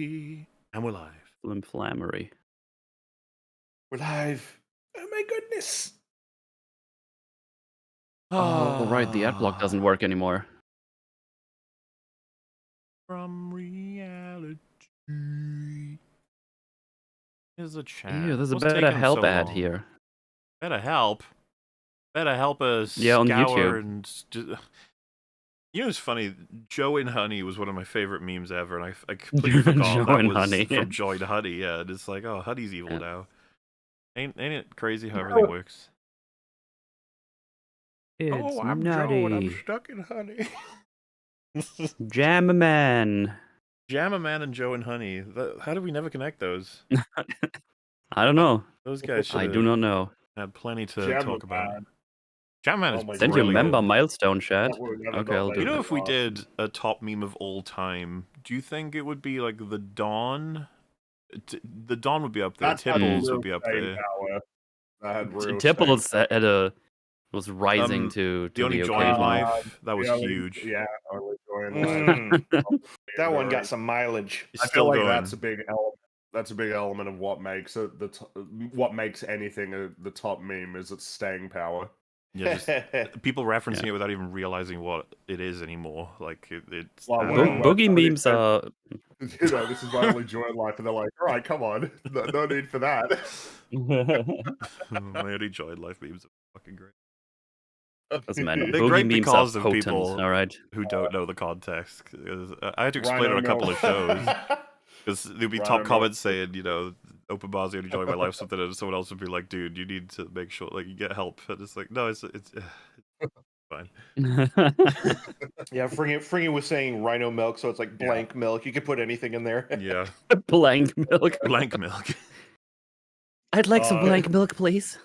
And we're live. Flimflammery. We're live. Oh my goodness. Oh, right, the ad block doesn't work anymore. From reality. Here's a chat. Ew, there's a What's better taking help so ad long? here. Better help? Better help us Yeah, on scour YouTube. and... You know, it's funny. Joe and Honey was one of my favorite memes ever, and I completely forgot Joe that and was Honey. from Joy to Honey. Yeah, and it's like, oh, Honey's evil Yeah. now. Ain't it crazy how everything works? It's I'm nutty. Joe and I'm stuck in Honey. Jam-a-man. Jam-a-Man and Joe and Honey. How did we never connect those? I don't know. Those guys should I do not know. had plenty to talk about. Jam-a-Man. Jam-a-Man Oh is my Send you a brilliant. member milestone, chat. That would never Okay, got I'll do You know, that. if we did a top meme of all time, do you think it would be like the Dawn? The Dawn would be up there. That's had Tipples real would be up staying there. power. That had real Tipples staying was rising to The Only the Joy in occasion. Life, that was The only- huge. Yeah, Only Joy in Life. That one got some mileage. It's I still feel like going. that's a big element. That's a big element of what makes it what makes anything the top meme is its staying power. Yeah, just people referencing it without even realizing what it is anymore. Like it's. Well, Boogie memes are... You know, this is my only joy in life, and they're like, all right, come on, no need for that. My Only Joy in Life memes are fucking great. Doesn't matter. They're Boogie great memes because are of potent, people alright? who don't know the context. I had to explain Rhino on a couple of shows. milk. Because there'd be Rhino top milk. comments saying, you know, open bars, the only joy of my life, something, and someone else would be like, dude, you need to make sure, like, you get help. And it's like, no, it's fine. Yeah, Fringy was saying rhino milk, so it's like blank milk. You could put anything in there. Yeah. Blank milk. Blank milk. I'd like some blank milk, please.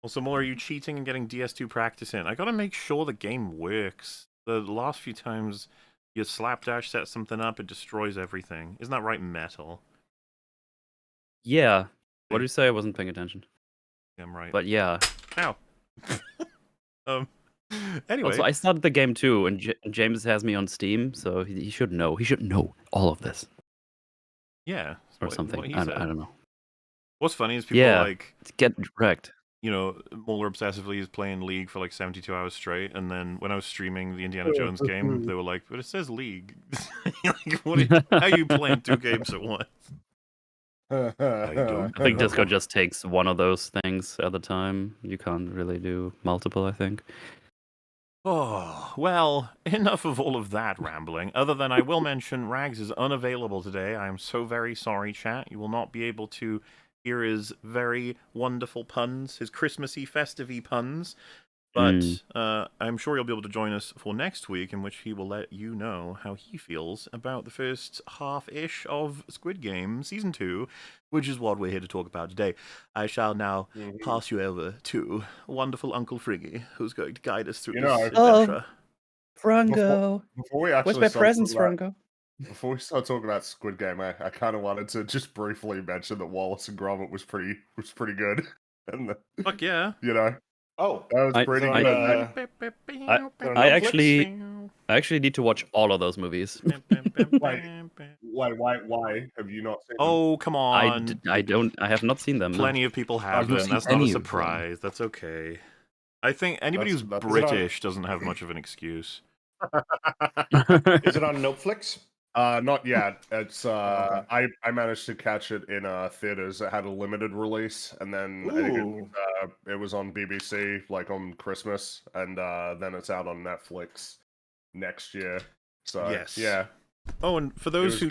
Also, more, are you cheating and getting DS2 practice in? I gotta make sure the game works. The last few times you slapdash set something up, it destroys everything. Isn't that right, Metal? Yeah. What did you say? I wasn't paying attention. Yeah, I'm right. But yeah. Ow. Anyway. Also, I started the game too, and James has me on Steam, so he should know. He should know all of this. Yeah. Or something. I don't know. What's funny is people like... Get wrecked. You know, Mulder obsessively is playing League for like 72 hours straight, and then when I was streaming the Indiana Jones game, they were like, but it says League. Like, how are you playing two games at once? I think Disco just takes one of those things at a time. You can't really do multiple, I think. Oh, well, enough of all of that rambling, other than I will mention Rags is unavailable today. I am so very sorry, chat. You will not be able to hear his very wonderful puns, his Christmassy, festive-y puns. But I'm sure he'll be able to join us for next week, in which he will let you know how he feels about the first half-ish of Squid Game Season 2, which is what we're here to talk about today. I shall now pass you over to wonderful Uncle Friggy, who's going to guide us through this adventure. Franco! Before we actually Where's my presents, Franco? Before we start talking about Squid Game, I kind of wanted to just briefly mention that Wallace and Gromit was pretty good. And Fuck yeah. You know. Oh, that was pretty good. I actually need to watch all of those movies. Why have you not seen them? Oh, come on. I have not seen them. Plenty of people have them. That's not a surprise. That's okay. I think anybody who's British doesn't have much of an excuse. Is it on Netflix? Not yet. It's I managed to catch it in theaters. It had a limited release, and then I think it was on BBC like on Christmas, and then it's out on Netflix next year. So yes, yeah. Oh, and for those who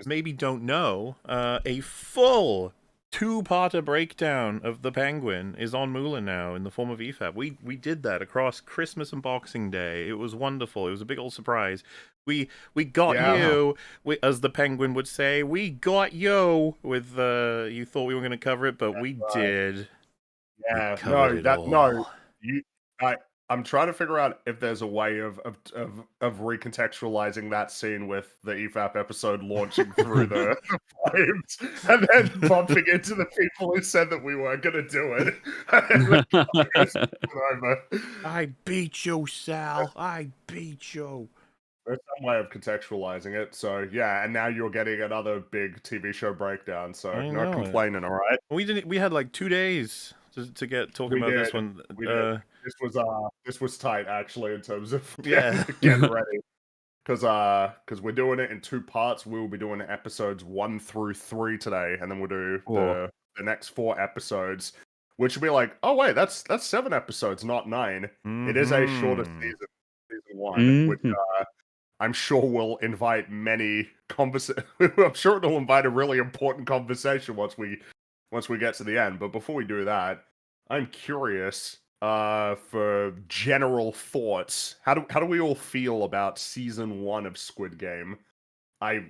maybe don't know, a full 2-parter breakdown of The Penguin is on Moolah now in the form of EFAP. We did that across Christmas and Boxing Day. It was wonderful. It was a big old surprise. We got you, as the Penguin would say. We got you with you thought we were going to cover it, but we did. Yeah, I'm trying to figure out if there's a way of recontextualizing that scene with the EFAP episode launching through the flames and then bumping into the people who said that we weren't going to do it. I beat you, Sal. I beat you. some way of contextualizing it. So yeah, and now you're getting another big TV show breakdown. So I no know. complaining, all right? We had like 2 days to get talking We about this did. one. We did. This was tight actually in terms of Yeah. getting ready. Because we're doing it in 2 parts. We will be doing episodes 1 through 3 today, and then we'll do Cool. the next 4 episodes, which will be like, oh wait, that's 7 episodes, not 9. It is a shorter Mhm. season 1, which Mhm. I'm sure will invite many I'm sure it'll invite a really important conversation once we get to the end. But before we do that, I'm curious for general thoughts. How do we all feel about season 1 of Squid Game?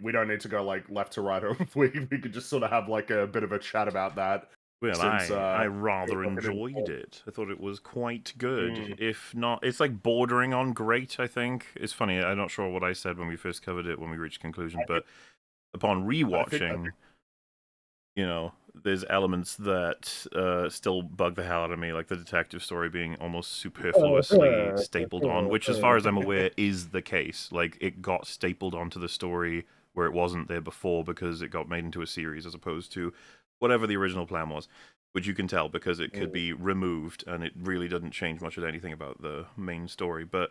We don't need to go like left to right, or we could just sort of have like a bit of a chat about that. Well, Since I we're rather looking enjoyed it. I thought it was quite good. Mm, If not, it's like bordering on great, I think. It's funny, I'm not sure what I said when we first covered it, when we reached conclusion, I think but upon I think rewatching, there's elements that still bug the hell out of me, like the detective story being almost superfluously stapled on, which, as far as I'm aware, is the case. Like, it got stapled onto the story where it wasn't there before because it got made into a series as opposed to whatever the original plan was, which you can tell because it could be removed and it really doesn't change much of anything about the main story. But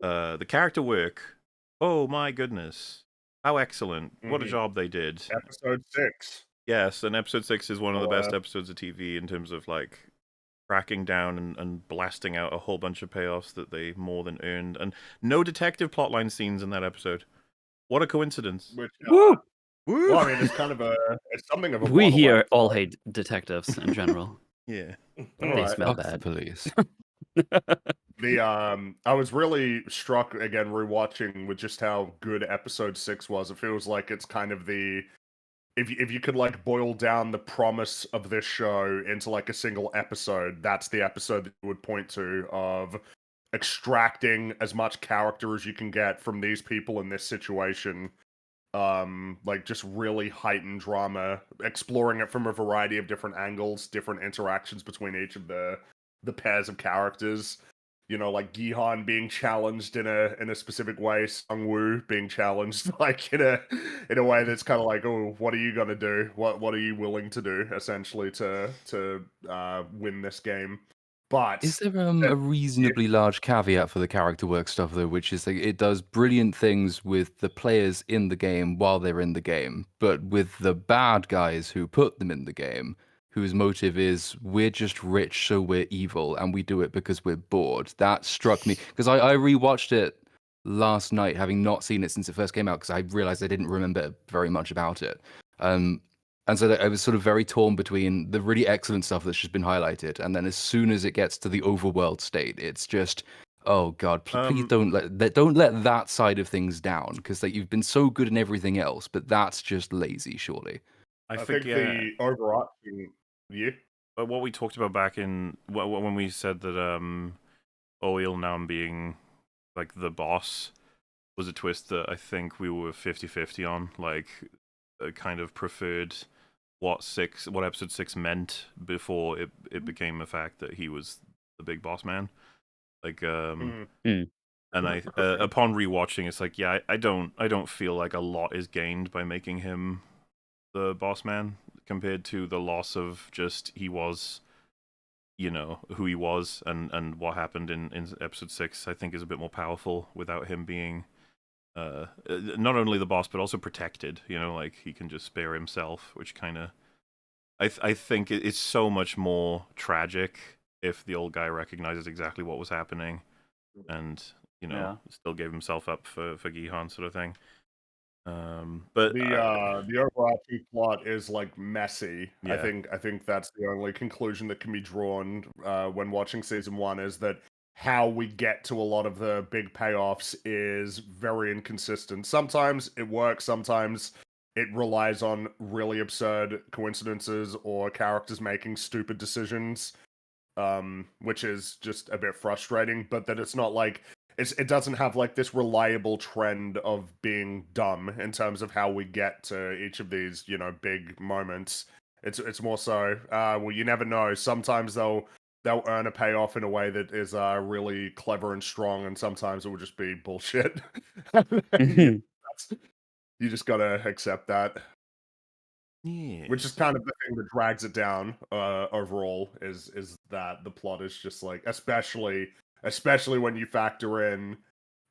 the character work, oh my goodness, how excellent. What a Mhm. job they did. Episode 6. Yes, and episode 6 is one of the So, best episodes of TV in terms of like cracking down and blasting out a whole bunch of payoffs that they more than earned, and no detective plotline scenes in that episode. What a coincidence! which Woo! Woo! well, I mean, it's something of a We here bottleneck. all hate detectives in general. Yeah. All They right. smell Fuck the bad. police. I was really struck again rewatching with just how good episode 6 was. It feels like it's kind of the if you could like boil down the promise of this show into like a single episode, that's the episode that you would point to, of extracting as much character as you can get from these people in this situation. Like just really heightened drama, exploring it from a variety of different angles, different interactions between each of the pairs of characters. Like Gihan being challenged in a specific way, Sung-woo being challenged like in a way that's kind of like, oh, what are you gonna do? What are you willing to do essentially to win this game? But Is there uh, a reasonably large caveat for the character work stuff though, which is like it does brilliant things with the players in the game while they're in the game, but with the bad guys who put them in the game, whose motive is we're just rich so we're evil and we do it because we're bored. That struck me because I rewatched it last night, having not seen it since it first came out, because I realized I didn't remember very much about it. And so I was sort of very torn between the really excellent stuff that's just been highlighted, and then as soon as it gets to the overworld state, it's just, oh god, please don't let that side of things down, because like you've been so good in everything else, but that's just lazy, surely. I I think, think yeah. the overarching But what we talked about back in when we said that Oil now being like the boss was a twist that I think we were 50-50 on. Like, kind of preferred what episode 6 meant before it became a fact that he was the big boss man. Like, Mhm. and I upon rewatching, it's like, yeah, I don't feel like a lot is gained by making him the boss man compared to the loss of just he was, who he was, and what happened in episode 6. I think is a bit more powerful without him being not only the boss but also protected. Like he can just spare himself, which kind of I think it's so much more tragic if the old guy recognizes exactly what was happening and Yeah. still gave himself up for Gihan, sort of thing. But The overarching plot is like messy. Yeah. I think that's the only conclusion that can be drawn when watching season 1, is that how we get to a lot of the big payoffs is very inconsistent. Sometimes it works, sometimes it relies on really absurd coincidences or characters making stupid decisions, which is just a bit frustrating. But that it's not like it doesn't have like this reliable trend of being dumb in terms of how we get to each of these, big moments. It's more so, well, you never know. Sometimes they'll they'll earn a payoff in a way that is really clever and strong, and sometimes it will just be bullshit. Mhm. You just gotta accept that. Which is Yes. kind of the thing that drags it down overall is that the plot is just like, especially when you factor in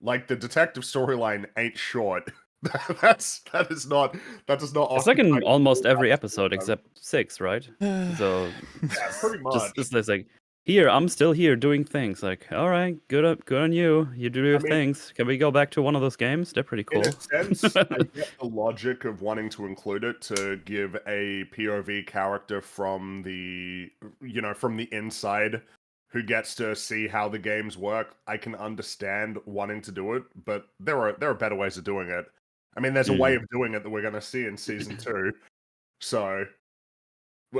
like the detective storyline ain't short. that does not It's like occupy in almost full every episode episode time. except 6, right? So Yeah, pretty much. it's like, here, I'm still here doing things. Like, all right, good on you. You do your I mean, things. Can we go back to one of those games? They're pretty in cool. a sense, I get the logic of wanting to include it to give a POV character from the from the inside who gets to see how the games work. I can understand wanting to do it, but there are better ways of doing it. I mean, there's a way of doing it that we're going to see in season 2. So,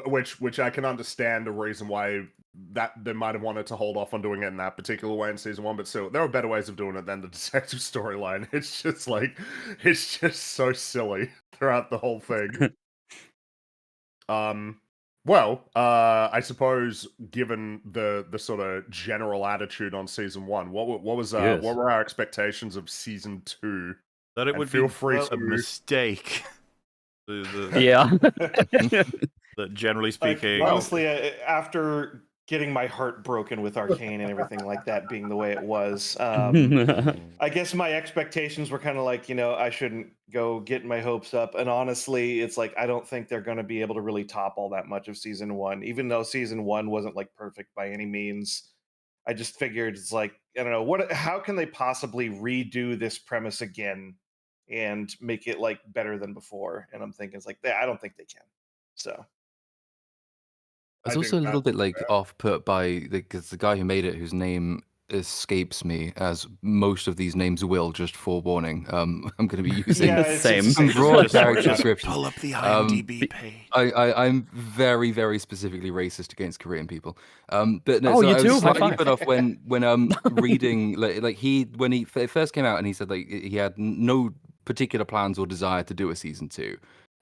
which I can understand the reason why that they might have wanted to hold off on doing it in that particular way in season 1, but still, there are better ways of doing it than the detective storyline. It's just so silly throughout the whole thing. Well, I suppose given the sort of general attitude on season 1, what Yes. were our expectations of season 2? That it And would feel be free a to mistake. Yeah. That generally Like, speaking, honestly, after getting my heart broken with Arcane and everything like that being the way it was, I guess my expectations were kind of like, I shouldn't go getting my hopes up. And honestly, it's like, I don't think they're going to be able to really top all that much of season 1, even though season 1 wasn't like perfect by any means. I just figured it's like, I don't know, how can they possibly redo this premise again and make it like better than before? And I'm thinking it's like, I don't think they can. So. I was I also a think little that's bit like fair. off put by because the guy who made it, whose name escapes me, as most of these names will. Just forewarning, I'm going to be using Yeah, it's Same. some it's broad just character yeah. descriptions. pull up the Um, IMDb page. I'm very, very specifically racist against Korean people. But no, Oh, so you I was too? High slightly five. put off when reading like he when he first came out and he said like he had no particular plans or desire to do a season 2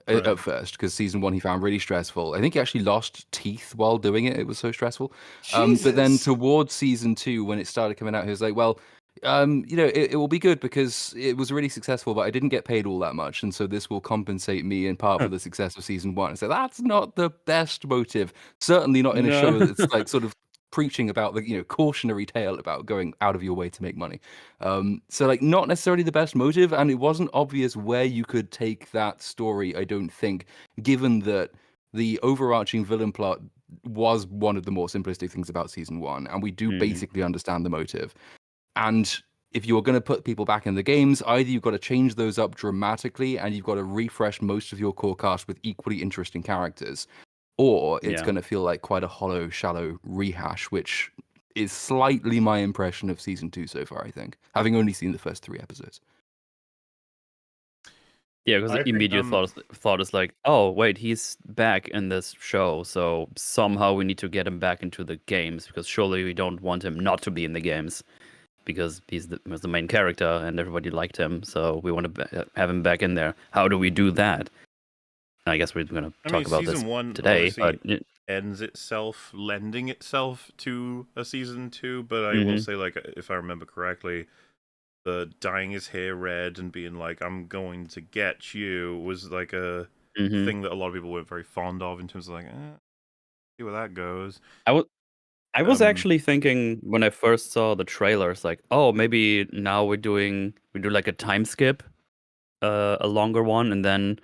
Right. at first because season 1 he found really stressful. I think he actually lost teeth while doing it. It was so stressful. But then Jesus. towards season 2 when it started coming out, he was like, well. It will be good because it was really successful, but I didn't get paid all that much, and so this will compensate me in part for the success of season 1. So that's not the best motive. Certainly not in a show No. that's like sort of preaching about the cautionary tale about going out of your way to make money. So like not necessarily the best motive, and it wasn't obvious where you could take that story. I don't think, given that the overarching villain plot was one of the more simplistic things about season 1, and we do basically understand the motive. And if you're going to put people back in the games, either you've got to change those up dramatically and you've got to refresh most of your core cast with equally interesting characters, or it's Yeah. going to feel like quite a hollow, shallow rehash, which is slightly my impression of season 2 so far, I think, having only seen the first 3 episodes. Yeah, because I the think, immediate thought is like, oh wait, he's back in this show, so somehow we need to get him back into the games because surely we don't want him not to be in the games because he was the main character and everybody liked him, so we want to have him back in there. How do we do that? I guess we're going to I talk mean, about this season 1 today, obviously but ends itself lending itself to a season 2, but I will Mhm. say, like, if I remember correctly, the dyeing his hair red and being like, I'm going to get you was like a Mhm. thing that a lot of people weren't very fond of in terms of like, see where that goes. I was Um, actually thinking when I first saw the trailers, like, oh, maybe now we do like a time skip, a longer one, and then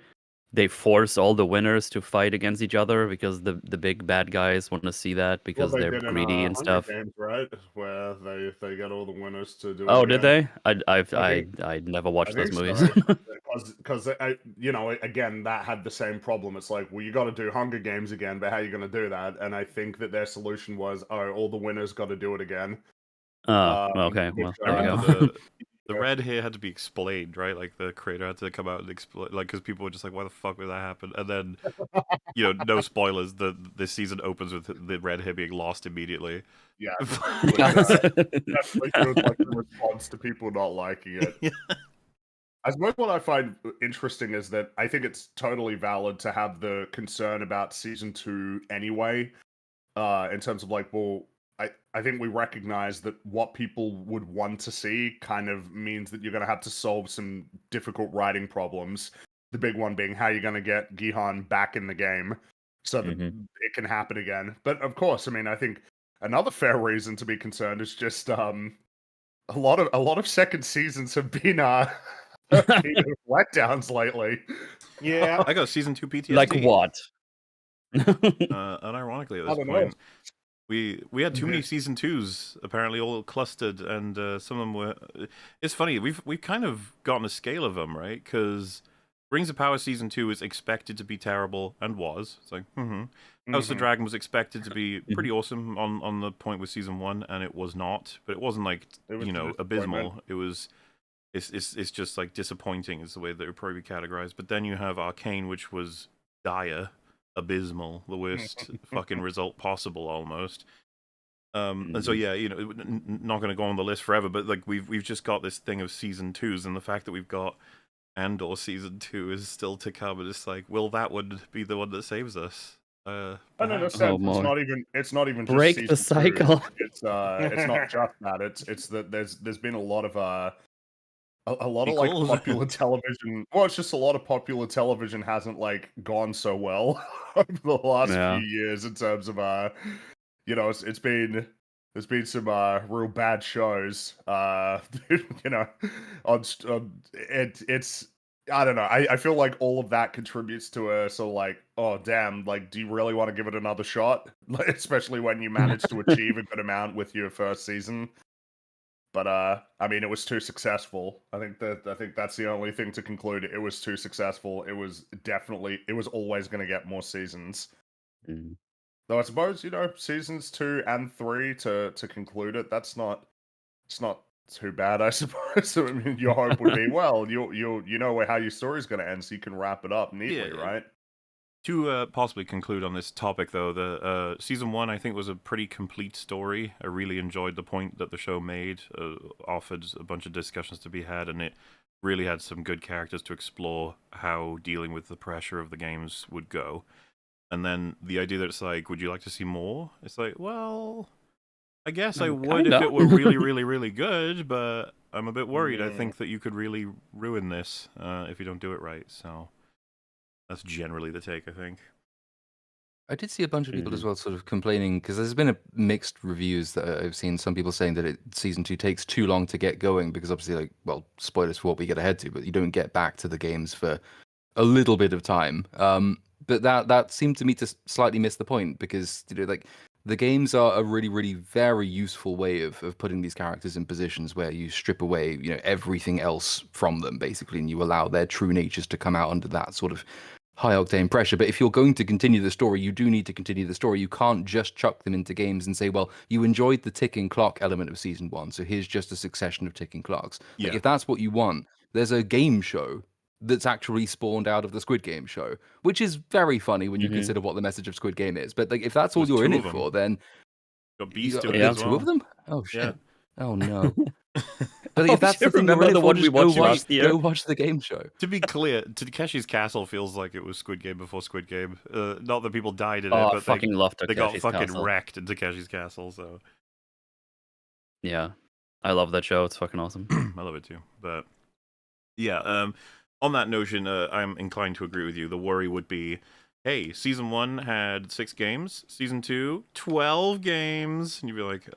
they force all the winners to fight against each other because the big bad guys want to see that because they they're did in greedy and Hunger stuff. Games, right? Where they get all the winners to do it Oh, again. did they? I think- never I watched those think movies. so, because again, that had the same problem. It's like, well, you got to do Hunger Games again, but how are you going to do that? And I think that their solution was, oh, all the winners got to do it again. Oh, okay. Which, Well, I there you remember go. the red hair had to be explained, right? Like the creator had to come out and explain, like, because people were just like, "Why the fuck would that happen?" And then, no spoilers. This season opens with the red hair being lost immediately. yeah, that's like the response to people not liking it. Yeah. I suppose what I find interesting is that I think it's totally valid to have the concern about season 2 anyway, in terms of like, well, I think we recognize that what people would want to see kind of means that you're going to have to solve some difficult writing problems. The big one being how you're going to get Gihan back in the game so that it can happen again. But of course, I mean, I think another fair reason to be concerned is just a lot of second seasons have been been letdowns lately. Yeah. I got season 2 PTSD. Like what? Unironically, at I this don't know. point, we had too many season 2s apparently all clustered, and some of them were. It's funny, we've kind of gotten a scale of them, right? Because Rings of Power season 2 is expected to be terrible, and was. It's like, House of Dragon was expected to be pretty awesome on the point with season 1, and it was not. But it wasn't like It was abysmal. It was. It's just like disappointing is the way that it would probably be categorized. But then you have Arcane, which was dire, abysmal, the worst fucking result possible almost. And so yeah, not going to go on the list forever, but like we've just got this thing of season 2s, and the fact that we've got Andor season 2 is still to come, and it's like, will that one be the one that saves us? In a sense, Oh, it's not even just break season the cycle. 2. It's not just that. It's that there's been a lot of a lot of like Sequels? popular television. Well, it's just a lot of popular television hasn't like gone so well over the last few years in terms of it's been there's been some real bad shows. It's I don't know. I feel like all of that contributes to a sort of like, oh damn, like do you really want to give it another shot? Like, especially when you manage to achieve a good amount with your first season. But I mean, it was too successful. I think that's the only thing to conclude. It was too successful. It was always going to get more seasons. Though I suppose seasons 2 and 3 to conclude it. It's not too bad, I suppose. I mean, your hope would be you know how your story's going to end, so you can wrap it up neatly, right? To possibly conclude on this topic, though, the season 1 I think was a pretty complete story. I really enjoyed the point that the show made, offered a bunch of discussions to be had, and it really had some good characters to explore how dealing with the pressure of the games would go. And then the idea that it's like, would you like to see more? It's like, well, I guess I would if it were really, really, really good, but I'm a bit worried. I think that you could really ruin this if you don't do it right, so that's generally the take, I think. I did see a bunch of people as well sort of complaining, because there's been mixed reviews that I've seen. Some people saying that season 2 takes too long to get going because obviously, like, well, spoilers for what we get ahead to, but you don't get back to the games for a little bit of time. But that seemed to me to slightly miss the point, because like the games are a really, really very useful way of putting these characters in positions where you strip away everything else from them basically, and you allow their true natures to come out under that sort of high octane pressure. But if you're going to continue the story, you do need to continue the story. You can't just chuck them into games and say, well, you enjoyed the ticking clock element of season 1, so here's just a succession of ticking clocks. Like, if that's what you want, there's a game show that's actually spawned out of the Squid Game show, which is very funny when you consider what the message of Squid Game is. But like, if that's all you're in it for, then got Beast to it as two well. of them. Oh shit! Yeah. Oh no! But like, if that's the thing remember you're in the it for, one we just watched last year? go watch the game show. To be clear, Takeshi's Castle feels like it was Squid Game before Squid Game. Not that people died in it, but I fucking love they got Takeshi's fucking Castle. wrecked in Takeshi's Castle. So yeah, I love that show. It's fucking awesome. I love it too. But yeah, on that notion, I'm inclined to agree with you. The worry would be, hey, season 1 had 6 games, season 2, 12 games, and you'd be like,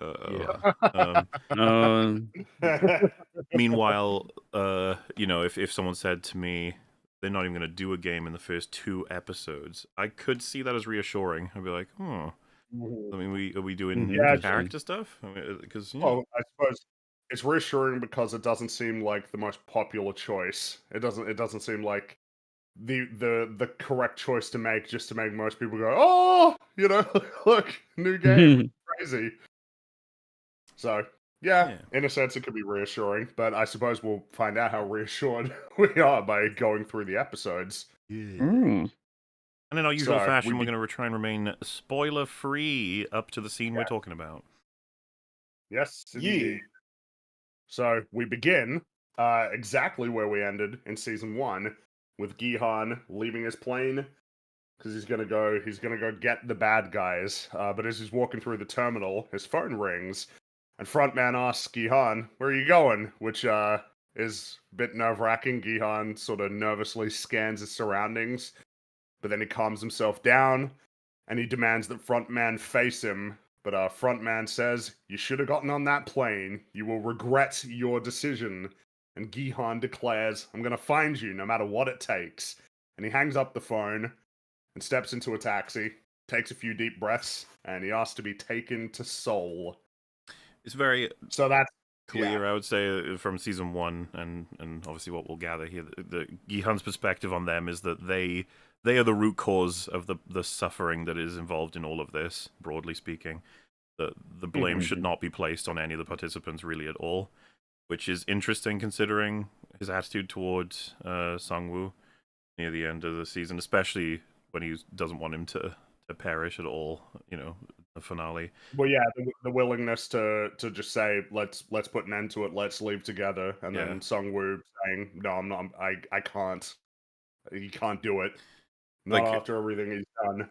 meanwhile, if someone said to me they're not even going to do a game in the first 2 episodes, I could see that as reassuring. I'd be like, I mean, are we doing character stuff? Because well, I suppose it's reassuring because it doesn't seem like the most popular choice. It doesn't seem like the correct choice to make, just to make most people go, oh, look, new game, crazy. So yeah, in a sense, it could be reassuring, but I suppose we'll find out how reassured we are by going through the episodes. And in our usual fashion, we're going to try and remain spoiler-free up to the scene we're talking about. Yes, indeed. So we begin exactly where we ended in season 1, with Gihan leaving his plane, because he's gonna go get the bad guys. But as he's walking through the terminal, his phone rings, and Frontman asks Gihan, "Where are you going?" Which is a bit nerve-wracking. Gihan sort of nervously scans his surroundings, but then he calms himself down, and he demands that Frontman face him. But Frontman says, "You should have gotten on that plane. You will regret your decision." And Gihan declares, "I'm gonna find you no matter what it takes." And he hangs up the phone and steps into a taxi, takes a few deep breaths, and he asks to be taken to Seoul. It's very So that's clear, I would say, from season 1, and obviously what we'll gather here. The Gihan's perspective on them is that they are the root cause of the suffering that is involved in all of this, broadly speaking. The blame should not be placed on any of the participants really at all, which is interesting considering his attitude towards Sungwoo near the end of the season, especially when he doesn't want him to perish at all, the finale. Well, yeah, the willingness to just say, let's put an end to it, let's leave together, and then Sungwoo saying, "No, I'm not. I can't. He can't do it. Not after everything he's done."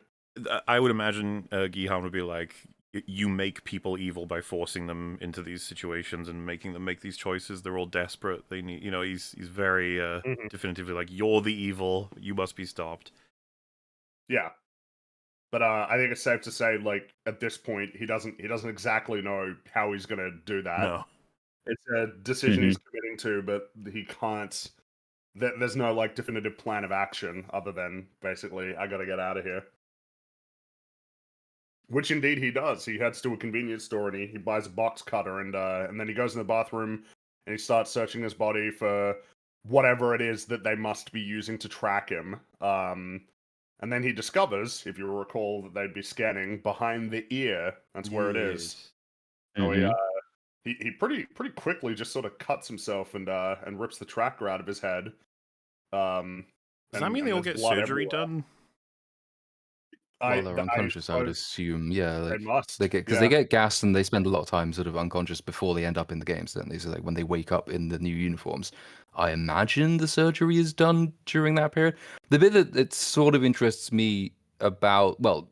I would imagine Gihan would be like, "You make people evil by forcing them into these situations and making them make these choices. They're all desperate. They need, he's very definitively like, you're the evil. You must be stopped." Yeah. But I think it's safe to say, like, at this point, he doesn't exactly know how he's gonna do that. No. It's a decision he's committing to, but he can't. There's no like definitive plan of action other than basically, I gotta get out of here. Which indeed he does. He heads to a convenience store and he buys a box cutter and then he goes in the bathroom and he starts searching his body for whatever it is that they must be using to track him. And then he discovers, if you recall, that they'd be scanning behind the ear. That's where it is. So he pretty quickly just sort of cuts himself and rips the tracker out of his head. Does that mean they all get surgery done? While they're unconscious, I would assume. Yeah, they must. They get gassed and they spend a lot of time sort of unconscious before they end up in the games, don't they? So like when they wake up in the new uniforms, I imagine the surgery is done during that period. The bit that sort of interests me about, well,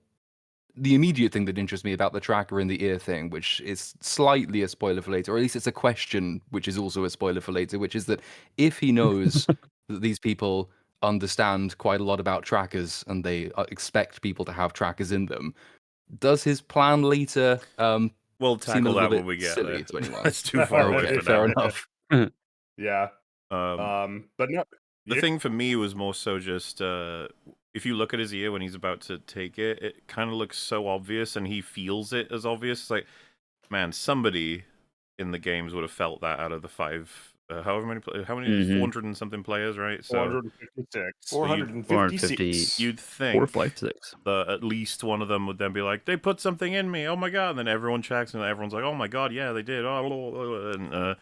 the immediate thing that interests me about the tracker in the ear thing, which is slightly a spoiler for later, or at least it's a question which is also a spoiler for later, which is that if he knows that these people understand quite a lot about trackers and they expect people to have trackers in them, does his plan later we'll seem tackle a little that bit when we get silly there. to anyone? That's too far away for fair now. enough. Yeah. But no. The thing for me was more so just if you look at his ear when he's about to take it, it kind of looks so obvious, and he feels it as obvious. It's like, man, somebody in the games would have felt that out of the 5. How many 400 and something players, right? So 456. 456. you'd think 4, 5, 6. at least one of them would then be like, "They put something in me. Oh my god!" And then everyone checks, and everyone's like, "Oh my god, yeah, they did." And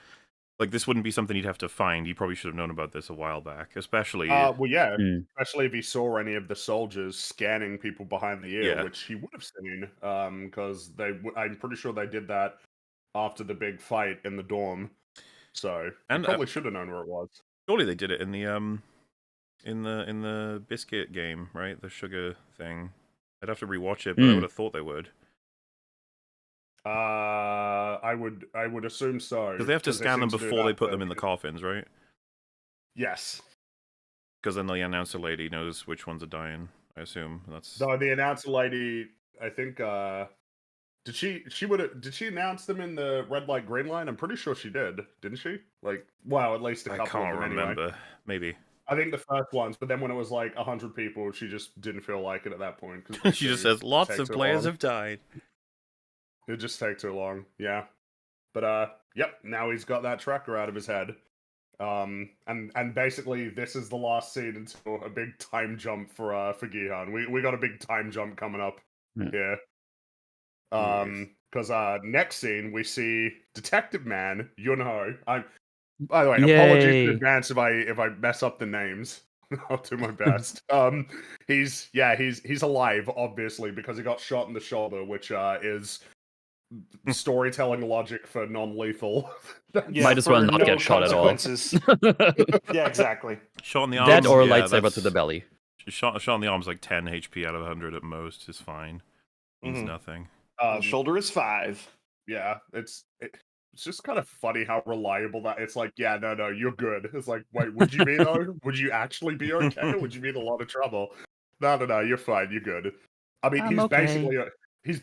like, this wouldn't be something he'd have to find. He probably should have known about this a while back, especially. Well, yeah, especially if he saw any of the soldiers scanning people behind the ear, Yeah. which he would have seen, because I'm pretty sure they did that after the big fight in the dorm. So he probably should have known where it was. Surely they did it in the biscuit game, right? The sugar thing. I'd have to rewatch it, but I would have thought they would. I would assume so. Because they have to scan them before they put them in the coffins, right? Yes. Because then the announcer lady knows which ones are dying. I assume that's. No, the announcer lady, I think. Did she announce them in the red light, green light? I'm pretty sure she did, didn't she? Like, wow, at least a couple. I can't of them remember. Anyway. Maybe. I think the first ones, but then when it was like 100 people, she just didn't feel like it at that point. She just says, "Lots of players have died." It just take too long, yeah. But yep, now he's got that tracker out of his head. And basically this is the last scene until a big time jump for Gihan. We got a big time jump coming up here. Because next scene we see Detective Man Yunho. By the way, apologies in advance if I mess up the names. I'll do my best. He's alive, obviously, because he got shot in the shoulder, which is storytelling logic for non-lethal. Might as well not get shot at all. Yeah, exactly. Shot in the arms. That or lightsaber to the belly. shot in the arm's like 10 HP out of 100 at most is fine. Means Mhm. nothing. Shoulder is 5. Yeah, it's just kind of funny how reliable that. It's like, yeah, no, you're good. It's like, wait, would you be though? Would you actually be okay? Would you be in a lot of trouble? No, you're fine. You're good. I mean, I'm he's okay.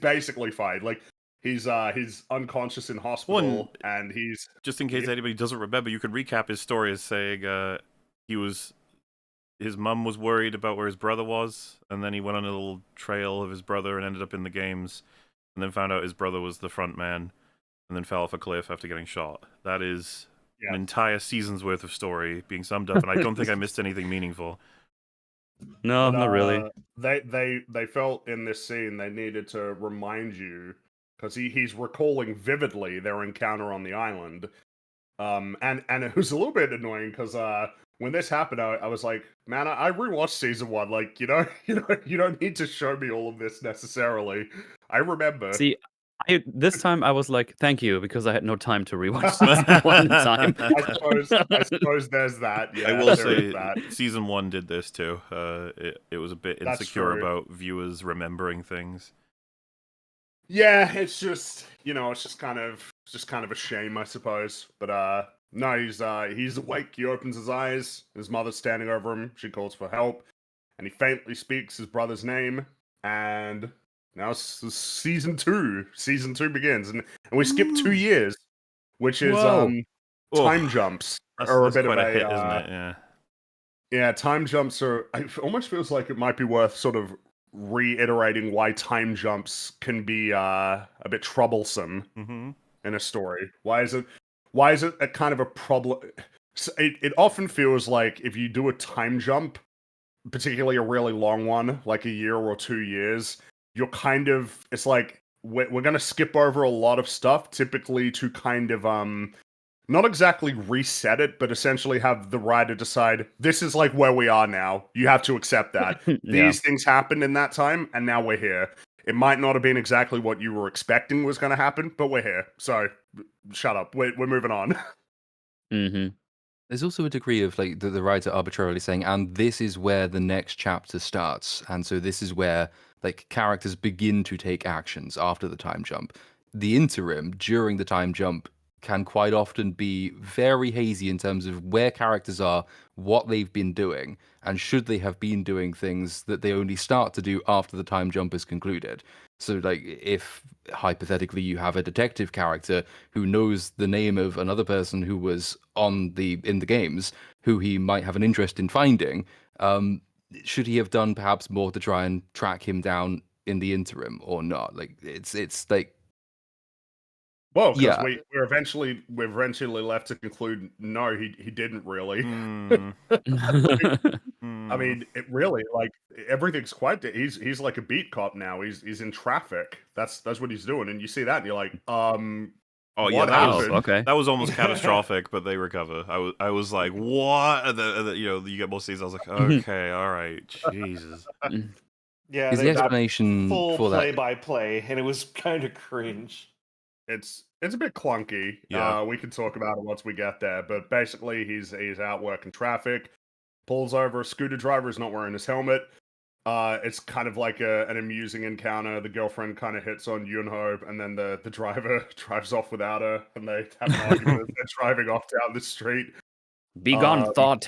basically fine. Like he's unconscious in hospital, and he's Just in case anybody doesn't remember, you could recap his story as saying his mum was worried about where his brother was, and then he went on a little trail of his brother and ended up in the games, and then found out his brother was the front man, and then fell off a cliff after getting shot. That is an entire season's worth of story being summed up, and I don't think I missed anything meaningful. No, But, not really. They felt in this scene they needed to remind you because he's recalling vividly their encounter on the island. And it was a little bit annoying because when this happened, I was like, man, I rewatched season 1. Like, you don't need to show me all of this necessarily. I remember. See, this time I was like, thank you, because I had no time to rewatch season 1 in time. I suppose there's that. Yeah, I will there is say, that. season 1 did this too. It was a bit That's insecure true. about viewers remembering things. Yeah, it's just it's just kind of a shame, I suppose. But no, he's awake. He opens his eyes. His mother's standing over him. She calls for help, and he faintly speaks his brother's name. And now season 2. Season 2 begins, and we skip 2 years, which is Whoa. time jumps That's are a bit quite of a hit, isn't it? Yeah. Yeah, time jumps are. It almost feels like it might be worth sort of reiterating why time jumps can be a bit troublesome Mm-hmm. in a story. Why is it a kind of a problem? It often feels like if you do a time jump, particularly a really long one, like a year or 2 years, you're kind of, it's like we're going to skip over a lot of stuff, typically to kind of not exactly reset it, but essentially have the writer decide this is like where we are now. You have to accept that. Yeah. These things happened in that time, and now we're here. It might not have been exactly what you were expecting was going to happen, but we're here. So, shut up. We're moving on. Mm-hmm. There's also a degree of like the writer arbitrarily saying, and this is where the next chapter starts, and so this is where like characters begin to take actions after the time jump. The interim during the time jump can quite often be very hazy in terms of where characters are, what they've been doing, and should they have been doing things that they only start to do after the time jump is concluded. So, like, if hypothetically you have a detective character who knows the name of another person who was in the games, who he might have an interest in finding, should he have done perhaps more to try and track him down in the interim or not? Like, it's like. Well, because Yeah. we're eventually left to conclude no, he didn't really. I mean, it really like everything's quite. He's like a beat cop now. He's in traffic. That's what he's doing, and you see that, and you're like, Oh yeah, what happened? okay. That was almost catastrophic, but they recover. I was like, what? And then, you get more scenes. I was like, okay, all right, Jesus. Yeah, Is they the got explanation full for that? play-by-play, and it was kind of cringe. It's a bit clunky. Yeah. We can talk about it once we get there. But basically, he's out working traffic, pulls over a scooter driver who's not wearing his helmet. It's kind of like an amusing encounter. The girlfriend kind of hits on Yunho, and then the driver drives off without her, and they have an argument as they're driving off down the street. Be gone, thought.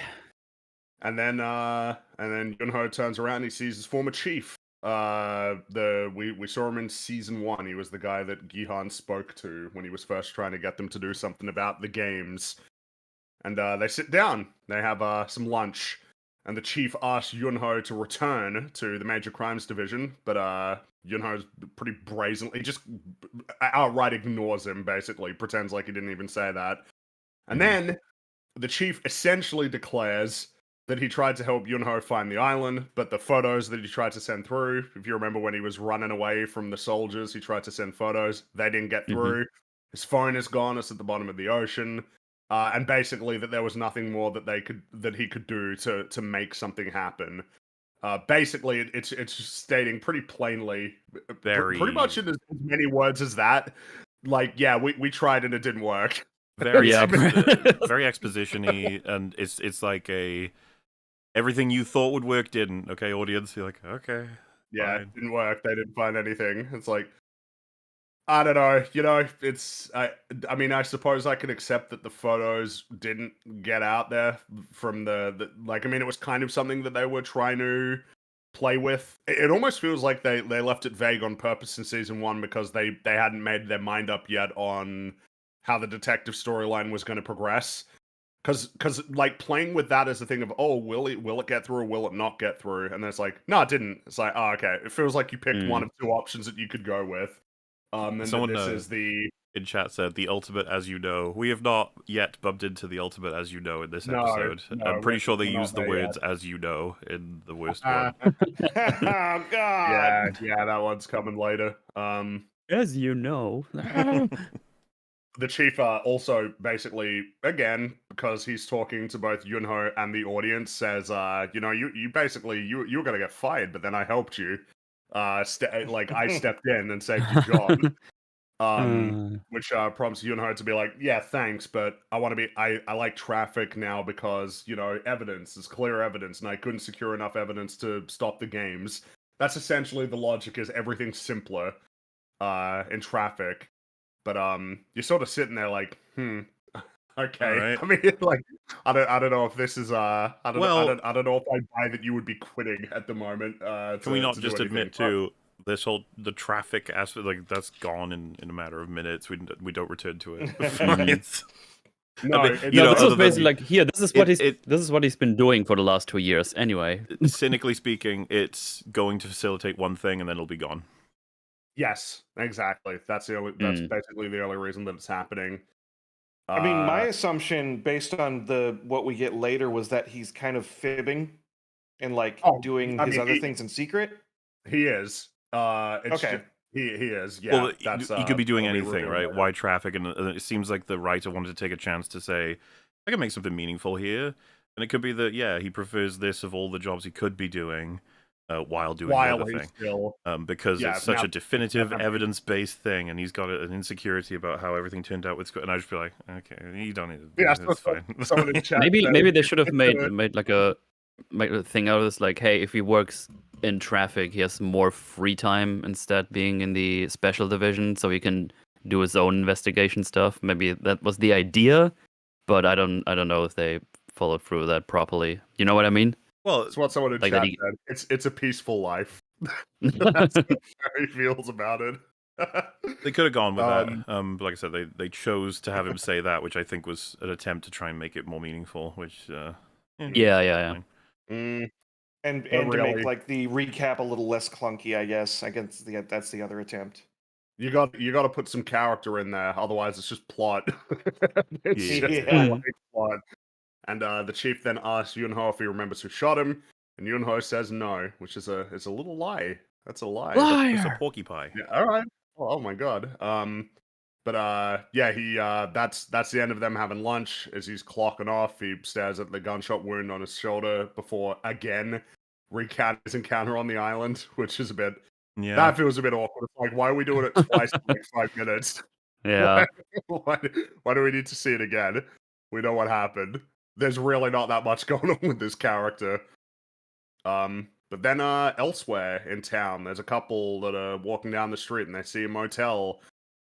And then Yunho turns around and he sees his former chief. We saw him in season 1. He was the guy that Gihan spoke to when he was first trying to get them to do something about the games. And they sit down. They have some lunch. And the chief asks Yunho to return to the Major Crimes Division, but Yunho's pretty brazenly just outright ignores him, basically. Pretends like he didn't even say that. And then the chief essentially declares that he tried to help Yunho find the island, but the photos that he tried to send through, if you remember when he was running away from the soldiers, he tried to send photos. They didn't get through. His phone is gone. It's at the bottom of the ocean. And basically that there was nothing more that he could do to make something happen. Basically, it's just stating pretty plainly, pretty much in as many words as that. Like, yeah, we tried and it didn't work. Very Yeah. very exposition-y, and it's like Everything you thought would work didn't. Okay, audience, you're like, okay. Yeah, Fine. it didn't work. They didn't find anything. It's like, I don't know. You know, it's I mean, I suppose I can accept that the photos didn't get out there from the like. I mean, it was kind of something that they were trying to play with. It almost feels like they left it vague on purpose in season 1 because they hadn't made their mind up yet on how the detective storyline was going to progress. Because like playing with that as a thing of, oh, will it get through or will it not get through? And then it's like, no, it didn't. It's like, oh, okay. It feels like you picked one of 2 options that you could go with. And then Someone this is the in chat said the ultimate as you know. We have not yet bumped into the ultimate as you know in this No, episode. no, I'm pretty sure they we're not used the there words as you know in the worst Uh, one. Oh God. yeah, that one's coming later. As you know. The chief also basically, again, because he's talking to both Yunho and the audience, says, you know, you basically you were gonna get fired, but then I helped you. Like I stepped in and saved your job. Which prompts Yunho to be like, yeah, thanks, but I want to be I like traffic now because, you know, evidence is clear evidence, and I couldn't secure enough evidence to stop the games. That's essentially the logic, is everything's simpler in traffic. But you're sort of sitting there like, okay. Alright. I mean, like, I don't know if this is I don't know if I buy that you would be quitting at the moment. Can we not just admit to this whole the traffic aspect, like that's gone in a matter of minutes. We don't return to it. It's, No, I mean, it- you No, know, this was other than- basically like here. This is what it- this is what he's been doing for the last 2 years. Anyway, cynically speaking, it's going to facilitate one thing and then it'll be gone. Yes, exactly. That's basically the only reason that it's happening. I mean, my assumption, based on what we get later, was that he's kind of fibbing and like doing his other things in secret. He is. It's Okay. he is. Yeah. Well, that's he could be doing that'll anything, revealed right? later. Why traffic? And it seems like the writer wanted to take a chance to say, I can make something meaningful here. And it could be that, yeah, he prefers this of all the jobs he could be doing while doing the other he's thing. still. Because Yeah, it's such now- a definitive, now- evidence-based thing, and he's got an insecurity about how everything turned out with Squid. And I just feel like, okay, you don't need to do Yeah, it. It's fine. Someone in chat maybe said- they should have made like a thing out of this. Like, hey, if he works in traffic, he has more free time instead being in the special division, so he can do his own investigation stuff. Maybe that was the idea, but I don't know if they followed through with that properly. You know what I mean? Well, That's what someone in Like chat that he- said. It's a peaceful life. That's how he feels about it. they could have gone with that. But like I said, they chose to have him say that, which I think was an attempt to try and make it more meaningful. Which, Yeah. fine. Mm, And But to really- make like the recap a little less clunky, I guess. I guess that's the other attempt. you got to put some character in there, otherwise it's just plot. It's Yeah. just Yeah. like plot. And the chief then asks Yunho if he remembers who shot him, and Yunho says no, which is a little lie. That's a lie. It's a porky pie. Yeah, all right. Oh my god. But yeah, he that's the end of them having lunch. As he's clocking off, he stares at the gunshot wound on his shoulder before again recounting his encounter on the island, which is a bit Yeah. that feels a bit awkward. It's like, why are we doing it twice in like 5 minutes? Yeah. Why do we need to see it again? We know what happened. There's really not that much going on with this character. But then elsewhere in town, there's a couple that are walking down the street and they see a motel,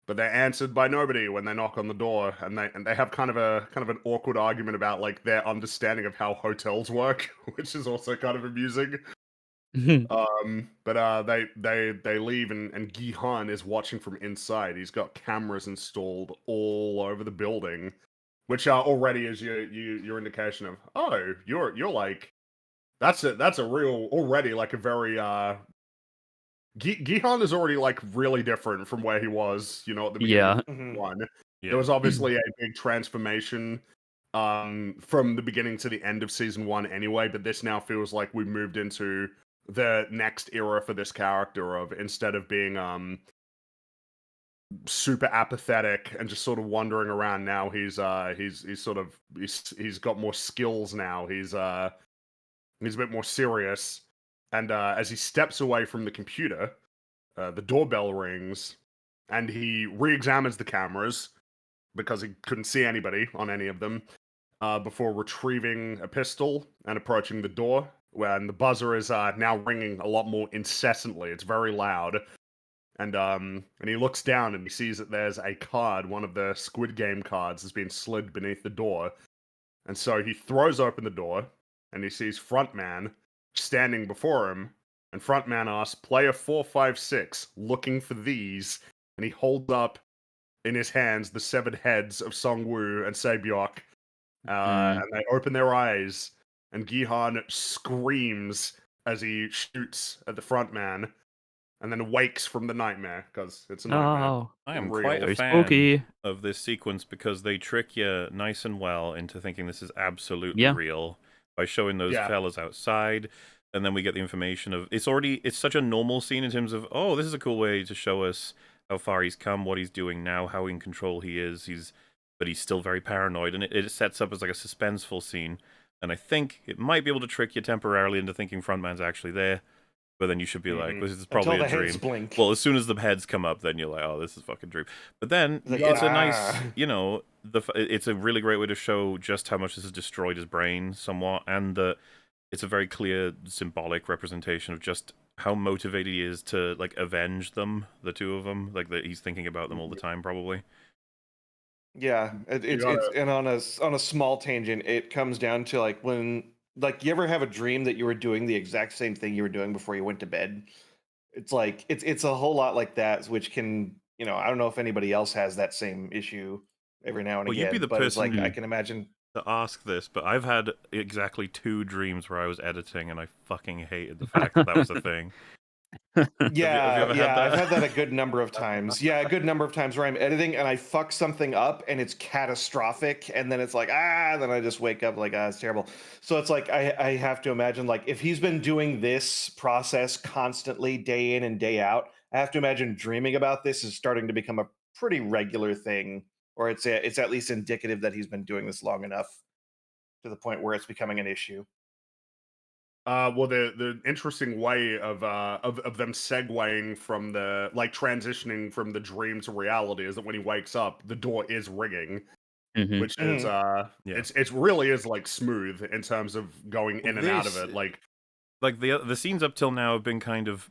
but they're answered by nobody when they knock on the door, and they have kind of an awkward argument about like their understanding of how hotels work, which is also kind of amusing. But they leave, and Gihan is watching from inside. He's got cameras installed all over the building, which already is your indication of, oh, you're like, that's a real, already like a very Gihan is already like really different from where he was, you know, at the beginning Yeah. of Mhm. one. Yeah. There was obviously a big transformation from the beginning to the end of season 1 anyway, but this now feels like we moved into the next era for this character, of instead of being super apathetic and just sort of wandering around, now he's got more skills now. He's a bit more serious, and as he steps away from the computer, the doorbell rings, and he re-examines the cameras because he couldn't see anybody on any of them. before retrieving a pistol and approaching the door. When the buzzer is now ringing a lot more incessantly, it's very loud. And he looks down and he sees that there's a card, one of the Squid Game cards, has been slid beneath the door. And so he throws open the door and he sees Frontman standing before him. And Frontman asks, "Player 456, looking for these." And he holds up in his hands the severed heads of Songwoo and Saebyok. And they open their eyes, and Gihan screams as he shoots at the Frontman, and then wakes from the nightmare, because it's a nightmare. Oh, I am Real. quite a very fan spooky. of this sequence because they trick you nice and well into thinking this is absolutely Yeah. real by showing those Yeah. fellas outside, and then we get the information of it's such a normal scene in terms of, oh, this is a cool way to show us how far he's come, what he's doing now, how in control he is. But he's still very paranoid, and it sets up as like a suspenseful scene. And I think it might be able to trick you temporarily into thinking Frontman's actually there. But then you should be like, this is probably Until a the dream. heads blink. Well, as soon as the heads come up, then you're like, oh, this is fucking dream. But then Like, it's a ah. nice, it's a really great way to show just how much this has destroyed his brain somewhat, and it's a very clear symbolic representation of just how motivated he is to like avenge them, the two of them, like that he's thinking about them all the time, probably. Yeah, it's and on a small tangent, it comes down to like when you ever have a dream that you were doing the exact same thing you were doing before you went to bed. It's like it's a whole lot like that, which can I don't know if anybody else has that same issue every now and Well, again. you'd be the but it's like person I can imagine. to ask this, but I've had exactly 2 dreams where I was editing, and I fucking hated the fact that was a thing. Yeah, have you ever had that? I've had that a good number of times. Yeah, a good number of times where I'm editing and I fuck something up and it's catastrophic, and then it's like then I just wake up like it's terrible. So it's like I have to imagine, like, if he's been doing this process constantly day in and day out, I have to imagine dreaming about this is starting to become a pretty regular thing, or it's at least indicative that he's been doing this long enough to the point where it's becoming an issue. Well, the interesting way of them segueing from the transitioning from the dream to reality is that when he wakes up, the door is ringing, which is it's really is like smooth in terms of going in and out of it. Like the scenes up till now have been kind of,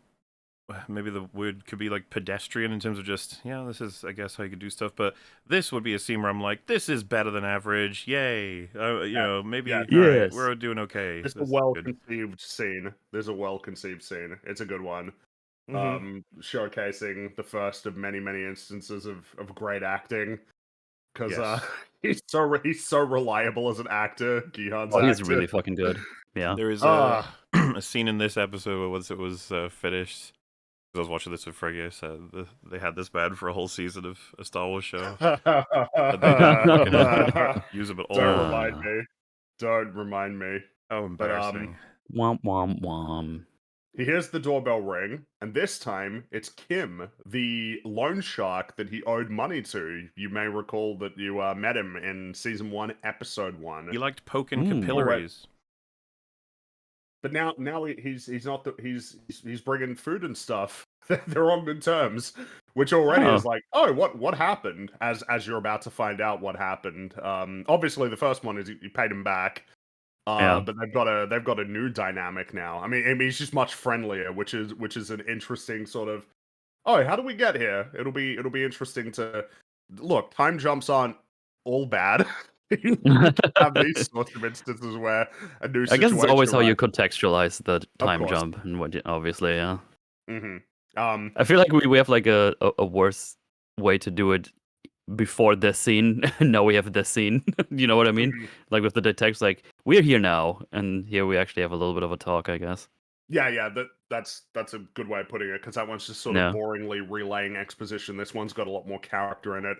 maybe the word could be like pedestrian in terms of just, this is, I guess, how you could do stuff. But this would be a scene where I'm like, this is better than average. Yay. Maybe all right, we're doing okay. It's a well-conceived scene. There's a well-conceived scene. It's a good one. Showcasing the first of many, many instances of great acting. Because he's so reliable as an actor. Gihan's actor. He's really fucking good. Yeah. There is a scene in this episode where once it was finished, I was watching this with Frigga, so they had this bad for a whole season of a Star Wars show. But they didn't fucking use them at all. Don't remind me. Oh, embarrassing. Womp womp womp. He hears the doorbell ring, and this time it's Kim, the loan shark that he owed money to. You may recall that you met him in Season 1, Episode 1. He liked poking capillaries. But now he's not he's bringing food and stuff. They're on good terms, which already is like, what happened? As you're about to find out what happened. Obviously the first one is you paid him back, but they've got a new dynamic now. I mean he's just much friendlier, which is an interesting sort of, how do we get here? It'll be interesting to look. Time jumps aren't all bad. You have these sorts of instances where a new situation, I guess it's always how you contextualize the time jump and what obviously, yeah. I feel like we have like a worse way to do it before this scene. Now we have this scene. You know what I mean? Like with the detectives, like, we're here now, and here we actually have a little bit of a talk, I guess. Yeah, that's a good way of putting it, because that one's just sort of boringly relaying exposition. This one's got a lot more character in it.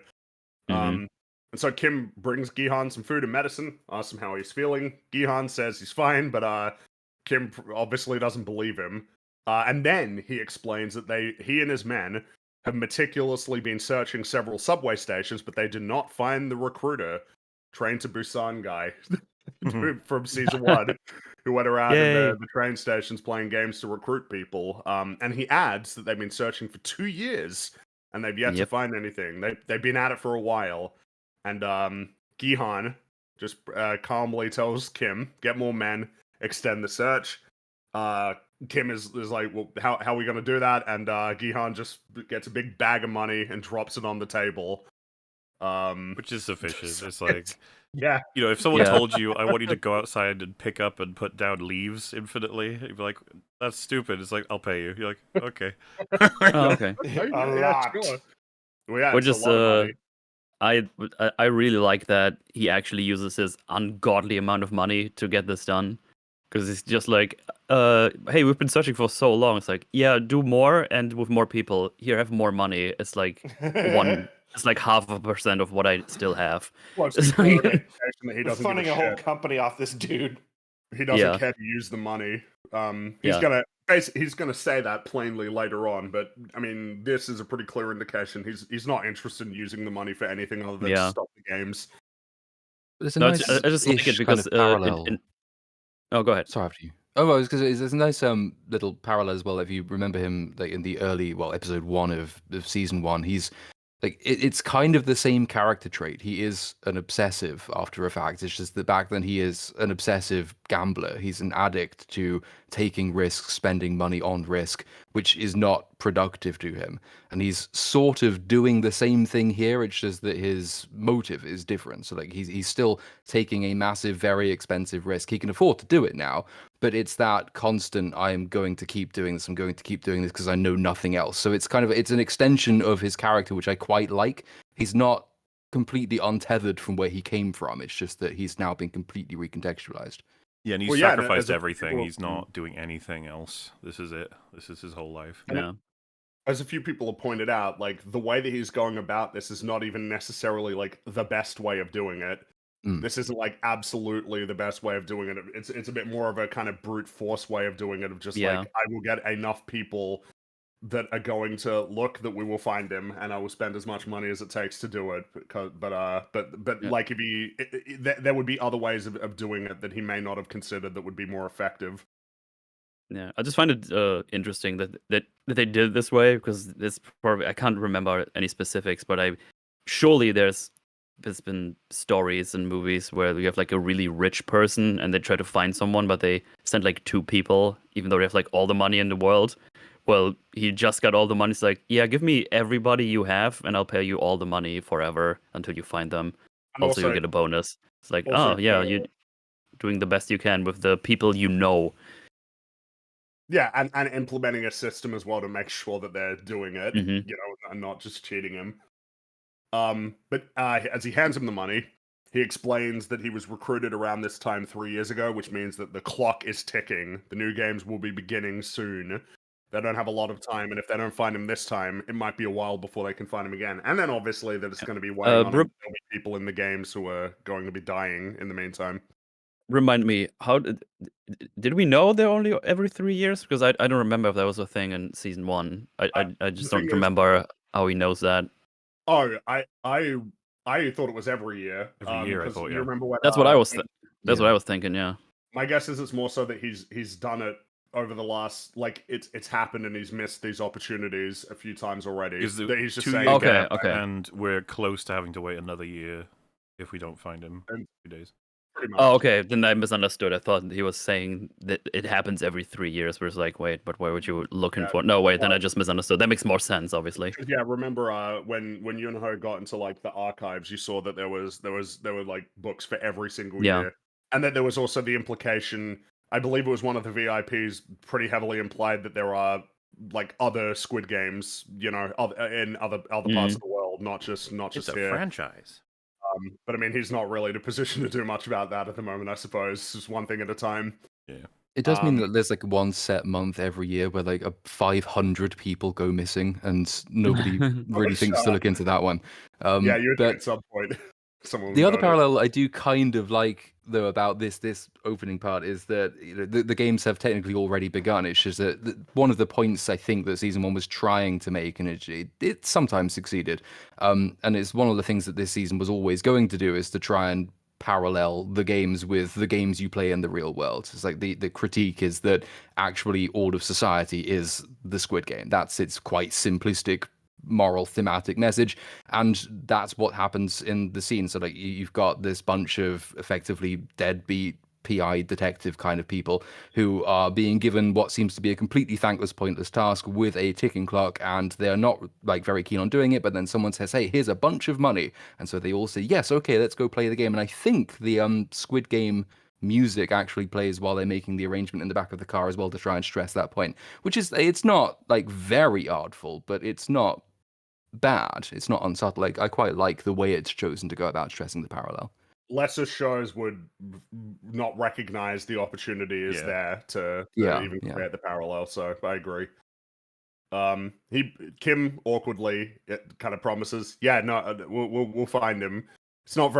And so Kim brings Gihan some food and medicine, asks him how he's feeling. Gihan says he's fine, but Kim obviously doesn't believe him. And then he explains that he and his men have meticulously been searching several subway stations, but they did not find the recruiter, Train to Busan guy from Season 1, who went around in the train stations playing games to recruit people. And he adds that they've been searching for 2 years, and they've yet to find anything. They've been at it for a while. And Gihan just calmly tells Kim, get more men, extend the search. Kim is like, well, how are we going to do that? And Gihan just gets a big bag of money and drops it on the table. Which is sufficient. It's like, yeah, you know, if someone Yeah. told you, I want you to go outside and pick up and put down leaves infinitely, you'd be like, that's stupid. It's like, I'll pay you. You're like, okay. Oh, okay. A yeah, lot. sure. Well, yeah, Which it's is a lot of money. I really like that he actually uses his ungodly amount of money to get this done. Because it's just like, hey, we've been searching for so long. It's like, yeah, do more and with more people. Here, have more money. It's like it's like 0.5% of what I still have. Well, it's It's the clear like- indication that he We're doesn't funding give a a whole shit. company off this dude. He doesn't Yeah. care to use the money. Yeah. He's gonna say that plainly later on, but I mean, this is a pretty clear indication he's not interested in using the money for anything other than to Yeah. stop the games. There's a No, nice I just like it ish because kind of parallel. oh, go ahead. Sorry, after you. Oh, well, because there's a nice little parallel as well. If you remember him, like in the early, episode 1 of season 1, he's like it's kind of the same character trait. He is an obsessive after a fact. It's just that back then he is an obsessive gambler. He's an addict to taking risks, spending money on risk, which is not productive to him. And he's sort of doing the same thing here. It's just that his motive is different. So like he's still taking a massive, very expensive risk. He can afford to do it now, but it's that constant, I'm going to keep doing this, I'm going to keep doing this because I know nothing else. So it's it's an extension of his character, which I quite like. He's not completely untethered from where he came from. It's just that he's now been completely recontextualized. Yeah, and he's Well, yeah, sacrificed as a everything. people- He's not doing anything else. This is it. This is his whole life. Yeah. As a few people have pointed out, like the way that he's going about this is not even necessarily like the best way of doing it. Mm. This isn't like absolutely the best way of doing it. It's a bit more of a kind of brute force way of doing it, of just Yeah. like, I will get enough people that are going to look that we will find him, and I will spend as much money as it takes to do it. But Yeah. like if he, there would be other ways of doing it that he may not have considered that would be more effective. Yeah, I just find it interesting that they did it this way because this probably I can't remember any specifics, but surely there's been stories and movies where you have like a really rich person and they try to find someone, but they send like 2 people, even though they have like all the money in the world. Well, he just got all the money. It's like, yeah, give me everybody you have, and I'll pay you all the money forever until you find them. And Also, you get a bonus. It's like, also, oh yeah, you're doing the best you can with the people you know. yeah, and implementing a system as well to make sure that they're doing it, Mhm. you know, and not just cheating him. But as he hands him the money, he explains that he was recruited around this time 3 years ago, which means that the clock is ticking. The new games will be beginning soon. They don't have a lot of time, and if they don't find him this time, it might be a while before they can find him again. And then obviously that it's going to be weighing on him. There'll be people in the games who are going to be dying in the meantime. Remind me, how did we know they're only every 3 years? Because I don't remember if that was a thing in season 1. I just thing don't is- remember how he knows that. Oh, I thought it was every year. Every year, I 'cause thought, you yeah. remember when, That's what I was. when- That's what I was thinking. Yeah. My guess is it's more so that he's done it over the last, like, it's happened and he's missed these opportunities a few times already. Is the That he's just 2 saying, year Okay, gap, okay. and we're close to having to wait another year if we don't find him in And- 2 days. pretty much. Oh, okay. Then I misunderstood. I thought he was saying that it happens every 3 years. Where it's like, wait, but why would you looking Yeah. for? No, wait. Then I just misunderstood. That makes more sense, obviously. Yeah, remember when Yunho got into like the archives, you saw that there were like books for every single Yeah. year, and then there was also the implication. I believe it was one of the VIPs pretty heavily implied that there are like other Squid Games, you know, in other parts of the world, not just It's a here. franchise. But I mean, he's not really in a position to do much about that at the moment. I suppose it's just one thing at a time. It does mean Um, that there's like one set month every year where like 500 people go missing, and nobody really thinks to look into that one. Yeah, you would think but at some point someone. the would other notice. parallel I do kind of like though about this opening part is that the games have technically already begun. It's just that one of the points I think that season 1 was trying to make, and it sometimes succeeded. And it's one of the things that this season was always going to do, is to try and parallel the games with the games you play in the real world. It's like the critique is that actually all of society is the Squid Game. That's its quite simplistic moral thematic message, and that's what happens in the scene. So like you've got this bunch of effectively deadbeat PI detective kind of people who are being given what seems to be a completely thankless, pointless task with a ticking clock, and they're not like very keen on doing it, but then someone says, hey, here's a bunch of money, and so they all say, yes, okay, let's go play the game. And I think the Squid Game music actually plays while they're making the arrangement in the back of the car as well, to try and stress that point, which is, it's not like very artful, but it's not bad, it's not unsubtle. Like I quite like the way it's chosen to go about stressing the parallel. Lesser shows would not recognize the opportunity is there to even create the parallel. So I agree. Kim awkwardly kind of promises, yeah, no, we'll find him. It's not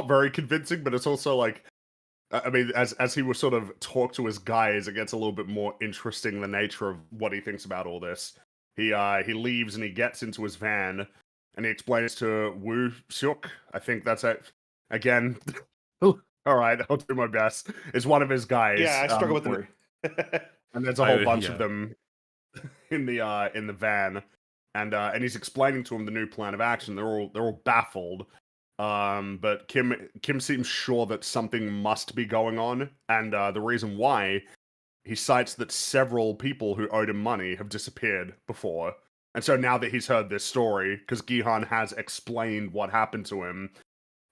very convincing, but it's also like, I mean, as he was sort of talk to his guys, it gets a little bit more interesting, the nature of what he thinks about all this. He leaves and he gets into his van and he explains to Woo Suk, I think that's it. Again, all right, I'll do my best. It's one of his guys. Yeah, I struggle with the word. And there's a whole bunch of them in the van, and he's explaining to him the new plan of action. They're all baffled. But Kim seems sure that something must be going on, and the reason why, he cites that several people who owed him money have disappeared before. And so now that he's heard this story, because Gihan has explained what happened to him,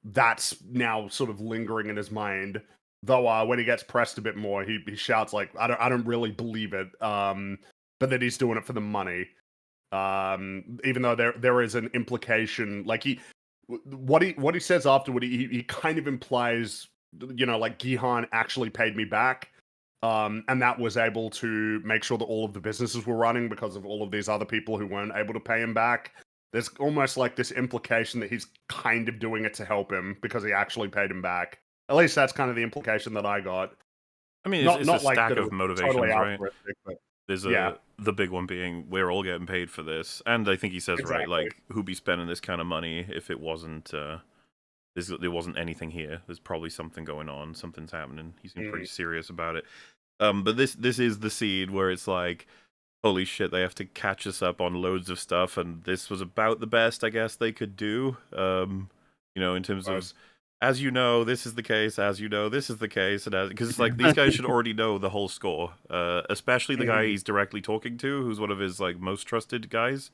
that's now sort of lingering in his mind. Though when he gets pressed a bit more, he shouts like, "I don't really believe it," but that he's doing it for the money. Even though there is an implication, like what he says afterward, he kind of implies, like Gihan actually paid me back. And that was able to make sure that all of the businesses were running because of all of these other people who weren't able to pay him back. There's almost like this implication that he's kind of doing it to help him because he actually paid him back. At least that's kind of the implication that I got. I mean, it's a stack of motivations, totally right? But There's the big one being, we're all getting paid for this. And I think he says, right, like, who'd be spending this kind of money if it wasn't... there wasn't anything here. There's probably something going on. Something's happening. He seemed pretty serious about it. But this is the seed where it's like, holy shit, they have to catch us up on loads of stuff, and this was about the best, I guess, they could do. In terms of, as you know, this is the case. As you know, this is the case, and because it's like these guys should already know the whole score. Especially the guy he's directly talking to, who's one of his like most trusted guys.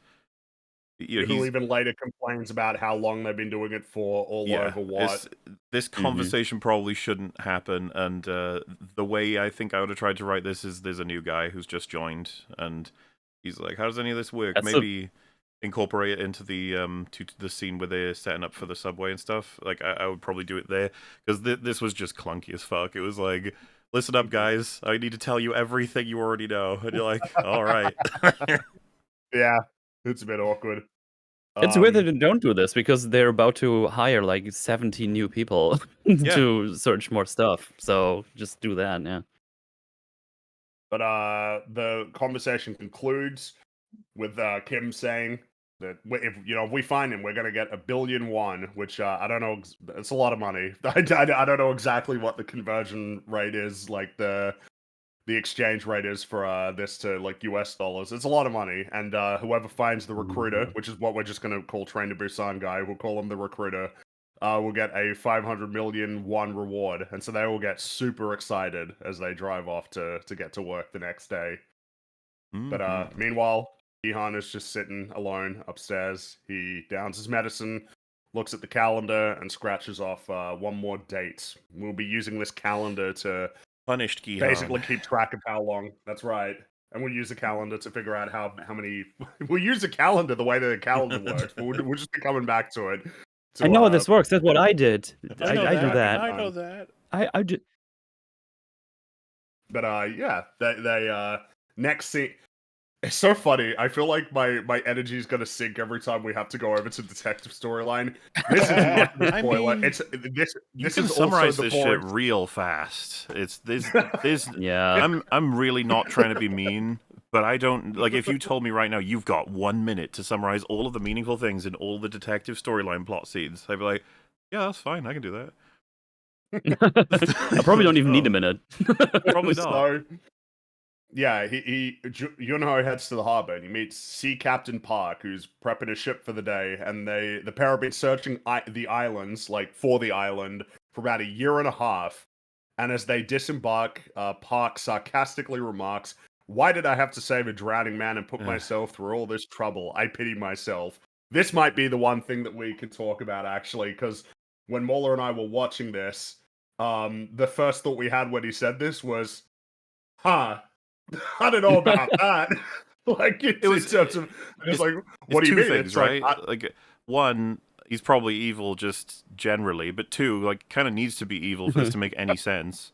Who even later complains about how long they've been doing it for, over what. This conversation probably shouldn't happen, and the way I think I would have tried to write this is, there's a new guy who's just joined, and he's like, how does any of this work? Maybe incorporate it into the scene where they're setting up for the subway and stuff. Like, I would probably do it there, because this was just clunky as fuck. It was like, listen up, guys, I need to tell you everything you already know. And you're like, all right. Yeah, it's a bit awkward. It's weird that they don't do this, because they're about to hire like 70 new people to search more stuff. So just do that, yeah. But the conversation concludes with Kim saying that if we find him, we're gonna get $1 billion, which I don't know. It's a lot of money. I don't know exactly what the conversion rate is, like the exchange rate is for this to like US dollars. It's a lot of money, and whoever finds the recruiter, which is what we're just gonna call Train to Busan guy, we'll call him the recruiter, will get a 500 million won reward, and so they will get super excited as they drive off to get to work the next day. But meanwhile, Gihan is just sitting alone upstairs. He downs his medicine, looks at the calendar, and scratches off one more date. We'll be using this calendar to punished Gihan. Basically keep track of how long. That's right. And we'll use the calendar to figure out how many... We'll use the calendar the way that the calendar works. But we'll just be coming back to it. I know how this works. That's what I did. I do that. I know that. I do. But yeah, they next scene... It's so funny. I feel like my energy is gonna sink every time we have to go over to detective storyline. This is not a spoiler. This can is summarize also this the shit real fast. It's this. Yeah. I'm really not trying to be mean, but I don't like. If you told me right now you've got 1 minute to summarize all of the meaningful things in all the detective storyline plot scenes, I'd be like, yeah, that's fine. I can do that. I probably don't even need a minute. Probably not. Yeah, Yunho heads to the harbor and he meets Sea Captain Park, who's prepping a ship for the day, and the pair have been searching the islands, like for the island, for about a year and a half. And as they disembark, Park sarcastically remarks, "Why did I have to save a drowning man and put Ugh. myself through all this trouble? I pity myself." This might be the one thing that we can talk about, actually, because when Mola and I were watching this, the first thought we had when he said this was, huh, I don't know about that. Like, It was- in terms of, it's- like, what do you two mean? things, It's right? like, Like, one, he's probably evil just generally, but two, like, kind of needs to be evil for this to make any sense.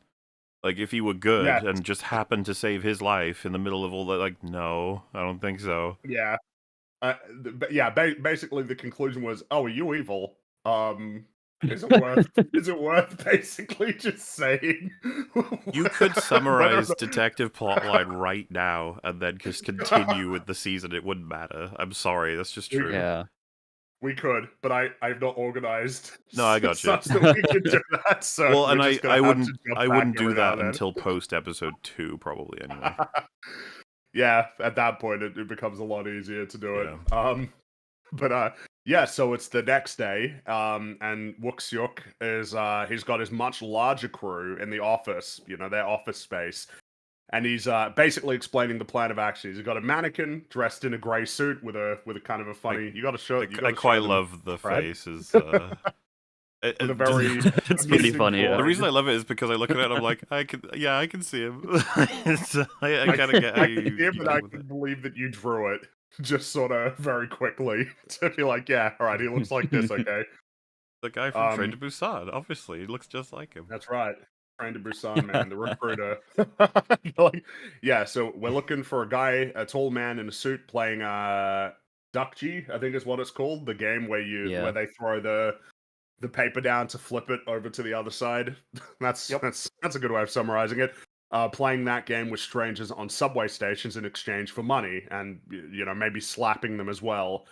Like, if he were good Yes. and just happened to save his life in the middle of all that, like, no, I don't think so. yeah. But yeah, basically the conclusion was, "Oh, are you evil? Is it worth basically just saying?" You could whether or summarize not- detective plotline right now and then just continue with the season. It wouldn't matter. I'm sorry, that's just true. Yeah. We could, but I've not organized. No, I got you. Such that we can do that. So Well, we're and just gonna I have wouldn't to jump I back wouldn't do every now that and then. until post episode 2, probably anyway. Yeah, at that point it becomes a lot easier to do it. Yeah. But yeah, so it's the next day, and Wooksiuk is he's got his much larger crew in the office, their office space, and he's basically explaining the plan of action. He's got a mannequin dressed in a grey suit with a kind of a funny. You got to show. I quite love the right? faces. With a very It's pretty funny, yeah. The reason I love it is because I look at it and I'm like, I can see him. I kind of get how I you can hear, you but I go with can it. believe that you drew it just sort of very quickly to be like, yeah, all right, he looks like this, okay. The guy from Train to Busan, obviously, he looks just like him. That's right. Train to Busan, man, the recruiter. Yeah, so we're looking for a guy, a tall man in a suit playing Duckgy, I think is what it's called. The game where Yeah. they throw the paper down to flip it over to the other side. That's a good way of summarizing it. Playing that game with strangers on subway stations in exchange for money, and maybe slapping them as well.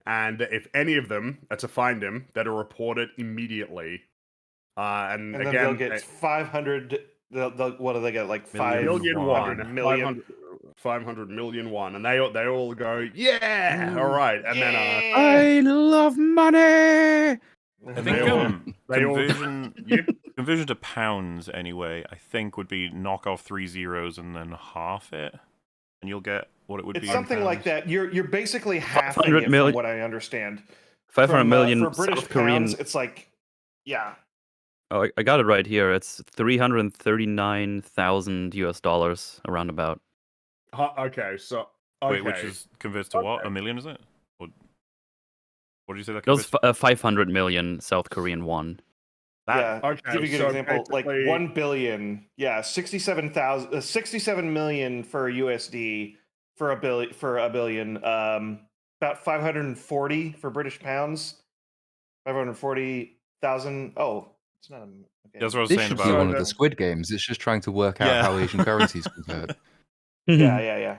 And if any of them are to find him, they're to report it immediately. And And then again, they'll get 500. What do they get? Like Million 500 million. 500 million won, and they all go, yeah, all right, and then I love money. I think they all- conversion to pounds anyway, I think would be knock off 3 zeros and then half it, and you'll get what it would It's be. something in like pounds. that. You're basically halving 500 it million. from what I understand. 500 From, million for British South Korean. pounds, it's like, yeah. Oh, I got it right here. It's $339,000 around about. Okay, so okay. Wait, which is converts to what? A million, is it? Or, what did you say that It was converts? 500 million South Korean won. Yeah. okay, Give you a good so example. Like basically- 1 billion. Yeah, 67 million for USD for a billion. About 540 for British pounds. 540,000. Oh, it's not. Okay. That's what I was This saying should about. be one of the- the Squid Games. It's just trying to work out Yeah. how Asian currencies convert. Yeah. I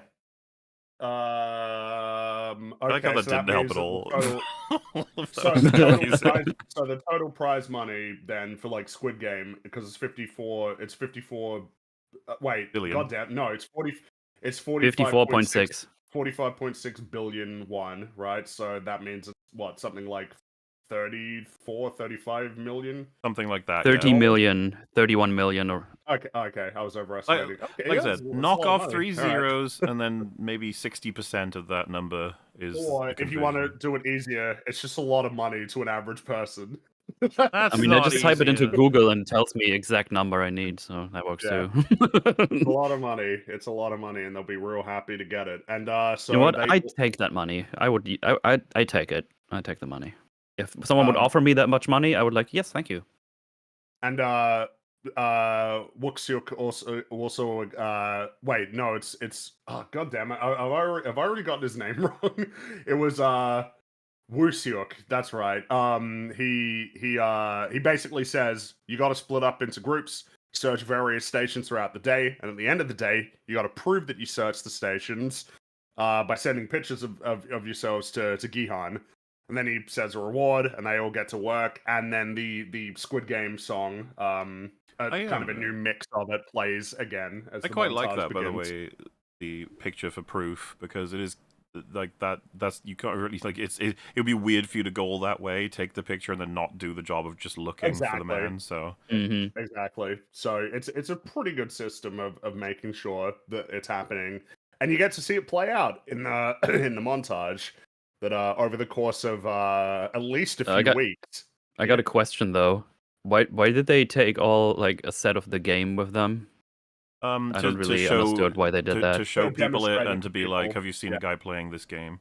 Okay, like how that so didn't help means at all. that the total prize money then for like Squid Game, because it's 54. Wait, Billion. goddamn, no, it's 40. It's 54.6. 45.6 billion won, right? So that means it's what, something like 35 million. Something like that. 30 yeah. million, 31 million, or Okay, I was overestimating. Okay, Like yeah, I said, it's a knock lot of off money. 3 All right. zeros, and then maybe 60% of that number is. Or the if you want to conversion. do it easier, it's just a lot of money to an average person. That's I mean, I not just type it into easier. Google and it tells me exact number I need, so that works Yeah. too. It's a lot of money. It's a lot of money, and they'll be real happy to get it. And so You know what? they, I take that money. I take it. I take the money. If someone would Um, offer me that much money, I would like, yes, thank you. and Wooksiuk also wait, no, it's oh god damn it. I've already got his name wrong. It was Wooksiuk, that's right. He basically says you got to split up into groups, search various stations throughout the day, and at the end of the day, you got to prove that you searched the stations by sending pictures of yourselves to Gihan. And then he says a reward, and they all get to work. And then the Squid Game song kind of a new mix of it plays again as I the quite like montage that, by the begins. way, the picture for proof, because it is like that's you can't really like it would be weird for you to go all that way, take the picture, and then not do the job of just looking for the Exactly. man. So Exactly. So it's a pretty good system of making sure that it's happening, and you get to see it play out in the in the montage that over the course of at least a few weeks. I got a question though. Why did they take all like a set of the game with them? I don't really understood why they did that. To show people it and to be people. like, have you seen a guy playing this game?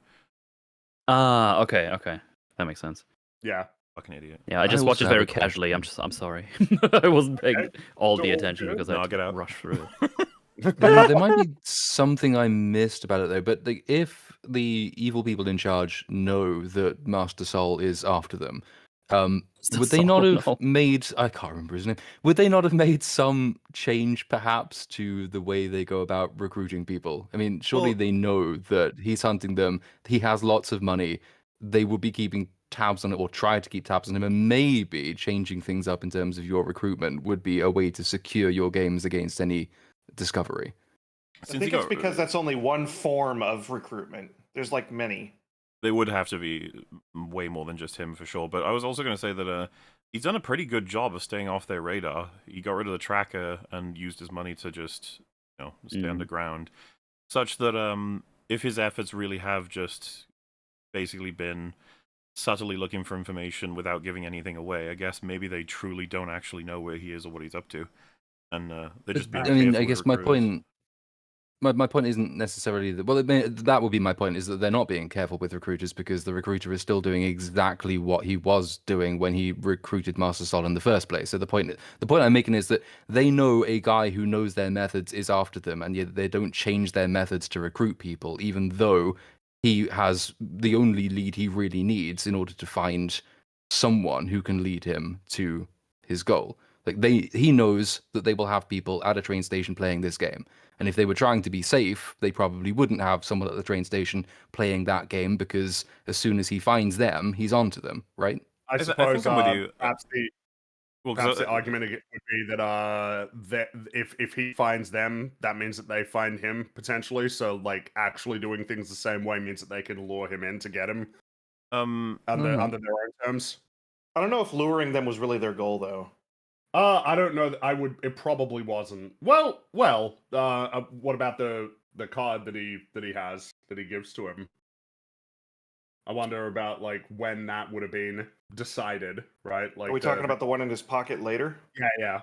Ah, okay, that makes sense. Yeah. Fucking idiot. Yeah, I just watched it very casually. I'm sorry. I wasn't paying all the attention because I had to rush through it. There might be something I missed about it though, but if the evil people in charge know that Master Soul is after them, would they not have made? I can't remember his name. Would they not have made some change, perhaps, to the way they go about recruiting people? I mean, surely they know that he's hunting them. He has lots of money. They would be keeping tabs on it, or try to keep tabs on him, and maybe changing things up in terms of your recruitment would be a way to secure your games against any discovery. I think it's because that's only one form of recruitment. There's like many. They would have to be way more than just him for sure. But I was also going to say that he's done a pretty good job of staying off their radar. He got rid of the tracker and used his money to just stay underground, such that if his efforts really have just basically been subtly looking for information without giving anything away, I guess maybe they truly don't actually know where he is or what he's up to. And they're just being careful. I guess my point isn't necessarily that. Well, that would be my point, is that they're not being careful with recruiters because the recruiter is still doing exactly what he was doing when he recruited Master Sol in the first place. So the point I'm making is that they know a guy who knows their methods is after them, and yet they don't change their methods to recruit people, even though he has the only lead he really needs in order to find someone who can lead him to his goal. Like he knows that they will have people at a train station playing this game. And if they were trying to be safe, they probably wouldn't have someone at the train station playing that game, because as soon as he finds them, he's onto them, right? I suppose I'm with you. Perhaps the argument would be that if he finds them, that means that they find him potentially. So like actually doing things the same way means that they can lure him in to get him under their own terms. I don't know if luring them was really their goal though. I don't know. It probably wasn't. Well. What about the card that he has that he gives to him? I wonder about like when that would have been decided, right? Like, are we talking about the one in his pocket later? Yeah.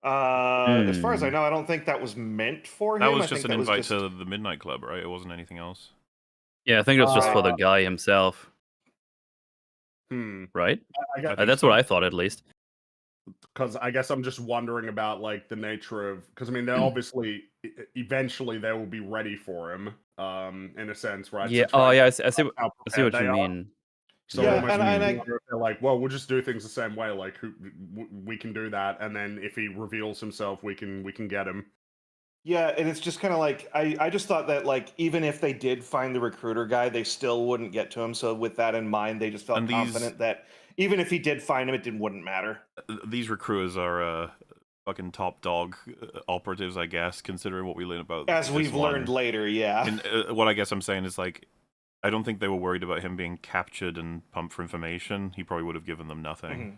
As far as I know, I don't think that was meant for him. That was just an invite to the Midnight Club, right? It wasn't anything else. Yeah, I think it was just for the guy himself. Right? That's what I thought, at least. Because I guess I'm just wondering about like the nature of, because I mean they're obviously eventually they will be ready for him, in a sense, right? Yeah. I see what you mean. So they're like, well, we'll just do things the same way. Like we can do that, and then if he reveals himself, we can get him. Yeah, and it's just kind of like I just thought that like even if they did find the recruiter guy, they still wouldn't get to him. So with that in mind, they just felt confident that even if he did find him, it wouldn't matter. These recruiters are fucking top dog operatives, I guess, considering what we learned about. As we've learned later, yeah. And what I guess I'm saying is like, I don't think they were worried about him being captured and pumped for information. He probably would have given them nothing.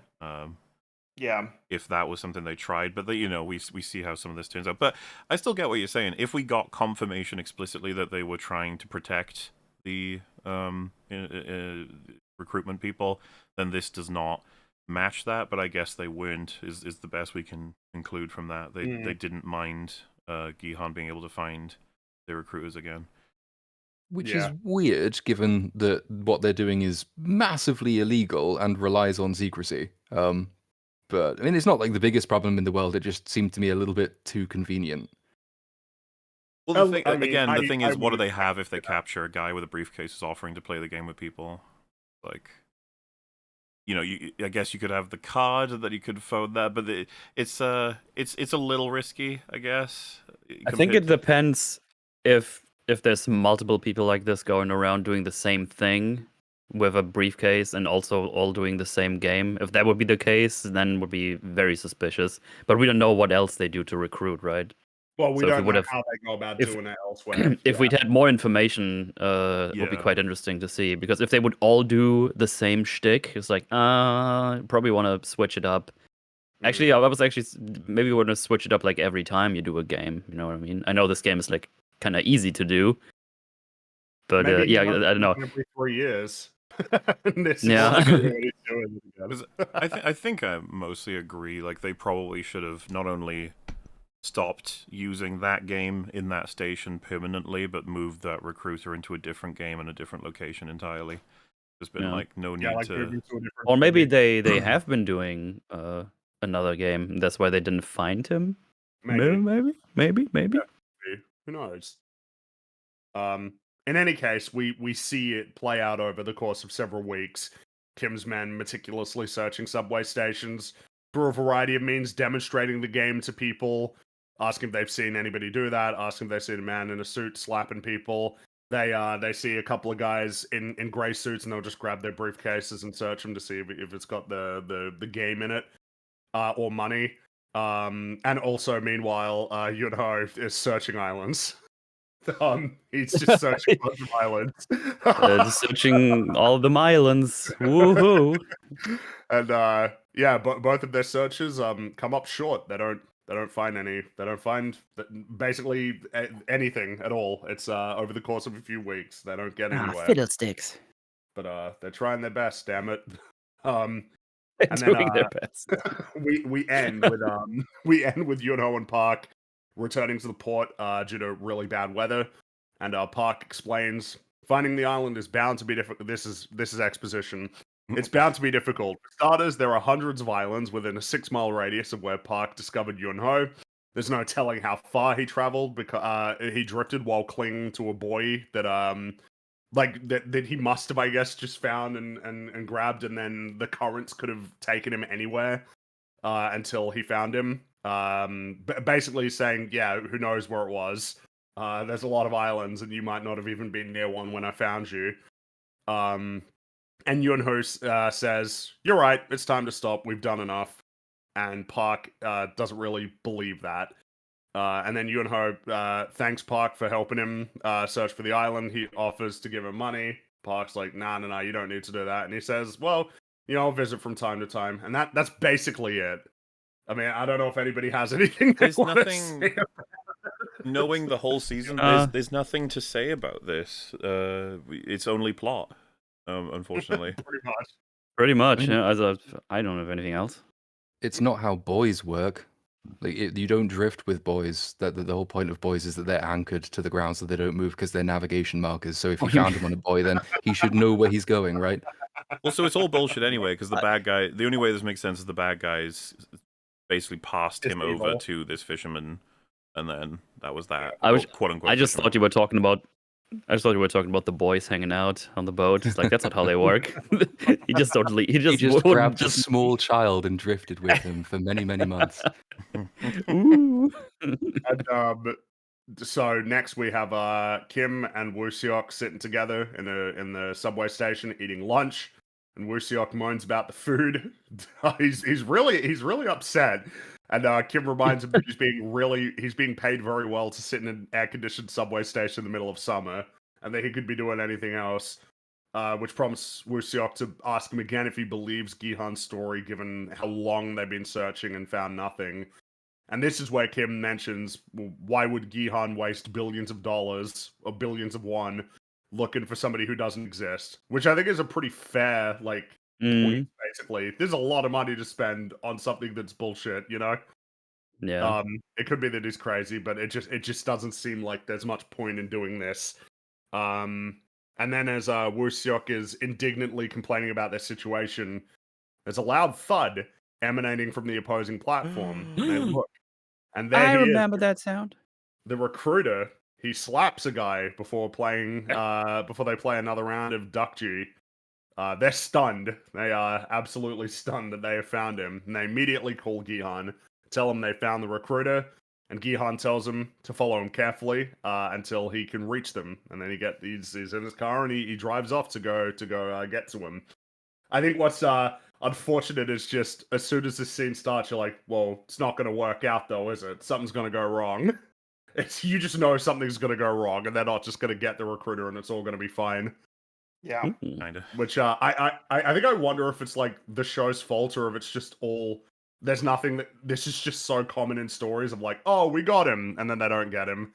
Yeah. If that was something they tried, but we see how some of this turns out. But I still get what you're saying. If we got confirmation explicitly that they were trying to protect the recruitment people, then this does not match that. But I guess they weren't. Is the best we can conclude from that. They didn't mind Gihan being able to find the recruiters again. Which is weird, given that what they're doing is massively illegal and relies on secrecy. But I mean, it's not like the biggest problem in the world. It just seemed to me a little bit too convenient. Well, the thing is, what do they have if they capture a guy with a briefcase who's offering to play the game with people? Like, I guess you could have the card that you could phone that, but it's a little risky, I guess. I think it depends if there's multiple people like this going around doing the same thing. with a briefcase and also all doing the same game. If that would be the case, then would be very suspicious. But we don't know what else they do to recruit, right? Well, we So if we don't would know have- how they go about if- doing it elsewhere. If we'd had more information, it would be Yeah. quite interesting to see. Because if they would all do the same shtick, it's like, probably want to switch it up. Actually, I was actually maybe want to switch it up like every time you do a game. You know what I mean? I know this game is like kind of easy to do, but Maybe yeah, one I don't know. every 3 years. And this is Yeah. what he's doing again. 'Cause I think I mostly agree. Like they probably should have not only stopped using that game in that station permanently, but moved that recruiter into a different game in a different location entirely. There's been Yeah. like no need Yeah, like to. moving to a different Or maybe city. they have been doing another game. That's why they didn't find him. Maybe. Maybe. Who knows? In any case, we see it play out over the course of several weeks. Kim's men meticulously searching subway stations through a variety of means, demonstrating the game to people, asking if they've seen anybody do that, asking if they've seen a man in a suit slapping people. They see a couple of guys in grey suits, and they'll just grab their briefcases and search them to see if it's got the game in it or money. And also, meanwhile, Yunho is searching islands. He's just searching a bunch of islands. Just searching all the islands. Woohoo! And yeah, but both of their searches come up short. They don't find any. They don't find basically anything at all. It's over the course of a few weeks. They don't get anywhere. Fiddlesticks. But they're trying their best. Damn it. They're And then, doing their best. we end with Yunho and Park returning to the port due to really bad weather, and Park explains finding the island is bound to be difficult. This is exposition. It's bound to be difficult. For starters, there are hundreds of islands within a 6-mile radius of where Park discovered Yunho. There's no telling how far he traveled because he drifted while clinging to a buoy that that he must have, I guess, just found and grabbed, and then the currents could have taken him anywhere until he found him. Basically saying, yeah, who knows where it was. There's a lot of islands, and you might not have even been near one when I found you. And Yunho says, you're right, it's time to stop, we've done enough. And Park doesn't really believe that. And then Yunho thanks Park for helping him search for the island. He offers to give him money. Park's like, nah, you don't need to do that. And he says, well, I'll visit from time to time. And that's basically it. I mean, I don't know if anybody has anything. There's nothing. Knowing the whole season, there's nothing to say about this. It's only plot, unfortunately. Pretty much. Yeah. I don't have anything else. It's not how boys work. Like you don't drift with boys. That the whole point of boys is that they're anchored to the ground so they don't move because they're navigation markers. So if you found him on a buoy, then he should know where he's going, right? Well, so it's all bullshit anyway, because the bad guy. The only way this makes sense is the bad guys basically passed him over to this fisherman, and then that was that. Quote unquote. I just thought you were talking about. I just thought you were talking about the boys hanging out on the boat. It's like that's not how they work. He just grabbed a small child and drifted with him for many, many months. Ooh. And so next we have Kim and Woo-seok sitting together in the subway station eating lunch, and Woo-seok moans about the food. he's really upset. And Kim reminds him that he's being paid very well to sit in an air-conditioned subway station in the middle of summer, and that he could be doing anything else. Which prompts Woo-seok to ask him again if he believes Gi-hun's story, given how long they've been searching and found nothing. And this is where Kim mentions, well, why would Gi-hun waste billions of dollars, or billions of won, looking for somebody who doesn't exist? Which I think is a pretty fair, point, basically. There's a lot of money to spend on something that's bullshit, Yeah. It could be that he's crazy, but it just doesn't seem like there's much point in doing this. And then as Woo-seok is indignantly complaining about their situation, there's a loud thud emanating from the opposing platform. And they look, and there I he remember is, that sound. the recruiter. He slaps a guy before they play another round of Duckji. They're stunned. They are absolutely stunned that they have found him. And they immediately call Gi-hun, tell him they found the recruiter. And Gihan tells him to follow him carefully until he can reach them, and then he's in his car and he drives off to go get to him. I think what's unfortunate is just as soon as this scene starts, you're like, well, it's not going to work out though, is it? Something's going to go wrong. You just know something's going to go wrong, and they're not just going to get the recruiter, and it's all going to be fine. Yeah. Kinda. Which I think I wonder if it's like the show's fault or if it's just all. There's nothing that this is just so common in stories of like, oh, we got him, and then they don't get him.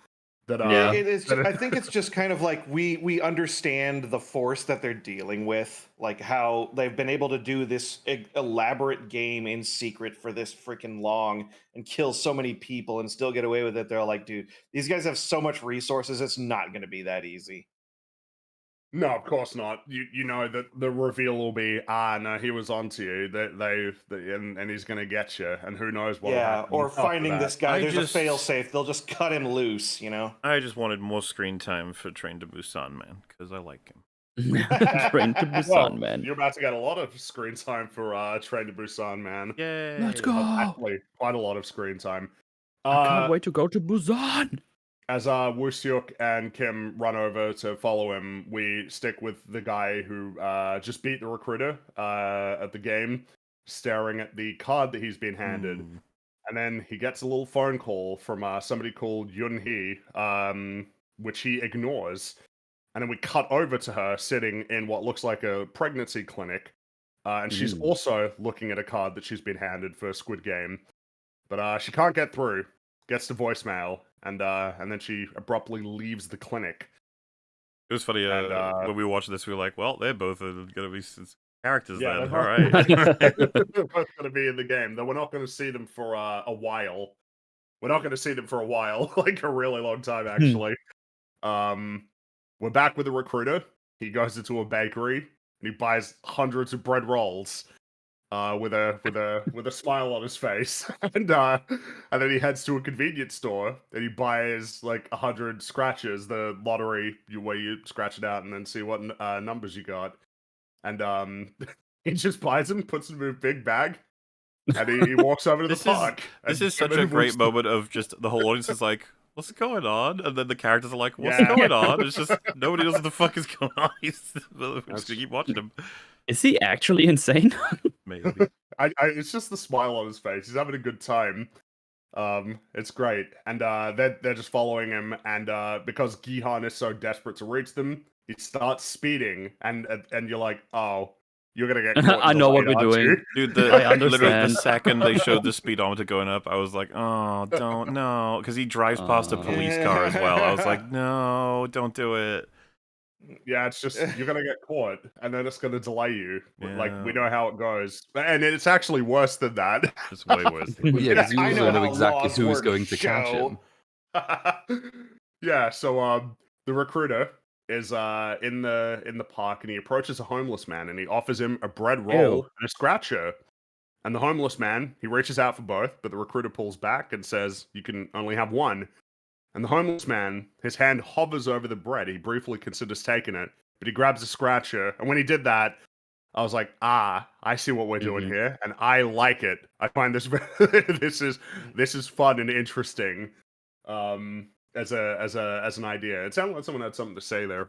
That Yeah. It is. I think it's just kind of like we understand the force that they're dealing with, like how they've been able to do this elaborate game in secret for this freaking long and kill so many people and still get away with it. They're like, dude, these guys have so much resources. It's not going to be that easy. No, of course not. You know that the reveal will be no, he was onto you. And he's gonna get you, and who knows what. Yeah, or finding this guy. There's a fail safe. They'll just cut him loose. You know. I just wanted more screen time for Train to Busan, man, because I like him. Train to Busan, Well, man. you're about to get a lot of screen time for Train to Busan, man. Yay! Let's go. Actually, quite a lot of screen time. I can't wait to go to Busan. As Woo Seok and Kim run over to follow him, we stick with the guy who just beat the recruiter at the game, staring at the card that he's been handed. And then he gets a little phone call from somebody called Yun Hee, which he ignores. And then we cut over to her sitting in what looks like a pregnancy clinic. And she's also looking at a card that she's been handed for Squid Game. But she can't get through. Gets to voicemail, and then she abruptly leaves the clinic. It was funny when we watched this. We were like, "Well, they're both going to be characters Yeah, then." they're All right. They're both going to be in the game. Though we're not going to see them for a while. We're not going to see them for a while, like a really long time, actually. We're back with the recruiter. He goes into a bakery and he buys hundreds of bread rolls. With a smile on his face, and then he heads to a convenience store and he buys like 100 scratches, the lottery where you scratch it out and then see what numbers you got, and he just buys them, puts them in a big bag, and he walks over to the park. This is such a great moment of just the whole audience is like, "What's going on?" And then the characters are like, "What's going on?" It's just nobody knows what the fuck is going on. We're just gonna keep watching him. Is he actually insane? Maybe. It's just the smile on his face. He's having a good time. It's great, and they're just following him, and because Gihan is so desperate to reach them, he starts speeding, and you're like, oh, you're gonna get caught. I know what we're doing, dude. I Literally, the understand. second they showed the speedometer going up, I was like, oh, don't no, because he drives past a police car as well. I was like, no, don't do it. Yeah, it's just you're gonna get caught, and then it's gonna delay you. Like we Yeah. know how it goes, and it's actually worse than that. It's way worse. Yeah, because you I also know know how exactly laws who is work, going to catch show. him. Yeah, so the recruiter is in the park, and he approaches a homeless man, and he offers him a bread roll and a scratcher. And the homeless man, he reaches out for both, but the recruiter pulls back and says, "You can only have one." And the homeless man, his hand hovers over the bread. He briefly considers taking it, but he grabs a scratcher. And when he did that, I was like, I see what we're doing here, and I like it. I find this this is fun and interesting, as an idea. It sounded like someone had something to say there.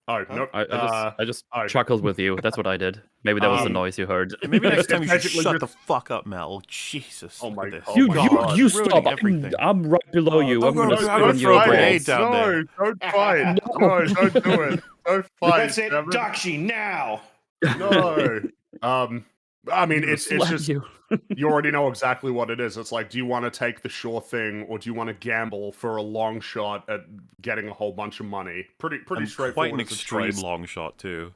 Oh no! I just chuckled with you. That's what I did. Maybe that was the noise you heard. And maybe next time you should basically shut just- the fuck up, Mel. Jesus. Oh my look at this. God. You Ruining stop! everything. I'm right below you. I'm don't gonna go- spit don't on throw your a grenade balls. down there. No, don't fight. No. No, don't do it. Don't fight. That's it, Devin. Doxy now. No. I mean, I'm gonna it's slap just you. you already know exactly what it is. It's like, do you want to take the sure thing, or do you want to gamble for a long shot at getting a whole bunch of money? Pretty And straightforward. quite an as a extreme choice. long shot too.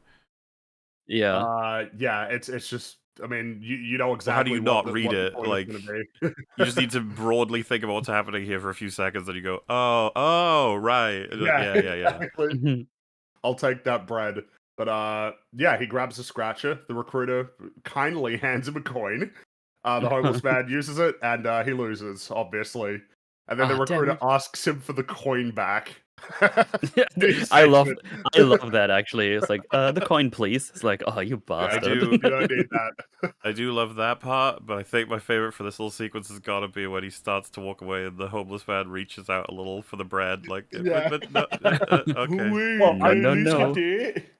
Yeah. Yeah. It's just. I mean, you know exactly. How do you what not the- read what the it? point is Like, gonna be. You just need to broadly think about what's happening here for a few seconds, then you go, oh, right. Yeah. Exactly. I'll take that bread. But yeah, he grabs a scratcher. The recruiter kindly hands him a coin. The homeless man uses it, and he loses, obviously. And then the Ah, damn recruiter it. asks him for the coin back. He's I like, love that actually. It's like, the coin, please. It's like, oh, you bastard. do- You don't need that. I do love that part, but I think my favorite for this little sequence has got to be when he starts to walk away and the homeless man reaches out a little for the bread. Like, Yeah. but no, okay. Well, No.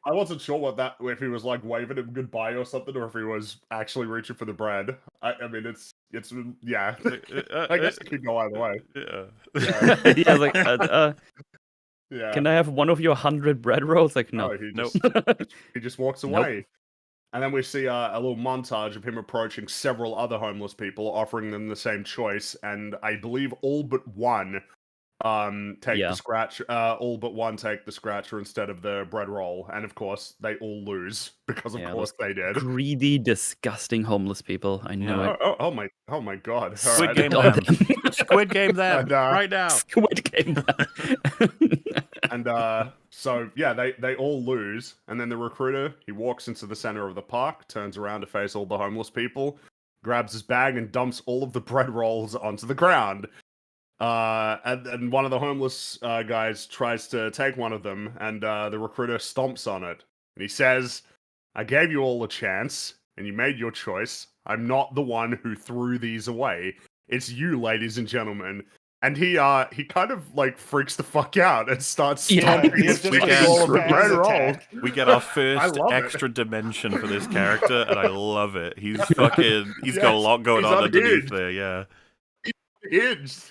I wasn't sure what that if he was like waving him goodbye or something, or if he was actually reaching for the bread. I mean, it's yeah. I guess it could go either way. Yeah. Yeah. Yeah, I was like, Yeah. can I have one of your 100 bread rolls? Like, no. No, he Nope. just walks Nope. away. And then we see a little montage of him approaching several other homeless people, offering them the same choice, and I believe all but one take Yeah. the scratch. All but one take the scratcher instead of the bread roll, and of course they all lose because of Yeah, course they did. Greedy, disgusting homeless people. I know Yeah. it. Oh my god! All Squid right. Game All them. them. Squid Game them And, right now. Squid Game. And so yeah, they all lose, and then the recruiter, he walks into the center of the park, turns around to face all the homeless people, grabs his bag and dumps all of the bread rolls onto the ground. And one of the homeless guys tries to take one of them, and the recruiter stomps on it, and he says, "I gave you all a chance, and you made your choice. I'm not the one who threw these away. It's you, ladies and gentlemen." And he kind of like freaks the fuck out and starts Yeah, stomping he's his just like feet a all over spaz bread roll. attack. We get our first love it. extra dimension for this character, and I love it. He's got a lot going he's on underneath unhinged. there, yeah. Hinged.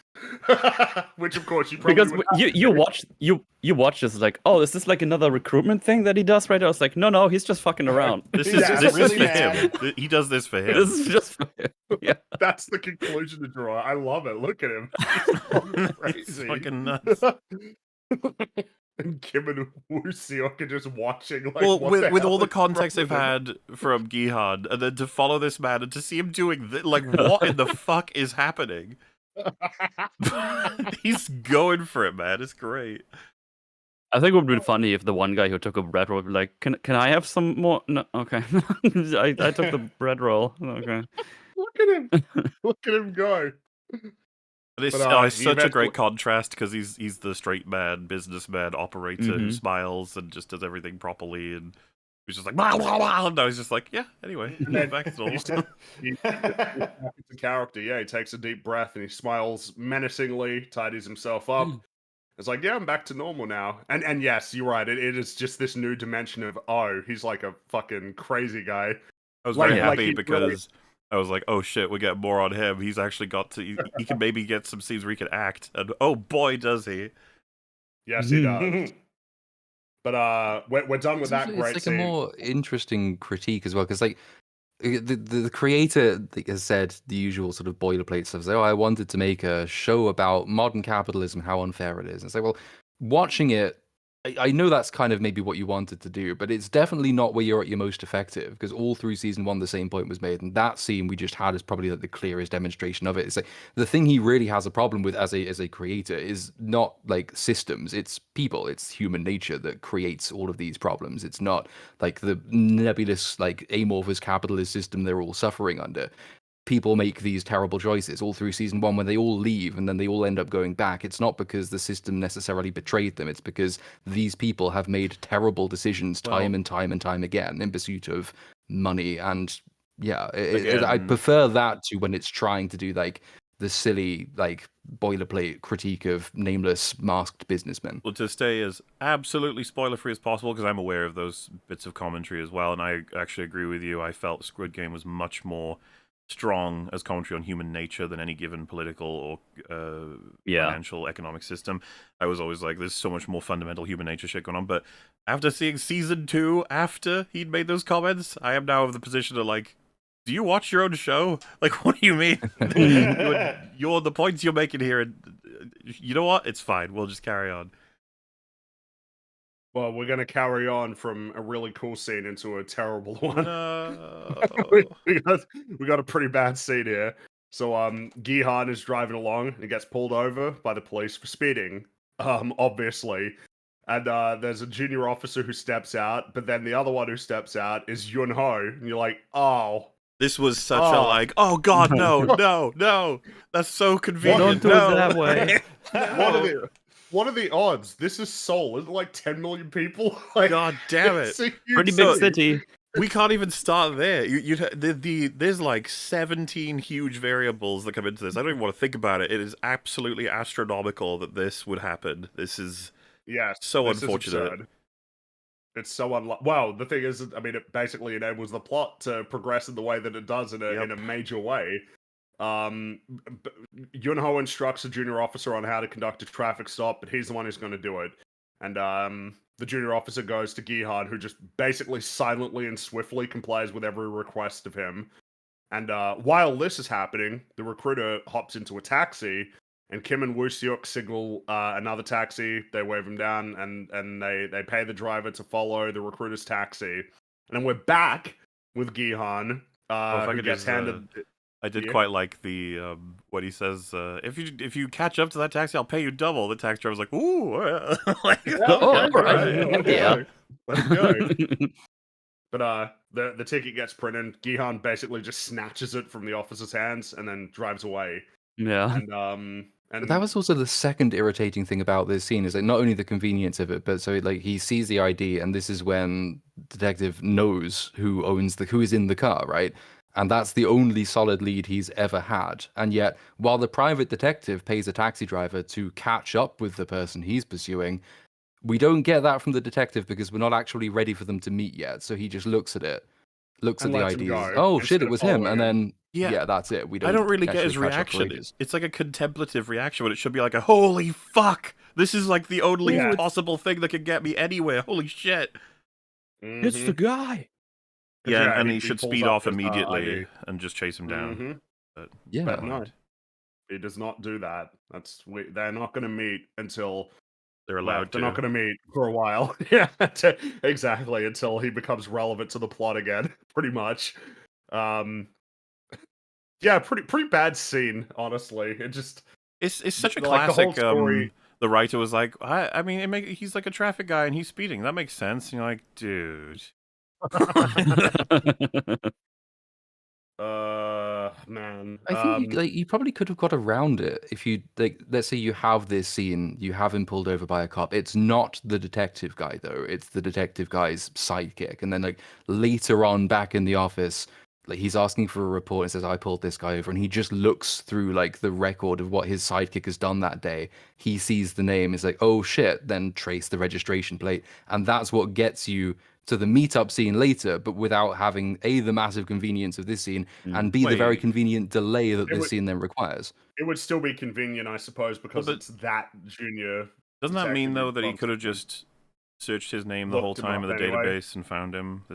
Which of course you probably Because would you watch this like, oh, is this like another recruitment thing that he does right now? It's like, no, he's just fucking around. This Yeah, is this really is for mad. him. He does this for him. This is just for him. Yeah. That's the conclusion to draw. I love it. Look at him. He's going He's crazy. fucking nuts. And Kim and Woo-seok are just watching. Like, Well, what with hell all the is context wrong they've with him? had from Gihan, and then to follow this man and to see him doing like, what in the fuck is happening? He's going for it, man. It's great. I think it would be funny if the one guy who took a bread roll would be like, can I have some more? No, okay. I took the bread roll. Okay. Look at him. Look at him go. But it's, But, it's he such a eventually- great contrast because he's the straight man, businessman, operator who Mhm. smiles and just does everything properly, and he's just like blah blah blah. And now he's just like, yeah. Anyway, then back to normal. He's a character. Yeah, he takes a deep breath and he smiles menacingly, tidies himself up. It's like, yeah, I'm back to normal now. And yes, you're right. It is just this new dimension of, oh, he's like a fucking crazy guy. I was Like- very like happy he because really- I was like, oh shit, we get more on him. He's actually got to. He can maybe get some scenes where he can act, and oh boy, does he! Yes, he does. But we're done with that It's great like scene. a more interesting critique as well, because like the creator has said the usual sort of boilerplate stuff. Say, oh, I wanted to make a show about modern capitalism, how unfair it is. And say, well, watching it, I know that's kind of maybe what you wanted to do, but it's definitely not where you're at your most effective, because all through season one the same point was made, and that scene we just had is probably like the clearest demonstration of it. It's like the thing he really has a problem with as a creator is not like systems, it's people, it's human nature that creates all of these problems. It's not like the nebulous like amorphous capitalist system they're all suffering under. People make these terrible choices all through season one when they all leave and then they all end up going back. It's not because the system necessarily betrayed them. It's because these people have made terrible decisions time and time and time again in pursuit of money. And yeah, I Again- prefer that to when it's trying to do like the silly like boilerplate critique of nameless masked businessmen. Well, to stay as absolutely spoiler-free as possible, because I'm aware of those bits of commentary as well, and I actually agree with you. I felt Squid Game was much more strong as commentary on human nature than any given political or financial economic system. I was always like, there's so much more fundamental human nature shit going on. But after seeing season 2, after he'd made those comments, I am now of the position of like, do you watch your own show? Like, what do you mean? You're the points you're making here, and you know what? It's fine. We'll just carry on. Well, we're going to carry on from a really cool scene into a terrible one. No. we got a pretty bad scene here. So Gihan is driving along and he gets pulled over by the police for speeding, obviously. And there's a junior officer who steps out, but then the other one who steps out is Yun Ho, and you're like, oh. This was such a like, oh god, no, no, no. That's so convenient. Don't do no. it that way. what are the odds? This is Seoul. Is it like 10 million people? Like, God damn it. it's a huge Pretty big city. We can't even start there. There's like 17 huge variables that come into this. I don't even want to think about it. It is absolutely astronomical that this would happen. This is Yes, so this is unfortunate. absurd. It's so unlucky. Well, the thing is, I mean, it basically enables the plot to progress in the way that it does in a major way. Yunho instructs a junior officer on how to conduct a traffic stop, but he's the one who's going to do it. And the junior officer goes to Gihan, who just basically silently and swiftly complies with every request of him. And while this is happening, the recruiter hops into a taxi, and Kim and Woo Seok signal another taxi. They wave him down, and they pay the driver to follow the recruiter's taxi. And then we're back with Gihan, who gets handed. I did quite like the what he says. If you catch up to that taxi, I'll pay you double. The taxi driver's like, ooh, like, all right. Yeah. Let's go. But the ticket gets printed. Gihan basically just snatches it from the officer's hands and then drives away. Yeah. And But that was also the second irritating thing about this scene is like not only the convenience of it, but so like he sees the ID, and this is when detective knows who is in the car, right? And that's the only solid lead he's ever had. And yet, while the private detective pays a taxi driver to catch up with the person he's pursuing, we don't get that from the detective because we're not actually ready for them to meet yet. So he just looks at it, looks And at the lets him ID. go Oh shit, instead it of was him, and following him. then yeah, that's it. We don't. I don't really get actually his catch up for reaction. ages. It's like a contemplative reaction, but it should be like a holy fuck. This is like the only Yeah. possible thing that could get me anywhere. Holy shit. It's the guy. Yeah, and he he should pulls speed up off his, immediately ID. and just chase him down. Mhm. But Yeah. never But no, mind. he does not do that. They're not going to meet until They're allowed they're to. not going to meet for a while. Yeah, exactly, until he becomes relevant to the plot again. Pretty much. Yeah, pretty bad scene, honestly. It just It's such a like, the whole classic. story. The writer was like, I mean, he's like a traffic guy and he's speeding. That makes sense. And you're like, dude. Man. I think you probably could have got around it if you like. Let's say you have this scene, you have him pulled over by a cop. It's not the detective guy though; it's the detective guy's sidekick. And then like later on, back in the office, like he's asking for a report and says, "I pulled this guy over," and he just looks through like the record of what his sidekick has done that day. He sees the name, is like, "Oh shit!" Then trace the registration plate, and that's what gets you to the meetup scene later, but without having A, the massive convenience of this scene, and B, the very Wait. convenient delay that It this would- scene then requires. It would still be convenient, I suppose, because but it's that junior. Doesn't that mean, detective though, who that he bumps could have into him. just searched his name the whole Looked him time in up the anyway. database and found him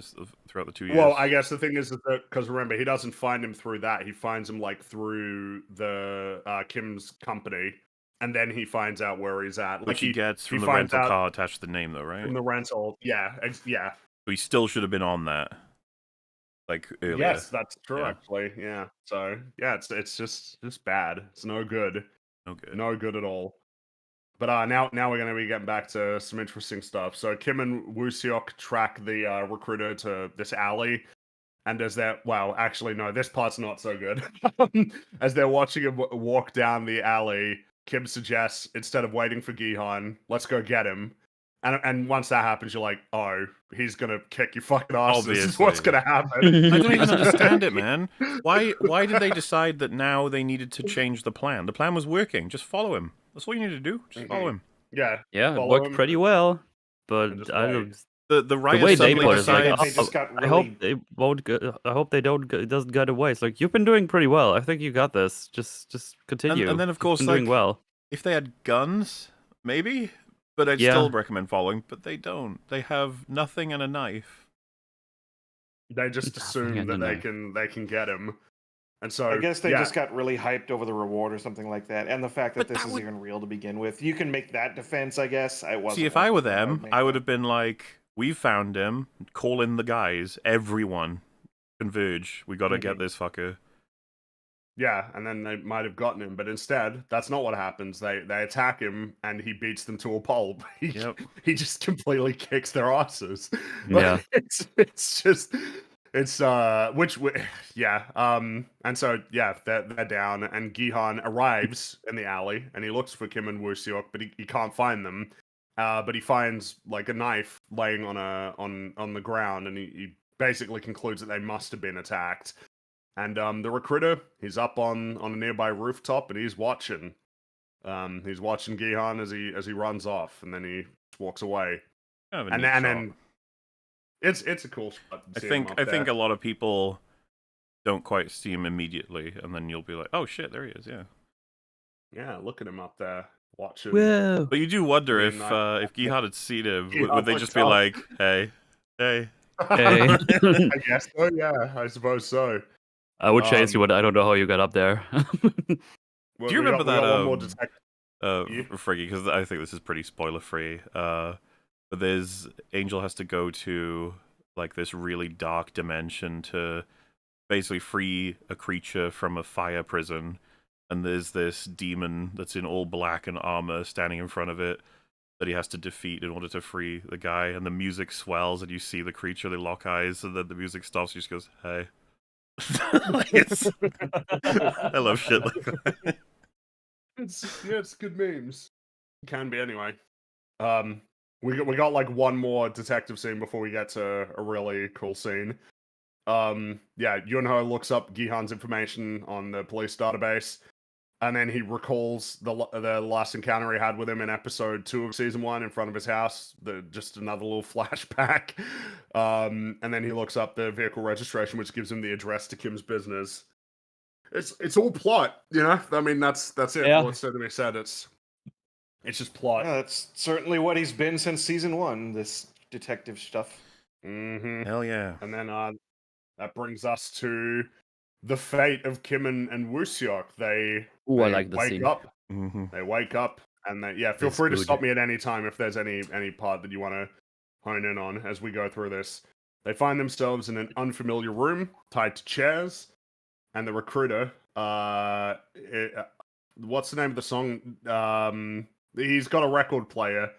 throughout the 2 years? Well, I guess the thing is that because remember, he doesn't find him through that. He finds him like through the Kim's company, and then he finds out where he's at. Which he gets from the finds rental out car attached to the name, though, right? from the rental. Yeah, yeah. But he still should have been on that, like, earlier. Yes, that's true. Yeah. Actually, yeah. So yeah, it's just bad. It's no good. No good. No good at all. But now we're going to be getting back to some interesting stuff. So Kim and Woo Seok track the recruiter to this alley, and as they're actually no, this part's not so good. As they're watching him walk down the alley, Kim suggests instead of waiting for Gihan, let's go get him. And once that happens, you're like, oh, he's gonna kick your fucking ass. This is what's Obviously. gonna happen. I don't even understand it, man. Why did they decide that now they needed to change the plan? The plan was working. Just follow him. That's all you need to do. Just follow him. Yeah, Yeah, it follow worked him pretty well. and But just I wait. don't. The writer way they suddenly put it is like, decides. They just got I hope really- they won't. I hope they don't. It doesn't get away. It's like you've been doing pretty well. I think you got this. Just continue. and then, of You've course, been doing like, well. if they had guns, maybe. But I'd Yeah. still recommend following. But they don't. They have nothing and a knife. They just assume Yeah, that no, they can get him, and so I guess they yeah. just got really hyped over the reward or something like that, and the fact that But this that is would- even real to begin with. You can make that defense, I guess. I wasn't. See, if I were that them, make I would that. have been like, "We found him. Call in the guys. Everyone, converge. We got to get this fucker." Yeah, and then they might have gotten him, but instead, that's not what happens. They attack him, and he beats them to a pulp. He just completely kicks their asses. Yeah. it's It's yeah. And so yeah, they're down, and Gihan arrives in the alley, and he looks for Kim and Woo-seok, but he can't find them. But he finds like a knife laying on the ground, and he basically concludes that they must have been attacked. And the recruiter, he's up on a nearby rooftop, and he's watching. He's watching Gihan as he runs off, and then he walks away. Kind of a And neat shot. then it's a cool shot. I think a lot of people don't quite see him immediately, and then you'll be like, "Oh shit, there he is!" Yeah. Yeah, look at him up there watching. Whoa. But you do wonder if Green Gihad had seen him, Gihad would they would just be tell. like, "Hey, hey"? Hey. I guess so. Yeah, I suppose so. I would chase you, but I don't know how you got up there. Do you remember that? One more detective. Friggy, because I think this is pretty spoiler free. But Angel has to go to like this really dark dimension to basically free a creature from a fire prison, and there's this demon that's in all black and armor standing in front of it that he has to defeat in order to free the guy. And the music swells, and you see the creature, they lock eyes, and then the music stops. He just goes, "Hey." I love shit like that. It's good memes. Can be anyway. We got like one more detective scene before we get to a really cool scene. Yeah, Yunho looks up Gihan's information on the police database, and then he recalls the last encounter he had with him in episode 2 of season 1 in front of his house. Just another little flashback. And then he looks up the vehicle registration, which gives him the address to Kim's business. It's all plot, you know. I mean, that's it. Yeah. What's said to be said. It's just plot. Yeah, that's certainly what he's been since season 1. This detective stuff. Mm-hmm. Hell yeah. And then that brings us to the fate of Kim and Woo-seok. They I like the wake scene. up. Mm-hmm. They wake up, and feel It's free to good. stop me at any time if there's any part that you want to hone in on as we go through this. They find themselves in an unfamiliar room, tied to chairs, and the recruiter. What's the name of the song? He's got a record player,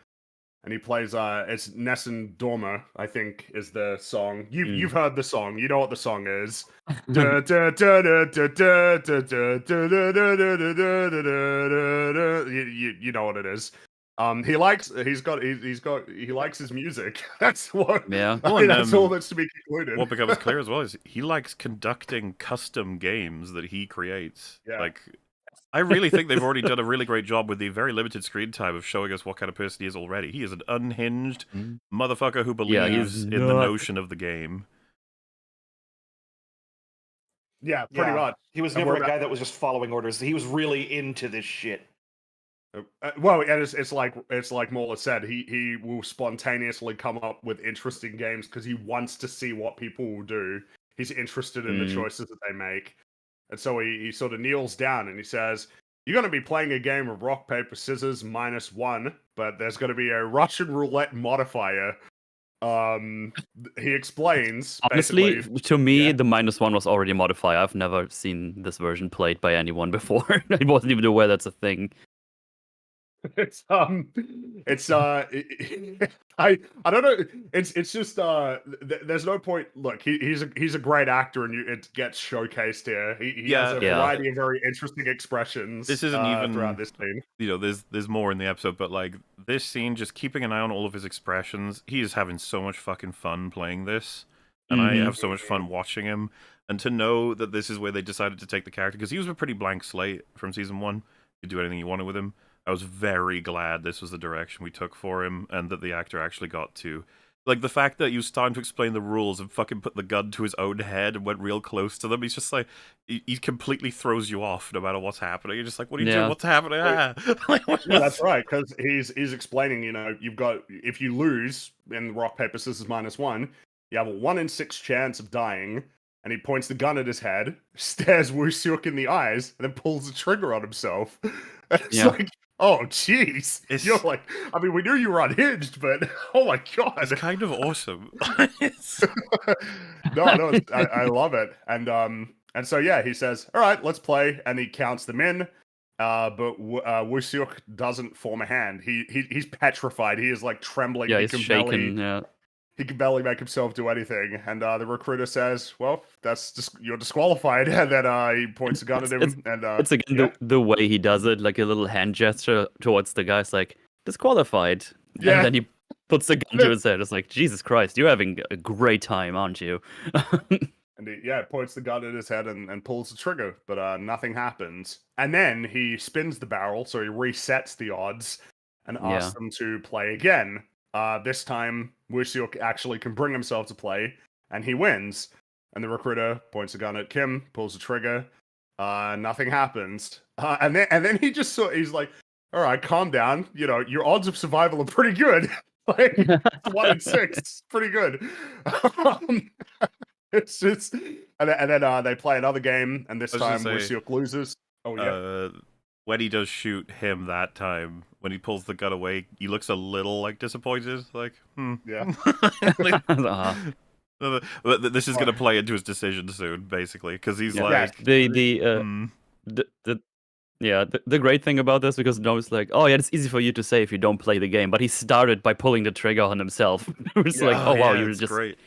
and he plays. It's Nessun Dorma, I think, is the song. You've heard the song. You know what the song is. You know what it is. He likes his music. That's what. Yeah. Well, and, that's all that's to be concluded. What becomes clear as well is he likes conducting custom games that he creates. Yeah. Like, I really think they've already done a really great job with the very limited screen time of showing us what kind of person he is already. He is an unhinged motherfucker who believes in the notion of the game. Yeah, pretty much. He was And never we're a guy that was just following orders. He was really into this shit. Well, and it's like Mola said. He will spontaneously come up with interesting games because he wants to see what people will do. He's interested in the choices that they make, and so he sort of kneels down and he says, "You're going to be playing a game of rock paper scissors -1, but there's going to be a Russian roulette modifier." He explains. Honestly, basically, to me, the -1 was already a modifier. I've never seen this version played by anyone before. I wasn't even aware that's a thing. It's I don't know. It's just there's no point. Look, he's a great actor, and it gets showcased here. He has a variety of very interesting expressions. This isn't even throughout this scene. You know, there's more in the episode, but like this scene, just keeping an eye on all of his expressions, he is having so much fucking fun playing this, and I have so much fun watching him. And to know that this is where they decided to take the character, because he was a pretty blank slate from season 1. You could do anything you wanted with him. I was very glad this was the direction we took for him, and that the actor actually got to. Like, the fact that he was starting to explain the rules and fucking put the gun to his own head and went real close to them, he's just like, he completely throws you off no matter what's happening. You're just like, what are you doing? What's happening? Yeah, that's right, because he's explaining, you know, if you lose in rock, paper, scissors -1, you have a 1 in 6 chance of dying, and he points the gun at his head, stares Woo-seok in the eyes, and then pulls the trigger on himself. And it's like, oh, jeez. You're like, I mean, we knew you were unhinged, but oh my god. It's kind of awesome. No, I love it. And so, yeah, he says, all right, let's play. And he counts them in. But Woo-seok doesn't form a hand. He's petrified. He is like trembling. Yeah, he's shaking. Yeah. he can barely make himself do anything. And the recruiter says, "Well, that's just you're disqualified." And then he points a gun at him. And It's again yeah, the way he does it, like a little hand gesture towards the guys, like disqualified, Yeah. and then he puts the gun to his head. It's like, Jesus Christ, you're having a great time, aren't you? and he points the gun at his head and pulls the trigger, but nothing happens. And then he spins the barrel, so he resets the odds and asks them to play again. This time, Wuxiuk actually can bring himself to play, and he wins. And the recruiter points a gun at Kim, pulls the trigger. Nothing happens. And then he's like, "All right, calm down. You know, your odds of survival are pretty good. Like 1 in 6, it's pretty good." It's just, and then they play another game, and this time Wuxiuk loses. Oh yeah. When he does shoot him that time, when he pulls the gun away, he looks a little like disappointed. Like, Yeah. But this is going to play into his decision soon, basically, because he's like the great thing about this, because Noah's like, oh yeah, it's easy for you to say if you don't play the game, but he started by pulling the trigger on himself. It was like, oh wow, you're just great.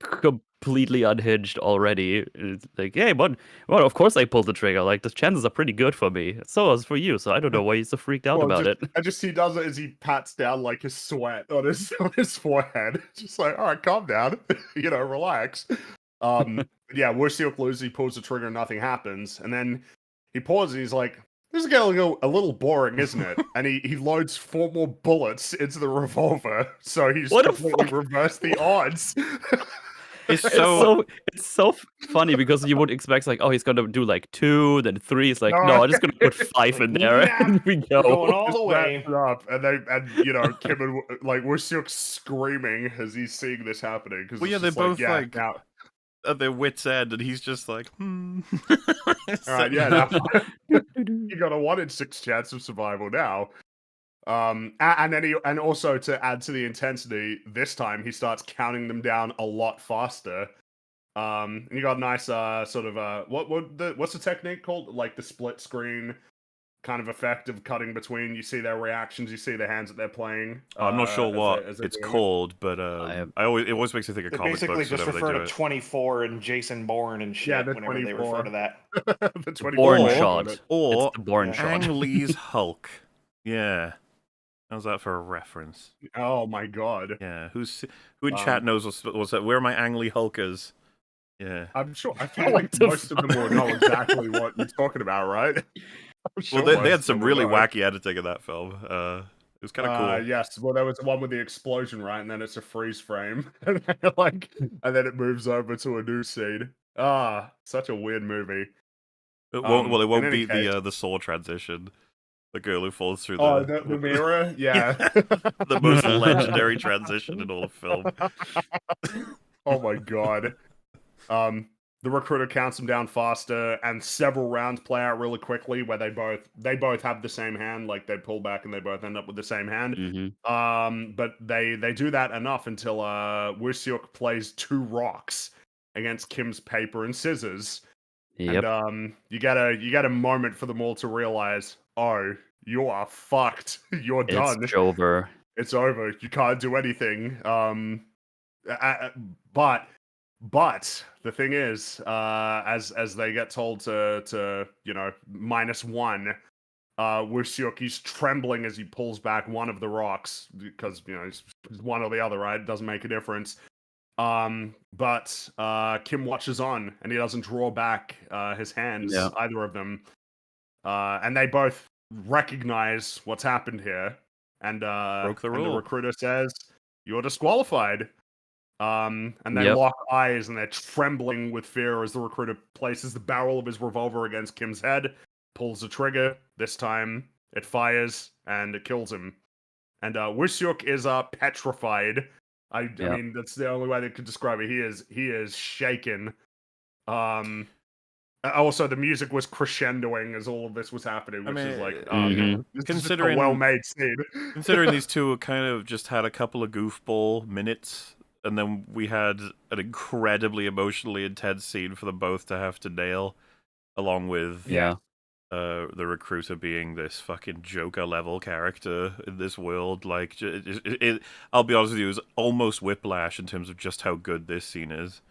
Completely unhinged already. It's like, hey, but well, of course I pulled the trigger. Like the chances are pretty good for me. So is for you. So I don't know why you're so freaked out about it. And just he does it as he pats down like his sweat on his forehead. Just like, all right, calm down, you know, relax. Yeah, Wuxiuk loses. He pulls the trigger, nothing happens, and then he pauses. And he's like, "This is getting a little boring, isn't it?" And he loads 4 more bullets into the revolver, so he's completely reversed the odds. It's so funny because you would expect like, oh, he's gonna do like 2, then 3. It's like, no, I'm just gonna put 5 in there, and we go going all the way up. And you know, Kim and like Wuxiuk screaming as he's seeing this happening. Because well, yeah, they're both like at their wits' end, and he's just like, All right, yeah, now, you got a 1 in 6 chance of survival now. And then and also to add to the intensity, this time he starts counting them down a lot faster. And you got a nice sort of what's the technique called? Like the split screen kind of effect of cutting between. You see their reactions, you see the hands that they're playing. I'm not sure what it's called, but it always makes me think of comic basically books. Just refer to 24 and Jason Bourne and shit whenever 24. They refer to that. The 24 Bourne shot, or it's the Bourne shot. Ang Lee's Hulk. Yeah. How's that for a reference? Oh my god! Yeah, who in chat knows what's that? Where are my Ang Lee Hulkers? Yeah, I'm sure. I feel like most of them will know exactly what you're talking about, right? Sure well, they had some really wacky editing in that film. It was kind of cool. Yes, well, there was the one with the explosion, right? And then it's a freeze frame, and then it moves over to a new scene. Such a weird movie. It won't be the Saw transition. The girl who falls through the mirror? Yeah. The most legendary transition in all of film. Oh my god. The recruiter counts them down faster, and several rounds play out really quickly where they both have the same hand, like they pull back and they both end up with the same hand. Mm-hmm. But they do that enough until Wuxiuk plays 2 rocks against Kim's paper and scissors. Yep. And you get a moment for them all to realize, oh, you are fucked. You're done. It's over. It's over. You can't do anything. But the thing is, as they get told to you know -1, Wuxiuk, he's trembling as he pulls back one of the rocks because you know it's one or the other, right? It doesn't make a difference. But Kim watches on, and he doesn't draw back his hands, either of them. And they both recognize what's happened here. And broke the rule. And the recruiter says, "You're disqualified." And they lock eyes, and they're trembling with fear as the recruiter places the barrel of his revolver against Kim's head, pulls the trigger. This time, it fires, and it kills him. And Wuxiuk is petrified. I mean, that's the only way they could describe it. He is shaken. Also, the music was crescendoing as all of this was happening, which is like, this considering is a well-made scene. Considering these two kind of just had a couple of goofball minutes, and then we had an incredibly emotionally intense scene for them both to have to nail, along with the recruiter being this fucking Joker level character in this world. Like, I'll be honest with you, it was almost Whiplash in terms of just how good this scene is.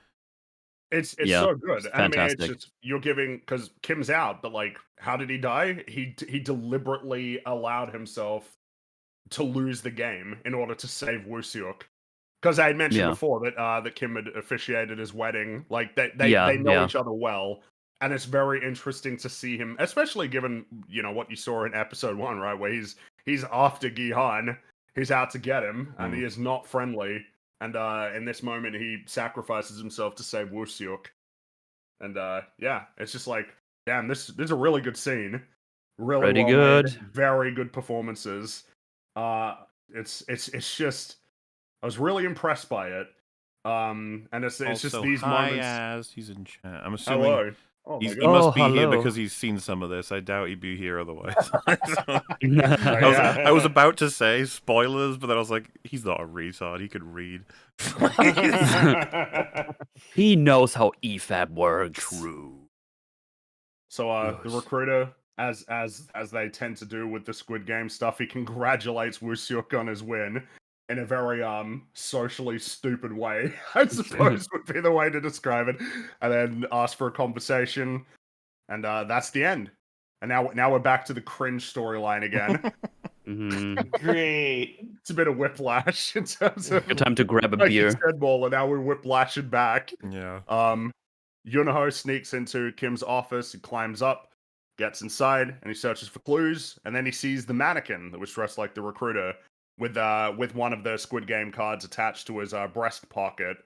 It's Yeah, so good. it's And I mean, it's fantastic. just you're giving because Kim's out, but like, how did he die? He deliberately allowed himself to lose the game in order to save Wuseok. Because I had mentioned Yeah. before that Kim had officiated his wedding. Like they Yeah, know yeah. each other well, and it's very interesting to see him, especially given what you saw in episode 1, right, where he's after Gi-han, he's out to get him, and he is not friendly. And in this moment, he sacrifices himself to save Wuseok. And yeah, it's just like, damn, this is a really good scene, really Pretty well made, good. very good performances. It's just. I was really impressed by it. And it's Also, just these hi, moments. Az, he's in chat. I'm assuming Hello. Oh my he god. must be here hello. because he's seen some of this. I doubt he'd be here otherwise. Yeah. I was about to say spoilers, but then I was like, he's not a retard. He could read. He knows how EFAP works. True. So the Yes. recruiter, as they tend to do with the Squid Game stuff, he congratulates Wuseok on his win in a very socially stupid way, I suppose would be the way to describe it. And then asks for a conversation, and that's the end. And now we're back to the cringe storyline again. Great. It's a bit of whiplash in terms of Good time to grab a like you beer. said, Maul, and now we're whiplashing back. Yeah. Yunho sneaks into Kim's office, he climbs up, gets inside, and he searches for clues, and then he sees the mannequin that was dressed like the recruiter with one of the Squid Game cards attached to his breast pocket.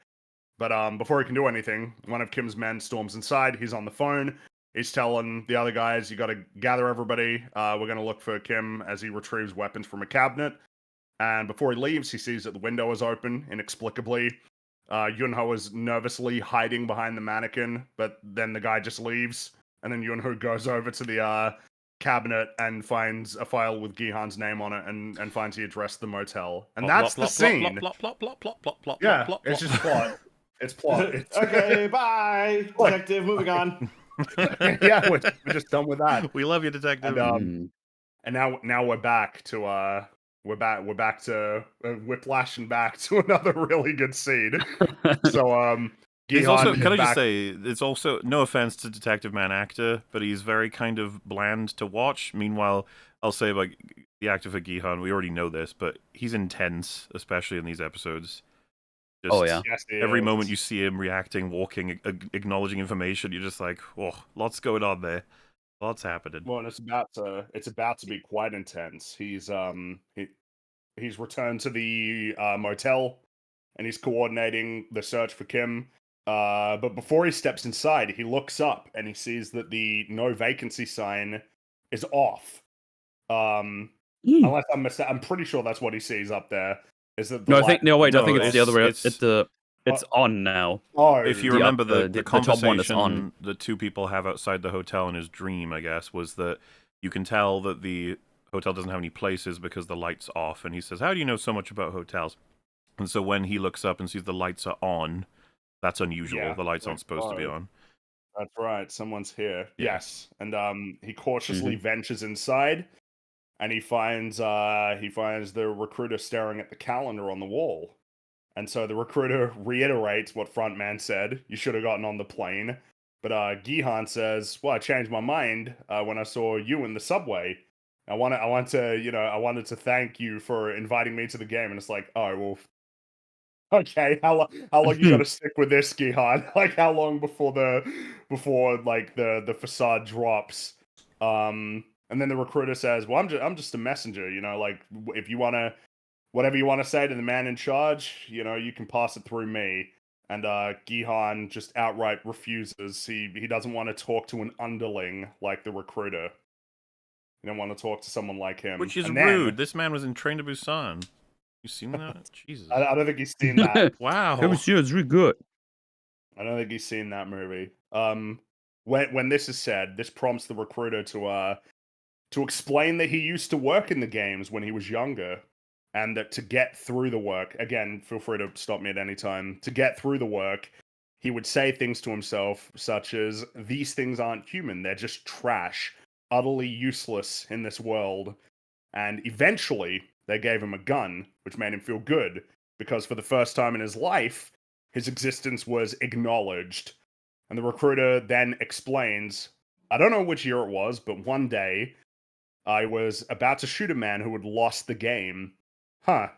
But before he can do anything, one of Kim's men storms inside. He's on the phone. He's telling the other guys, you got to gather everybody. We're going to look for Kim as he retrieves weapons from a cabinet. And before he leaves, he sees that the window is open inexplicably. Yunho is nervously hiding behind the mannequin, but then the guy just leaves. And then Yunho goes over to the cabinet and finds a file with Gi-han's name on it and finds he addressed the motel. And that's the scene. Yeah, it's just plot. It's plot. It's... Okay, bye, detective. Moving on. Yeah, we're just done with that. We love you, detective. And now we're back to whiplashing back to another really good scene. So He's also, Gi-han can I is just back- say, it's also, no offense to Detective Man actor, but he's very kind of bland to watch. Meanwhile, I'll say about the actor for Gi-han, we already know this, but he's intense, especially in these episodes. Just Oh, yeah. Yes, he every is. moment you see him reacting, walking, acknowledging information, you're just like, oh, lots going on there. Lots happening. Well, and it's about to be quite intense. He's returned to the motel, and he's coordinating the search for Kim. But before he steps inside, he looks up and he sees that the no vacancy sign is off. Unless I'm pretty sure that's what he sees up there. Is that the No, I think I No, think it's the other way. it's- It's on now. Oh, If you The remember up- the the top one is conversation on. the two people have outside the hotel in his dream, I guess, was that you can tell that the hotel doesn't have any places because the light's off. And he says, how do you know so much about hotels? And so when he looks up and sees the lights are on, that's unusual. Yeah, The lights like, aren't supposed to be oh. on. That's right. Someone's here. Yeah. Yes, and he cautiously ventures inside, and he finds the recruiter staring at the calendar on the wall. And so the recruiter reiterates what Frontman said: "You should have gotten on the plane." But Gi-han says, "Well, I changed my mind when I saw you in the subway. I wanted to thank you for inviting me to the game." And it's like, oh well. Okay, how long you gotta stick with this, Gi-han? Like, how long before the facade drops? And then the recruiter says, "Well, I'm just a messenger, like if you wanna whatever you want to say to the man in charge, you can pass it through me." And Gi-han just outright refuses. He doesn't want to talk to an underling like the recruiter. He don't want to talk to someone like him. Which is And then- rude. This man was in Train to Busan. You seen that? Jesus. I don't think he's seen that. Wow. It's really good. I don't think he's seen that movie. When this is said, this prompts the recruiter to explain that he used to work in the games when he was younger, and that to get through the work, again, feel free to stop me at any time, to get through the work, he would say things to himself such as, "These things aren't human, they're just trash. utterly useless in this world. And eventually, they gave him a gun, which made him feel good, because for the first time in his life, his existence was acknowledged. And the recruiter then explains, I don't know which year it was, but one day I was about to shoot a man who had lost the game. Huh.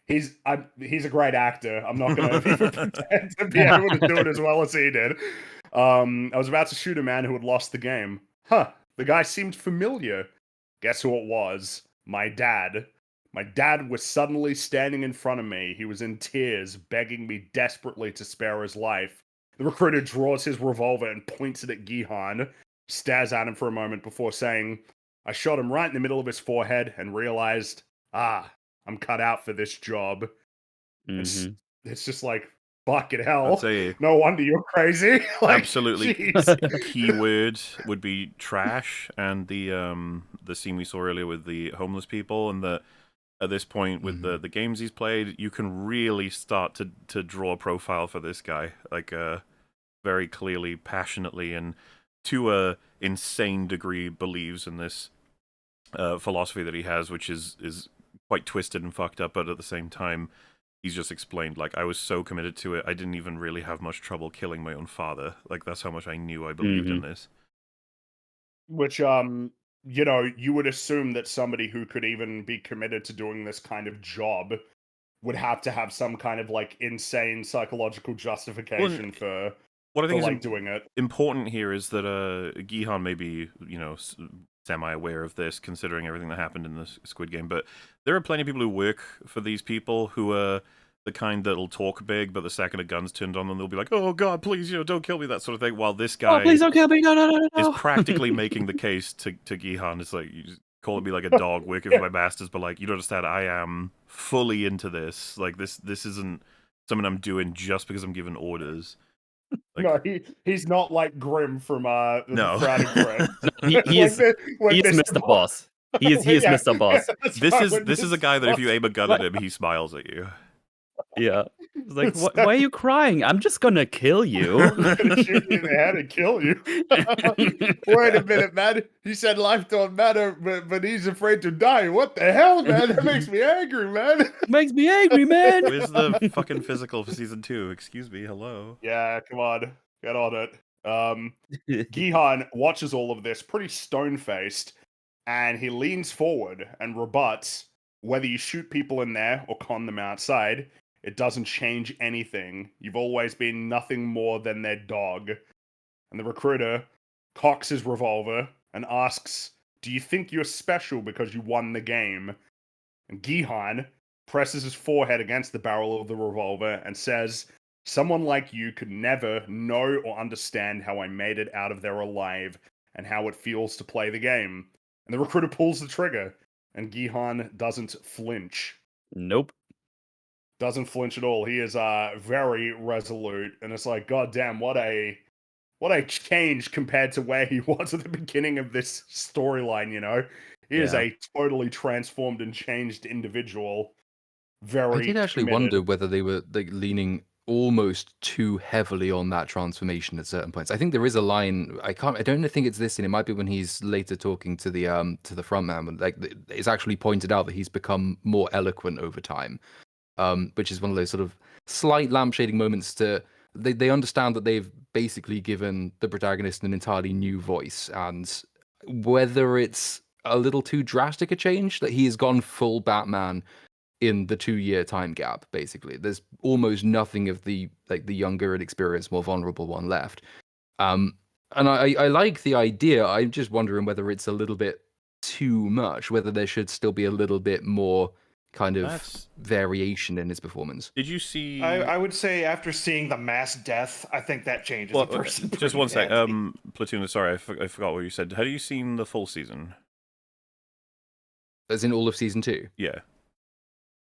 He's a great actor. I'm not gonna even pretend to be able to do it as well as he did. I was about to shoot a man who had lost the game. Huh. The guy seemed familiar. Guess who it was? My dad. My dad was suddenly standing in front of me. He was in tears, begging me desperately to spare his life. The recruiter draws his revolver and points it at Gihan, stares at him for a moment before saying, I shot him right in the middle of his forehead and realized, I'm cut out for this job. It's just like, fucking hell. I'd say No wonder you're crazy. Like, absolutely jeez. keyword would be trash, and the scene we saw earlier with the homeless people, and at this point with the games he's played, you can really start to draw a profile for this guy, like very clearly, passionately, and to a insane degree believes in this philosophy that he has, which is quite twisted and fucked up, but at the same time, he's just explained, like, I was so committed to it, I didn't even really have much trouble killing my own father. Like, that's how much I knew I believed in this. Which, you know, you would assume that somebody who could even be committed to doing this kind of job would have to have some kind of, like, insane psychological justification for what I think is like, doing it. important here is that Gihan may be, you know, semi-aware of this, considering everything that happened in the Squid Game, but there are plenty of people who work for these people who are the kind that'll talk big, but the second a gun's turned on them, they'll be like, "Oh God, please, you know, don't kill me," that sort of thing. While this guy, please don't kill me! No. is practically making the case to Gihan. It's like, you just calling me like a dog working for my masters, but like, you don't understand. I am fully into this. Like, this isn't something I'm doing just because I'm given orders. Like, No, he's not like Grim from No. Frat and Grim. He is Mr. Boss. He is Mr. Boss. This is a guy that if you aim a gun at him, he smiles at you. Yeah. It's like, why are you crying? I'm just gonna kill you. I'm gonna shoot you in the head and kill you. Wait a minute, man. He said life don't matter, but he's afraid to die. What the hell, man? That makes me angry, man. Makes me angry, man. Where's the fucking physical for season 2? Excuse me, hello. Yeah, come on. Get on it. Gihan watches all of this pretty stone-faced, and he leans forward and rebuts, whether you shoot people in there or con them outside, it doesn't change anything. You've always been nothing more than their dog. And the recruiter cocks his revolver and asks, do you think you're special because you won the game? And Gihan presses his forehead against the barrel of the revolver and says, someone like you could never know or understand how I made it out of there alive and how it feels to play the game. And the recruiter pulls the trigger, and Gihan doesn't flinch. Nope. Doesn't flinch at all. He is very resolute, and it's like, God damn, what a change compared to where he was at the beginning of this storyline. You know, he is a totally transformed and changed individual. Very. I did actually wonder whether they were like leaning almost too heavily on that transformation at certain points. I think there is a line. I don't think it's this scene. It might be when he's later talking to the front man. But like, it's actually pointed out that he's become more eloquent over time. Which is one of those sort of slight lampshading moments to they understand that they've basically given the protagonist an entirely new voice, and whether it's a little too drastic a change that he has gone full Batman in the 2-year time gap. Basically, there's almost nothing of the younger and experienced, more vulnerable one left. And I like the idea. I'm just wondering whether it's a little bit too much, whether there should still be a little bit more kind of variation in his performance. Did you see? I would say after seeing the mass death, I think that changes Well, a person. just one sec. pretty Platoon, sorry, I forgot what you said. Have you seen the full season? As in all of season 2? Yeah.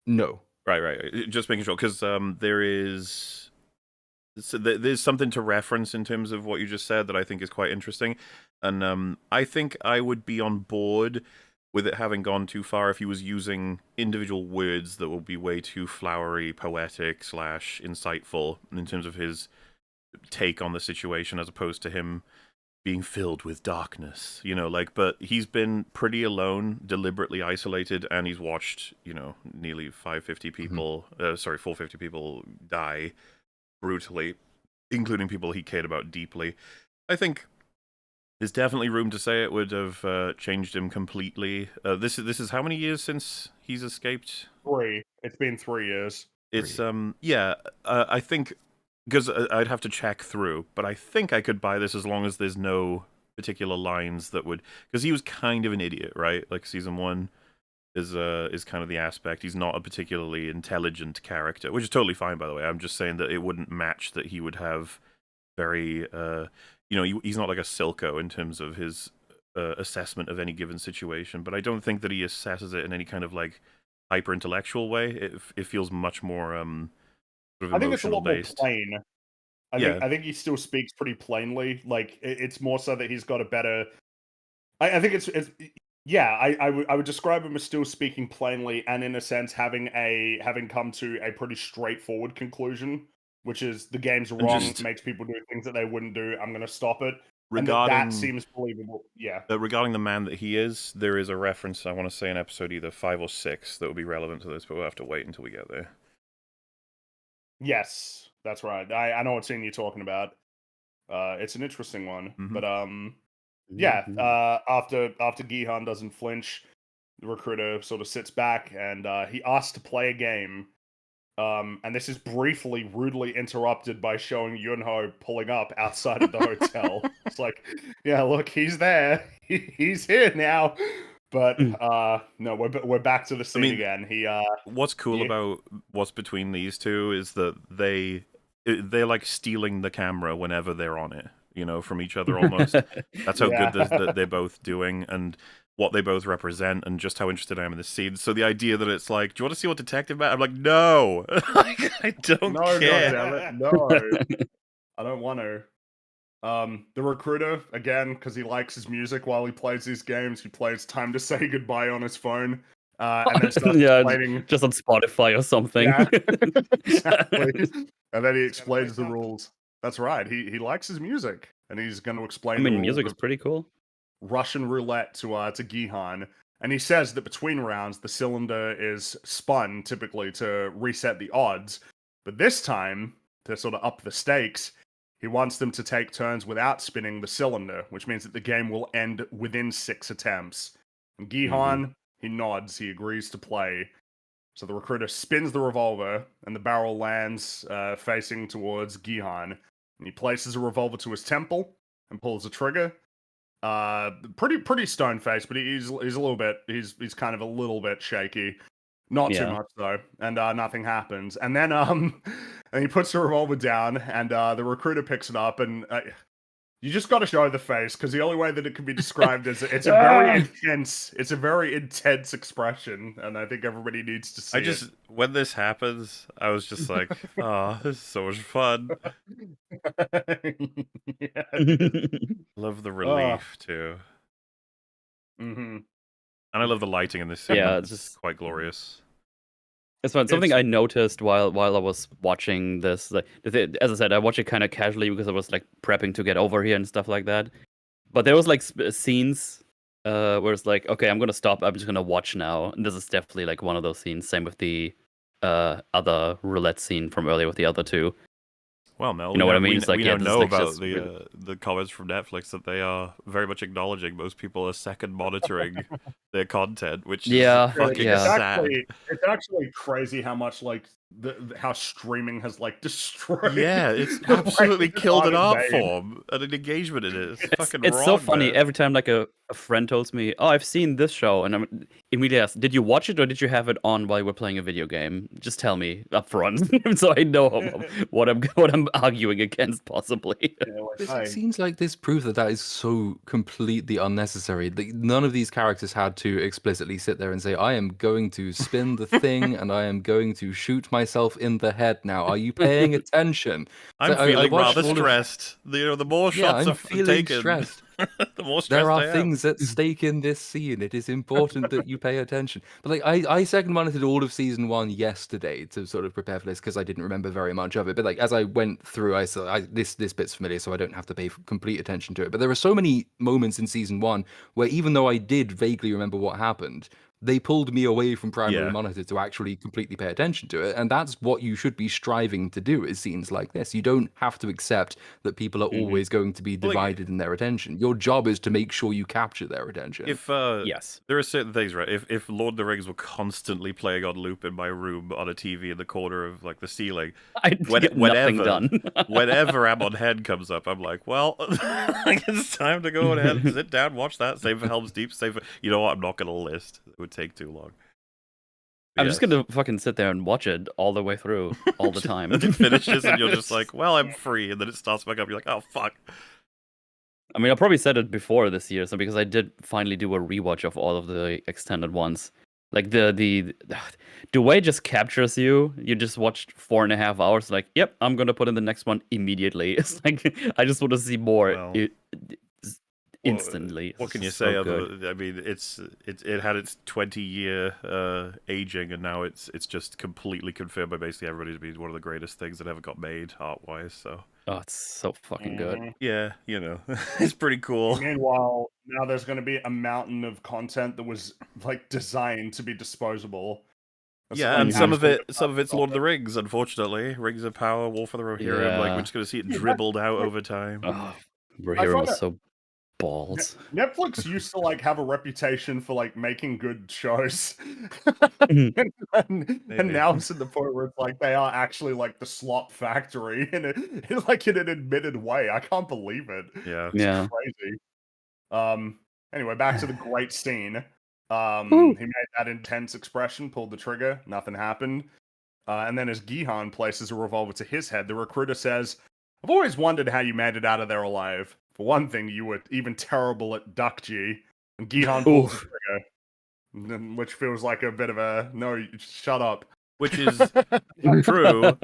No. Right. Just making sure, because there's something to reference in terms of what you just said that I think is quite interesting, and I think I would be on board with it having gone too far if he was using individual words that will be way too flowery, poetic / insightful in terms of his take on the situation, as opposed to him being filled with darkness, like, but he's been pretty alone, deliberately isolated, and he's watched, nearly 450 people die brutally, including people he cared about deeply. I think there's definitely room to say it would have changed him completely. This is how many years since he's escaped? 3. It's been 3 years. It's I think, because I'd have to check through, but I think I could buy this as long as there's no particular lines that would, because he was kind of an idiot, right? Like season 1 is kind of the aspect. He's not a particularly intelligent character, which is totally fine, by the way. I'm just saying that it wouldn't match that he would have very he's not like a Silco in terms of his assessment of any given situation, but I don't think that he assesses it in any kind of like hyper intellectual way. It feels much more sort of I think it's a lot more based. plain. I think he still speaks pretty plainly. Like it's more so that he's got a better. I think it's I would describe him as still speaking plainly, and in a sense having come to a pretty straightforward conclusion, which is the game's wrong, makes people do things that they wouldn't do. I'm going to stop it. Regarding and that seems believable. Yeah. Regarding the man that he is, there is a reference, I want to say, in episode either 5 or 6 that would be relevant to this, but we'll have to wait until we get there. Yes, that's right. I know what scene you're talking about. It's an interesting one, but after Gihan doesn't flinch, the recruiter sort of sits back and he asks to play a game. And this is briefly, rudely interrupted by showing Yunho pulling up outside of the hotel. It's like, yeah, look, he's there. He's here now. But no, we're back to the scene again. What's cool about what's between these two is that they're like stealing the camera whenever they're on it, from each other almost. That's how good that they're both doing, and what they both represent, and just how interested I am in this scene. So the idea that it's like, do you want to see what Detective Matt? I'm like, no, I don't care. No, I don't want to. The recruiter, again, because he likes his music while he plays these games, he plays Time to Say Goodbye on his phone, and then starts explaining... just on Spotify or something. Yeah, exactly. And then he explains the rules. That's right. He likes his music, and he's going to explain. Music is pretty cool. Russian roulette to Gihan, and he says that between rounds the cylinder is spun typically to reset the odds, but this time, to sort of up the stakes, he wants them to take turns without spinning the cylinder, which means that the game will end within 6 attempts. And Gihan, he nods, he agrees to play. So the recruiter spins the revolver, and the barrel lands facing towards Gihan, and he places a revolver to his temple and pulls the trigger. Pretty stone faced, but he's a little bit he's kind of a little bit shaky, not too much though, and nothing happens. And then and he puts the revolver down, and the recruiter picks it up, and you just got to show the face, because the only way that it can be described is it's a very intense expression, and I think everybody needs to see it. When this happens, I was just like, oh, this is so much fun. Love the relief too. And I love the lighting in this scene. Yeah, it's just quite glorious. It's fun. Something I noticed while I was watching this, like, as I said, I watched it kind of casually because I was like prepping to get over here and stuff like that. But there was like scenes where it's like, okay, I'm gonna stop. I'm just gonna watch now. And this is definitely like one of those scenes. Same with the other roulette scene from earlier with the other two. Well, Mel, you know what I mean? It's like, we know about the comments from Netflix that they are very much acknowledging most people are second monitoring their content, which is fucking sad. It's actually crazy how much like how streaming has like destroyed. Yeah, it's absolutely killed an art form and an engagement in it. It's wrong, so funny. man. Every time like a friend tells me, "Oh, I've seen this show," and I'm immediately asked, "Did you watch it or did you have it on while you were playing a video game?" Just tell me up front, so I know what I'm arguing against, possibly. It seems like this proves that is so completely unnecessary. Like, none of these characters had to explicitly sit there and say, "I am going to spin the thing and I am going to shoot myself in the head now. Are you paying attention?" I'm feeling rather stressed. The more shots I'm feeling taken. Stressed. The more stressed There are I am. things at stake in this scene. It is important that you pay attention. But like, I second monitored all of season 1 yesterday to sort of prepare for this because I didn't remember very much of it. But like, as I went through, I saw this bit's familiar, so I don't have to pay complete attention to it. But there are so many moments in season 1 where even though I did vaguely remember what happened, they pulled me away from primary Yeah. monitor to actually completely pay attention to it. And that's what you should be striving to do is scenes like this. You don't have to accept that people are always going to be Well, like, divided in their attention. Your job is to make sure you capture their attention. If Yes. there are certain things, right? If Lord of the Rings were constantly playing on loop in my room on a TV in the corner of like the ceiling, I'd get nothing done. whenever Amon Head comes up, I'm like, well, like, it's time to go ahead and sit down, watch that. Same for Helm's Deep. Same for, you know what? I'm not gonna list. It would take too long. I'm just gonna fucking sit there and watch it all the way through, all the time. And it finishes, and you're just like, well, I'm free, and then it starts back up. You're like, oh fuck. I mean, I probably said it before this year, so because I did finally do a rewatch of all of the extended ones. Like the way it just captures you. You just watched 4.5 hours. Like, yep, I'm gonna put in the next one immediately. It's like I just want to see more Well, instantly. What can you It's say? so Other, good. I mean, it had its 20-year aging, and now it's just completely confirmed by basically everybody to be one of the greatest things that ever got made art-wise. So Oh, it's so fucking good. yeah, you know, it's pretty cool. Meanwhile, now there's going to be a mountain of content that was like designed to be disposable. Yeah, Like, and some of actual it's Lord of the Rings, unfortunately. Rings of Power, War for the Rohirrim. Like, we're Yeah. just gonna see it dribbled out over time. Oh, I Rohirrim find was that- so balls. Netflix used to like have a reputation for like making good shows, Maybe. and now it's at the point where it's like they are actually like the slop factory in an admitted way. I can't believe it. Yeah. It's Yeah. crazy. Anyway, back to the great scene. Woo. He made that intense expression, pulled the trigger, nothing happened. And then as Gihan places a revolver to his head, the recruiter says, I've always wondered how you made it out of there alive. For one thing, you were even terrible at duck G. And Gihan pulls the Oof. trigger, which feels like a bit of a, no, shut up. Which is true, No,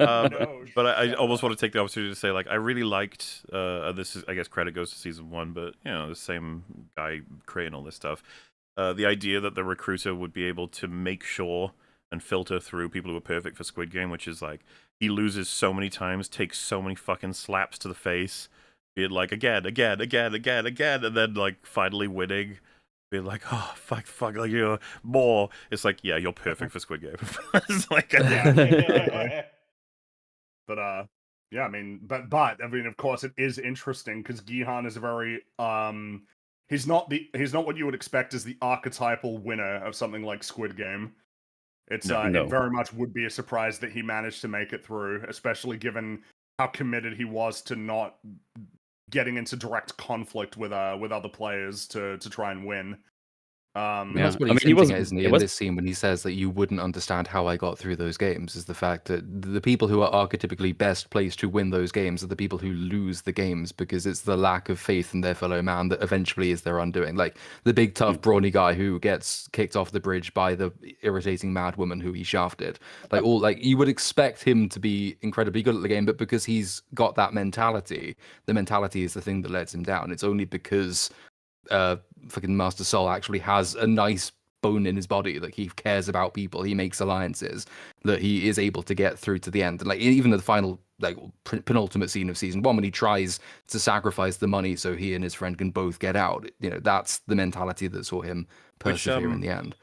but I shut almost up. want to take the opportunity to say, like, I really liked, this is, I guess credit goes to season 1, but, you know, the same guy creating all this stuff. The idea that the recruiter would be able to make sure and filter through people who are perfect for Squid Game, which is like, he loses so many times, takes so many fucking slaps to the face, be it like, again, and then, like, finally winning. Being like, oh, fuck, like, you're more. It's like, yeah, you're perfect for Squid Game. It's like, But yeah, I mean, but I mean, of course, it is interesting because Gihan is a very he's not what you would expect as the archetypal winner of something like Squid Game. It's No. it very much would be a surprise that he managed to make it through, especially given how committed he was to not getting into direct conflict with other players to try and win. And Yeah. that's what I he's mean, he was- hinting at, isn't he, it in was- this scene when he says that you wouldn't understand how I got through those games, is the fact that the people who are archetypically best placed to win those games are the people who lose the games because it's the lack of faith in their fellow man that eventually is their undoing. Like the big tough brawny guy who gets kicked off the bridge by the irritating mad woman who he shafted. Like you would expect him to be incredibly good at the game, but because he's got that mentality, the mentality is the thing that lets him down. It's only because fucking Master Soul actually has a nice bone in his body, like he cares about people, he makes alliances, that he is able to get through to the end. And like even the final, like penultimate scene of season 1 when he tries to sacrifice the money so he and his friend can both get out, you know, that's the mentality that saw him persevere in the end.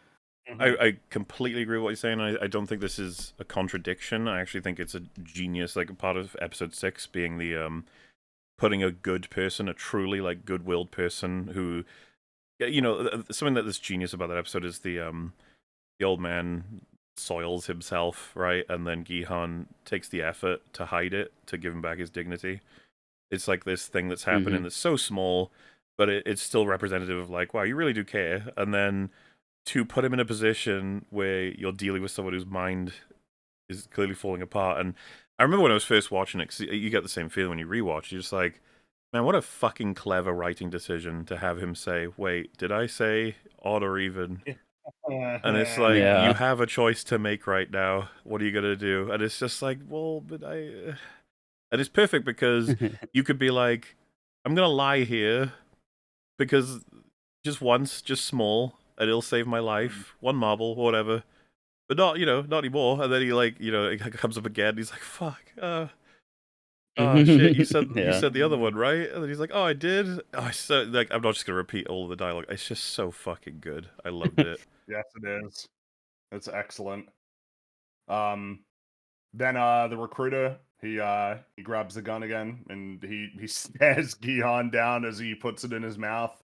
I completely agree with what you're saying. I don't think this is a contradiction. I actually think it's a genius, like a part of episode 6 being the putting a good person, a truly like good-willed person who, you know, something that's genius about that episode is the old man soils himself, right, and then Gihan takes the effort to hide it, to give him back his dignity. It's like this thing that's happening that's so small, but it's still representative of like, wow, you really do care. And then to put him in a position where you're dealing with someone whose mind is clearly falling apart. And I remember when I was first watching it, because you get the same feeling when you rewatch. You're just like, man, what a fucking clever writing decision to have him say, wait, did I say odd or even? And it's like, Yeah. you have a choice to make right now. What are you going to do? And it's just like, well, but and it's perfect because you could be like, I'm going to lie here, because just once, just small, and it'll save my life. One marble, whatever. But not, not anymore. And then he it comes up again. He's like, "Fuck, shit, you Yeah. said the other one, right?" And then he's like, "Oh, I did." Oh, so like, I'm not just gonna repeat all of the dialogue. It's just so fucking good. I loved it. Yes, it is. It's excellent. Then the recruiter he grabs the gun again and he stares Gihan down as he puts it in his mouth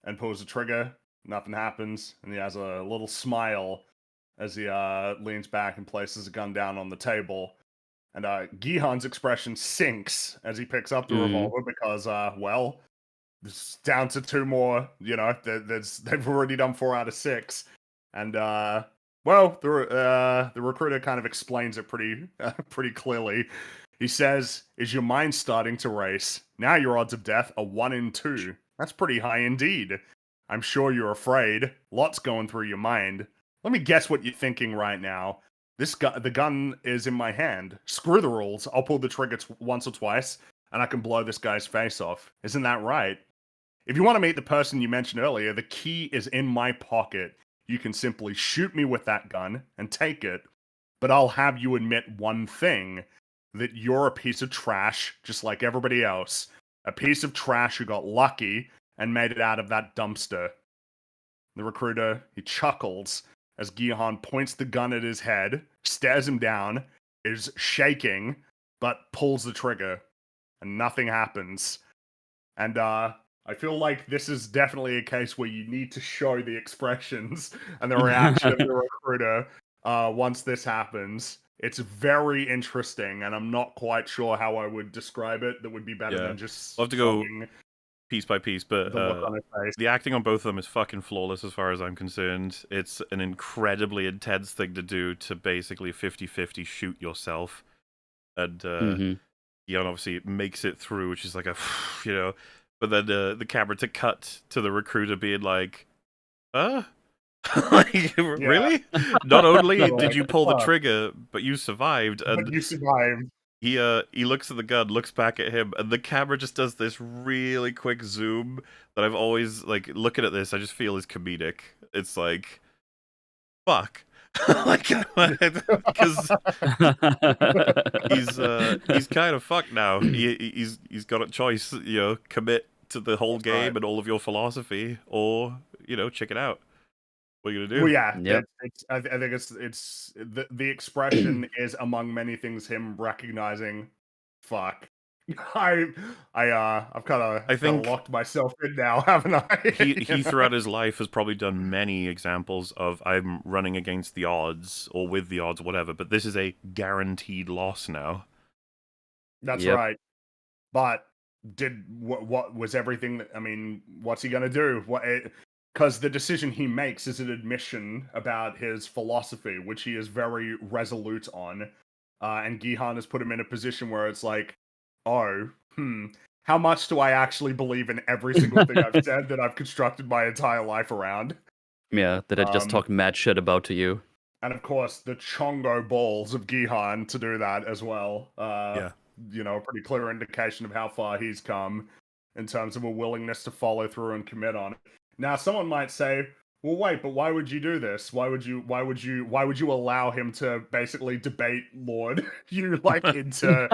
and pulls the trigger. Nothing happens, and he has a little smile as he leans back and places the gun down on the table. And Gihan's expression sinks as he picks up the revolver because, well, it's down to 2 more. They've already done 4 out of 6, and well, the recruiter kind of explains it pretty clearly. He says, "Is your mind starting to race? Now your odds of death are 1 in 2. That's pretty high indeed. I'm sure you're afraid. Lots going through your mind. Let me guess what you're thinking right now. The gun is in my hand. Screw the rules. I'll pull the trigger once or twice, and I can blow this guy's face off. Isn't that right? If you want to meet the person you mentioned earlier, the key is in my pocket. You can simply shoot me with that gun and take it, but I'll have you admit one thing, that you're a piece of trash, just like everybody else. A piece of trash who got lucky and made it out of that dumpster." The recruiter, he chuckles as Gihan points the gun at his head, stares him down, is shaking, but pulls the trigger, and nothing happens. And I feel like this is definitely a case where you need to show the expressions and the reaction of the recruiter once this happens. It's very interesting, and I'm not quite sure how I would describe it that would be better than just I'll have to go showing piece by piece, but the look on his face. the acting on both of them is fucking flawless as far as I'm concerned. It's an incredibly intense thing to do, to basically 50-50 shoot yourself. And Ian obviously makes it through, which is like a, but then the camera to cut to the recruiter being like, like, really? Not only did you pull the trigger, but you survived. And But you survived. he looks at the gun, looks back at him, and the camera just does this really quick zoom that I've always, like, looking at this, I just feel is comedic. It's like, fuck. Like, because he's kind of fucked now. He's got a choice, commit to the whole That's game right. and all of your philosophy, or check it out. What are you gonna do? Well, yeah, Yep. I think it's the expression is among many things him recognizing, fuck. I've kind I of think locked myself in now, haven't I? he throughout his life has probably done many examples of, I'm running against the odds or with the odds or whatever, but this is a guaranteed loss now. That's Yep. right. But what was everything? I mean, what's he gonna do? Because the decision he makes is an admission about his philosophy, which he is very resolute on. And Gihan has put him in a position where it's like, oh, how much do I actually believe in every single thing I've said that I've constructed my entire life around? Yeah, that I just talked mad shit about to you. And of course, the chongo balls of Gihan to do that as well. Yeah. A pretty clear indication of how far he's come in terms of a willingness to follow through and commit on it. Now, someone might say, well, wait, but why would you do this? Why would you allow him to basically debate Lord you like into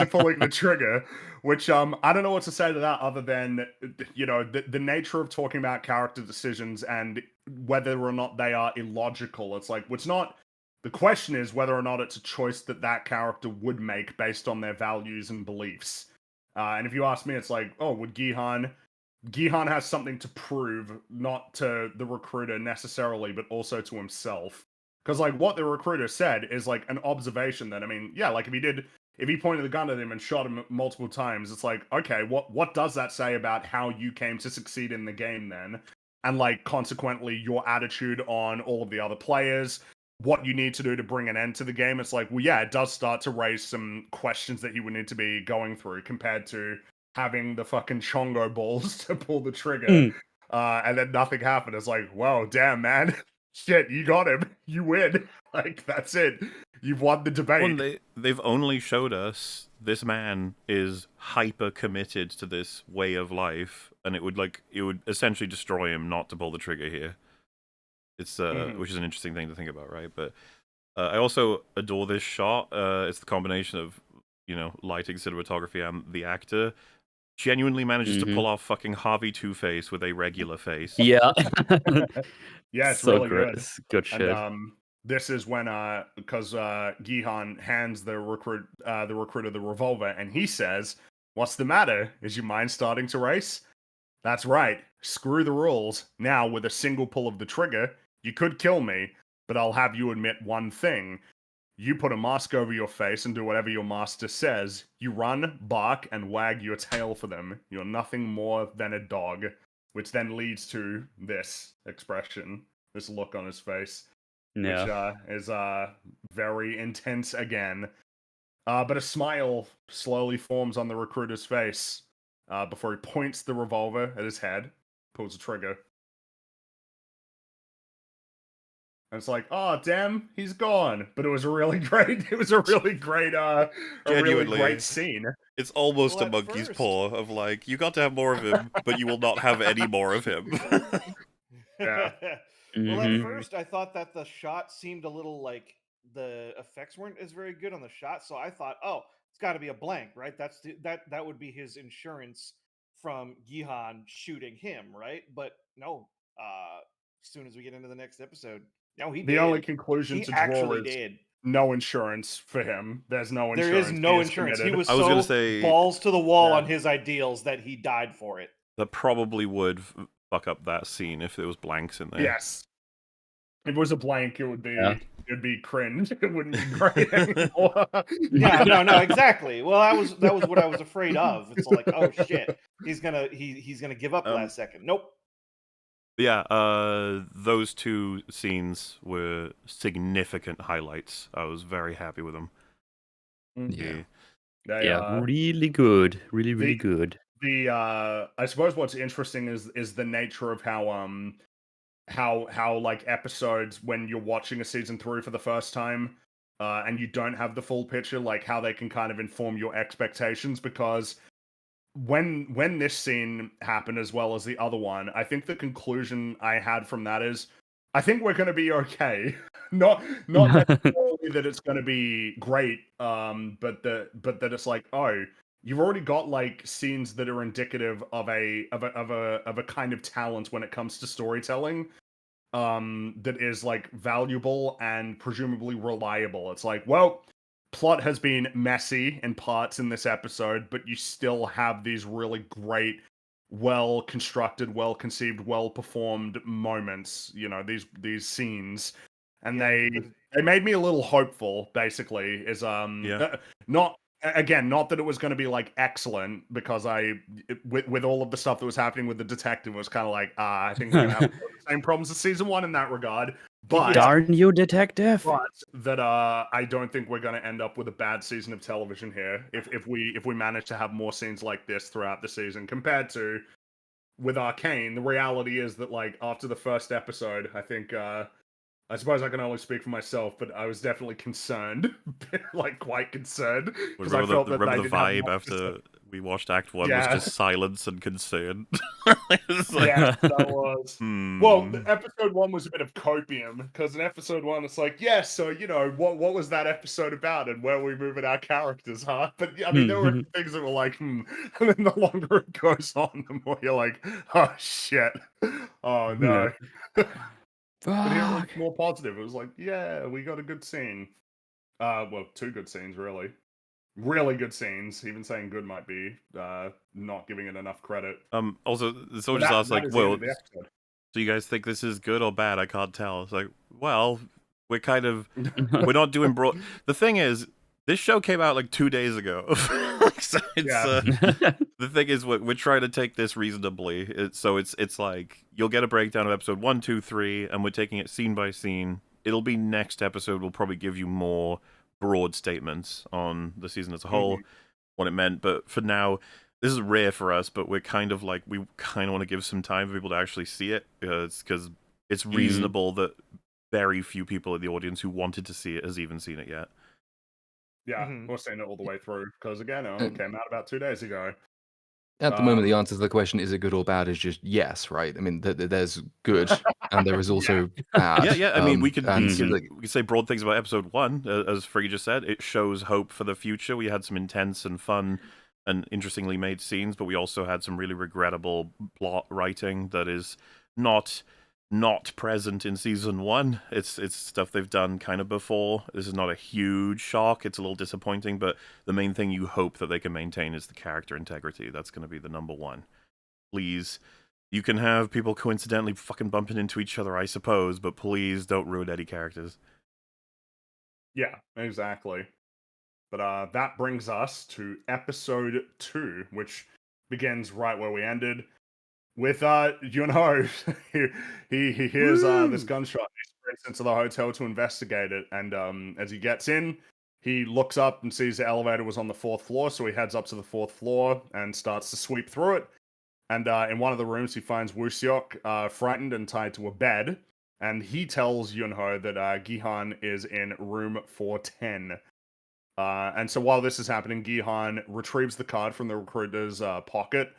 pulling the trigger? Which I don't know what to say to that other than the nature of talking about character decisions and whether or not they are illogical. It's like the question is whether or not it's a choice that character would make based on their values and beliefs. And if you ask me, it's like, oh, would Gihan has something to prove, not to the recruiter necessarily, but also to himself. Because, like, what the recruiter said is, like, an observation that, I mean, yeah, like, if he pointed the gun at him and shot him multiple times, it's like, okay, what does that say about how you came to succeed in the game then? And, like, consequently, your attitude on all of the other players, what you need to do to bring an end to the game. It's like, well, yeah, it does start to raise some questions that he would need to be going through compared to having the fucking chongo balls to pull the trigger, and then nothing happened. It's like, whoa, damn, man. shit, you got him. You win. Like, that's it. You've won the debate. Well, they've only showed us this man is hyper committed to this way of life, and it would essentially destroy him not to pull the trigger here. It's which is an interesting thing to think about, right? But I also adore this shot. It's the combination of lighting, cinematography, and the actor genuinely manages to pull off fucking Harvey Two-Face with a regular face. Yeah. Yeah, it's so really great. good. It's good shit. And this is when because Gihan hands the recruiter the revolver, and he says, "What's the matter? Is your mind starting to race?" That's right. Screw the rules. Now, with a single pull of the trigger, you could kill me, but I'll have you admit one thing. You put a mask over your face and do whatever your master says. You run, bark, and wag your tail for them. You're nothing more than a dog. Which then leads to this expression, this look on his face, Yeah. which is very intense again. But a smile slowly forms on the recruiter's face before he points the revolver at his head, pulls the trigger. And it's like, oh damn, he's gone. But it was a really great. It was a really great, a really Genuinely. great scene. It's almost Well, a at monkey's first- paw of like, you got to have more of him, but you will not have any more of him. Yeah. Well, at Mhm. first I thought that the shot seemed a little like the effects weren't as very good on the shot, so I thought, oh, it's got to be a blank, right? That would be his insurance from Gihan shooting him, right? But no. As soon as we get into the next episode, no, he The did. only conclusion He to draw actually is did. no insurance for him. There's no insurance. There is no He insurance. He committed. was I was so gonna say- balls to the wall Yeah. on his ideals that he died for it. That probably would fuck up that scene if there was blanks in there. Yes. If it was a blank, it would be Yeah. it'd be cringe. It wouldn't be great anymore. Yeah, no, exactly. Well, that was what I was afraid of. It's like, oh shit, he's gonna give up last second. Nope. But yeah, those two scenes were significant highlights. I was very happy with them. Yeah. They, Yeah, really good. Really, really the- good. I suppose what's interesting is the nature of how like episodes when you're watching a season through for the first time and you don't have the full picture, like how they can kind of inform your expectations, because when this scene happened as well as the other one, I think the conclusion I had from that is I think we're going to be okay. not necessarily that it's going to be great, but that it's like, oh, you've already got like scenes that are indicative of a kind of talent when it comes to storytelling, that is like valuable and presumably reliable. It's like, well, plot has been messy in parts in this episode, but you still have these really great, well constructed, well conceived, well performed moments, these scenes. And Yeah, they made me a little hopeful, basically, is Yeah. not that it was going to be like excellent, because with all of the stuff that was happening with the detective, was kind of like, I think we're going to have the same problems as season 1 in that regard. But Darn you, detective! but that I don't think we're going to end up with a bad season of television here if we manage to have more scenes like this throughout the season compared to with Arcane. The reality is that, like, after the first episode, I think I suppose I can only speak for myself, but I was definitely concerned, like quite concerned, because I felt that they Remember the didn't have vibe much to after we watched Act 1 Yeah. was just silence and concern. It's say. like, Yeah, that was. hmm. Well, episode 1 was a bit of copium, because in episode 1 it's like, yeah, so what was that episode about, and where are we moving our characters, huh? But I mean, there were things that were like, and then the longer it goes on, the more you're like, oh shit, oh no. But here it was Fuck. more positive. It was like, yeah, we got a good scene. Well, 2 good scenes, really. Really good scenes. Even saying good might be not giving it enough credit. Also, someone But just asked, like, is the end well, of the episode. so you guys think this is good or bad? I can't tell. It's like, well, we're not doing broad. The thing is, this show came out like 2 days ago. So it's, Yeah. the thing is, we're trying to take this reasonably. It's like, you'll get a breakdown of episode 1, 2, 3, and we're taking it scene by scene. It'll be next episode, we'll probably give you more broad statements on the season as a whole, what it meant. But for now, this is rare for us, but we're kind of like, we kind of want to give some time for people to actually see it, because it's reasonable that very few people in the audience who wanted to see it has even seen it yet. Yeah, Mhm. we're seeing it all the way through because again, it Uh, only came out about 2 days ago. At the moment, the Um, answer to the question, is it good or bad, is just yes, right? I mean, there's good, and there is Yeah. also bad. Yeah. I mean, we could and Mhm. like, we could say broad things about episode 1, as Free just said. It shows hope for the future. We had some intense and fun and interestingly made scenes, but we also had some really regrettable plot writing that is not present in season 1. It's stuff they've done kind of before. This is not a huge shock. It's a little disappointing, but the main thing you hope that they can maintain is the character integrity. That's going to be the number one. Please. You can have people coincidentally fucking bumping into each other, I suppose, but please don't ruin any characters. yeah, exactly. But that brings us to episode 2, which begins right where we ended with Yunho. he hears this gunshot. He sprints into the hotel to investigate it, and as he gets in, he looks up and sees the elevator was on the 4th floor, so he heads up to the 4th floor and starts to sweep through it. And in one of the rooms, he finds Woo-seok frightened and tied to a bed, and he tells Yunho that Gihan is in room 410. And so while this is happening, Gihan retrieves the card from the recruiter's pocket.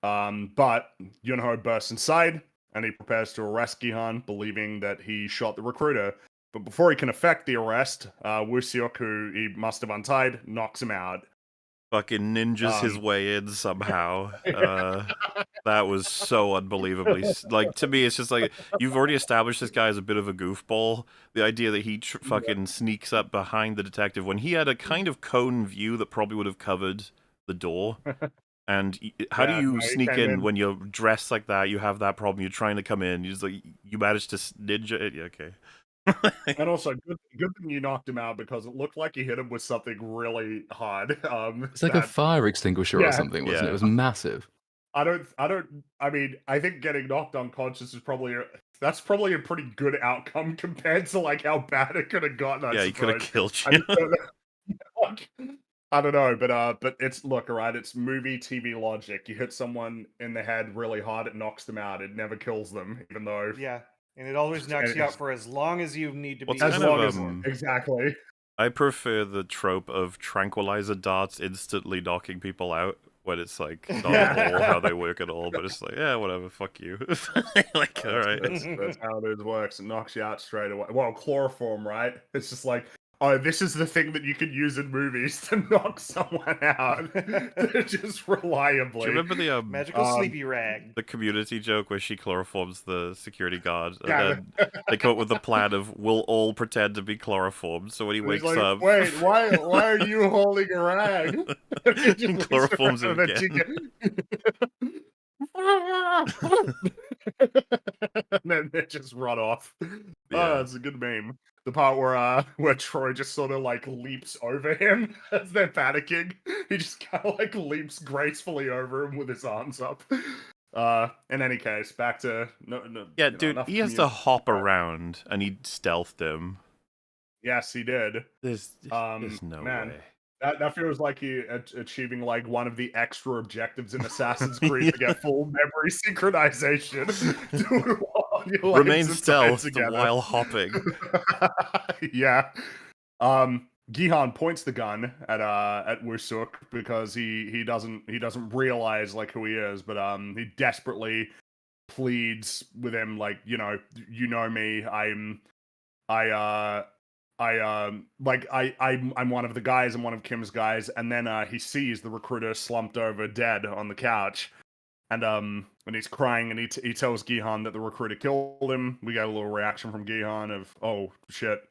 But Yunho bursts inside and he prepares to arrest Gihan, believing that he shot the recruiter. But before he can effect the arrest, Woo-seok, who he must have untied, knocks him out. Fucking ninjas his way in somehow. That was so unbelievably like, to me it's just like, you've already established this guy as a bit of a goofball. The idea that he fucking sneaks up behind the detective when he had a kind of cone view that probably would have covered the door. And how do Yeah, you no, he sneak came in in. when you're dressed like that? You have that problem. You're trying to come in. You just like, you managed to ninja it. Yeah, okay. And also, good thing you knocked him out because it looked like he hit him with something really hard. it's like a That fire extinguisher or Yeah. something, wasn't it? Yeah. It was massive. I mean, I think getting knocked unconscious is that's probably a pretty good outcome compared to like how bad it could have gotten. Yeah, he could have killed I you. just don't know. I don't know, but it's look, alright, it's movie TV logic. You hit someone in the head really hard, it knocks them out. It never kills them, even though Yeah, and it always knocks and you out it's- for as long as you need to What's be. as kind long of, as exactly. I prefer the trope of tranquilizer darts instantly knocking people out when it's like not at all how they work at all, but it's like, yeah, whatever, fuck you. Like, all right. That's how it works. It knocks you out straight away. Well, chloroform, right? It's just like, oh, this is the thing that you can use in movies to knock someone out just reliably. Do you remember the Magical sleepy rag. the Community joke where she chloroforms the security guard, and Yeah, then they come up with the plan of we'll all pretend to be chloroformed. So when he He's wakes like, up, wait, why are you holding a rag? He just looks chloroforms him around and and then they just run off. Yeah. Oh, that's a good meme. The part where Troy just sort of like leaps over him as they're panicking. He just kind of like leaps gracefully over him with his arms up. In any case, back to no. Yeah, you know, dude, enough he has to community hop crap. around, and he stealthed him. Yes, he did. There's no man. way. That feels like he achieving like one of the extra objectives in Assassin's Creed to get full memory synchronization. Remain stealth while hopping. Yeah. Gihan points the gun at Woo-seok because he doesn't realize like who he is, but he desperately pleads with him like, you know me, I'm one of the guys. I'm one of Kim's guys. And then he sees the recruiter slumped over dead on the couch, and he's crying, and he tells Gihan that the recruiter killed him. We get a little reaction from Gihan of, oh shit.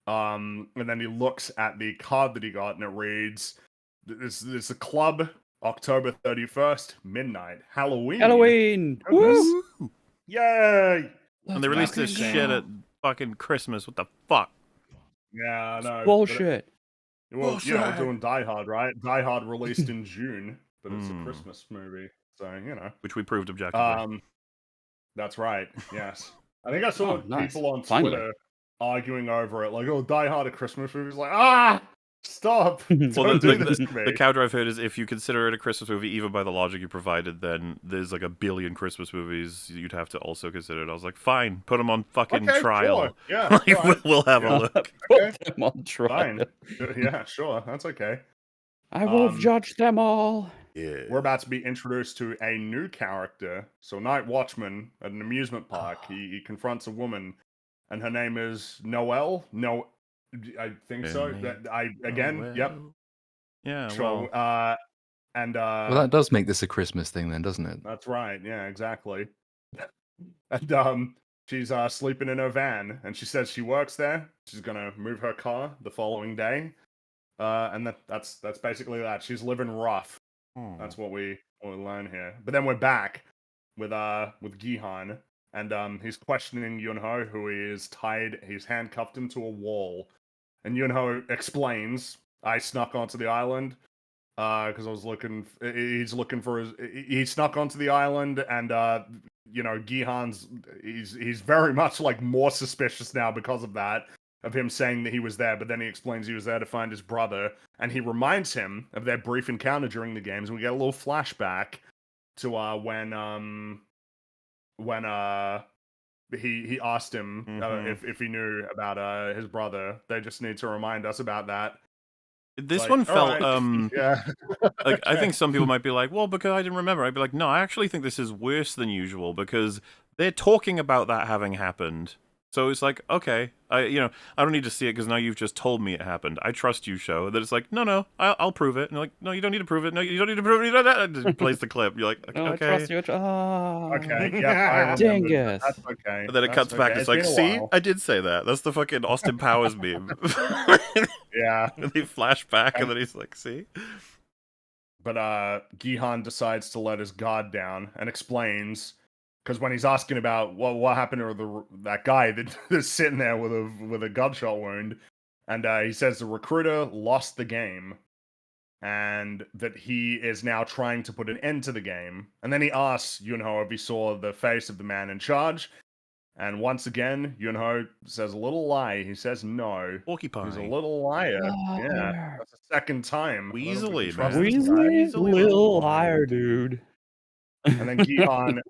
And then he looks at the card that he got, and it reads, "It's a club, October 31st, midnight, Halloween." Halloween! Goodness. Woo! Yay! And they released this shit at fucking Christmas. What the fuck? Yeah, I know. Bullshit. Well, you know, we're doing Die Hard, right? Die Hard released in June, but it's a Mm. Christmas movie, so you know. Which we proved objectively. That's right. Yes, I think I saw Oh, nice. people on Finally. Twitter arguing over it, like, "Oh, Die Hard, a Christmas movie." It's like, ah, Stop! Well, Don't do this to me. the counter I've heard is if you consider it a Christmas movie, even by the logic you provided, then there's like a billion Christmas movies you'd have to also consider it. I was like, fine, put them on fucking Okay, trial. sure. Yeah, Like, alright. we'll have Yeah. a look. Okay, Put them on trial. fine. Yeah, sure. That's okay. I will Um, judge them all. Yeah. We're about to be introduced to a new character. So, Night Watchman at an amusement park. He confronts a woman, and her name is Noelle. No, I think so. Yep. Yeah, So, well, Well, that does make this a Christmas thing, then, doesn't it? that's right. Yeah, exactly. And she's sleeping in her van, and she says she works there. She's gonna move her car the following day, and that's basically that. She's living rough. That's what we learn here. But then we're back with Gihan, and he's questioning Yunho, who is tied. He's handcuffed him to a wall, and Yunho explains, "I snuck onto the island because I was looking. He's looking for his. He snuck onto the island, and Gihan's. He's very much like more suspicious now because of that." Of him saying that he was there, but then he explains he was there to find his brother, and he reminds him of their brief encounter during the games. We get a little flashback to when he asked him if he knew about his brother. They just need to remind us about that. this Like, one felt alright. Yeah. like I Okay. think some people might be like, well, because I didn't remember. I'd be like, no, I actually think this is worse than usual because they're talking about that having happened. So it's like, okay, I don't need to see it because now you've just told me it happened. I trust you, show. That it's like, no, I'll prove it. And you're like, no, you don't need to prove it. No, you don't need to prove it. You don't. Just plays the clip. You're like, No, okay. I trust you. Okay. Yeah. I Dang remember. it. That's okay. And then it That's cuts back. okay. It's like, been a see, while. I did say that. That's the fucking Austin Powers meme. Yeah. And they flash back, and then he's like, see. But Gihan decides to let his guard down and explains, because when he's asking about what happened to that guy that's sitting there with a gunshot wound, and he says the recruiter lost the game, and that he is now trying to put an end to the game. And then he asks Yunho if he saw the face of the man in charge, and once again Yunho says a little lie. He says no. Porcupine. He's a little liar. Yeah, Liar. that's the second time. I don't think we Weaselly, trust man. this guy. Weaselly little liar, dude. And then Gihan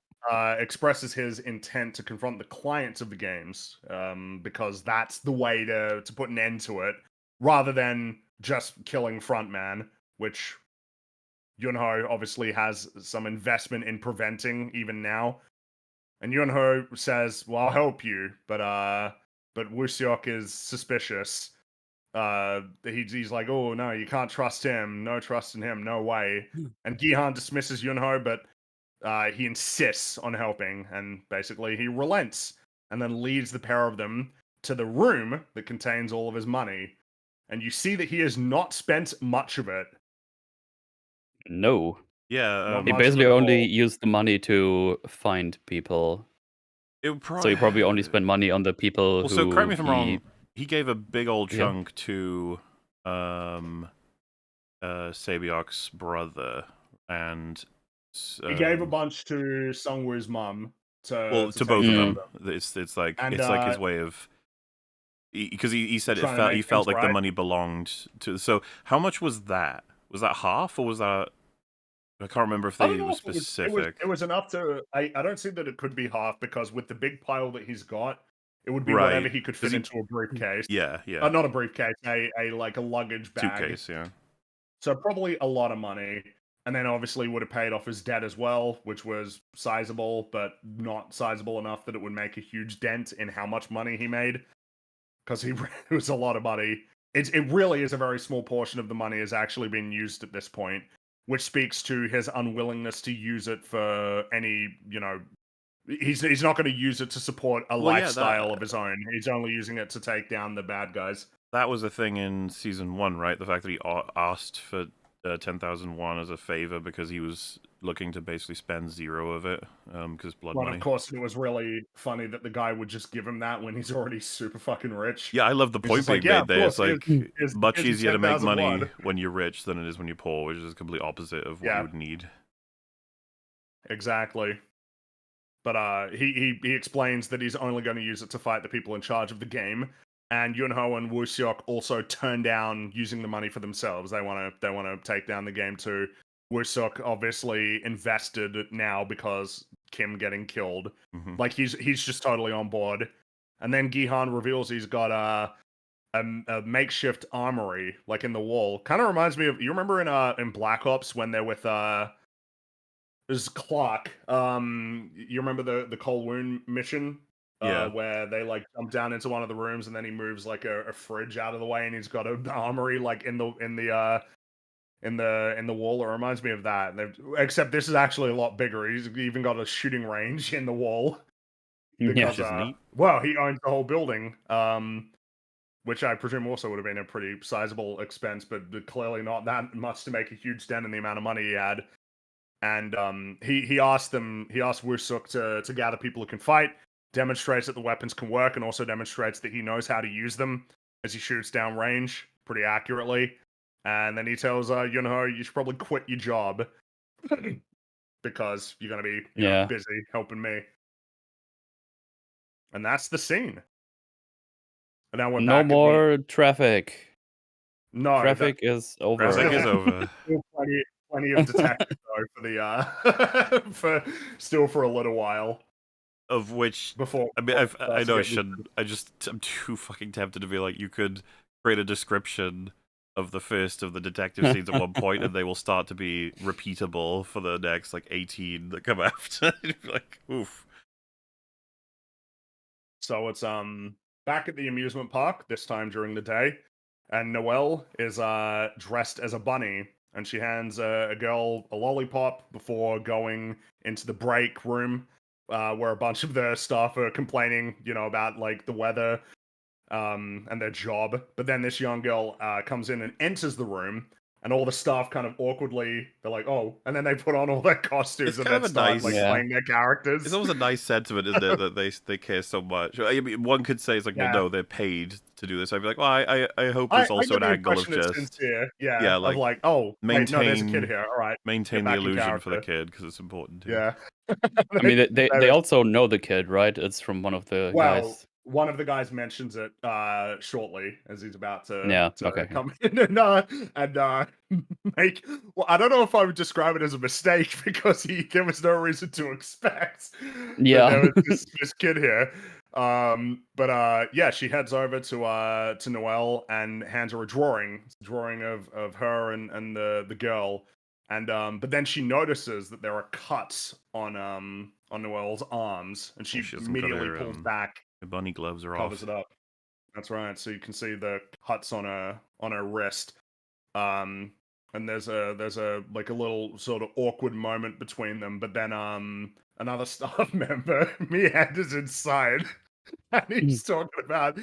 expresses his intent to confront the clients of the games, because that's the way to put an end to it, rather than just killing Frontman, which Yunho obviously has some investment in preventing even now. And Yunho says, "Well, I'll help you, but Wuseok is suspicious. He's like, oh no, you can't trust him. No trust in him. No way." And Gihan dismisses Yunho, but he insists on helping, and basically he relents, and then leads the pair of them to the room that contains all of his money. And you see that he has not spent much of it. No. Yeah, Not He much basically of it at only all. used the money to find people. So he probably only spent money on the people Well, who so correct me if I'm he... wrong. He gave a big old Yeah. chunk to Sabiok's brother, and He gave a bunch to Sungwoo's mum to to take both of care them. of them. It's like And, it's like his way of, because he said trying to he make felt things like the right. money belonged to. So how much was that? Was that half, or was that? I can't remember if I they don't know were if specific. it was enough to. I don't see that it could be half, because with the big pile that he's got, it would be Right, whatever he could 'cause fit he- into a briefcase. Yeah, yeah. Not a briefcase, a like a luggage bag. Suitcase, yeah. So probably a lot of money. And then obviously would have paid off his debt as well, which was sizable, but not sizable enough that it would make a huge dent in how much money he made. Because it was a lot of money. It really is a very small portion of the money has actually been used at this point, which speaks to his unwillingness to use it for any, he's not going to use it to support a Well, yeah, lifestyle of his own. He's only using it to take down the bad guys. That was a thing in season 1, right? The fact that he asked for 10,000 won as a favor because he was looking to basically spend 0 of it, because blood Well, money. of course, it was really funny that the guy would just give him that when he's already super fucking rich. Yeah, I love the He's point just being like, yeah, made of there. It's course, like here's much your easier to make 10,000 money won. when you're rich than it is when you're poor, which is the complete opposite of what Yeah. you would need. Exactly. But he explains that he's only going to use it to fight the people in charge of the game, and Yunho and Woo-seok also turn down using the money for themselves. They want to take down the game too. Woo-seok obviously invested now because Kim getting killed. Mhm. Like he's just totally on board. And then Gihan reveals he's got a makeshift armory like in the wall. Kind of reminds me of, you remember in Black Ops when they're with there's Clark. You remember the Kowloon mission? Yeah. Where they like jump down into one of the rooms and then he moves like a fridge out of the way and he's got an armory like in the wall. It reminds me of that. Except this is actually a lot bigger. He's even got a shooting range in the wall. Because, Which is neat. well, he owns the whole building. Which I presume also would have been a pretty sizable expense, but clearly not that much to make a huge dent in the amount of money he had. And he asked Woo-seok to gather people who can fight, demonstrates that the weapons can work, and also demonstrates that he knows how to use them as he shoots down range pretty accurately. And then he tells Yunho, you should probably quit your job because you're going to be you know, busy helping me. And that's the scene. And now we're No back more traffic. No, Traffic is over. Traffic is over. Still plenty of detectives though for the for a little while. Of which, Before I mean, I know I shouldn't. I'm too fucking tempted to be like, you could create a description of the first of the detective scenes at one point, and they will start to be repeatable for the next like 18 that come after. Like, oof. So it's back at the amusement park this time during the day, and Noelle is dressed as a bunny, and she hands a girl a lollipop before going into the break room, where a bunch of the staff are complaining, you know, about like the weather, and their job. But then this young girl comes in and enters the room, and all the staff kind of awkwardly, they're like, "Oh," and then they put on all their costumes It's and kind then of a start nice- like Yeah. playing their characters. It's almost a nice sentiment, isn't it, that they care so much. I mean, one could say it's like, Yeah. well, no, they're paid to do this. I'd be like, well, I hope I there's also get an the angle of impression it's just sincere, yeah, of like, like, oh, wait, no, there's a maintain kid here. All right, maintain get the back in illusion for the character. kid because it's important too. Yeah. I mean, they also know the kid, right? It's from one of the Well, guys. one of the guys mentions it shortly as he's about to, Yeah, to okay. come in and make. Well, I don't know if I would describe it as a mistake because there was no reason to expect Yeah. that there was this kid here. But yeah, she heads over to Noelle and hands her a drawing of her and the girl. And but then she notices that there are cuts on Noelle's arms, and she She hasn't got immediately her, pulls back, The bunny gloves are covers off. it up. That's right. So you can see the cuts on her wrist. And there's a like a little sort of awkward moment between them, but then another staff member, Mead, is inside. And he's talking about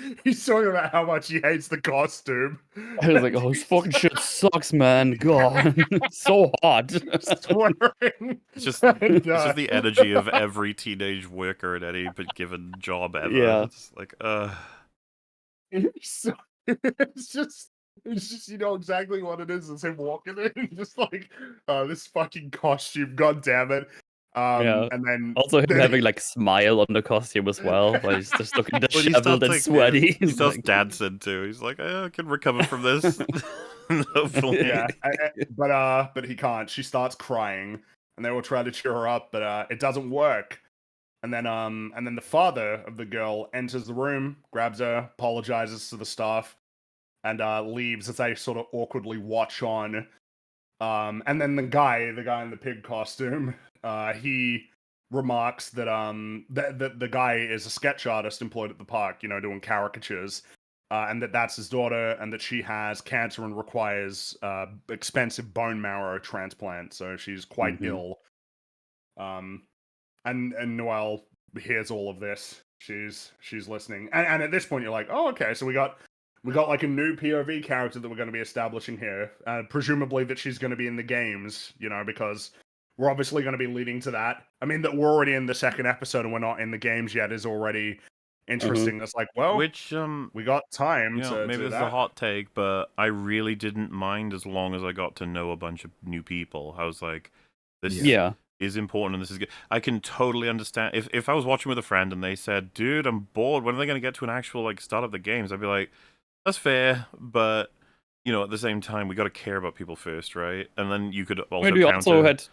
how much he hates the costume. I was like, oh, this fucking shit sucks, man. God, it's so hot. Swearing. It's just And, it's just the energy of every teenage worker at any given job ever. Yeah. It's like, so, it's just you know exactly what it is. It's him walking in, just like this fucking costume. God damn it! Yeah. And then Also, him having like smile on the costume as well, while he's just looking But he disheveled starts, and like, sweaty. he He's starts like, dancing too. He's like, I can recover from this. Hopefully. yeah, but he can't. She starts crying, and they will try to cheer her up, but it doesn't work. And then the father of the girl enters the room, grabs her, apologizes to the staff, and leaves as they sort of awkwardly watch on. And then the guy in the pig costume, he remarks that that the guy is a sketch artist employed at the park, you know, doing caricatures, and that's his daughter, and that she has cancer and requires expensive bone marrow transplant, so she's quite ill. And Noelle hears all of this. She's listening, and at this point you're like, oh, okay, so we got like a new POV character that we're going to be establishing here, presumably that she's going to be in the games, you know, because we're obviously going to be leading to that. I mean, that we're already in the second episode and we're not in the games yet is already interesting. It's like, well, Which we got time you know, to maybe do it's that. a hot take, but I really didn't mind as long as I got to know a bunch of new people. I was like, this yeah. is important and this is good. I can totally understand if I was watching with a friend and they said, "Dude, I'm bored. When are they going to get to an actual like start of the games?" I'd be like, "That's fair, but you know, at the same time, we got to care about people first, right?" And then you could I also mean, we also counter. had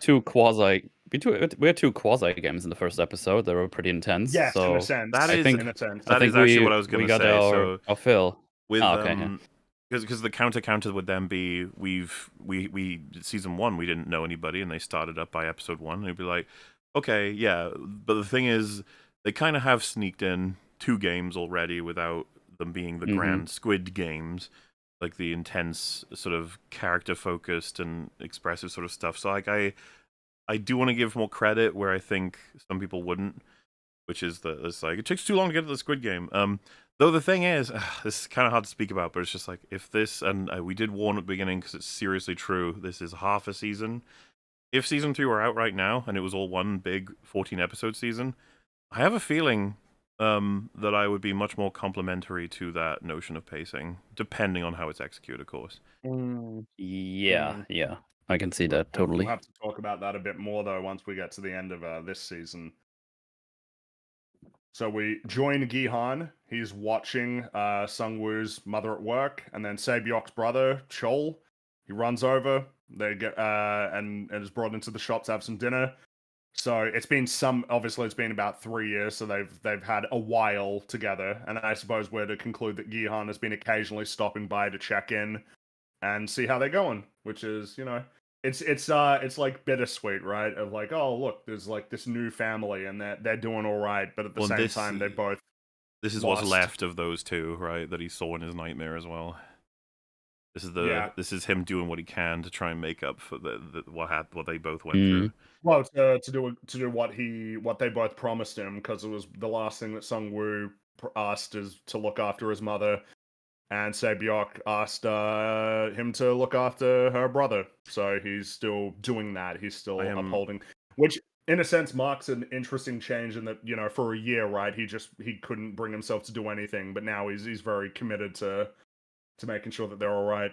we had two quasi games in the first episode. They were pretty intense. Yes, in so a sense. That I is think in a sense. that I think is actually we what I was going we to got say. our So our fill. with Oh, okay, yeah. because the counter would then be we season 1 we didn't know anybody and they started up by episode 1 and it'd be like, okay, yeah, but the thing is they kind of have sneaked in 2 games already without them being the grand Squid games, like the intense sort of character focused and expressive sort of stuff. So like I do want to give more credit where I think some people wouldn't, which is that it's like it takes too long to get to the Squid Game. Though the thing is, this is kind of hard to speak about, but it's just like if this, and we did warn at the beginning because it's seriously true, this is half a season. If season 2 were out right now and it was all one big 14 episode season, I have a feeling that I would be much more complimentary to that notion of pacing, depending on how it's executed, of course. Yeah, yeah, I can see that totally. We'll have to talk about that a bit more though once we get to the end of this season. So we join Gihan. He's watching Sungwoo's mother at work, and then Sabyok's brother Chol. He runs over. They get and is brought into the shop to have some dinner. So it's been obviously it's been about 3 years, so they've had a while together, and I suppose we're to conclude that Gihan has been occasionally stopping by to check in and see how they're going, which is, you know, it's like bittersweet, right? Of like, oh look, there's like this new family and they're doing all right, but at the same time they both this is lost. what's left of those two, right? That he saw in his nightmare as well. This is this is him doing what he can to try and make up for what they both went through. Well, to do what they both promised him, because it was the last thing that Sungwoo asked is to look after his mother. And Sabyok asked him to look after her brother. So he's still doing that. He's still upholding, which in a sense marks an interesting change in that, you know, for a year, right? He couldn't bring himself to do anything, but now he's very committed to making sure that they're all right.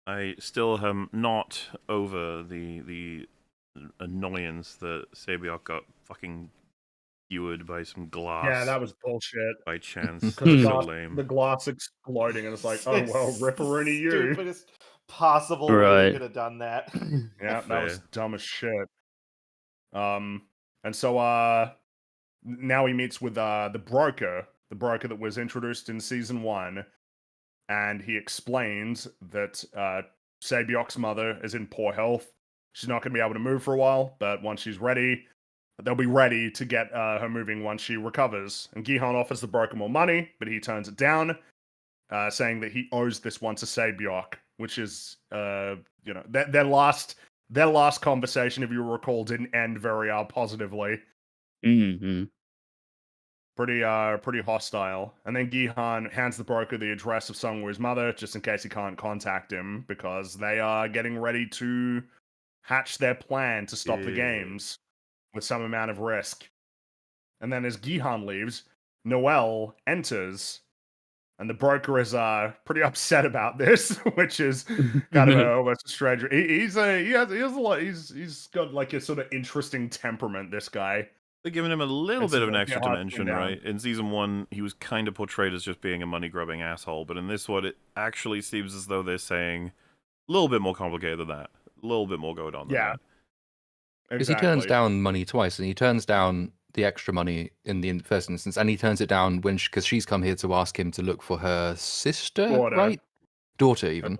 I still am not over the annoyance that Sabyok got fucking skewered by some glass. Yeah, that was bullshit. By chance. So lame. The glass exploding, and it's like, oh well, ripperoonie you. Stupidest possible way you could have done that. Yeah, that was dumb as shit. And so now he meets with the broker that was introduced in season 1, and he explains that Sabyok's mother is in poor health. She's not going to be able to move for a while, but once she's ready, they'll be ready to get her moving once she recovers. And Gihan offers the broker more money, but he turns it down, saying that he owes this one to Sabyok, which is, you know, their last conversation, if you recall, didn't end very positively. Mm-hmm. Pretty hostile. And then Gihan hands the broker the address of Sungwoo's mother, just in case he can't contact him, because they are getting ready to hatch their plan to stop the games with some amount of risk. And then as Gihan leaves, Noel enters, and the broker is pretty upset about this, which is kind of almost a strange. He's got like a sort of interesting temperament. This guy. They're giving him a little bit of an extra dimension, right? In season 1, he was kind of portrayed as just being a money-grubbing asshole, but in this one, it actually seems as though they're saying a little bit more complicated than that, a little bit more going on than that. Because he turns down money twice, and he turns down the extra money in the first instance, and he turns it down because she's come here to ask him to look for her sister, right? Daughter, even.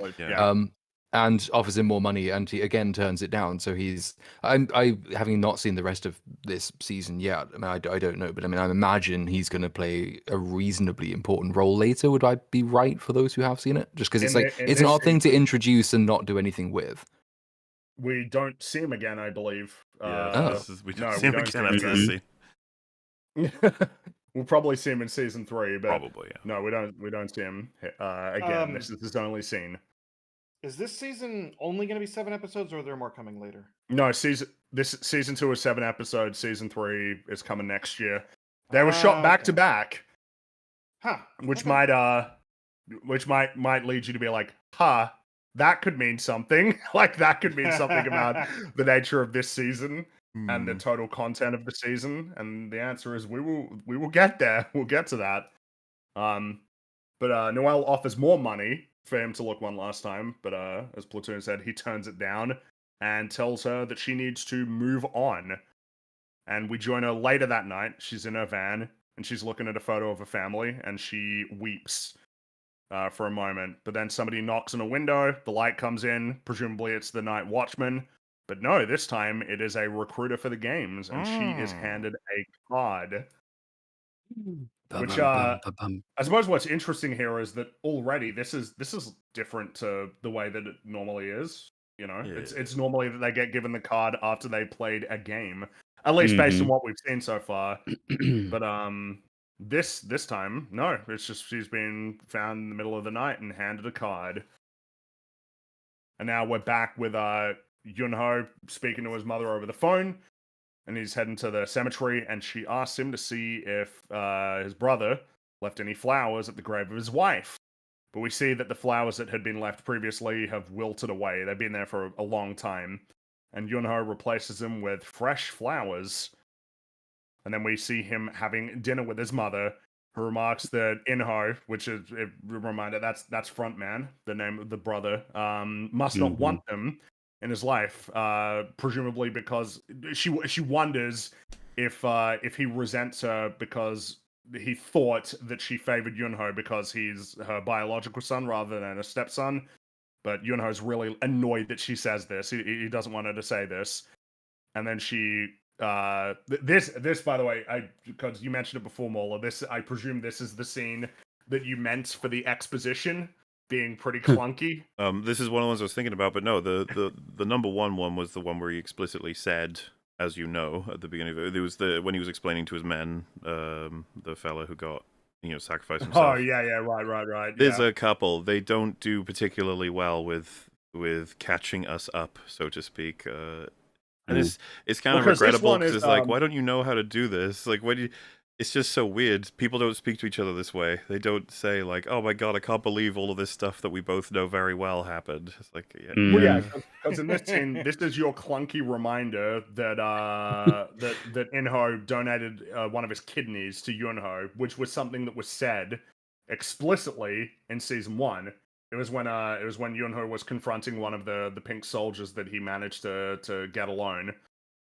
And offers him more money, and he again turns it down. So I having not seen the rest of this season yet, I mean, I don't know, but I mean, I imagine he's going to play a reasonably important role later. Would I be right for those who have seen it? Just because it's an odd thing to introduce and not do anything with. We don't see him again, I believe. We don't see him again after this scene. We'll probably see him in season 3, but probably, yeah. No, we don't see him again. This is his only scene. Is this season only going to be 7 episodes, or are there more coming later? No, season 2 is 7 episodes. Season 3 is coming next year. They were shot back to back, which might lead you to be like, that could mean something. Like that could mean something about the nature of this season. and the Hmm. total content of the season? And the answer is we will get there. We'll get to that. But Noel offers more money for him to look one last time, but as Platoon said, he turns it down and tells her that she needs to move on. And we join her later that night. She's in her van and she's looking at a photo of her family and she weeps for a moment. But then somebody knocks on a window, the light comes in, presumably it's the night watchman. But no, this time it is a recruiter for the games, and she is handed a card. Which Ba-bum-bum-ba-bum. I suppose what's interesting here is that already this is different to the way that it normally is. You know, it's Yeah. normally that they get given the card after they played a game, at least based on what we've seen so far. But this time, no, it's just she's been found in the middle of the night and handed a card. And now we're back with Yunho speaking to his mother over the phone, and he's heading to the cemetery, and she asks him to see if his brother left any flowers at the grave of his wife. But we see that the flowers that had been left previously have wilted away. They've been there for a long time. And Yunho replaces them with fresh flowers. And then we see him having dinner with his mother, who remarks that Inho, which is a reminder, that's frontman, the name of the brother, must not want them in his life, presumably because she wonders if he resents her because he thought that she favored Yunho because he's her biological son rather than a stepson. But Yunho's really annoyed that she says this. He doesn't want her to say this. And then she this by the way, because you mentioned it before, Mola, this I presume this is the scene that you meant for the exposition being pretty clunky. This is one of the ones I was thinking about, but no, the number one was the one where he explicitly said, as you know, at the beginning of it, was when he was explaining to his men, the fella who got sacrificed himself. Oh yeah, right. There's a couple. They don't do particularly well with catching us up, so to speak. And it's kind of Because this regrettable one because is, it's like, why don't you know how to do this? Like, why do you? It's just so weird. People don't speak to each other this way. They don't say like, "Oh my god, I can't believe all of this stuff that we both know very well happened." It's like, yeah. Well, yeah, because in this scene, this is your clunky reminder that that Inho donated one of his kidneys to Yunho, which was something that was said explicitly in season 1. It was when Yunho was confronting one of the pink soldiers that he managed to get alone.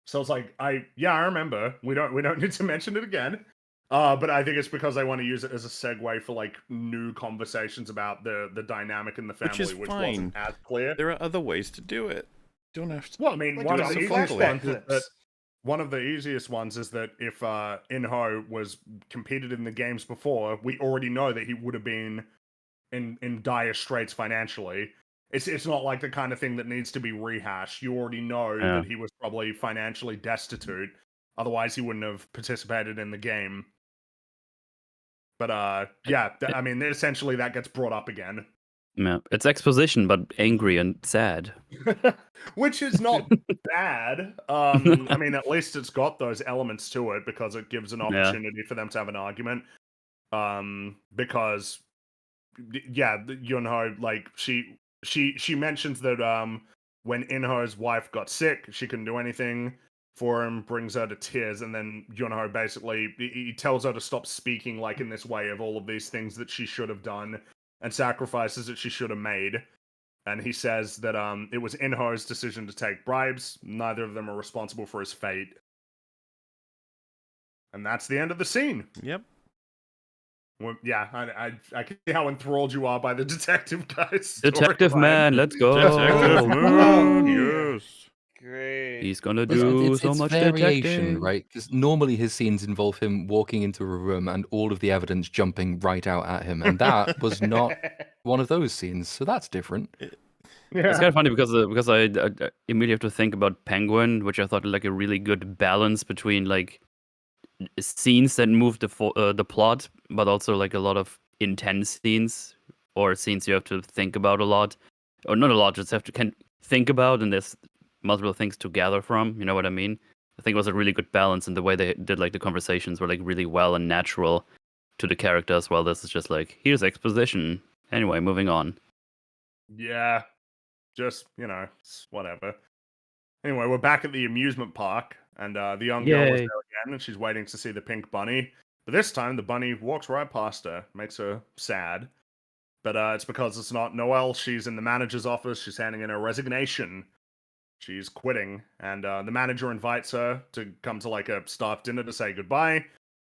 So it's like I remember. We don't need to mention it again. But I think it's because I want to use it as a segue for like new conversations about the dynamic in the family, Which is which fine. wasn't as clear. There are other ways to do it. You don't have to. Well, I mean, Like one do of some the easiest flashback ones is that clips. one of the easiest ones is that if Inho was competed in the games before, we already know that he would have been in dire straits financially. It's not like the kind of thing that needs to be rehashed. You already know that he was probably financially destitute. Otherwise, he wouldn't have participated in the game. But I mean, essentially that gets brought up again. Yeah, it's exposition, but angry and sad. Which is not bad. I mean, at least it's got those elements to it because it gives an opportunity for them to have an argument. Because Yunho, like she mentions that when Inho's wife got sick, she couldn't do anything for him, brings her to tears, and then Yunho basically he tells her to stop speaking like in this way of all of these things that she should have done and sacrifices that she should have made. And he says that it was Inho's decision to take bribes. Neither of them are responsible for his fate. And that's the end of the scene. Yep. Well, yeah, I can see how enthralled you are by the detective guys. Detective man, let's go. Detective man, yes. Great. He's gonna do so much variation, detecting. right? Because normally his scenes involve him walking into a room and all of the evidence jumping right out at him, and that was not one of those scenes. So that's different. It's kind of funny because I immediately have to think about Penguin, which I thought like a really good balance between like scenes that move the plot, but also like a lot of intense scenes or scenes you have to think about a lot, or not a lot, just have to think about, and there's multiple things to gather from. You know what I mean? I think it was a really good balance, and the way they did like the conversations were like really well and natural to the characters. While this is just like here's exposition. Anyway, moving on. Yeah, just, it's whatever. Anyway, we're back at the amusement park, and the young girl is Yay. there again, and she's waiting to see the pink bunny. But this time, the bunny walks right past her, makes her sad. But it's because it's not Noelle. She's in the manager's office. She's handing in her resignation. She's quitting, and the manager invites her to come to like a staff dinner to say goodbye.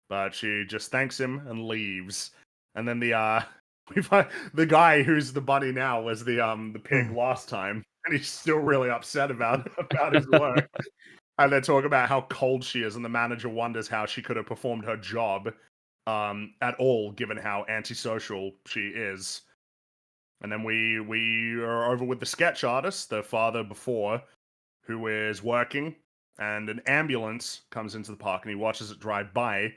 But she just thanks him and leaves. And then we find the guy who's the bunny now was the pig last time, and he's still really upset about his work. And they talk about how cold she is, and the manager wonders how she could have performed her job at all, given how antisocial she is. And then we are over with the sketch artist, the father before, who is working, and an ambulance comes into the park, and he watches it drive by,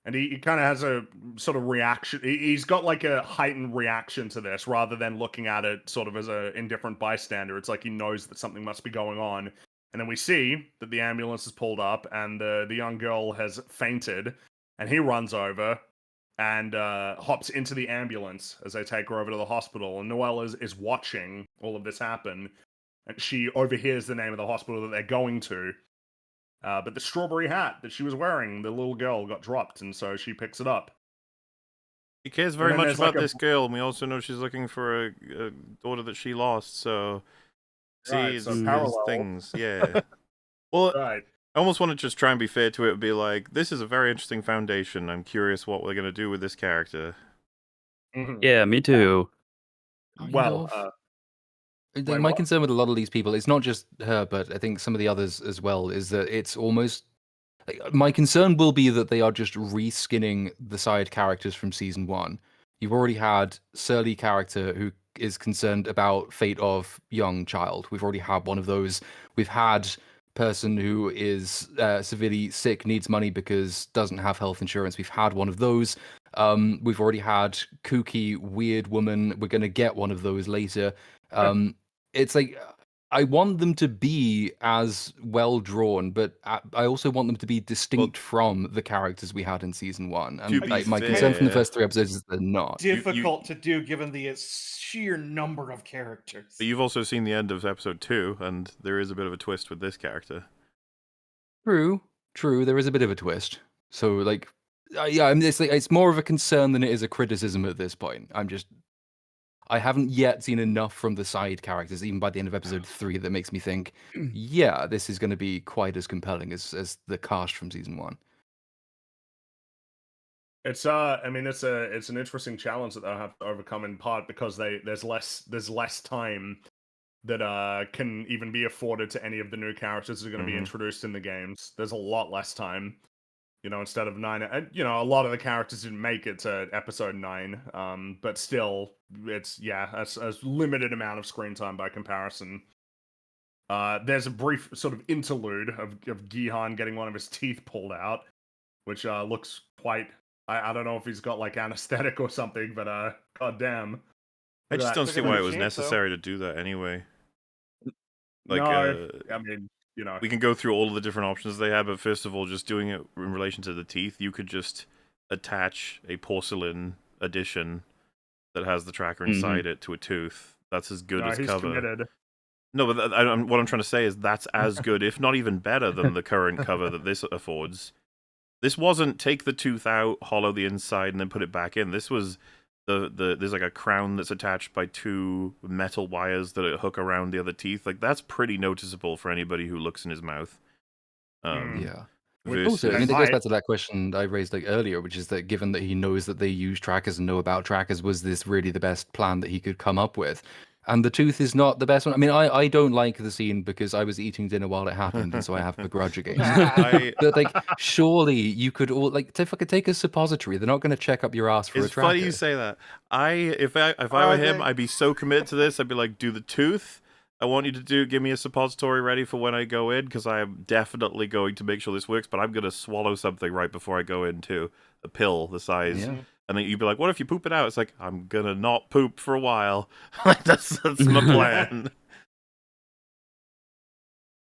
and he kind of has a sort of reaction. He's got like a heightened reaction to this, rather than looking at it sort of as a indifferent bystander. It's like he knows that something must be going on. And then we see that the ambulance is pulled up, and the young girl has fainted, and he runs over and hops into the ambulance as they take her over to the hospital. And Noelle is watching all of this happen, and she overhears the name of the hospital that they're going to. But the strawberry hat that she was wearing, the little girl, got dropped, and so she picks it up. He cares very then much there's, about like, a- this girl, and we also know she's looking for a daughter that she lost. So, see, Right, it's so these parallel. things, yeah. Well, Right. I almost want to just try and be fair to it and be like, this is a very interesting foundation. I'm curious what we're going to do with this character. Mhm. Yeah, me too. Well, Like, Wait, my what? concern with a lot of these people, it's not just her, but I think some of the others as well, is that it's almost like, my concern will be that they are just reskinning the side characters from season 1. You've already had Surly character who is concerned about fate of young child. We've already had one of those. We've had person who is severely sick, needs money because doesn't have health insurance. We've had one of those. We've already had kooky, weird woman. We're going to get one of those later. It's like I want them to be as well drawn, but I also want them to be distinct from the characters we had in season 1. To And be like, my concern from the fair- first 3 episodes is they're not. Difficult to do given the sheer number of characters. But you've also seen the end of episode 2, and there is a bit of a twist with this character. True. There is a bit of a twist. So like, yeah, I mean, it's more of a concern than it is a criticism at this point. I haven't yet seen enough from the side characters, even by the end of episode 3, that makes me think, yeah, this is going to be quite as compelling as the cast from season 1. it's I mean, it's an interesting challenge that they'll have to overcome, in part because there's less time that can even be afforded to any of the new characters that are going to be Mhm. introduced in the games. There's a lot less time. Instead of 9, and a lot of the characters didn't make it to episode 9, but still, it's a limited amount of screen time by comparison. There's a brief sort of interlude of Gihan getting one of his teeth pulled out, which looks quite. I don't know if he's got like anesthetic or something, but goddamn. I just don't Look see at why that it was shape, necessary to do that anyway. Like, No, I mean, we can go through all of the different options they have, but first of all, just doing it in relation to the teeth, you could just attach a porcelain addition that has the tracker inside it to a tooth. That's as good as he's cover. committed. No, but what I'm trying to say is that's as good, if not even better, than the current cover that this affords. This wasn't take the tooth out, hollow the inside, and then put it back in. This was there's like a crown that's attached by 2 metal wires that hook around the other teeth. Like, that's pretty noticeable for anybody who looks in his mouth. Yeah. Versus, Also, I mean, it might- goes back to that question I raised like earlier, which is that given that he knows that they use trackers and know about trackers, was this really the best plan that he could come up with? And the tooth is not the best one. I mean, I don't like the scene because I was eating dinner while it happened, and so I have a grudge against it. But like, surely you could all like take a suppository. They're not going to check up your ass for it's a tracker. funny you say that. If I were him, I'd be so committed to this. I'd be like, do the tooth. I want you to give me a suppository ready for when I go in, because I am definitely going to make sure this works, but I'm going to swallow something right before I go in too. A pill the size. Yeah. And then you'd be like, what if you poop it out? It's like, I'm going to not poop for a while. Like, that's my plan.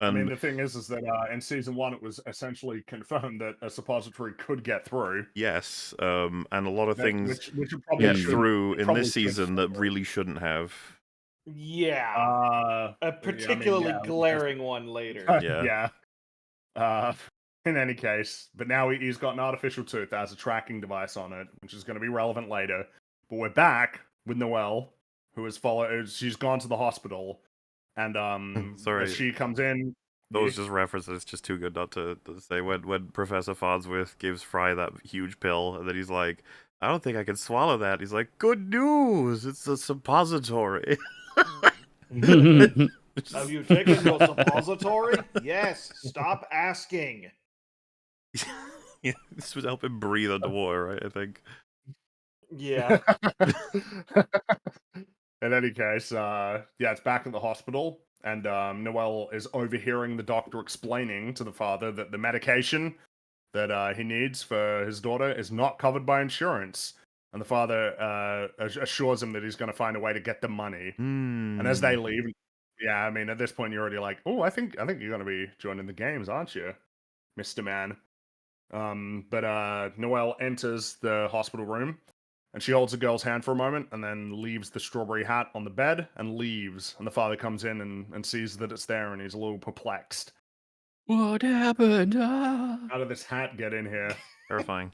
I mean, the thing is that in season 1, it was essentially confirmed that a suppository could get through. Yes, and a lot of things which you probably get should- through in probably this should season that follow. really shouldn't have. Yeah. A particularly glaring one later. Yeah. Yeah. Uh, in any case, but now he's got an artificial tooth that has a tracking device on it, which is going to be relevant later. But we're back with Noelle, who has followed. She's gone to the hospital, and Sorry. as she comes in, Those just references, just too good not to say. When Professor Farnsworth gives Fry that huge pill, and then he's like, I don't think I can swallow that. He's like, good news, it's a suppository. Have you taken your suppository? Yes. Stop asking. Yeah, this would help him breathe underwater, right? I think. Yeah. In any case, yeah, it's back at the hospital, and Noelle is overhearing the doctor explaining to the father that the medication that he needs for his daughter is not covered by insurance. And the father assures him that he's going to find a way to get the money. And as they leave, yeah, I mean, at this point, you're already like, oh, I think you're going to be joining the games, aren't you, Mr. Man? But Noelle enters the hospital room, and she holds the girl's hand for a moment, and then leaves the strawberry hat on the bed and leaves. And the father comes in and sees that it's there, and he's a little perplexed. What happened? Ah. How did this hat get in here? Terrifying.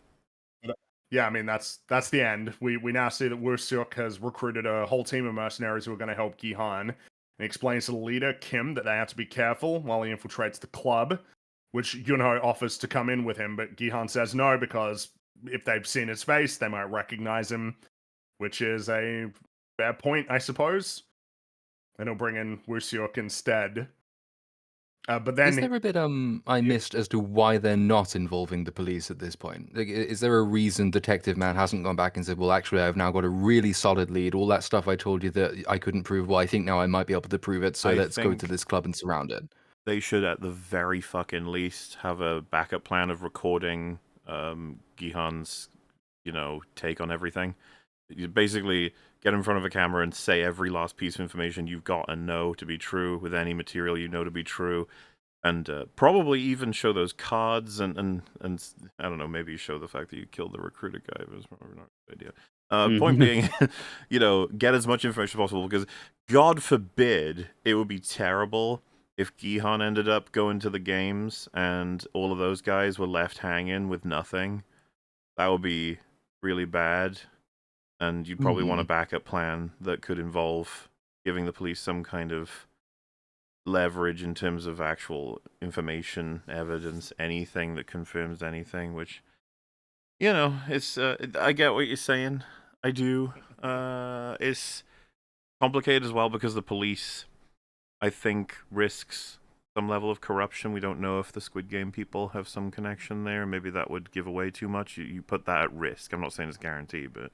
Yeah, I mean that's the end. We now see that Woo-seok has recruited a whole team of mercenaries who are going to help Gi-han. And he explains to the leader, Kim, that they have to be careful while he infiltrates the club, which Yunho offers to come in with him, but Gi-han says no because if they've seen his face, they might recognize him, which is a fair point, I suppose. And he'll bring in Woo-seok instead. But then Is there a bit I missed as to why they're not involving the police at this point? Like, is there a reason Detective Man hasn't gone back and said, "Well, actually, I've now got a really solid lead. All that stuff I told you that I couldn't prove, well, I think now I might be able to prove it. So I let's go to think- this club and surround it." They should, at the very fucking least, have a backup plan of recording Gi-han's, take on everything. You basically get in front of a camera and say every last piece of information you've got and know to be true with any material you know to be true, and probably even show those cards and I don't know, maybe show the fact that you killed the recruiter guy. It was probably not a good idea. Point being, get as much information as possible, because God forbid it would be terrible if Gi-han ended up going to the games and all of those guys were left hanging with nothing. That would be really bad. And you'd probably want a backup plan that could involve giving the police some kind of leverage in terms of actual information, evidence, anything that confirms anything, which, it's, I get what you're saying. I do. It's complicated as well because the police, I think, risks some level of corruption. We don't know if the Squid Game people have some connection there. Maybe that would give away too much. You put that at risk. I'm not saying it's guaranteed, but...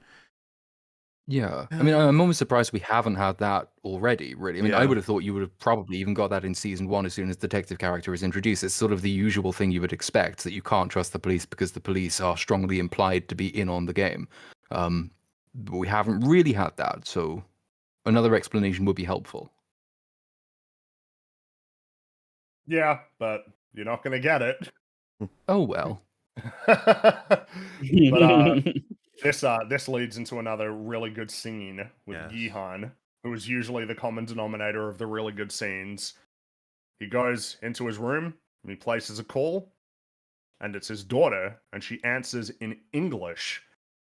Yeah. I mean, I'm almost surprised we haven't had that already, really. I mean, I Yeah. would have thought you would have probably even got that in season 1 as soon as the detective character is introduced. It's sort of the usual thing you would expect, that you can't trust the police because the police are strongly implied to be in on the game. But we haven't really had that, so another explanation would be helpful. Yeah, but you're not going to get it. Oh, well. But this leads into another really good scene with Yes. Gi-han, who is usually the common denominator of the really good scenes. He goes into his room and he places a call, and it's his daughter, and she answers in English,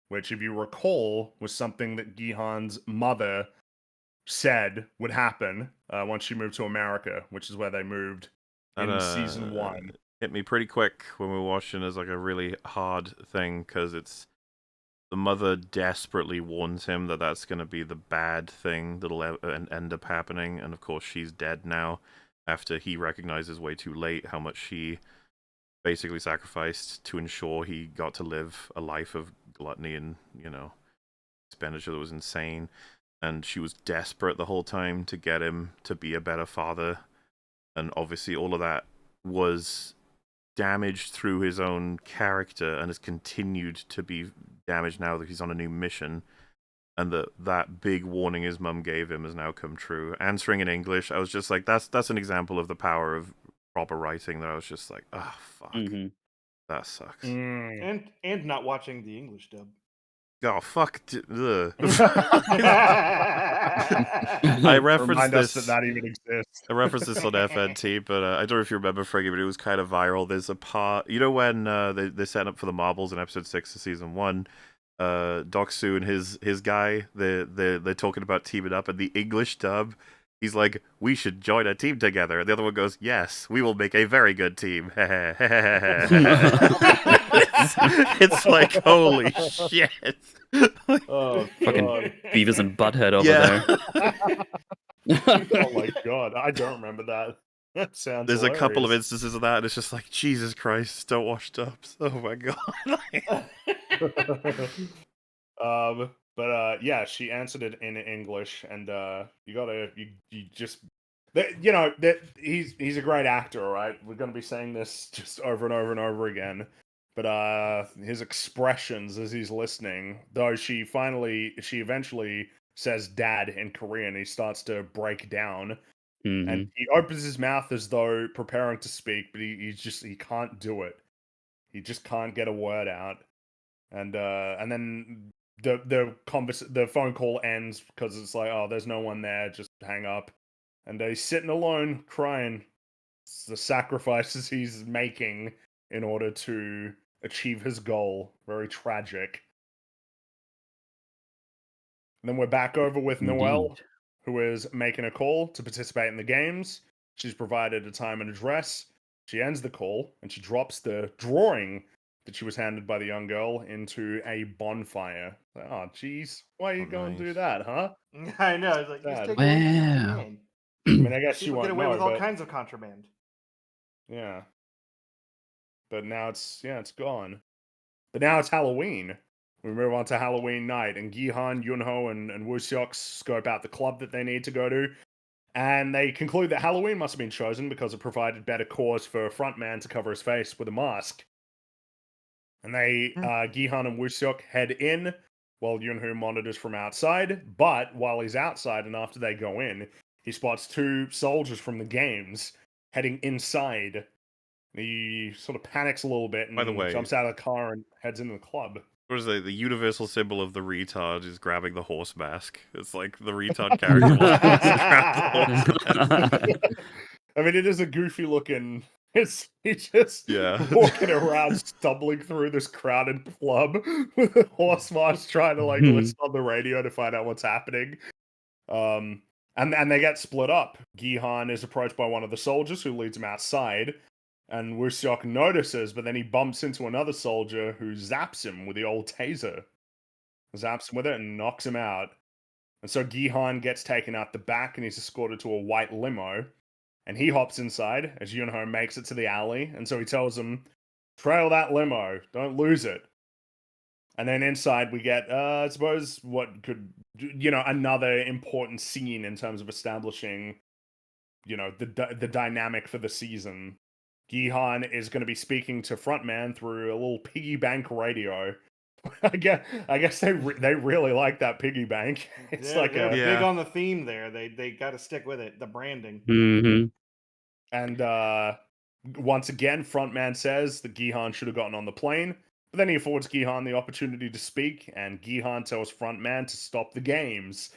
which, if you recall, was something that Gi-han's mother said would happen once she moved to America, which is where they moved in season 1. Hit me pretty quick when we were watching as like a really hard thing, because it's the mother desperately warns him that that's going to be the bad thing that'll end up happening, and of course she's dead now after he recognizes way too late how much she basically sacrificed to ensure he got to live a life of gluttony and expenditure that was insane. And she was desperate the whole time to get him to be a better father, and obviously all of that was damaged through his own character and has continued to be damaged now that he's on a new mission, and that big warning his mum gave him has now come true. Answering in English, I was just like, that's an example of the power of proper writing, that I was just like, oh fuck, that sucks. And not watching the English dub. Oh fuck! Ugh. I referenced Remind us this. that even exists. I referenced this on FNT, but I don't know if you remember, Friggy, but it was kind of viral. There's a part, you know, when they set up for the marbles in episode 6 of season 1. Doksu and his guy, they're talking about teaming up, and the English dub, he's like, "We should join a team together," and the other one goes, "Yes, we will make a very good team." It's like, holy shit. Oh, Fucking God. Beavis and Butthead over Yeah. there. Oh my god, I don't remember that. That sounds There's a couple of hilarious. instances of that, and it's just like, Jesus Christ, don't watch dubs. Oh my god. Yeah, she answered it in English, and you just that he's a great actor, all right? We're gonna be saying this just over and over and over again. But his expressions as he's listening, though she eventually says "dad" in Korean, he starts to break down, and he opens his mouth as though preparing to speak, but he can't do it. He just can't get a word out, and then the phone call ends because it's like, oh, there's no one there, just hang up, and he's sitting alone crying. It's the sacrifices he's making in order to achieve his goal. Very tragic. And then we're back over with Noelle, Indeed. who is making a call to participate in the games. She's provided a time and address. She ends the call and she drops the drawing that she was handed by the young girl into a bonfire. Like, oh, jeez, why are you Oh, going to do nice. that, huh? I know. It's like, just Sad. take away from the Wow. game. I mean, I guess she People won't get away know, with all but kinds of contraband. yeah. But now it's gone. But now it's Halloween. We move on to Halloween night, and Gihan, Yunho, and Wooseok scope out the club that they need to go to. And they conclude that Halloween must have been chosen because it provided better cause for a frontman to cover his face with a mask. And Gihan and Wooseok head in while Yunho monitors from outside. But while he's outside and after they go in, he spots 2 soldiers from the games heading inside. He sort of panics a little bit and By the way, jumps out of the car and heads into the club. what is the universal symbol of the retard is grabbing the horse mask. It's like the retard character wants to grab the horse mask. I mean, it is a goofy looking. He's just walking around, stumbling through this crowded club with a horse mask, trying to like listen on the radio to find out what's happening. And they get split up. Gihan is approached by one of the soldiers who leads him outside. And Wooseok notices, but then he bumps into another soldier who zaps him with the old taser. Zaps him with it and knocks him out. And so Gihan gets taken out the back and he's escorted to a white limo. And he hops inside as Yunho makes it to the alley. And so he tells him, trail that limo, don't lose it. And then inside we get, I suppose, what could, another important scene in terms of establishing, the dynamic for the season. Gihan is going to be speaking to frontman through a little piggy bank radio. I guess they really like that piggy bank. It's They're a big on the theme there. They got to stick with it. The branding. And once again, frontman says that Gihan should have gotten on the plane, but then he affords Gihan the opportunity to speak, and Gihan tells frontman to stop the games.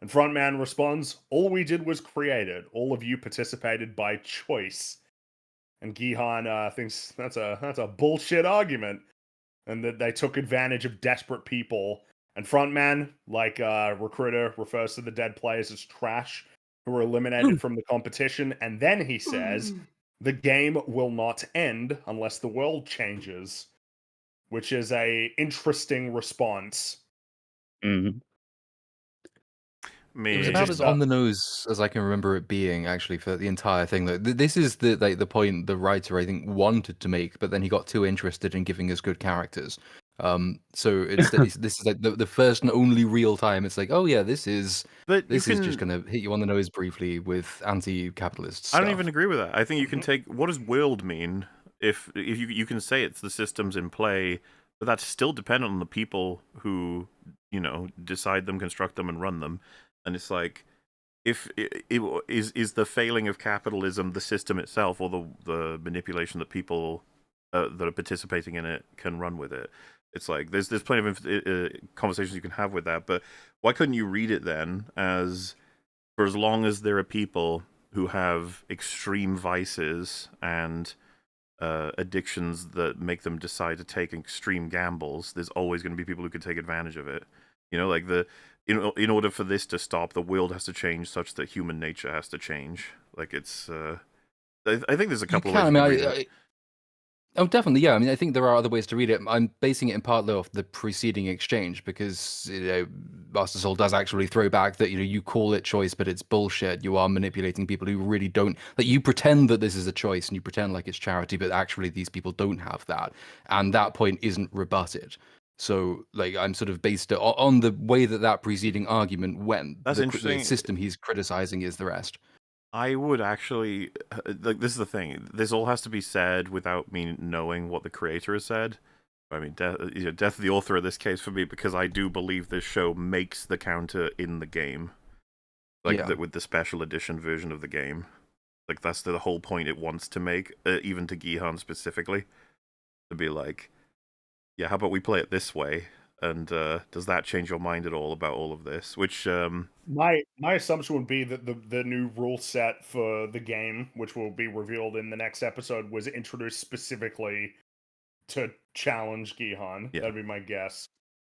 And frontman responds, "All we did was create it. All of you participated by choice." And Gihan thinks that's a bullshit argument, and that they took advantage of desperate people. And frontman, like Recruiter, refers to the dead players as trash who were eliminated from the competition. And then he says, the game will not end unless the world changes, which is a interesting response. It was about as on the nose as I can remember it being, actually, for the entire thing. This is the point the writer, I think, wanted to make, but then he got too interested in giving us good characters. So this is like the first and only real time it's like, oh yeah, this is just gonna hit you on the nose briefly with anti-capitalist stuff. I don't even agree with that. I think you can take, what does world mean? If you can say it's the systems in play, but that's still dependent on the people who decide them, construct them, and run them. And it's like, if is the failing of capitalism the system itself, or the manipulation that people that are participating in it can run with it? It's like there's plenty of conversations you can have with that, but why couldn't you read it then as for as long as there are people who have extreme vices and addictions that make them decide to take extreme gambles, there's always going to be people who can take advantage of it. You know, like in order for this to stop, the world has to change such that human nature has to change. Like it's, I think there's a You couple can. of ways you can read it. Oh, definitely, yeah. I mean, I think there are other ways to read it. I'm basing it in part though off the preceding exchange because Master Soul does actually throw back that you call it choice, but it's bullshit. You are manipulating people who really don't. Like you pretend that this is a choice and you pretend like it's charity, but actually these people don't have that, and that point isn't rebutted. So, like, I'm sort of based it on the way that preceding argument went. That's The interesting. system he's criticizing is the rest. I would actually like this is the thing. This all has to be said without me knowing what the creator has said. I mean, death of the author in this case for me because I do believe this show makes the counter in the game, like Yeah. with the special edition version of the game. Like that's the whole point it wants to make, even to Gihan specifically, to be like, yeah, how about we play it this way? And does that change your mind at all about all of this? Which my assumption would be that the new rule set for the game, which will be revealed in the next episode, was introduced specifically to challenge Gihan. Yeah. That'd be my guess.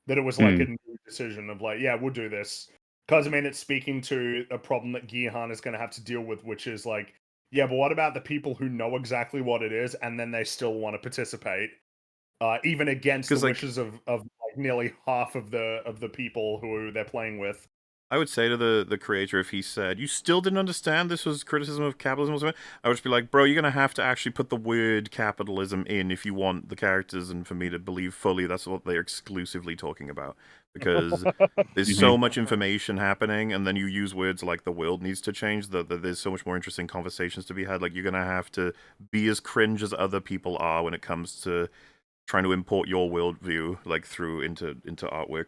That it was like a new decision of like, yeah, we'll do this. Because I mean, it's speaking to a problem that Gihan is going to have to deal with, which is like, yeah, but what about the people who know exactly what it is and then they still want to participate, even against the wishes of like nearly half of the people who they're playing with. I would say to the creator, if he said, you still didn't understand this was criticism of capitalism or something, I would just be like, bro, you're going to have to actually put the word capitalism in if you want the characters and for me to believe fully that's what they're exclusively talking about. Because there's so much information happening, and then you use words like the world needs to change, that there's so much more interesting conversations to be had. Like, you're going to have to be as cringe as other people are when it comes to trying to import your worldview, like, through into artwork.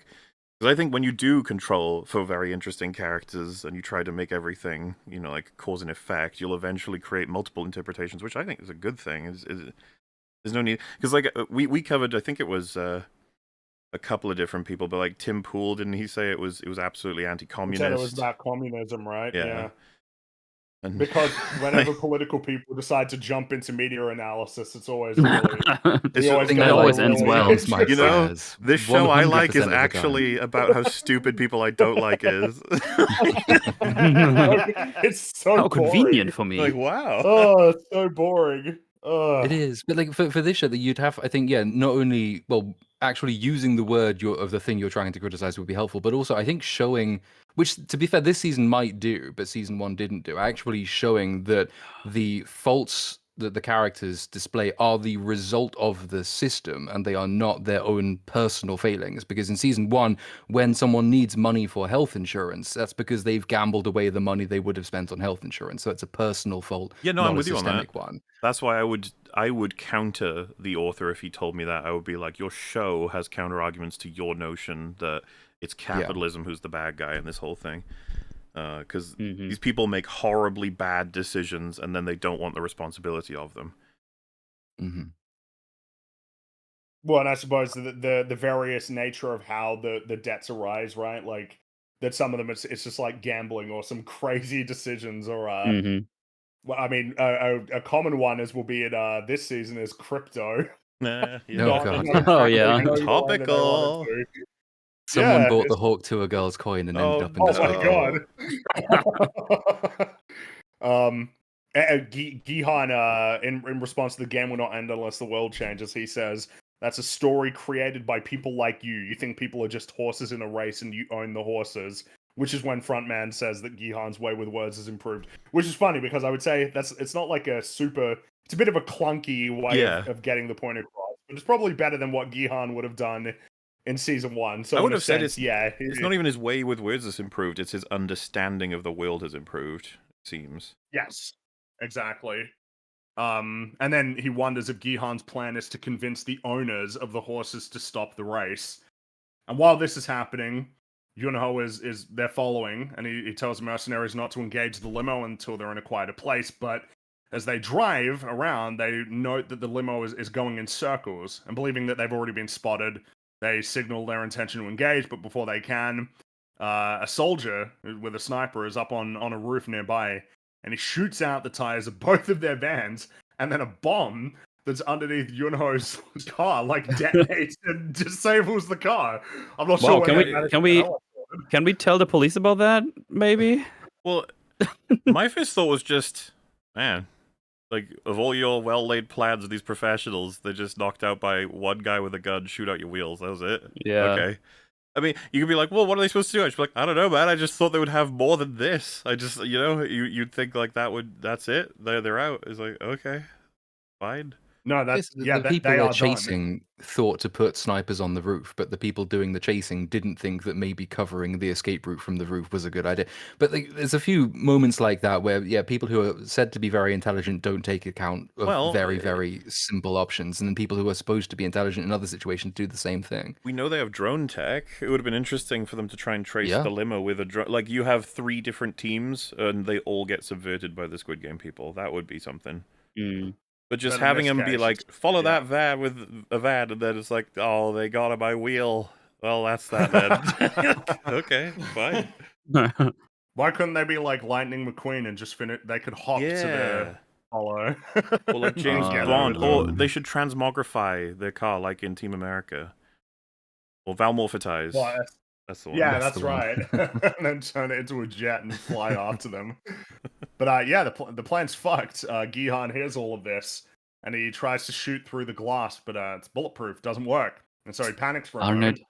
Because I think when you do control for very interesting characters and you try to make everything, like cause and effect, you'll eventually create multiple interpretations, which I think is a good thing. There's no need, because like we covered, I think it was a couple of different people, but like Tim Pool, didn't he say it was absolutely anti-communist? He said it was about communism, right? Yeah. And because whenever political people decide to jump into media analysis, it's always really. It always ends well. This show I like is actually about how stupid people I don't like is. It's so how boring. Convenient for me. Like, wow. Oh, it's so boring. It is, but like for this show, that you'd have, I think, not only actually using the word of the thing you're trying to criticize would be helpful, but also I think showing, which to be fair, this season might do, but season 1 didn't do, actually showing that the faults that the characters display are the result of the system and they are not their own personal failings. Because in season 1, when someone needs money for health insurance, that's because they've gambled away the money they would have spent on health insurance. So it's a personal fault, yeah, no, not I'm with a you on that. systemic one. That's why I would counter the author if he told me that. I would be like, your show has counter arguments to your notion that it's capitalism who's the bad guy in this whole thing. Because these people make horribly bad decisions and then they don't want the responsibility of them. Mm-hmm. Well, and I suppose the various nature of how the debts arise, right? Like that some of them it's just like gambling or some crazy decisions, or well, I mean, a common one will be in this season is crypto. Yeah. Oh yeah. Topical. Someone bought the Hawk to a girl's coin and ended up in this. Oh my god. Gihan, in response to the game will not end unless the world changes, he says, that's a story created by people like you. You think people are just horses in a race and you own the horses. Which is when Frontman says that Gihan's way with words has improved. Which is funny because I would say it's not like it's a bit of a clunky way of getting the point across. But it's probably better than what Gihan would have done in season 1. So I would have said it's not even his way with words that's improved, it's his understanding of the world has improved, it seems. Yes, exactly. And then he wonders if Gihan's plan is to convince the owners of the horses to stop the race. And while this is happening, Yunho is they're following, and he tells the mercenaries not to engage the limo until they're in a quieter place, but as they drive around, they note that the limo is going in circles, and believing that they've already been spotted, They signal their intention to engage, but before they can, a soldier with a sniper is up on a roof nearby, and he shoots out the tires of both of their vans, and then a bomb that's underneath Yunho's car like detonates and disables the car. I'm not sure. Wow, can we tell the police about that? Maybe. Well, my first thought was just, man, like, of all your well-laid plans of these professionals, they're just knocked out by one guy with a gun, shoot out your wheels. That was it. Yeah. Okay. I mean, you could be like, well, what are they supposed to do? I'd be like, I don't know, man. I just thought they would have more than this. I just, you'd think like that's it. They're out. It's like, okay, fine. No, that's The yeah. people They they're are chasing thought to put snipers on the roof, but the people doing the chasing didn't think that maybe covering the escape route from the roof was a good idea. But there's a few moments like that where, yeah, people who are said to be very intelligent don't take account of very, very simple options, and then people who are supposed to be intelligent in other situations do the same thing. We know they have drone tech. It would have been interesting for them to try and trace Yeah. the limo with a drone. Like, you have 3 different teams, and they all get subverted by the Squid Game people. That would be something. Mm. But just But in having this them be case, like, it's- follow yeah. that van with a van, and then it's like, oh, they got on my wheel. Well, that's that then. Okay, fine. Why couldn't they be like Lightning McQueen and just finish? They could hop to Yeah. their follow. Or like James Yeah, Bond. with Or them. they should transmogrify their car like in Team America. Or valmorphize. Well, That's the one. yeah, That's that's the one. right. And then turn it into a jet and fly after them. But yeah, the plan's fucked. Gihan hears all of this, and he tries to shoot through the glass, but it's bulletproof. Doesn't work, and so he panics for a Darn moment, it.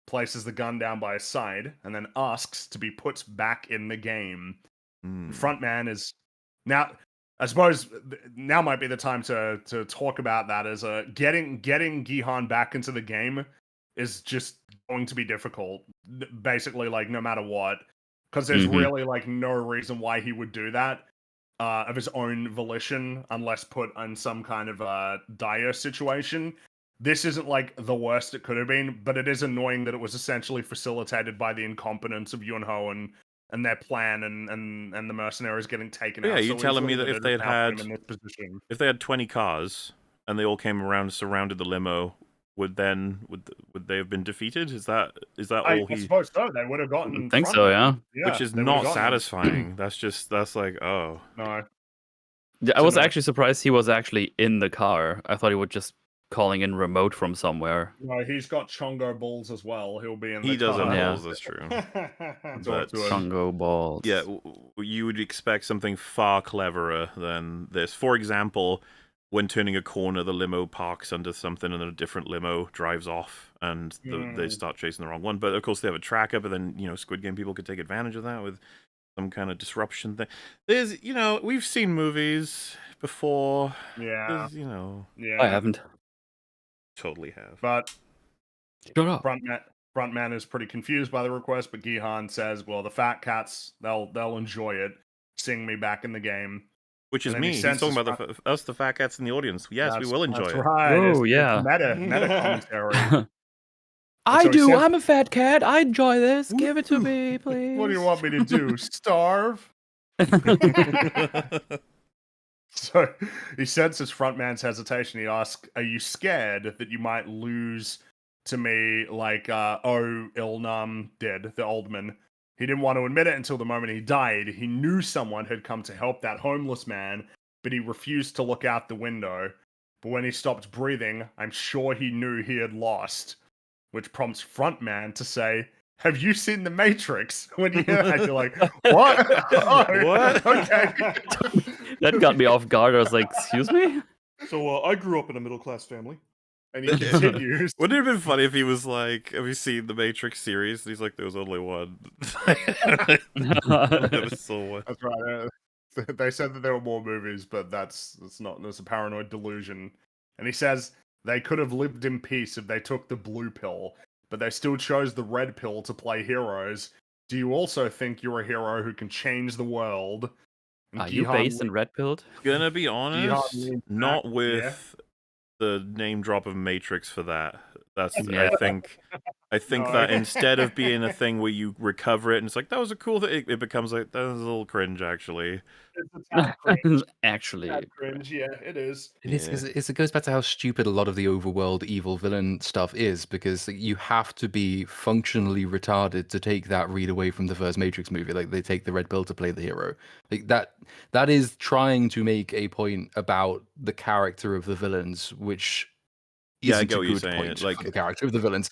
places the gun down by his side, and then asks to be put back in the game. Hmm. Frontman is now. I suppose now might be the time to talk about that. As getting Gihan back into the game is just going to be difficult. Basically, like no matter what, because there's Mhm. really like no reason why he would do that of his own volition, unless put in some kind of dire situation. This isn't like the worst it could have been, but it is annoying that it was essentially facilitated by the incompetence of Yunho and their plan and the mercenaries getting taken Yeah, out. you so telling me easily that if it they has had now put had- him in this position. If they had 20 cars and they all came around and surrounded the limo, would they have been defeated? Is that I all he? suppose so. They would have gotten. I think so, yeah. Which is they would have not gotten him. satisfying. That's like, oh. No. Yeah, I So was no. actually surprised he was actually in the car. I thought he was just calling in remote from somewhere. No, he's got Chongo balls as well. He'll be in the He does have car. Yeah. balls, that's true. Talk But- to him. Congo balls. Yeah, you would expect something far cleverer than this. For example, when turning a corner, the limo parks under something and then a different limo drives off and they start chasing the wrong one. But of course they have a tracker, but then, Squid Game people could take advantage of that with some kind of disruption thing. There's, we've seen movies before. Yeah. There's, Yeah. I haven't. totally have. But Shut up. Frontman is pretty confused by the request, but Gihan says, "Well, the fat cats, they'll enjoy it, seeing me back in the game." Which is and then me. he He's talking senses about us, the fat cats in the audience. Yes, we will enjoy That's it. right. Oh, It's yeah. meta commentary. I so he do. said- I'm a fat cat. I enjoy this. Give it to me, please. What do you want me to do? Starve? So he senses Frontman's hesitation. He asks, "Are you scared that you might lose to me like Ilnam did, the old man?" He didn't want to admit it until the moment he died. He knew someone had come to help that homeless man, but he refused to look out the window. But when he stopped breathing, I'm sure he knew he had lost, which prompts Frontman to say, "Have you seen The Matrix?" When you hear that, you're like, "What? Oh, What? Okay. That got me off guard. I was like, excuse me? So I grew up in a middle class family. And he continues. Wouldn't it have been funny if he was like, have you seen the Matrix series? And he's like, there was only one. I never saw one. That's right. They said that there were more movies, but that's a paranoid delusion. And he says they could have lived in peace if they took the blue pill, but they still chose the red pill to play heroes. Do you also think you're a hero who can change the world? And Are you Gihan based and red pilled? Gonna be honest, leans not back, with the name drop of Matrix for that. That's Yeah. I think I think No. that instead of being a thing where you recover it and it's like, that was a cool thing, it becomes like, that was a little cringe, actually. It's a tad cringe. Actually, Tad cringe, yeah, it is. It goes back to how stupid a lot of the overworld evil villain stuff is, because you have to be functionally retarded to take that read away from the first Matrix movie. Like they take the red pill to play the hero. Like that is trying to make a point about the character of the villains, which Yeah, I isn't get a what you're good saying. point Like, for the character of the villains.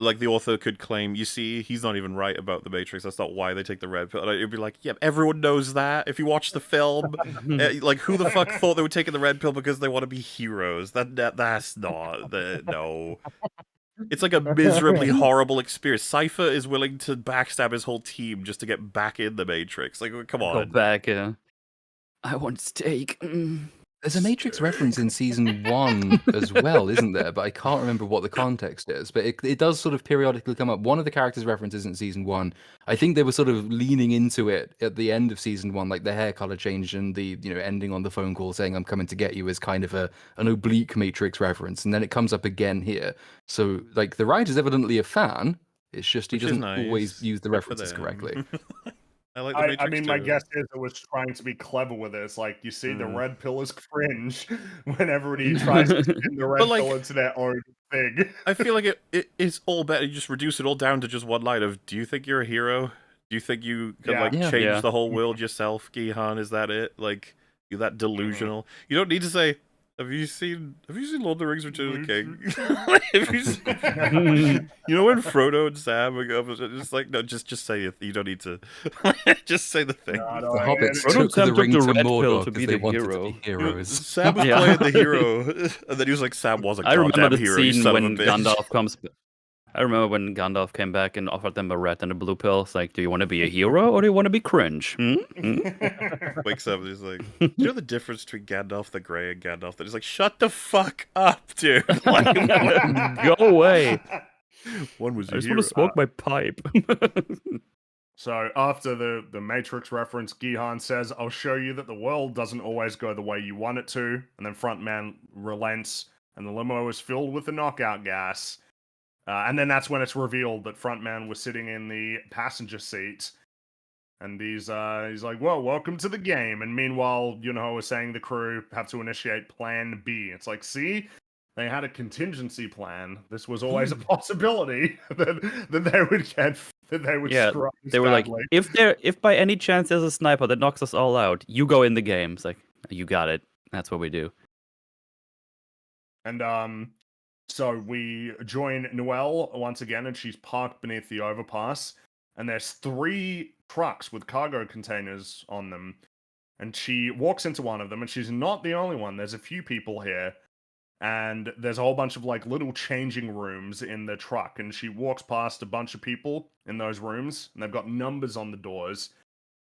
like the author could claim, you see, he's not even right about the Matrix. That's not why they take the red pill. It'd be like, yeah, everyone knows that. If you watch the film, like who the fuck thought they were taking the red pill because they want to be heroes? That's not no. It's like a miserably horrible experience. Cypher is willing to backstab his whole team just to get back in the Matrix. Like, come go on. back. I want steak. There's a Matrix reference in season 1 as well, isn't there? But I can't remember what the context is. But it does sort of periodically come up. One of the characters' references in season 1, I think they were sort of leaning into it at the end of season 1, like the hair color change and the ending on the phone call saying "I'm coming to get you" is kind of an oblique Matrix reference, and then it comes up again here. So like the writer's evidently a fan. It's just he Which is doesn't nice. always use the Good for references them. correctly. I like the Matrix I mean, my too. guess is it was trying to be clever with it. It's like, you see, the Mm. red pill is cringe when everybody tries to spin the red like, pill into their own thing. I feel like it's all better. You just reduce it all down to just one line of, do you think you're a hero? Do you think you can Yeah. like Yeah. change Yeah. the whole world yourself, Gihan? Is that it? Like, you're that delusional? You don't need to say, have you seen Lord of the Rings: Return of the King? Have you seen... You know when Frodo and Sam are up, it's like, no, just say it. You don't need to just say the thing. No, The no, hobbits Frodo took the Sam took rings the to red pill Mordor to because be they the wanted hero. to be You know, heroes. Sam was Yeah. playing the hero, and then he was like, Sam wasn't I remember goddamn the hero, you scene son when of a bitch. Gandalf comes. I remember when Gandalf came back and offered them a red and a blue pill. It's like, do you want to be a hero or do you want to be cringe? Wakes up and he's like, do you know the difference between Gandalf the Grey and Gandalf the... He's like, shut the fuck up, dude. Like, Go away. one was I a just hero. want to smoke my pipe. So after the Matrix reference, Gihan says, "I'll show you that the world doesn't always go the way you want it to." And then Frontman relents, and the limo is filled with the knockout gas. And then that's when it's revealed that Frontman was sitting in the passenger seat. And he's like, "Well, welcome to the game." And meanwhile, was saying the crew have to initiate Plan B. It's like, see, they had a contingency plan. This was always a possibility that they would get Yeah, screw up they were like, badly. if by any chance there's a sniper that knocks us all out, you go in the game. It's like, you got it. That's what we do. And so we join Noelle once again, and she's parked beneath the overpass. And there's 3 trucks with cargo containers on them. And she walks into one of them, and she's not the only one. There's a few people here. And there's a whole bunch of like little changing rooms in the truck. And she walks past a bunch of people in those rooms, and they've got numbers on the doors.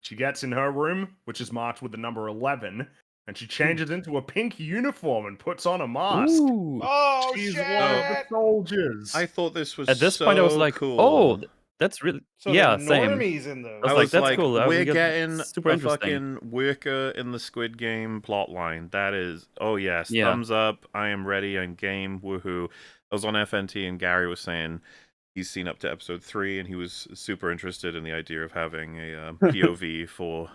She gets in her room, which is marked with the number 11, and she changes into a pink uniform and puts on a mask. Ooh. Oh, She's shit! one of the soldiers. I thought this was At this point, I was like, cool. oh, that's really... So yeah, the same. normies in those. I was I like, was that's like, cool. we're We get getting super a interesting. fucking worker in the Squid Game plotline. That is, oh yes, Yeah. thumbs up. I am ready and game. Woohoo! I was on FNT and Gary was saying he's seen up to episode 3 and he was super interested in the idea of having a POV for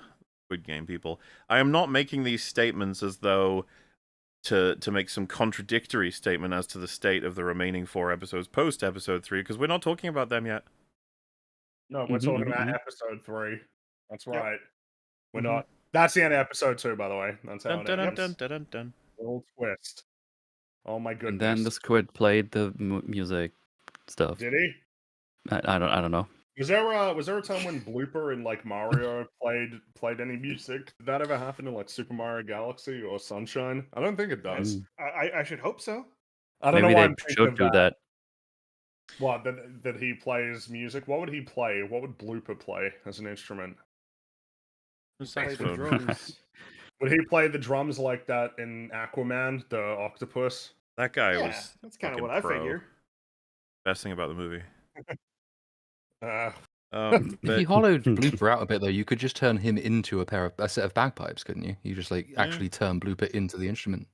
Squid Game people. I am not making these statements as though to make some contradictory statement as to the state of the remaining 4 episodes post episode 3 because we're not talking about them yet. No, we're Mhm, talking mhm, about mhm. episode 3. That's Yep. right. We're Mhm. not. That's the end of episode 2, by the way. That's how Dun, it dun, dun, ends. dun, dun, dun, dun. Little twist. Oh my goodness. And then the Squid played the music stuff. Did he? I don't know. Was there a time when Blooper in like Mario played any music? Did that ever happen in like Super Mario Galaxy or Sunshine? I don't think it does. I should hope so. I don't Maybe know why they I'm thinking should of do that. that. What, that he plays music? What would he play? What would Blooper play as an instrument? The Play the saxophone. drums. Would he play the drums like that in Aquaman, the octopus? That guy Yeah, was that's kind of fucking what I pro. figure. Best thing about the movie. If you But hollowed Blooper out a bit, though, you could just turn him into a set of bagpipes, couldn't you? You just like actually turn Blooper into the instrument.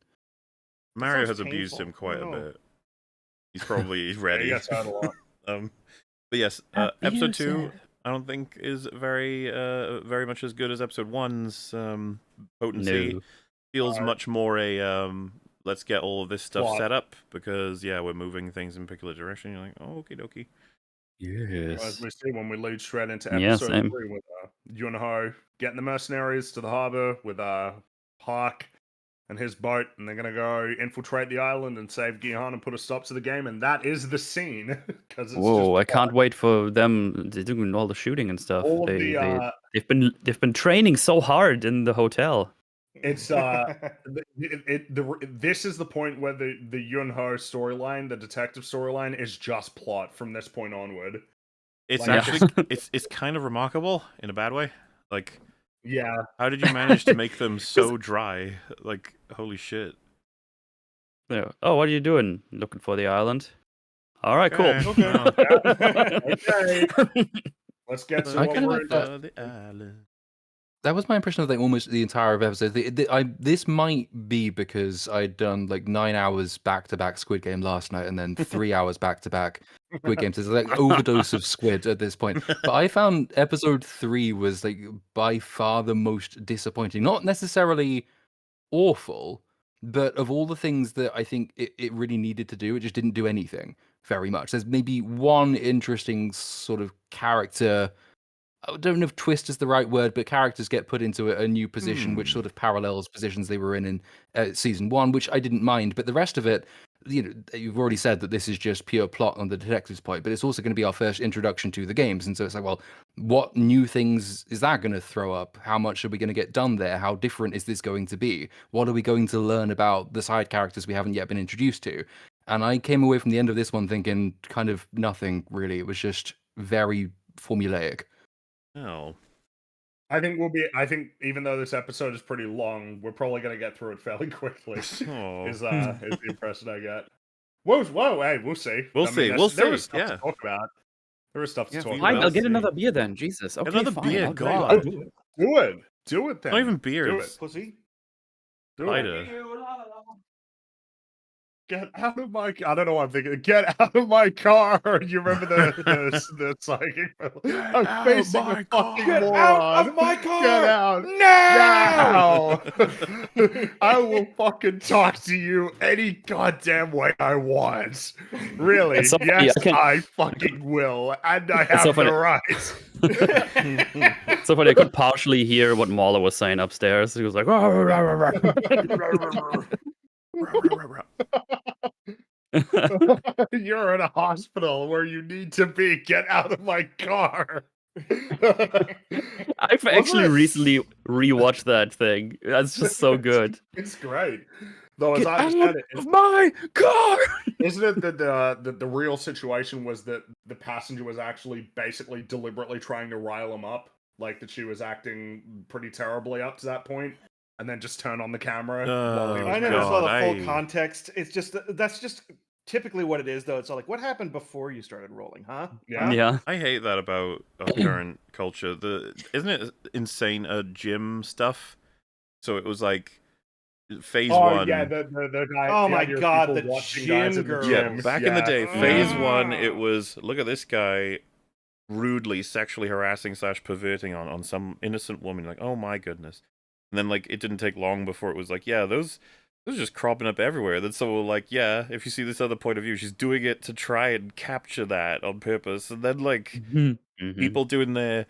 Mario sounds has abused painful. him quite a I don't know. bit. He's probably Yeah, ready. he gets hurt a lot. But yes, episode 2, I don't think is very much as good as episode 1's potency. No. Feels much more a let's get all of this stuff Plot. set up because we're moving things in a particular direction. You're like, oh, okie dokie. As we see when we lead straight into Yeah, episode same. 3 with Yunho getting the mercenaries to the harbor with Park and his boat, and they're gonna go infiltrate the island and save Gihan and put a stop to the game, and that is the scene because it's Whoa! I just can't wait for them doing all the shooting and stuff. all of They've been training so hard in the hotel. It's this is the point where the Yunho storyline, the detective storyline, is just plot from this point onward. It's Like, actually it's kind of remarkable in a bad way. Like, Yeah, how did you manage to make them so dry? Like, holy shit. Yeah. Oh, what are you doing? Looking for the island? All right, cool. Okay. okay. Let's get to I what kinda we're like that. For the island. That was my impression of like almost the entire of episode. This might be because I'd done like 9 hours back to back Squid Game last night, and then 3 hours back to back Squid Games. It's like overdose of Squid at this point. But I found episode 3 was like by far the most disappointing. Not necessarily awful, but of all the things that I think it really needed to do, it just didn't do anything very much. There's maybe one interesting sort of character. I don't know if twist is the right word, but characters get put into a new position, which sort of parallels positions they were in season 1, which I didn't mind. But the rest of it, you've already said that this is just pure plot on the detective's point, but it's also going to be our first introduction to the games. And so it's like, well, what new things is that going to throw up? How much are we going to get done there? How different is this going to be? What are we going to learn about the side characters we haven't yet been introduced to? And I came away from the end of this one thinking kind of nothing really. It was just very formulaic. No. I think even though this episode is pretty long, we're probably gonna get through it fairly quickly. Oh. Is the impression I get. Whoa, hey, we'll see. We'll see. There was stuff to talk about. There was stuff to talk fine, Fine, about. I'll get see. another beer then. Jesus. Okay, Another fine. beer, I'll God. do it. Do it then. Not even beer. Do It's Pussy. Do cider. it. Get out of my! I don't know what I'm thinking. Get out of my car! You remember the psychic? I'm facing a fucking Get moron. out of my car! Get out now! I will fucking talk to you any goddamn way I want. Really? It's so funny, Yes, I can- I fucking will, and I It's have so the funny. right. So funny. I could partially hear what Mauler was saying upstairs. He was like, "Rah, rah, rah, rah, You're in a hospital where you need to be. Get out of my car. I've actually it? recently rewatched that thing. That's just so good. It's great. Though, as Get I understand it, of my car! isn't it that the real situation was that the passenger was actually basically deliberately trying to rile him up? Like that she was acting pretty terribly up to that point, and then just turn on the camera while he was I never there? saw the God, full context. It's just that's just typically what it is, though. It's all like, what happened before you started rolling, huh? Yeah. Huh? Yeah. I hate that about our current culture. Isn't it insane? Gym stuff. So it was like phase Oh 1. yeah, the guy. Oh the my idea of God, people the watching gym guys in the girls. Yeah, gym. back in the day, Yeah. phase 1, Mm. it was look at this guy rudely sexually harassing / perverting on some innocent woman. Like, oh my goodness. And then like it didn't take long before it was like, yeah, those are just cropping up everywhere. Then someone like, yeah, if you see this other point of view, she's doing it to try and capture that on purpose. And then like Mhm. people doing their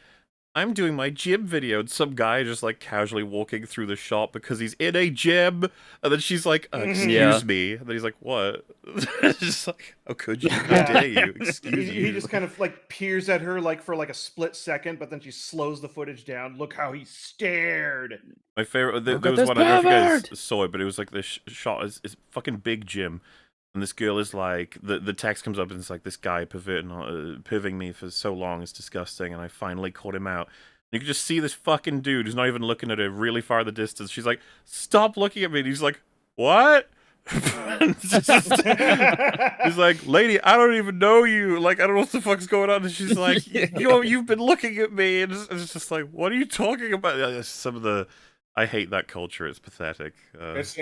I'm doing my gym video, and some guy just like casually walking through the shop because he's in a gym, and then she's like, "Excuse Yeah. me," and then he's like, "What?" It's just like, "Oh, could you? How dare you? Excuse He you?" just kind of like peers at her like for like a split second, but then she slows the footage down. Look how he stared. My favorite. There Look at was this one. I don't know if you pervert! guys saw it, but it was like this shot. It's fucking big gym, and this girl is like the text comes up and it's like this guy pivoting me for so long. It's disgusting, and I finally caught him out. You can just see this fucking dude who's not even looking at her really far in the distance. She's like, "Stop looking at me." And he's like, "What?" He's like, "Lady, I don't even know you. Like, I don't know what the fuck's going on." And she's like, "You've been looking at me." And it's just like, "What are you talking about?" Some of the, I hate that culture. It's pathetic. It's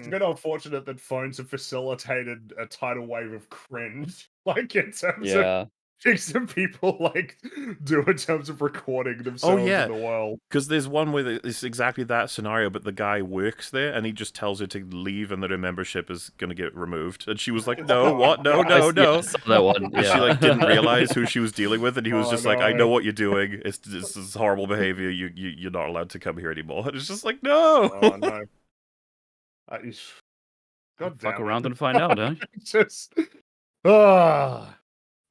been unfortunate that phones have facilitated a tidal wave of cringe. like in terms of Yeah. things that people like do in terms of recording themselves yeah. in the world. Because there's one where it's exactly that scenario, but the guy works there and he just tells her to leave and that her membership is going to get removed. And she was like, no, what? No, I no, no. I saw that one. And Yeah. she like didn't realize who she was dealing with, and he was Oh, just like, I know no. what you're doing. This is horrible behavior. You're not allowed to come here anymore. And it's just like, no. Oh no. God Fuck damn around it. and find out, huh? Just ah.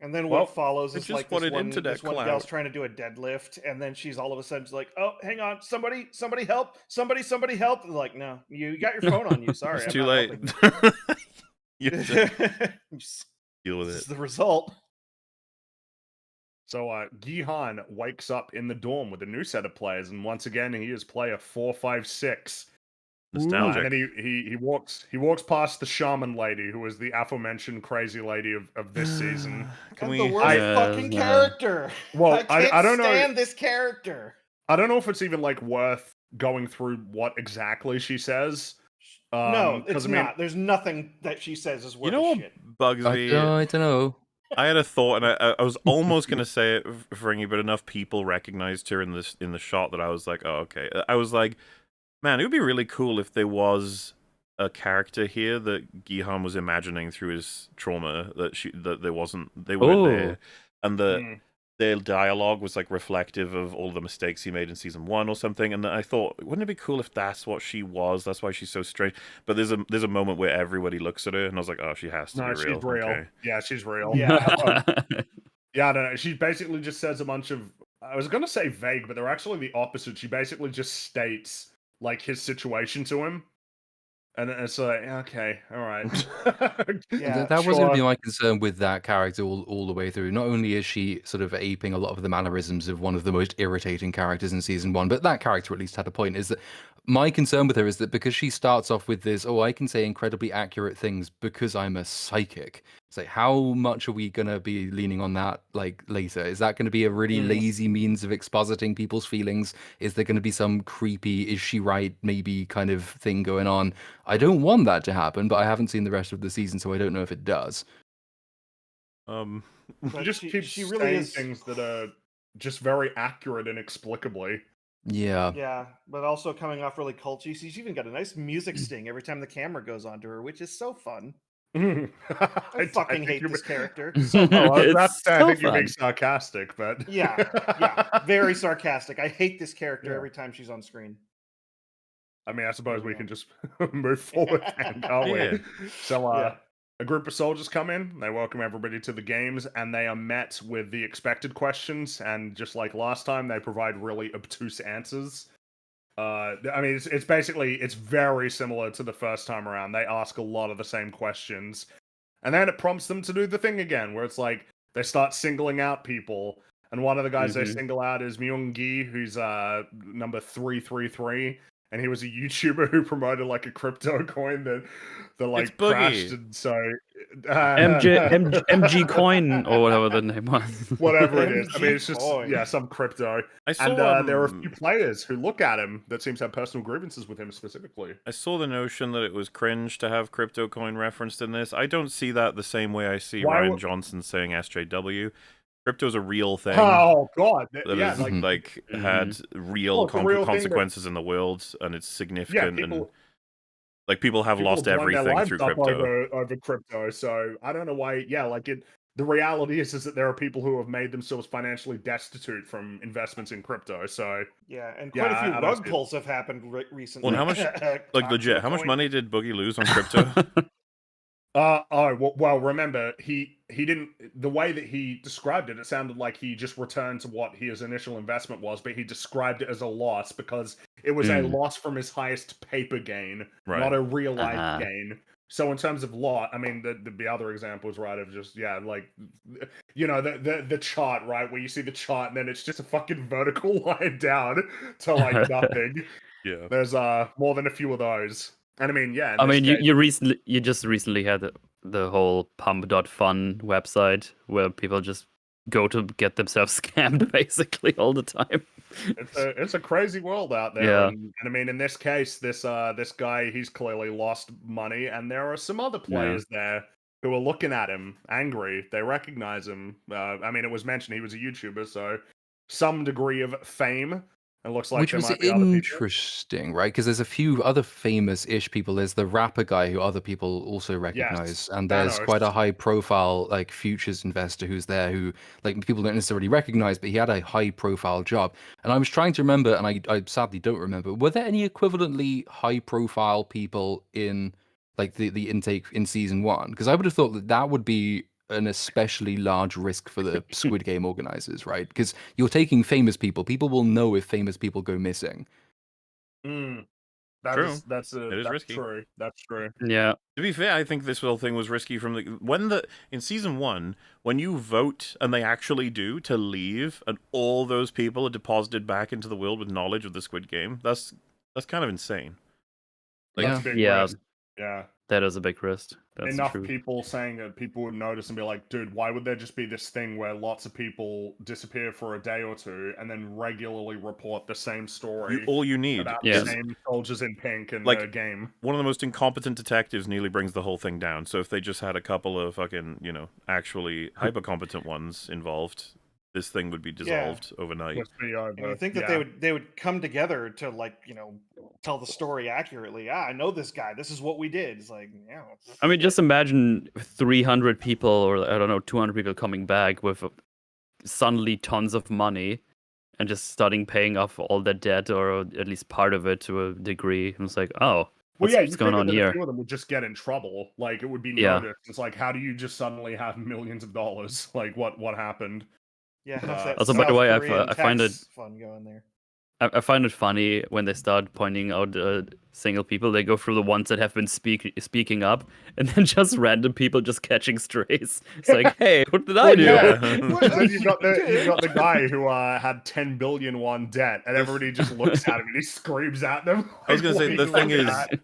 And then Well, what follows I is just like wanted internet this one clout. gal's trying to do a deadlift, and then she's all of a sudden just like, "Oh, hang on, somebody help! Somebody help!" And like, no, you got your phone on you. Sorry, It's I'm too not late. helping You you. have to Just- deal with this it. is the result. So Gihan wakes up in the dorm with a new set of players, and once again he is player 456. Nostalgic. And then he walks past the shaman lady, who is the aforementioned crazy lady of this season. Can And we? the worst Yes, fucking no. character. Well, I can't I don't know. stand this character. I don't know if it's even like worth going through what exactly she says. No, 'cause, it's I mean, not. There's nothing that she says is worth You know a what shit. bugs I me? don't know. I had a thought, and I was almost gonna say it, Fringy, but enough people recognized her in the shot that I was like, oh, okay. I was like, man, it would be really cool if there was a character here that Gihan was imagining through his trauma that they weren't Ooh. there, and that Mm. their dialogue was like reflective of all the mistakes he made in season 1 or something. And I thought, wouldn't it be cool if that's what she was? That's why she's so strange. But there's a moment where everybody looks at her, and I was like, oh, she has to No, be real. she's real. Okay. Yeah, she's real. Yeah. Yeah, I don't know. She basically just says a bunch of. I was gonna say vague, but they're actually the opposite. She basically just states like his situation to him, and it's like, okay, all right. Yeah, That was going to be sure. my concern with that character all the way through. Not only is she sort of aping a lot of the mannerisms of one of the most irritating characters in season 1, but that character at least had a point. Is that my concern with her is that because she starts off with this, oh, I can say incredibly accurate things because I'm a psychic. It's like, how much are we going to be leaning on that like later? Is that going to be a really Mm. lazy means of expositing people's feelings? Is there going to be some creepy, is she right, maybe kind of thing going on? I don't want that to happen, but I haven't seen the rest of the season, so I don't know if it does. She But just she- keeps she really saying is- things that are just very accurate inexplicably. Yeah. yeah, but also coming off really culty. She's even got a nice music sting every time the camera goes onto her, which is so fun. I fucking think hate you're this be- character. Oh, It's that's I so think you're being fun. sarcastic, but Yeah, very sarcastic. I hate this character Yeah. every time she's on screen. I mean, I suppose we Yeah. can just move forward then, can't we? Yeah. So, Yeah. a group of soldiers come in, they welcome everybody to the games, and they are met with the expected questions, and just like last time, they provide really obtuse answers. I mean, it's basically, it's very similar to the first time around. They ask a lot of the same questions, and then it prompts them to do the thing again, where it's like, they start singling out people, and one of the guys they Mhm. single out is Myung Gi, who's number 333, and he was a YouTuber who promoted like a crypto coin that like Boogie. crashed, and so MG coin or whatever the name was. whatever it is. I mean, MG it's just coin. some crypto. I saw And there are a few players who look at him that seems to have personal grievances with him specifically. I saw the notion that it was cringe to have crypto coin referenced in this. I don't see that the same way I see Why Ryan would- Johnson saying SJW. Crypto's a real thing. Oh god, That yeah, has, like had real, Well, it's a real thing that- consequences in the world, and it's yeah, significant, and people like people have people lost blown their everything lives through up crypto. over crypto. So I don't know why. Yeah, like it. The reality is that there are people who have made themselves financially destitute from investments in crypto. So Yeah, and Yeah, quite a few I don't rug see it. pulls have happened recently. Well, and how much, like Talk legit, to a how much coin. money did Boogie lose on crypto? well, remember he didn't. The way that he described it, it sounded like he just returned to what his initial investment was, but he described it as a loss because it was a loss from his highest paper gain, Right. not a real life Uh-huh. gain. So in terms of lot, I mean, the other examples, right, of just like the chart, right, where you see the chart and then it's just a fucking vertical line down to like nothing. Yeah. There's more than a few of those. And I mean, yeah. in I this mean, case- you just recently had the whole pump.fun website where people just go to get themselves scammed basically all the time. It's a crazy world out there. Yeah. And I mean, in this case, this guy, he's clearly lost money, and there are some other players there who are looking at him angry. They recognize him. I mean, it was mentioned he was a YouTuber, so some degree of fame. It looks like Which there was might be other people. interesting, right? Because there's a few other famous-ish people. There's the rapper guy who other people also recognize, Yes, and there's quite a Thanos. high-profile like futures investor who's there who like people don't necessarily recognize, but he had a high-profile job. And I was trying to remember, and I sadly don't remember. Were there any equivalently high-profile people in like the intake in season one? Because I would have thought that that would be an especially large risk for the Squid Game organizers, right? Because you're taking famous people. People will know if famous people go missing. Mm, True. that's It is risky. true. That's true. Yeah. To be fair, I think this whole thing was risky from in season 1, when you vote and they actually do to leave, and all those people are deposited back into the world with knowledge of the Squid Game. That's kind of insane. Like, That's a big Yeah. risk. Yeah. That is a big risk. That's Enough true. people saying that people would notice and be like, dude, why would there just be this thing where lots of people disappear for a day or two and then regularly report the same story all you need about Yeah. the same soldiers in pink in Like, the game? one of the most incompetent detectives nearly brings the whole thing down. So if they just had a couple of fucking, actually hyper-competent ones involved, this thing would be dissolved overnight. Must be over. And you think that they would come together to tell the story accurately. I know this guy. This is what we did. It's like, yeah. I mean, just imagine 300 people, or I don't know, 200 people coming back with suddenly tons of money and just starting paying off all their debt, or at least part of it to a degree. And it's like, oh, Well, yeah, what's going on A here? few of them would just get in trouble. Like it would be Yeah. noticed. It's like, how do you just suddenly have millions of dollars? Like what happened? Yeah. How's that Also, by the South way, Korean I find it tax fund going there. I find it funny when they start pointing out single people. They go through the ones that have been speaking up, and then just random people just catching strays. It's like, hey, what did I do? Yeah. Then you've got the guy who had 10 billion won debt, and everybody just looks at him and he screams at them. I was gonna Like, say, what the are you thing looking is, at?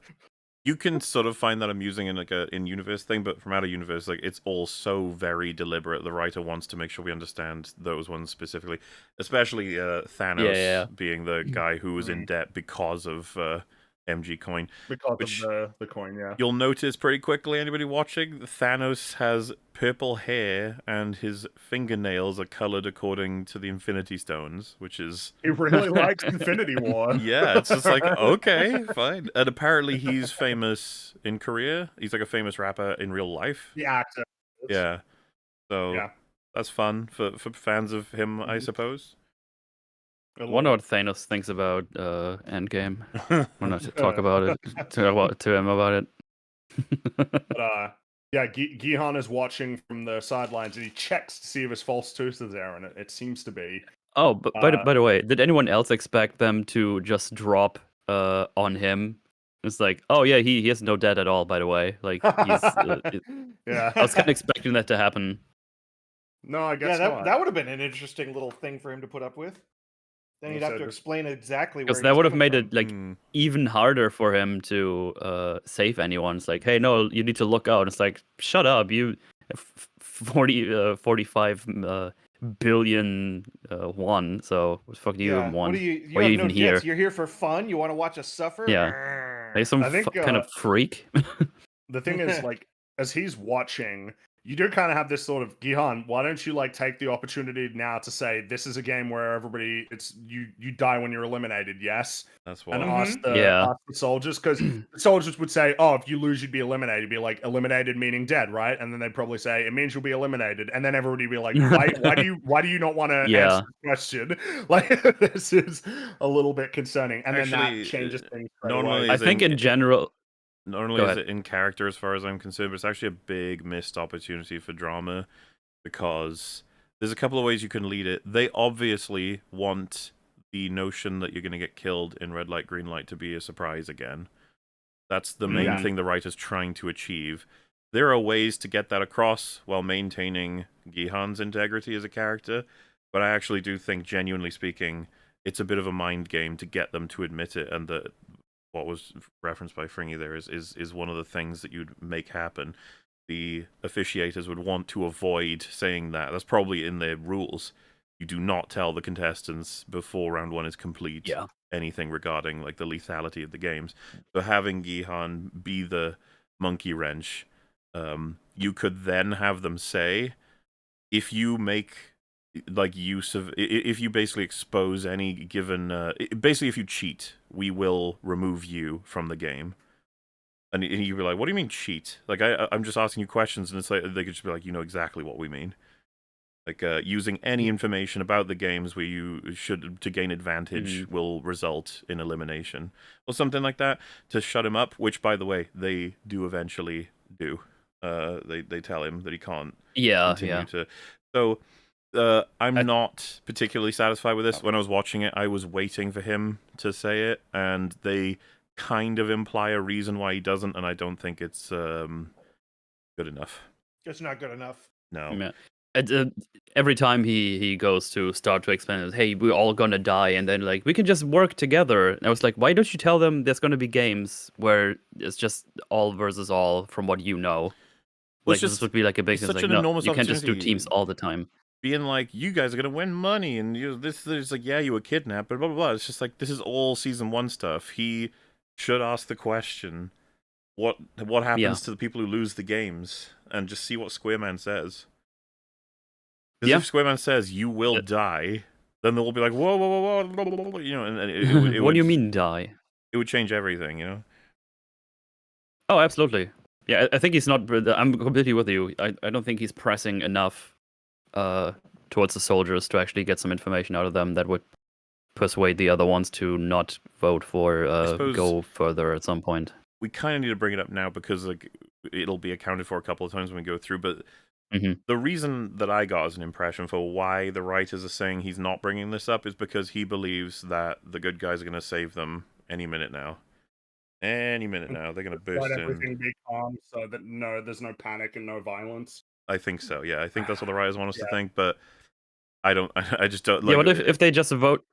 you can sort of find that amusing in like a in-universe thing, but from out of universe, like it's all so very deliberate. The writer wants to make sure we understand those ones specifically, especially Thanos Yeah. being the guy who was in debt because of MG Coin. Because Which- of the coin, yeah. You'll notice pretty quickly, anybody watching, Thanos has purple hair and his fingernails are colored according to the Infinity Stones, which is He really likes Infinity War. yeah, it's just like, okay, fine. And apparently he's famous in Korea. He's like a famous rapper in real life. The actor. Yeah. So Yeah. that's fun for fans of him, I Mhm. suppose. I I wonder love what Thanos thinks about Endgame. I want to talk about it to him about it. it. But, yeah, Gihan is watching from the sidelines and he checks to see if his false tooth is there, and it seems to be. Oh, but by the way, did anyone else expect them to just drop on him? It's like, oh yeah, he has no debt at all. By the way, like he's. Yeah. I was kind of expecting that to happen. No, I guess Yeah, not. that would have been an interesting little thing for him to put up with. Then Well you'd have said. to explain exactly where Because he's that would have coming made from. it like Hmm. even harder for him to save anyone. It's like, hey, no, you need to look out. It's like, shut up, you 45 billion won. So what the fuck do you even want? What do you Why are have you no even here? debts. You're here for fun. You want to watch us suffer. Yeah. Are you some I think, kind of freak? The thing is, like, as he's watching, you do kind of have this sort of, Gihan, why don't you like take the opportunity now to say this is a game where everybody, it's you die when you're eliminated, yes, That's and why. ask Yeah. the soldiers, because the soldiers would say, oh, if you lose, you'd be eliminated. Be like, eliminated meaning dead, right? And then they'd probably say it means you'll be eliminated, and then everybody would be like, why do you not want to Yeah. answer the question? Like, this is a little bit concerning, and then Actually, that changes things. Straight normally away. I is think in general, Not only Go is ahead. it in character as far as I'm concerned, but it's actually a big missed opportunity for drama, because there's a couple of ways you can lead it. They obviously want the notion that you're going to get killed in red light, green light to be a surprise again. That's the main Yeah. thing the writer's trying to achieve. There are ways to get that across while maintaining Gihan's integrity as a character, but I actually do think, genuinely speaking, it's a bit of a mind game to get them to admit it, and that what was referenced by Fringy there is one of the things that you'd make happen. The officiators would want to avoid saying that. That's probably in their rules. You do not tell the contestants before round one is complete Yeah. anything regarding like the lethality of the games. So having Gihan be the monkey wrench you could then have them say, if you make like use of, if you basically expose any given, basically if you cheat, we will remove you from the game. And you'd be like, what do you mean cheat? Like, I'm just asking you questions, and it's like, they could just be like, you know exactly what we mean. Like, using any information about the games where you should, to gain advantage, will result in elimination. Or something like that, to shut him up, which, by the way, they do eventually do. They tell him that he can't continue to... So, I'm not particularly satisfied with this. When I was watching it, I was waiting for him to say it, and they kind of imply a reason why he doesn't, and I don't think it's good enough. It's not good enough. No. Yeah. Every time he goes to start to explain it, hey, we're all gonna die, and then like we can just work together. And I was like, why don't you tell them there's gonna be games where it's just all versus all from what you know? Well, Like this would be like a big thing. such Like, an no, enormous you can't just do opportunity. teams all the time. Being like, you guys are gonna win money, and this is like, yeah, you were kidnapped, but blah blah blah. It's just like, this is all season 1 stuff. He should ask the question, what happens to the people who lose the games, and just see what Squareman says. Because if Squareman says you will die, then they'll all be like, whoa, whoa, whoa, whoa, blah, blah, blah, you know, and it What do you mean die? It would change everything, you know. Oh, absolutely. Yeah, I think he's not. I'm completely with you. I don't think he's pressing enough towards the soldiers to actually get some information out of them that would persuade the other ones to not vote for go further at some point. We kind of need to bring it up now because like it'll be accounted for a couple of times when we go through. But the reason that I got as an impression for why the writers are saying he's not bringing this up is because he believes that the good guys are going to save them any minute now. Any minute now, they're going to burst Let in. everything be calm so that there's no panic and no violence. I think so. Yeah, I think that's what the writers want us to think, but I don't. I just don't. Like, yeah, but if they just vote,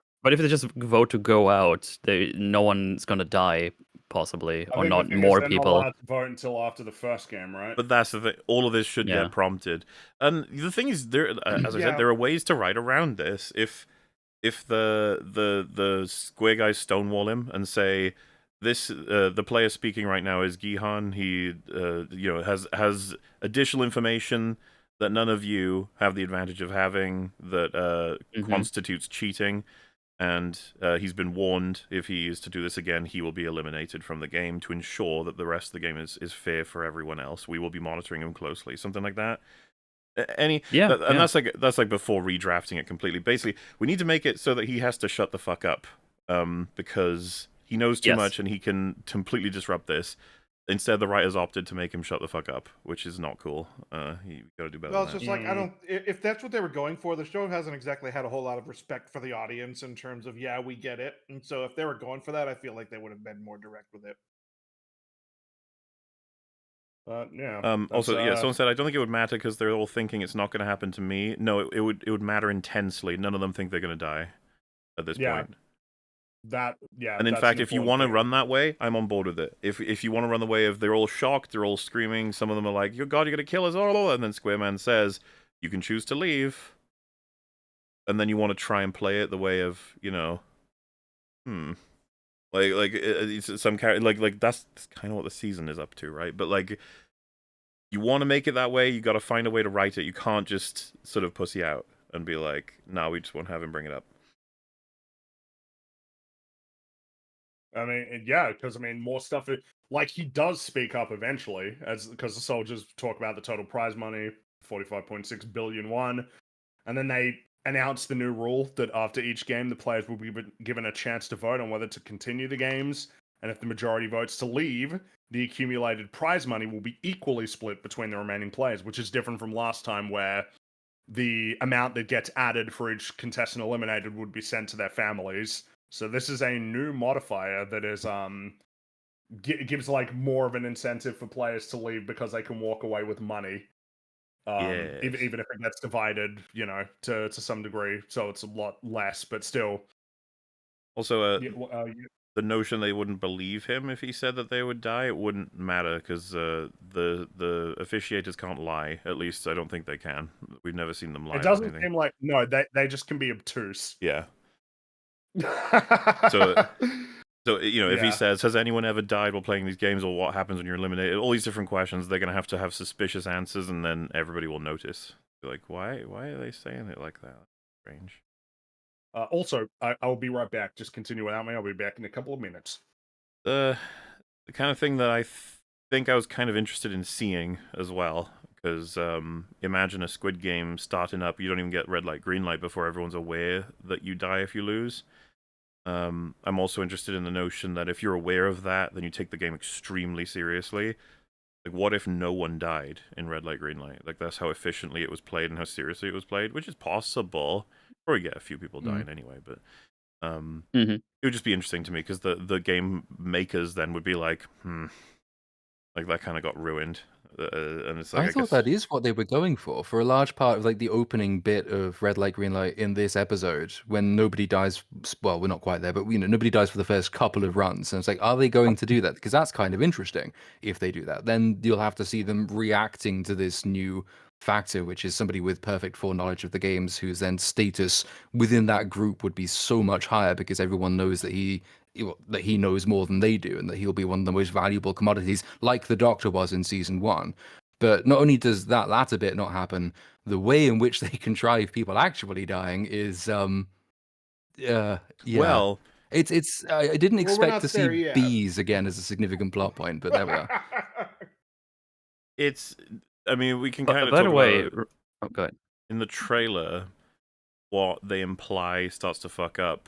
to go out, no one's gonna die, possibly, or not more people. Not allowed to vote until after the first game, right? But that's the thing. All of this should get prompted, and the thing is, there, as I said, there are ways to write around this. If the Square guys stonewall him and say, this the player speaking right now is Gihan. He has additional information that none of you have the advantage of having that constitutes cheating, and he's been warned if he is to do this again, he will be eliminated from the game to ensure that the rest of the game is fair for everyone else. We will be monitoring him closely, something like that. That's like before redrafting it completely. Basically, we need to make it so that he has to shut the fuck up, because he knows too much and he can completely disrupt this. Instead, the writers opted to make him shut the fuck up, which is not cool. You gotta do better. Well, it's just like, I don't. If that's what they were going for, the show hasn't exactly had a whole lot of respect for the audience in terms of, yeah, we get it. And so, if they were going for that, I feel like they would have been more direct with it. Someone said, I don't think it would matter because they're all thinking it's not going to happen to me. No, it would matter intensely. None of them think they're going to die at this point. And in fact, if you want to run that way, I'm on board with it. If you want to run the way of they're all shocked, they're all screaming, some of them are like, "Your God, you're gonna kill us!" And then Squareman says, "You can choose to leave," and then you want to try and play it the way of, it's some character like that's kind of what the season is up to, right? But like, you want to make it that way, you got to find a way to write it. You can't just sort of pussy out and be like, "No, we just won't have him bring it up." I mean, yeah, because I mean, more stuff. Like he does speak up eventually, because the soldiers talk about the total prize money, 45.6 billion won, and then they announce the new rule that after each game, the players will be given a chance to vote on whether to continue the games, and if the majority votes to leave, the accumulated prize money will be equally split between the remaining players, which is different from last time where the amount that gets added for each contestant eliminated would be sent to their families. So this is a new modifier that is gives like more of an incentive for players to leave because they can walk away with money, even if it gets divided, to some degree. So it's a lot less, but still. Also, the notion they wouldn't believe him if he said that they would die, it wouldn't matter because the officiators can't lie. At least I don't think they can. We've never seen them lie. It doesn't seem like they just can be obtuse. Yeah. So So, if he Yeah. says, has anyone ever died while playing these games, or what happens when you're eliminated, all these different questions, they're going to have suspicious answers, and then everybody will notice. Be like, why are they saying it like that? Strange. Also, I'll be right back. Just continue without me. I'll be back in a couple of minutes. The kind of thing that I think I was kind of interested in seeing as well, because imagine a Squid Game starting up, you don't even get red light, green light before everyone's aware that you die if you lose. I'm also interested in the notion that if you're aware of that, then you take the game extremely seriously. Like, what if no one died in red light, green light? Like, that's how efficiently it was played and how seriously it was played, which is possible. Probably get a few people dying anyway, but it would just be interesting to me, because the game makers then would be like, like, that kind of got ruined. And it's like, I thought that is what they were going for a large part of like the opening bit of red light, green light in this episode, when nobody dies. Well, we're not quite there, but nobody dies for the first couple of runs, and it's like, are they going to do that? Because that's kind of interesting. If they do that, then you'll have to see them reacting to this new factor, which is somebody with perfect foreknowledge of the games, whose then status within that group would be so much higher, because everyone knows that he knows more than they do, and that he'll be one of the most valuable commodities, like the Doctor was in season 1. But not only does that latter bit not happen, the way in which they contrive people actually dying is yeah. Well, It's I didn't Well, we're expect not to there see yet. bees again as a significant plot point, but there we are. I mean, we can kind of By talk the way, about oh, go ahead. in the trailer, what they imply starts to fuck up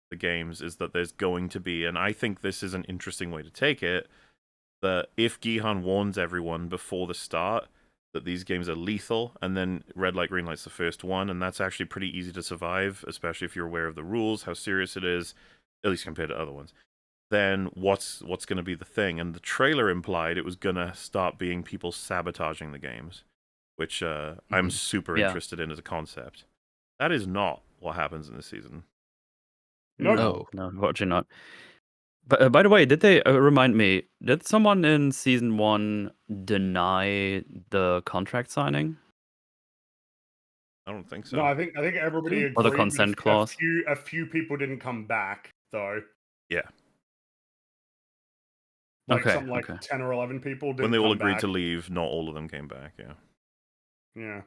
the games is that there's going to be, and I think this is an interesting way to take it, that if Gihan warns everyone before the start that these games are lethal, and then red light, green light's the first one, and that's actually pretty easy to survive, especially if you're aware of the rules, how serious it is, at least compared to other ones, then what's going to be the thing? And the trailer implied it was going to start being people sabotaging the games, which I'm super interested in as a concept. That is not what happens in this season. No. Unfortunately not. But by the way, did they remind me? Did someone in season 1 deny the contract signing? I don't think so. No, I think everybody agreed. Or the consent clause? A few people didn't come back though. Yeah. Like Okay, something like 10 or 11 people didn't. When they all come agreed back. to leave, not all of them came back. Yeah.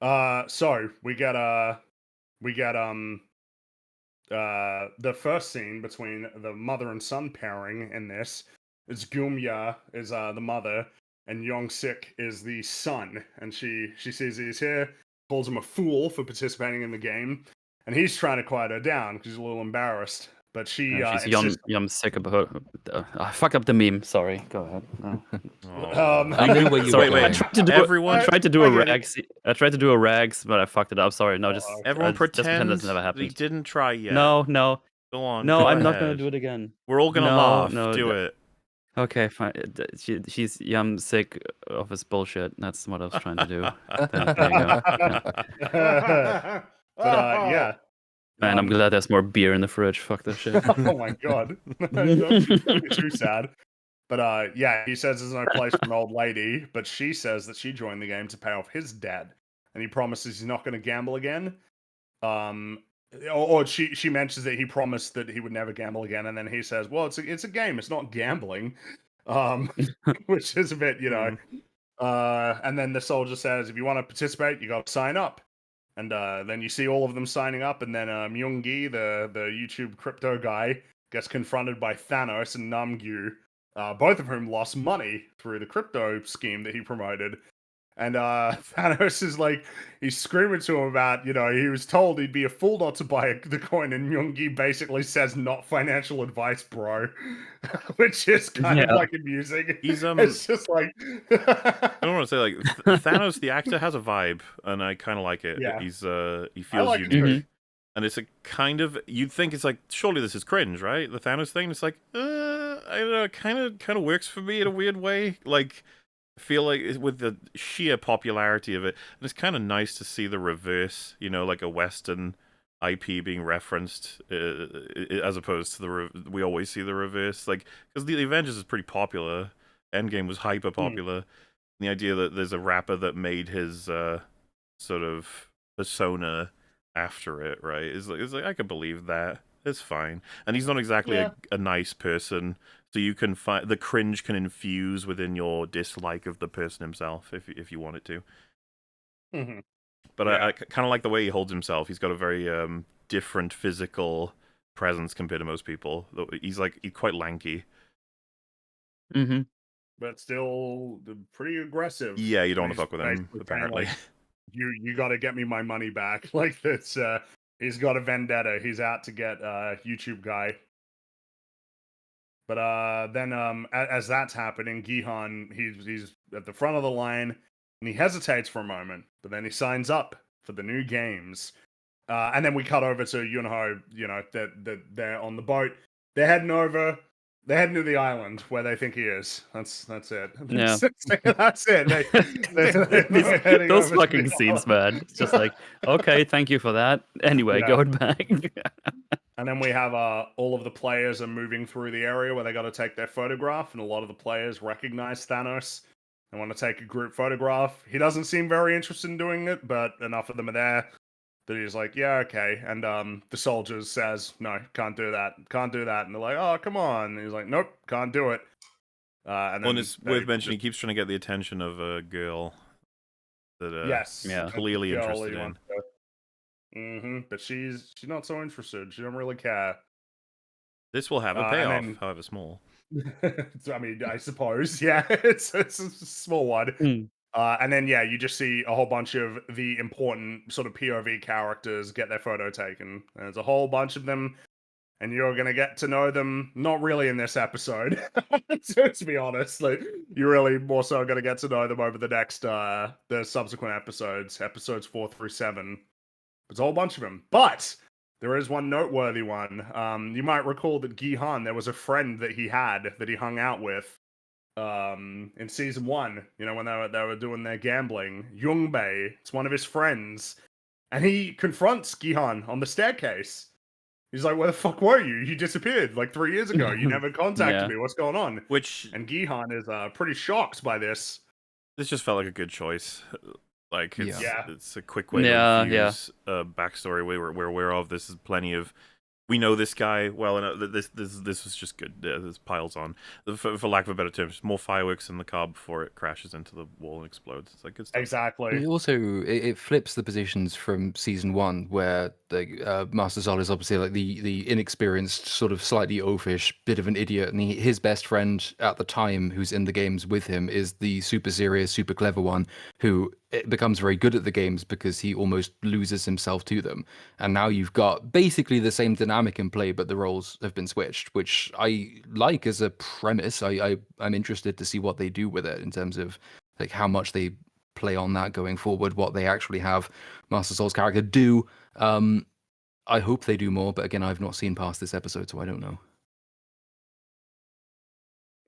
Yeah. So we get the first scene between the mother and son pairing in this is Gumya is the mother and Young-sik is the son, and she sees he's here, calls him a fool for participating in the game, and he's trying to quiet her down because he's a little embarrassed. But she's sick about her. I fucked up the meme. Sorry. Go ahead. No. I knew where you were Wait, going. I tried to do Everyone- I tried to do a rags. I tried to do a rags, but I fucked it up. Sorry. No, just Everyone just pretend pretends this never that he happened. didn't try yet. No. Go on. No, go I'm not gonna ahead. do it again. We're all gonna No, laugh. no, Do it. Okay, fine. She's sick of his bullshit. That's what I was trying to do. There you go. Yeah. But yeah. Man, I'm glad there's more beer in the fridge. Fuck this shit. Oh my god. Don't be too sad. But yeah, he says there's no place for an old lady, but she says that she joined the game to pay off his dad, and he promises he's not going to gamble again. Or she mentions that he promised that he would never gamble again, and then he says, "Well, it's a game. It's not gambling," which is a bit, And then the soldier says, "If you want to participate, you got to sign up." And then you see all of them signing up, and then Myung-gi, the YouTube crypto guy, gets confronted by Thanos and Namgyu, both of whom lost money through the crypto scheme that he promoted. And Thanos is like, he's screaming to him about, he was told he'd be a fool not to buy the coin, and Myung-gi basically says, "Not financial advice, bro," which is kind of like amusing. He's It's just like I don't want to say like Thanos, the actor, has a vibe, and I kind of like it. Yeah. He's he feels like it unique, too. and it's a kind of, you'd think it's like, surely this is cringe, right? The Thanos thing. It's like, I don't know, kind of works for me in a weird way. Like, I feel like with the sheer popularity of it, and it's kind of nice to see the reverse. Like a Western IP being referenced, as opposed to we always see the reverse. Like, because the Avengers is pretty popular. Endgame was hyper popular. The idea that there's a rapper that made his sort of persona after it, right? Is like I could believe that. it's fine. And he's not exactly Yeah. a nice person, so you can find the cringe can infuse within your dislike of the person himself if you want it to. Mhm. But Yeah. I kind of like the way he holds himself. He's got a very different physical presence compared to most people. He's quite lanky. Mm-hmm. But still pretty aggressive. Yeah, you don't want He's to fuck with him, basically saying, apparently. like, you got to get me my money back. Like that's he's got a vendetta. He's out to get YouTube guy. But then as that's happening, Gihan he's at the front of the line and he hesitates for a moment, but then he signs up for the new games. And then we cut over to Yunho, that they're on the boat. They're heading over. They're heading to the island where they think he is. That's it. Yeah. That's it. They're heading Those over to fucking the scenes, island. man. It's just like, okay, thank you for that. Anyway, Yeah. going back. And then we have all of the players are moving through the area where they got to take their photograph, and a lot of the players recognize Thanos and want to take a group photograph. He doesn't seem very interested in doing it, but enough of them are there that he's like, yeah, okay. And the soldiers says, no, can't do that. And they're like, oh, come on. And he's like, nope, can't do it. And Well, then and it's worth mentioning, he keeps trying to get the attention of a girl that yes, Yeah. he's clearly girl interested he in. wants to- but she's not so interested. She don't really care. This will have a and payoff, then- however small. I mean, I suppose, yeah, it's a small one. Hmm. And then, yeah, you just see a whole bunch of the important sort of POV characters get their photo taken. There's a whole bunch of them, and you're going to get to know them, not really in this episode, to be honest. Like, you're really more so going to get to know them over the next, the subsequent episodes 4 through 7. There's a whole bunch of them. But there is one noteworthy one. You might recall that Gihan, there was a friend that he had that he hung out with in season 1, when they were doing their gambling. Yungbei, it's one of his friends, and he confronts Gihan on the staircase. He's like, where the fuck were you? You disappeared like 3 years ago. You never contacted Yeah. me. What's going on? Which And Gihan is pretty shocked by this. this just felt like a good choice. Like Yeah. it's a quick way Yeah, to infuse a backstory we're aware of. This is plenty of. We know this guy well enough. This was just good. This piles on, for lack of a better term, just more fireworks in the car before it crashes into the wall and explodes. It's like good stuff. Exactly. It also it flips the positions from season 1, where the Master Zod is obviously like the inexperienced, sort of slightly oafish bit of an idiot, and his best friend at the time, who's in the games with him, is the super serious, super clever one who becomes very good at the games because he almost loses himself to them. And now you've got basically the same dynamic in play, but the roles have been switched, which I like as a premise. I'm interested to see what they do with it in terms of like how much they play on that going forward, what they actually have Master Soul's character do. I hope they do more, but again, I've not seen past this episode, so I don't know.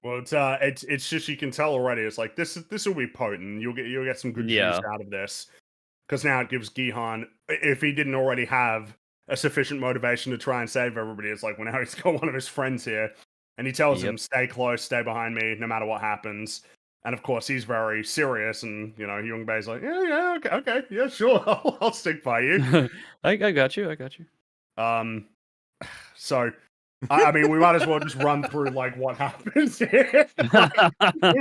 Well, it's just you can tell already. It's like this will be potent. You'll get some good Yeah. juice out of this, because now it gives Gihan, if he didn't already have a sufficient motivation to try and save everybody, it's like, well, now he's got one of his friends here, and he tells him, "Stay close, stay behind me, no matter what happens." And of course, he's very serious, and Yungbei's like, "Yeah, okay, yeah, sure, I'll stick by you." I got you. So. I mean, we might as well just run through like what happens here. We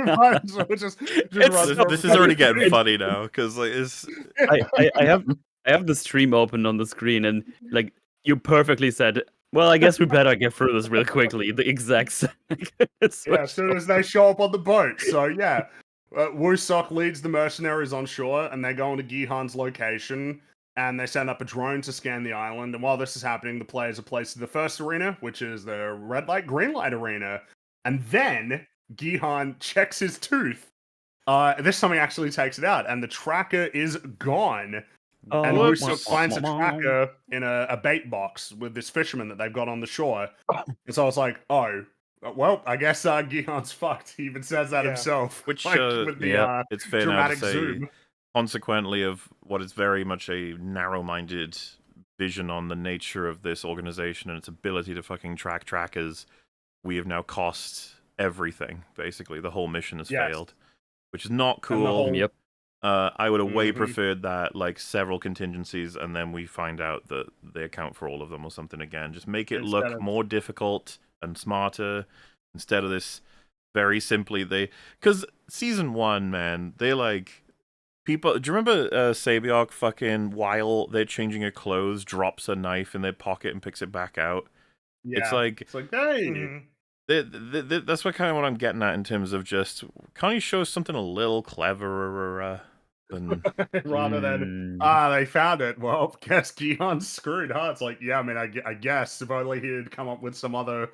might as well just run through This is already getting funny now because like it's. I have the stream open on the screen, and like you perfectly said, well, I guess we better get through this real quickly. The exact same. Yeah, as soon as they show up on the boat. So yeah, Wusok leads the mercenaries on shore, and they go into Gihan's location, and they send up a drone to scan the island. And while this is happening, the players are placed in the first arena, which is the red light, green light arena. And then Gihan checks his tooth. This time he actually takes it out, and the tracker is gone. And Wusok finds a tracker in a bait box with this fisherman that they've got on the shore. And so I was like, oh, well, I guess Gihan's fucked. He even says that himself. Which, with the it's fair now to dramatic say, zoom. consequently of what is very much a narrow-minded vision on the nature of this organization and its ability to fucking track trackers, we have now cost everything, basically. The whole mission has failed, which is not cool. And the whole, Yep. I would have way Mhm. preferred that, like, several contingencies, and then we find out that they account for all of them or something again. Just make it Instead look of- more difficult and smarter instead of this very simply because season 1, man, they like people. Do you remember Sabiok fucking while they're changing her clothes drops a knife in their pocket and picks it back out? It's Yeah. like It's like, hey, Mhm. that's what kind of what I'm getting at in terms of just can't you show something a little cleverer than rather than Mm. they found it. Well, guess Gihon's screwed, huh? It's like, yeah, I mean, I guess if only he'd come up with some other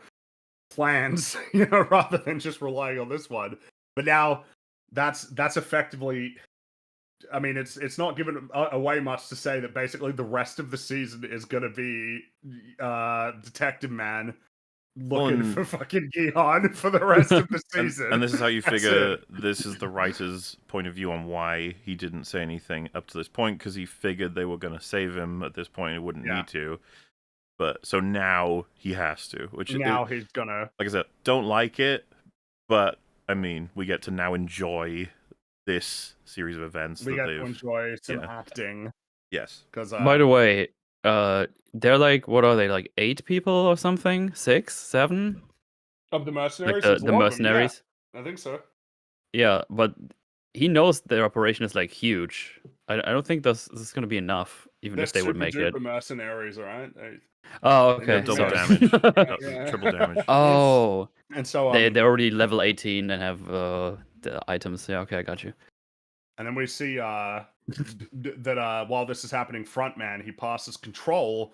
plans, rather than just relying on this one. But now that's effectively. I mean, it's not given away much to say that basically the rest of the season is going to be Detective Man looking and- for fucking Gihon for the rest of the and, season. and this is how you That's figure it. this is the writer's point of view on why he didn't say anything up to this point, because he figured they were going to save him at this point. He wouldn't Yeah. need to, but so now he has to, which Now he's gonna. like I said, don't like it, but I mean, we get to now enjoy this series of events We that get to they've. enjoy some yeah. acting Yes. because. By the way, they're like, what are they, like 8 people or something? 6, 7? of the Like mercenaries, the there's a lot of them, yeah. mercenaries? I think so. Yeah, but he knows their operation is like huge. I don't think this is gonna be enough, even They're if they would super make it. duper mercenaries, all right? Oh, They okay. never Double Sorry. damage. Yeah. Triple damage. Oh, And so they're already level 18 and have the items. Yeah, okay, I got you. and then we see that while this is happening, Frontman, he passes control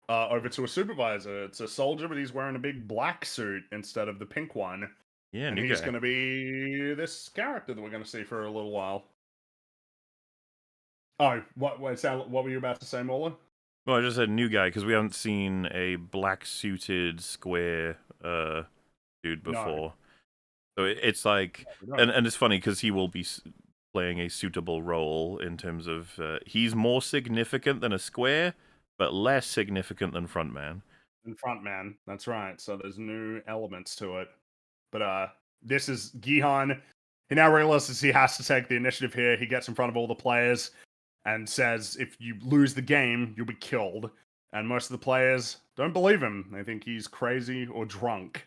over to a supervisor. It's a soldier, but he's wearing a big black suit instead of the pink one. Yeah, And new he's guy. going to be this character that we're going to see for a little while. Oh, what were you about to say, Mola? Well, I just said new guy because we haven't seen a black suited square dude No. before. So it's like, and it's funny because he will be playing a suitable role in terms of he's more significant than a square, but less significant than Frontman. And Frontman, that's right. So there's new elements to it. But this is Gihon. He now realizes he has to take the initiative here. He gets in front of all the players and says, if you lose the game, you'll be killed. And most of the players don't believe him. They think he's crazy or drunk.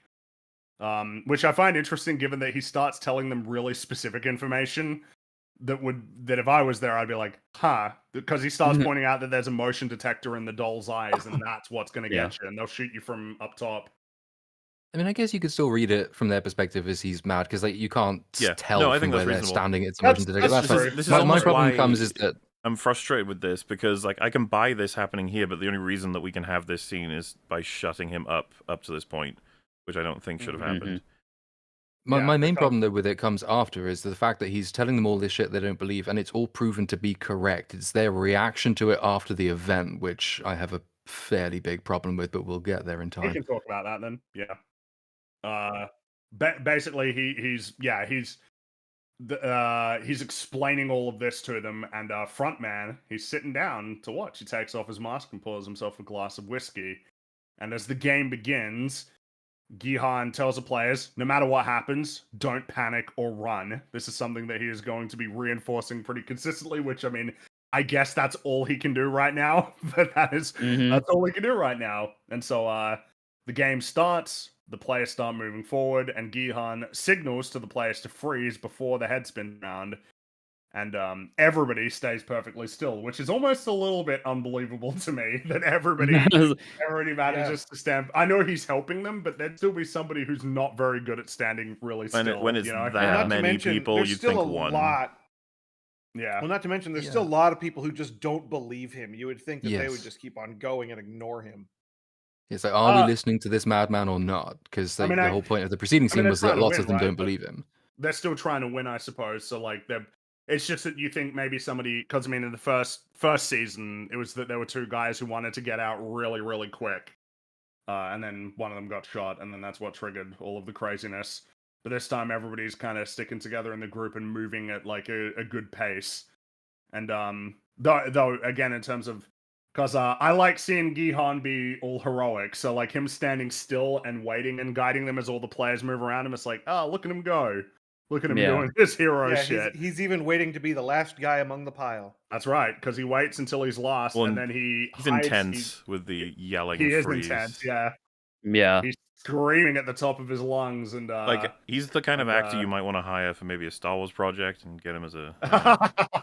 Which I find interesting given that he starts telling them really specific information that if I was there, I'd be like, huh. Because he starts pointing out that there's a motion detector in the doll's eyes, and that's what's going to Yeah. get you, and they'll shoot you from up top. I mean, I guess you could still read it from their perspective as he's mad because like you can't Yeah. tell No, I from think where that's they're reasonable. standing. It's a That's- motion detector. that's That's true. fine. This is My almost problem why comes is that I'm frustrated with this because like I can buy this happening here, but the only reason that we can have this scene is by shutting him up to this point, which I don't think should have happened. my Yeah, main because- problem though with it comes after is the fact that he's telling them all this shit they don't believe, and it's all proven to be correct. It's their reaction to it after the event, which I have a fairly big problem with, but we'll get there in We time. can talk about that then. Yeah. Basically, he's explaining all of this to them, and Frontman, he's sitting down to watch. He takes off his mask and pours himself a glass of whiskey. And as the game begins, Gihon tells the players, no matter what happens, don't panic or run. This is something that he is going to be reinforcing pretty consistently, which, I mean, I guess that's all he can do right now. But that's all he can do right now. And so the game starts, the players start moving forward, and Gihon signals to the players to freeze before the head spin round. And everybody stays perfectly still, which is almost a little bit unbelievable to me that everybody manages to stand. I know he's helping them, but there'd still be somebody who's not very good at standing really still. When it's you know? that Not to many mention, people, there's you'd still think a one. lot. Yeah. Well, not to mention, there's Yeah. still a lot of people who just don't believe him. You would think that they would Yes. just keep on going and ignore him. It's like, are we Uh, listening to this madman or not? Because I mean, the whole point of the preceding scene they're was that trying to lots win, of them right? don't But- believe him. They're still trying to win, I suppose. So like it's just that you think maybe somebody, because I mean in the first season it was that there were two guys who wanted to get out really, really quick. And then one of them got shot, and then that's what triggered all of the craziness. But this time everybody's kind of sticking together in the group and moving at like a good pace. And though again in terms of, because I like seeing Gihon be all heroic, so like him standing still and waiting and guiding them as all the players move around him, it's like, oh, look at him go. Look at him Yeah. doing his hero Yeah, shit. he's even waiting to be the last guy among the pile. That's right, because he waits until he's last, Well, and then he He's hides. intense with the yelling He is freeze. intense, yeah. Yeah. He's screaming at the top of his lungs, and Like he's the kind of and, actor you might want to hire for maybe a Star Wars project and get him as a.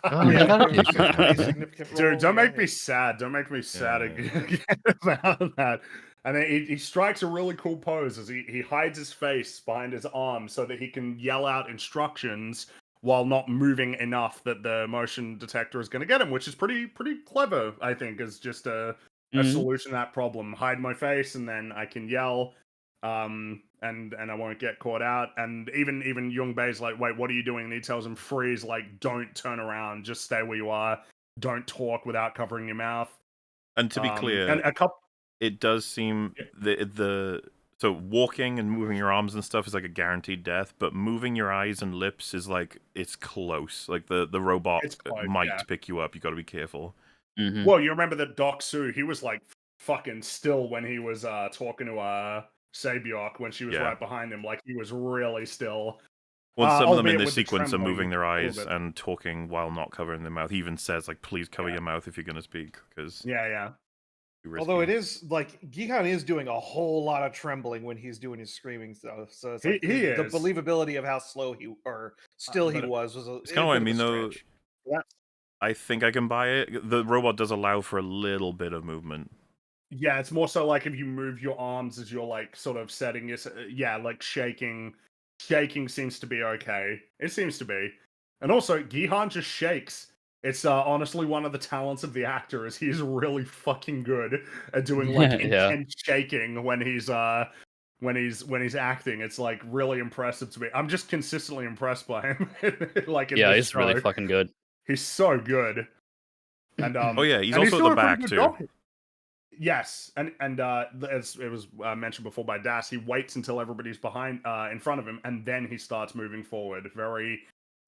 Oh, Yeah, that'd be pretty interesting. significant Dude, role, don't yeah, make me yeah. sad. Don't make me sad Yeah. again about that. And then he strikes a really cool pose as he hides his face behind his arm so that he can yell out instructions while not moving enough that the motion detector is going to get him, which is pretty clever, I think, as just a Mhm. solution to that problem. Hide my face, and then I can yell, and I won't get caught out. And even Young Bei's like, wait, what are you doing? And he tells him, freeze, like, don't turn around, just stay where you are. Don't talk without covering your mouth. And to be clear, and a couple. it does seem so walking and moving your arms and stuff is like a guaranteed death, but moving your eyes and lips is like it's close. Like the robot It's close, might yeah. pick you up. You got to be careful. Mhm. Well, you remember that Doc Su, he was like fucking still when he was talking to Sabiok when she was Yeah. right behind him. Like he was really still. Well, some of them in albeit this with the sequence are trembling moving their a little eyes bit. and talking while not covering their mouth. He even says like, "Please cover Yeah. your mouth if you're going to speak," because Yeah. Although it is like Gihan is doing a whole lot of trembling when he's doing his screaming stuff, so it's like He the is. believability of how slow he or still he but was it's kind of what I mean, though. Stretch. I think I can buy it. The robot does allow for a little bit of movement. Yeah, it's more so like if you move your arms as you're like sort of setting your like shaking. Shaking seems to be okay. It seems to be. And also Gihan just shakes. It's honestly one of the talents of the actor is he's really fucking good at doing like Yeah. intense shaking when he's acting. It's like really impressive to me. I'm just consistently impressed by him. Like in Yeah, this he's really show. fucking good. He's so good. And Oh yeah, he's and also at doing the a pretty back good too. job. Yes, and as it was mentioned before by Das, he waits until everybody's behind, in front of him, and then he starts moving forward. Very,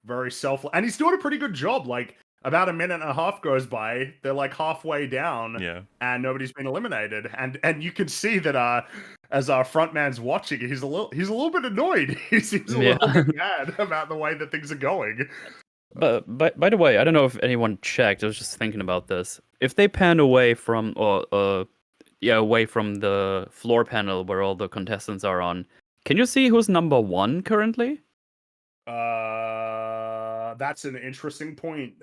very self, and he's doing a pretty good job. Like about a minute and a half goes by, they're like halfway down, Yeah. and nobody's been eliminated, and you can see that as our frontman's watching, he's a little bit annoyed. He seems a little bit mad about the way that things are going. But by the way, I don't know if anyone checked. I was just thinking about this. If they pan away from away from the floor panel where all the contestants are on, can you see who's number 1 currently? That's an interesting point,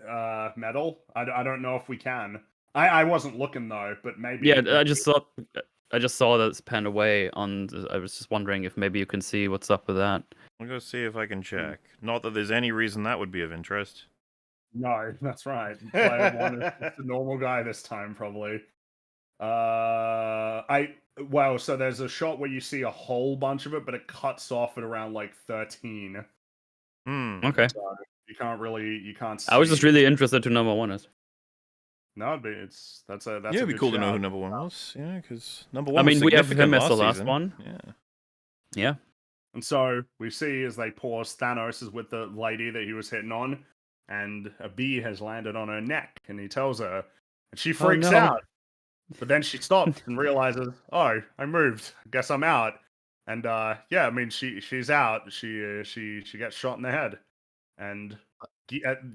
Metal. I don't know if we can. I wasn't looking though, but maybe. Yeah, I just saw that it's panned away I was just wondering if maybe you can see what's up with that. I'll go see if I can check. Not that there's any reason that would be of interest. No, that's right. Player 1 is just a normal guy this time, probably. So there's a shot where you see a whole bunch of it, but it cuts off at around like 13. Okay. So you can't see. I was just really interested to number 1 is. No, but that's a It'd be good cool to know shout. who number 1 was. Yeah, because number 1 I was mean, we have significant him as the last season. one. Yeah. Yeah. And so we see as they pause, Thanos is with the lady that he was hitting on, and a bee has landed on her neck, and he tells her, and she freaks no. out. But then she stops and realizes, oh, I moved. Guess I'm out. And yeah, I mean, she's out. She gets shot in the head, and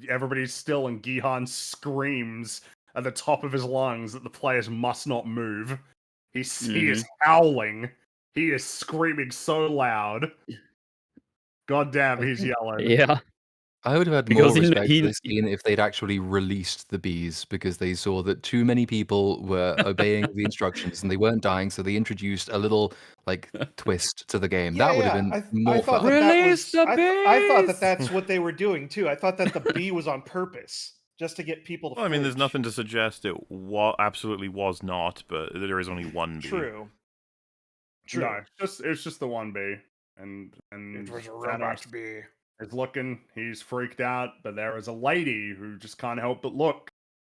everybody's still, and Gihan screams at the top of his lungs that the players must not move. He is howling. He is screaming so loud. God damn, he's yelling. Yeah. I would have had Because more he- respect he- for this scene if they'd actually released the bees because they saw that too many people were obeying the instructions and they weren't dying, so they introduced a little like twist to the game. That would have been more thought fun. that Release was, the I thought bees! that's what they were doing too. I thought that the bee was on purpose, just to get people to Well, I mean, there's flinch. nothing to suggest it absolutely was not, but there is only one bee. True. No, it's just the one bee, and It was a Thanos robot bee. is looking. He's freaked out, but there is a lady who just can't help but look.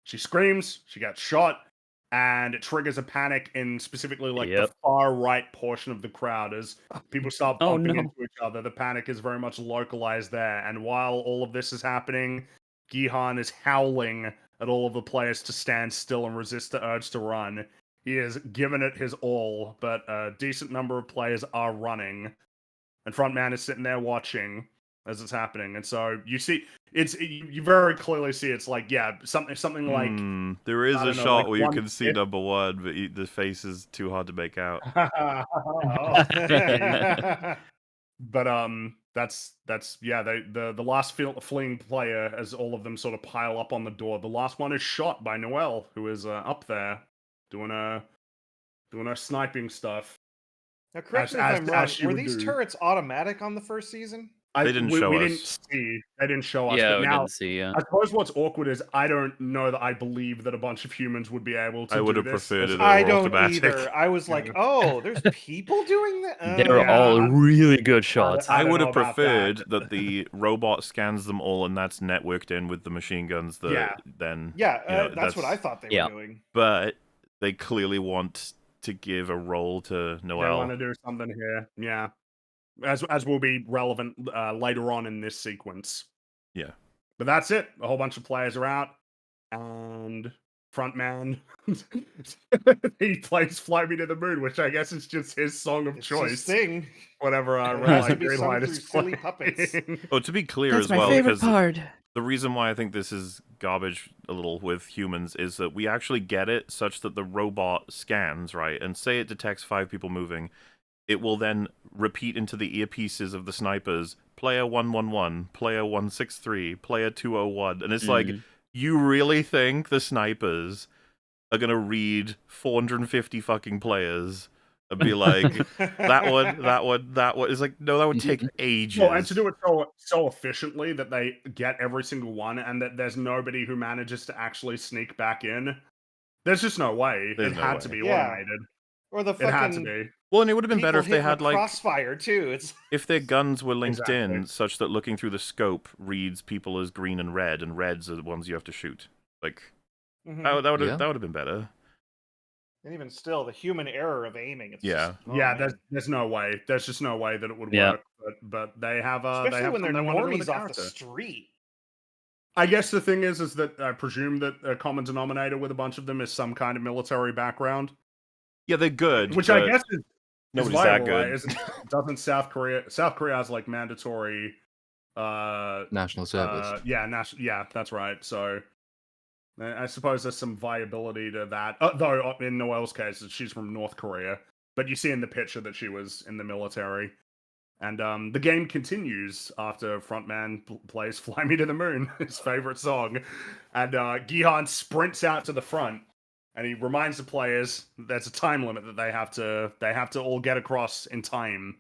She screams. She gets shot, and it triggers a panic in specifically like the far right portion of the crowd as people start bumping into each other. The panic is very much localized there, and while all of this is happening, Gihan is howling at all of the players to stand still and resist the urge to run. He has given it his all, but a decent number of players are running. And Frontman is sitting there watching. as it's happening, and so you see you very clearly see it's like something like there is I a don't know, shot like where you one can see fifth. number one, but the face is too hard to make out. But that's the last fleeing player as all of them sort of pile up on the door. The last one is shot by Noelle, who is up there doing her sniping stuff. Now, correct me if I'm wrong. as she Were would these do. turrets automatic on the first season? They didn't show we us. didn't see. They didn't show us. Yeah, but we now, didn't see. Yeah. I suppose what's awkward is I don't know that I believe that a bunch of humans would be able to I would do have this. preferred it. I They were don't automatic. either. I was like, oh, there's people doing that? They're Yeah, all I'm- really good shots. I I don't would know have about preferred that. that the robot scans them all, and that's networked in with the machine guns. That Yeah. then Yeah, you know, that's what I thought they Yeah. were doing. But they clearly want to give a role to They Noelle. want to do something here. Yeah. As will be relevant later on in this sequence. Yeah. But that's it. A whole bunch of players are out, and frontman he plays "Fly Me to the Moon," which I guess is just his song of It's choice. his thing. Whatever It Red has to Light, be Green sung Light through is silly playing. puppets. Oh, to be clear That's as my well, favorite because part. the reason why I think this is garbage a little with humans is that we actually get it such that the robot scans, right, and say it detects 5 people moving, it will then repeat into the earpieces of the snipers, player 111, player 163, player 201, and it's like, you really think the snipers are gonna read 450 fucking players and be like, that one, that one, that one? It's like, no, that would take ages. Well, and to do it so efficiently that they get every single one, and that there's nobody who manages to actually sneak back in. There's just no way. There's it no had way. to be Yeah. automated. Or the It had to fucking be. Well, and it would have been better if people they hitting had the like crossfire too. It's if their guns were linked Exactly. in such that looking through the scope reads people as green and reds are the ones you have to shoot. Like Mhm. that would have Yeah. that would have been better. And even still, the human error of aiming. It's Yeah. just, oh, Yeah, man. there's no way. There's just no way that it would Yeah. work. But they have Especially they have when they're something they wanna do with normies the off the character. street. I guess the thing is that I presume that a common denominator with a bunch of them is some kind of military background, Yeah, they're good. which I but guess is nobody's viable, that right? good. Doesn't South Korea has like mandatory National service. yeah, that's right. So I suppose there's some viability to that. Though in Noelle's case, she's from North Korea, but you see in the picture that she was in the military. And the game continues after frontman plays "Fly Me to the Moon," his favorite song, and Gihan sprints out to the front, and he reminds the players that there's a time limit that they have to all get across in time.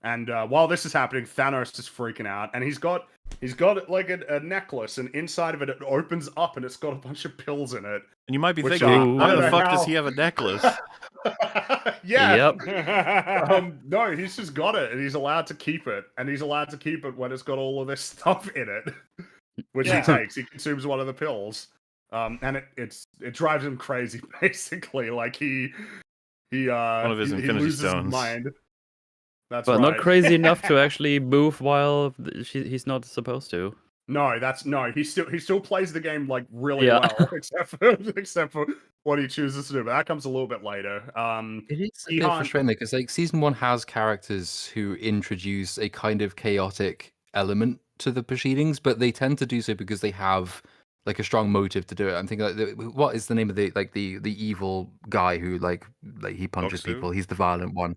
And while this is happening, Thanos is freaking out, and he's got like a necklace, and inside of it opens up, and it's got a bunch of pills in it. And you might be Which thinking, are- why the I fuck don't does know he have a necklace? Yeah. Yep. No, he's just got it, and he's allowed to keep it, and he's allowed to keep it when it's got all of this stuff in it, which Yeah. he takes. He consumes one of the pills, and it drives him crazy. Basically, like he One of his he Infinity loses his Stones. mind. That's But right. not crazy enough to actually move while he's not supposed to. No, he still plays the game like really Yeah. well, except for what he chooses to do. But that comes a little bit later. It is a bit Gihan- frustrating because like season 1 has characters who introduce a kind of chaotic element to the proceedings, but they tend to do so because they have like a strong motive to do it. I'm thinking like what is the name of the evil guy who like he punches Doksu? people? He's the violent one.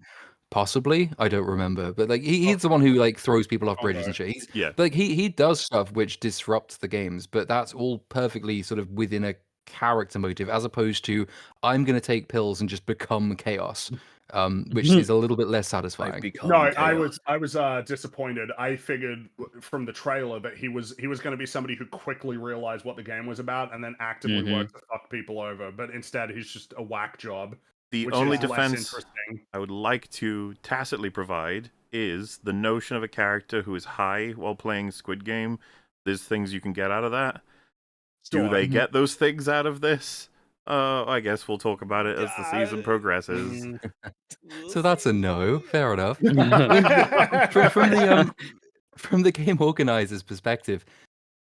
Possibly, I don't remember, but like he's the one who like throws people off bridges and shit. He's Yeah. like he does stuff which disrupts the games, but that's all perfectly sort of within a character motive, as opposed to I'm going to take pills and just become chaos, which is a little bit less satisfying. No, I was disappointed. I figured from the trailer that he was going to be somebody who quickly realized what the game was about and then actively Mhm. worked to fuck people over. But instead, he's just a whack job. The Which only is less defense interesting. I would like to tacitly provide is the notion of a character who is high while playing Squid Game. There's things you can get out of that. Do Sure. they get those things out of this? I guess we'll talk about it as the season Uh, progresses. So that's a no. Fair enough. From the game organizer's perspective,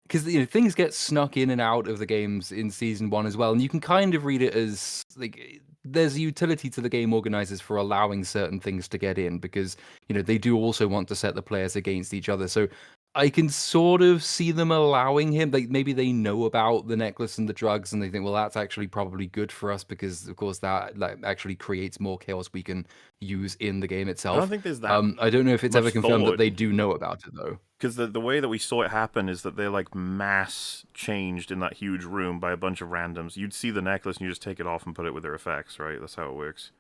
because things get snuck in and out of the games in season 1 as well, and you can kind of read it as like there's a utility to the game organizers for allowing certain things to get in because they do also want to set the players against each other. So I can sort of see them allowing him. Like maybe they know about the necklace and the drugs, and they think, well, that's actually probably good for us because, of course, that actually creates more chaos we can use in the game I itself. don't think there's that. I don't know if it's much ever confirmed thought. that they do know about it though. Because the way that we saw it happen is that they're like mass changed in that huge room by a bunch of randoms. You'd see the necklace and you just take it off and put it with their effects, right? That's how it works.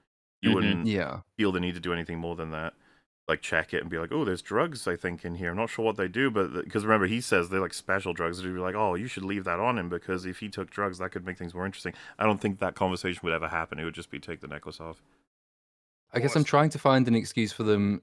You wouldn't feel the need to do anything more than that. Like check it and be like, oh, there's drugs, I think, in here. I'm not sure what they do, but because remember, he says they're like special drugs. They'd be like, oh, you should leave that on him because if he took drugs, that could make things more interesting. I don't think that conversation would ever happen. It would just be take the necklace off. I guess I'm trying to find an excuse for them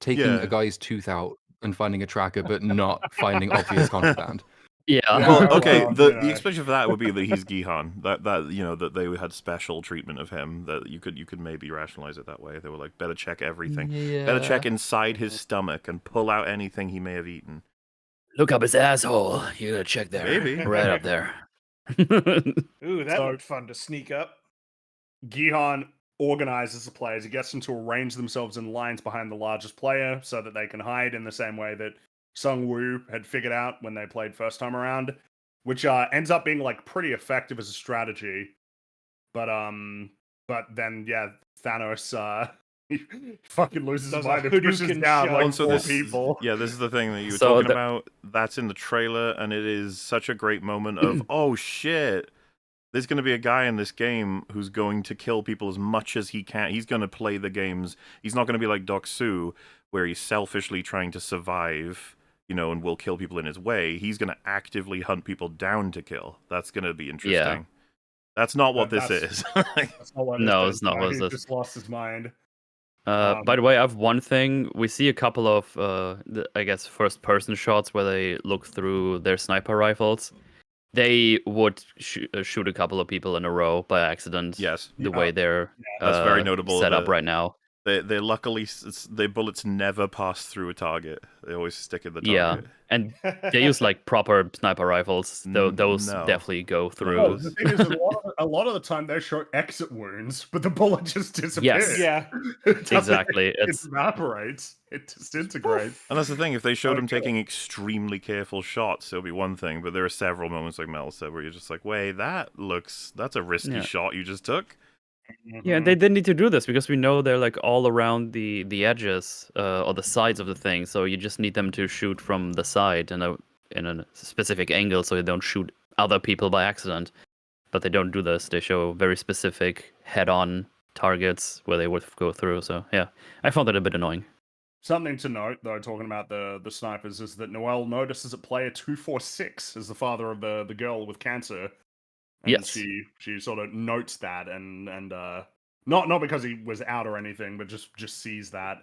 taking Yeah. a guy's tooth out and finding a tracker, but not finding obvious contraband. Yeah. Well, okay. well, The explanation for that would be that he's Gihan. That that they had special treatment of him. That you could maybe rationalize it that way. They were like, better check everything. Better check inside his stomach and pull out anything he may have eaten. Look up his asshole. You gotta check there. Maybe. Right up there. Ooh, that So- looked fun to sneak up. Gihan organizes the players. He gets them to arrange themselves in lines behind the largest player so that they can hide in the same way that Sung Woo had figured out when they played first time around, which ends up being like pretty effective as a strategy. But then Thanos he fucking loses his Does a mind and pushes Hadouken down shot. like And so four this, people. yeah, this is the thing that you were So talking the- about. That's in the trailer, and it is such a great moment of, oh shit, there's going to be a guy in this game who's going to kill people as much as he can. He's going to play the games. He's not going to be like Doc Su, where he's selfishly trying to survive, and will kill people in his way. He's going to actively hunt people down to kill. That's going to be interesting. Yeah. That's not what this That's- is. That's not what it No, is. it's not what it He is. just lost his mind. By the way, I have one thing. We see a couple of, I guess, first-person shots where they look through their sniper rifles. They would shoot a couple of people in a row by accident. Yes. The Yeah. way they're That's very notable set up that- right now. They luckily, their bullets never pass through a target. They always stick in the Yeah, target. and they use like proper sniper rifles. Those No. definitely go through. Oh, the thing is, a lot of the time they show exit wounds, but the bullet just disappears. Yeah. It doesn't- Exactly. It It's evaporates. It disintegrates. And that's the thing, if they showed him Okay. taking extremely careful shots, it would be one thing, but there are several moments, like Mel said, where you're just like, wait, that's a risky Yeah. shot you just took. yeah. They didn't need to do this because we know they're like all around the edges or the sides of the thing. So you just need them to shoot from the side in a specific angle, so you don't shoot other people by accident. But they don't do this. They show very specific head-on targets where they would go through. So yeah, I found that a bit annoying. Something to note, though, talking about the snipers, is that Noelle notices that player 246 is the father of the girl with cancer. And Yes. she sort of notes that and not because he was out or anything, but just sees that.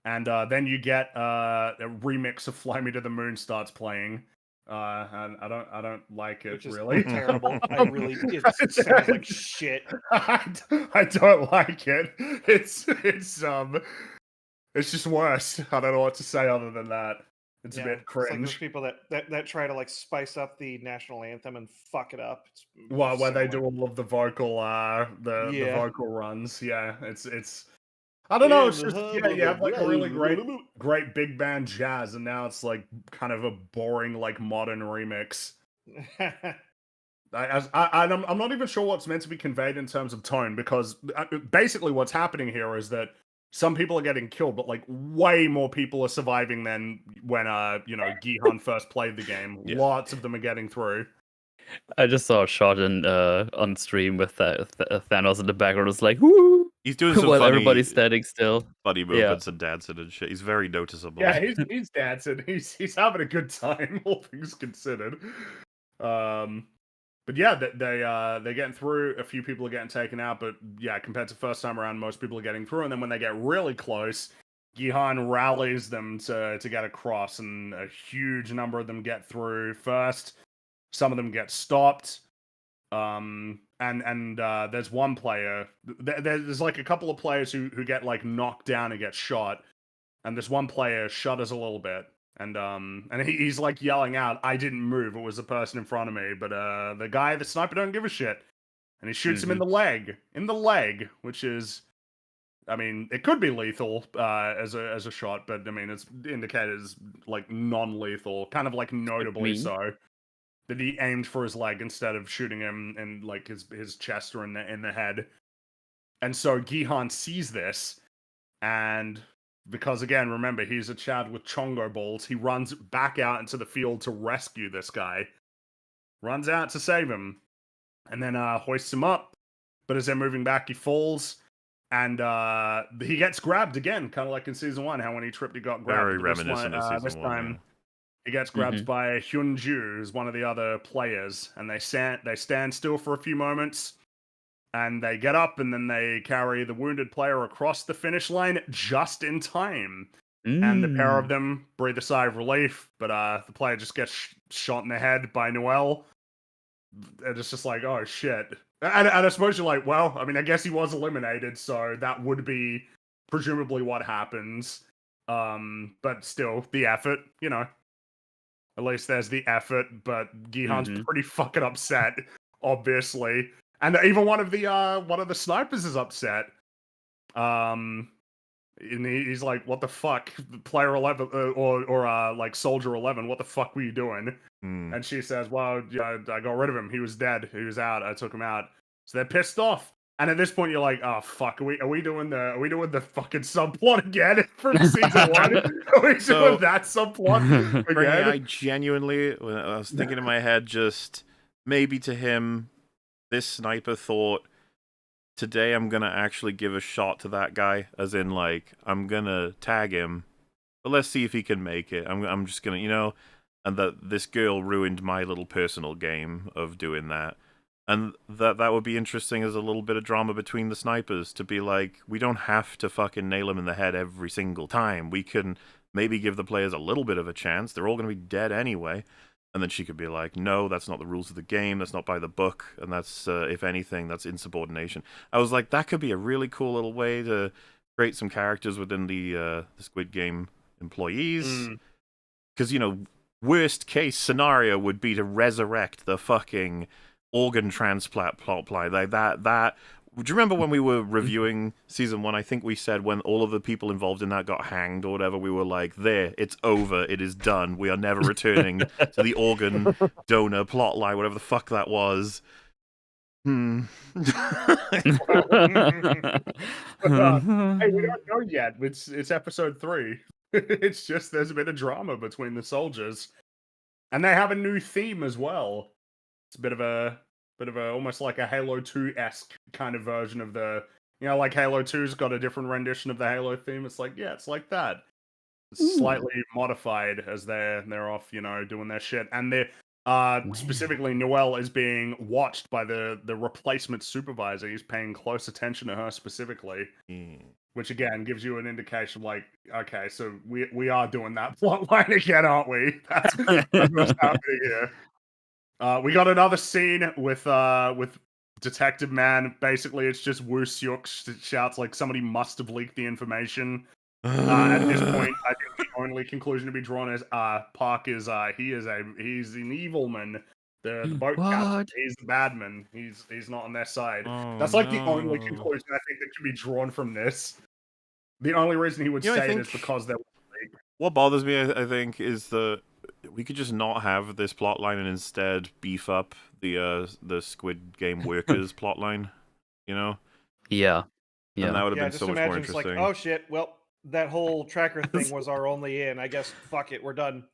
And then you get a remix of "Fly Me to the Moon" starts playing, and I don't like it Which is really. terrible. It sounds like shit. I don't like it. It's just worse. I don't know what to say other than that. It's a bit It's like cringe. those people that try to like spice up the national anthem and fuck it up. It's Well, where they do similar. all of the vocal the Yeah. vocal runs. Yeah, it's I don't know, it's In the just hub you of have like the a really world. great big band jazz, and now it's like kind of a boring like modern remix. I'm not even sure what's meant to be conveyed in terms of tone, because basically what's happening here is that some people are getting killed, but like way more people are surviving than when Gihan first played the game. Yeah. Lots of them are getting through. I just saw a shot on stream with Thanos in the background. It's like, whoo! He's doing some While funny, everybody's standing still. funny movements and dancing and shit. He's very noticeable. Yeah, he's dancing. He's having a good time, all things considered. But yeah, they're getting through. A few people are getting taken out, but yeah, compared to first time around, most people are getting through. And then when they get really close, Gihan rallies them to get across, and a huge number of them get through first. Some of them get stopped. And there's one player. There's like a couple of players who get like knocked down and get shot, and this one player shudders a little bit. And he's like yelling out, "I didn't move. It was the person in front of me." But the sniper don't give a shit. and he shoots him in the leg, which is, I mean, it could be lethal as a shot, but I mean, it's indicated as like non-lethal, kind of like notably mean? so. That he aimed for his leg instead of shooting him in like his chest or in the head. And so Gihan sees this, and because again, remember, he's a Chad with chongo balls, he runs back out into the field to rescue this guy. Runs out to save him, and then hoists him up. But as they're moving back, he falls, and he gets grabbed again, kind of like in season 1, how when he tripped, he got grabbed. Very reminiscent of this season 1. time, Yeah. he gets grabbed by Hyunju, who's one of the other players, and they stand still for a few moments, and they get up, and then they carry the wounded player across the finish line just in time. And the pair of them breathe a sigh of relief, but the player just gets shot in the head by Noel. And it's just like, oh shit. And I suppose you're like, well, I mean, I guess he was eliminated, so that would be presumably what happens. But still, the effort, you know. At least there's the effort, but Gihan's pretty fucking upset, obviously. And even one of the snipers is upset. And he's like, "What the fuck, player 11 or like soldier 11? What the fuck were you doing?" And she says, "Well, yeah, I got rid of him. He was dead. He was out. I took him out." So they're pissed off. And at this point, you're like, "Oh fuck, are we doing the fucking subplot again from season 1? Are we doing that subplot Bernie, again?" I genuinely, when I was thinking in my head, just maybe to him, this sniper thought, today I'm gonna actually give a shot to that guy, as in like I'm gonna tag him, but let's see if he can make it. I'm just gonna, you know, and that this girl ruined my little personal game of doing that. And that would be interesting as a little bit of drama between the snipers, to be like, we don't have to fucking nail him in the head every single time. We can maybe give the players a little bit of a chance. They're all going to be dead anyway. And then she could be like, no, that's not the rules of the game. That's not by the book. And that's, if anything, that's insubordination. I was like, that could be a really cool little way to create some characters within the Squid Game employees. Because, you know, worst case scenario would be to resurrect the fucking organ transplant plot line. Like that. Do you remember when we were reviewing season 1? I think we said when all of the people involved in that got hanged or whatever, we were like, there, it's over, it is done. We are never returning to the organ donor plot line, whatever the fuck that was. Hey, we don't know yet. It's episode 3. It's just there's a bit of drama between the soldiers, and they have a new theme as well. It's a bit of a almost like a Halo 2-esque kind of version of the, you know, like Halo 2's got a different rendition of the Halo theme. It's like, yeah, it's like that. It's slightly modified as they're off, you know, doing their shit. And they're specifically Noelle is being watched by the replacement supervisor. He's paying close attention to her specifically. Which again gives you an indication, like, okay, so we are doing that plot line again, aren't we? That's what's happening here. We got another scene with Detective Man. Basically, it's just Woo Seok shouts like somebody must have leaked the information. At this point, I think the only conclusion to be drawn is Park is he's an evilman. The boat captain, he's the badman. He's not on their side. That's like the only conclusion I think that can be drawn from this. The only reason he would say it is because they're. What bothers me, I think, is that we could just not have this plotline and instead beef up the Squid Game workers plotline, you know? Yeah. And that would have been just so much more imagine it's interesting. like, oh shit, well, that whole tracker thing was our only in. I guess, fuck it, we're done.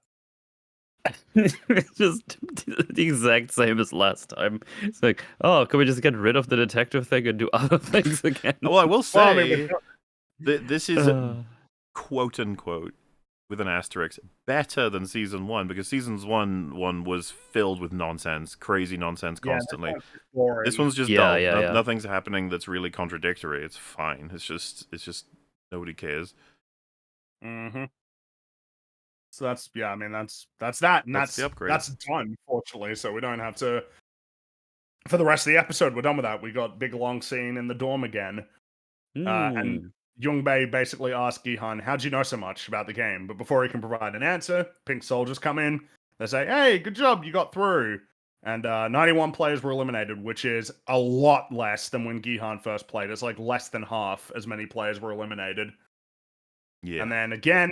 It's just the exact same as last time. It's like, oh, can we just get rid of the detective thing and do other things again? Well, I will say, this is, quote unquote, with an asterisk, better than season 1, because season's one was filled with nonsense, crazy nonsense constantly. This one's just dull. Nothing's happening that's really contradictory. It's fine. It's just nobody cares. So that's I mean that's that, and that's the upgrade. That's done, fortunately. So we don't have to. For the rest of the episode, we're done with that. We got big long scene in the dorm again, and Yoongbei basically asks Gihan, "How'd you know so much about the game?" But before he can provide an answer, pink soldiers come in. They say, "Hey, good job, you got through." And 91 players were eliminated, which is a lot less than when Gihan first played. It's like less than half as many players were eliminated. Yeah. And then again,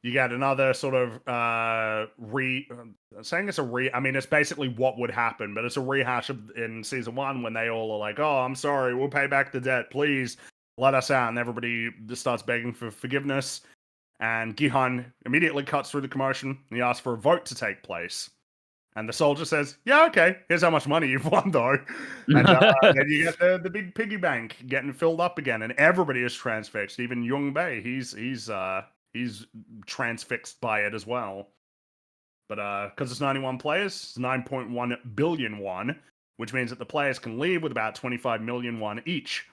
you get another sort of saying it's I mean, it's basically what would happen, but it's a rehash of in season 1 when they all are like, "Oh, I'm sorry, we'll pay back the debt. Please let us out." And everybody just starts begging for forgiveness. And Gihan immediately cuts through the commotion and he asks for a vote to take place. And the soldier says, "Yeah, okay. Here's how much money you've won, though." And then you get the big piggy bank getting filled up again, and everybody is transfixed. Even Young Bei, he's transfixed by it as well. But because it's 91 players, it's 9.1 billion won, which means that the players can leave with about 25 million won each.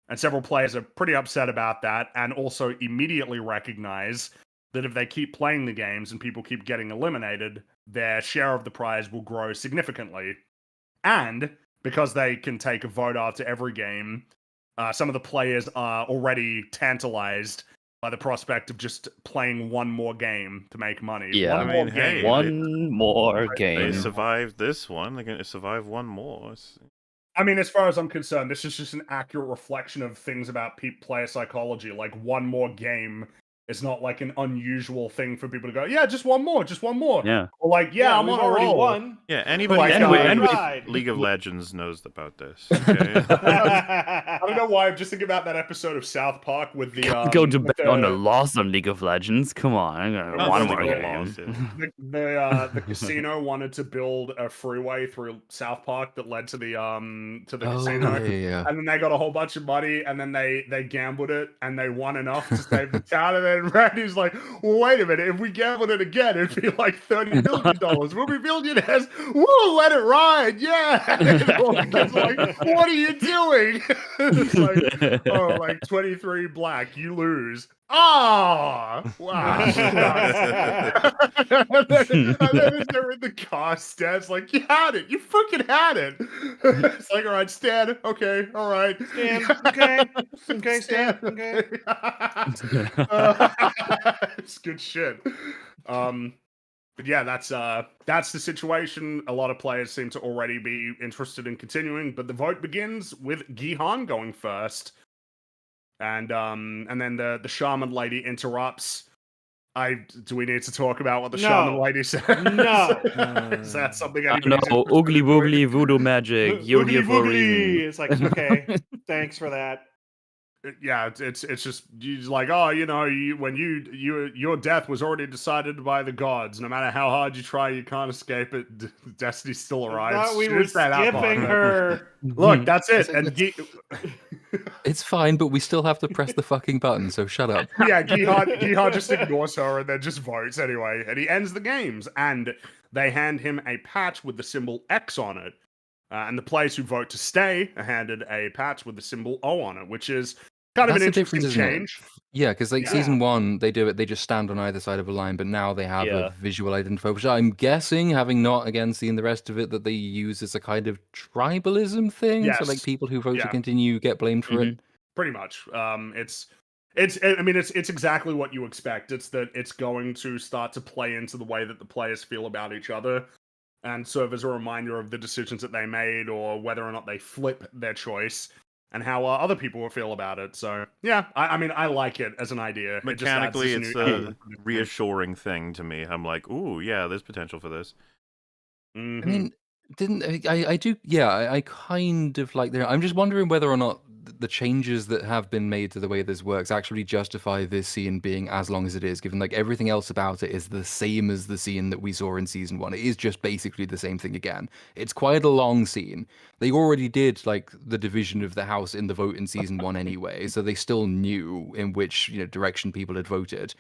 And several players are pretty upset about that, and also immediately recognize that if they keep playing the games and people keep getting eliminated, their share of the prize will grow significantly. And because they can take a vote after every game, some of the players are already tantalized by the prospect of just playing one more game to make money. Yeah. One I more mean, game. hey, One more They game. survived this one. They're going to survive one more. I mean, as far as I'm concerned, this is just an accurate reflection of things about player psychology. Like, one more game is not like an unusual thing for people to go, "Yeah, just one more, just one more." Yeah. Or like, "Yeah, I'm we've on a already roll." won. Yeah, anybody Like, who's and played tried. League of Legends knows about this. Okay? I don't know why. I'm just thinking about that episode of South Park with the Go to with bed on a loss on League of Legends. Come on, I'm Oh, gonna want that's more the game. the casino wanted to build a freeway through South Park that led to the casino. yeah. And then they got a whole bunch of money, and then they gambled it, and they won enough to save the town. And then Randy's like, "Well, wait a minute, if we gambled it again, it'd be like $30 million. We'll be billionaires. We'll let it ride, yeah." And all the kids are like, "What are you doing?" It's like, "Oh, like 23 black, you lose." Ah, wow. and then they're in the car. Stan's like, "You had it. You freaking had it." It's like, "All right, Stan. Okay, all right, Stan, okay. Okay, Stan, okay. It's good shit. But yeah, that's the situation. A lot of players seem to already be interested in continuing, but the vote begins with Gihan going first. And then the shaman lady interrupts. Do we need to talk about what the shaman lady says? No. Is that something I anybody's know, interested oogly in doing? woogly voodoo magic. You're here Boogly for a boogly. reason. It's like, okay, thanks for that. Yeah, it's just you like, "Oh, you know, your death was already decided by the gods. No matter how hard you try, you can't escape it. Destiny still I arrives." thought we were skipping her. Look, that's it. It's It's fine, but we still have to press the fucking button, so shut up. Yeah, Gihan just ignores her and then just votes anyway. And he ends the games. And they hand him a patch with the symbol X on it. And the players who vote to stay are handed a patch with the symbol O on it, which is kind of That's an the interesting difference, isn't it? change. Yeah, because like Yeah. season 1, they do it. They just stand on either side of a line, but now they have Yeah. a visual identifier, which I'm guessing, having not again seen the rest of it, that they use as a kind of tribalism thing. So like Yes. people who vote Yeah. to continue get blamed for it. Pretty much. It's exactly what you expect. It's that it's going to start to play into the way that the players feel about each other and serve as a reminder of the decisions that they made or whether or not they flip their choice and how other people will feel about it. So yeah, I mean, I like it as an idea. Mechanically, it just it's adds this a new element. reassuring thing to me. I'm like, ooh, yeah, there's potential for this. Mhm. I mean, I do? Yeah, I kind of like I'm just wondering whether or not the changes that have been made to the way this works actually justify this scene being as long as it is, given like everything else about it is the same as the scene that we saw in season 1. It is just basically the same thing again. It's quite a long scene. They already did like the division of the house in the vote in season 1 anyway, so they still knew in which direction people had voted.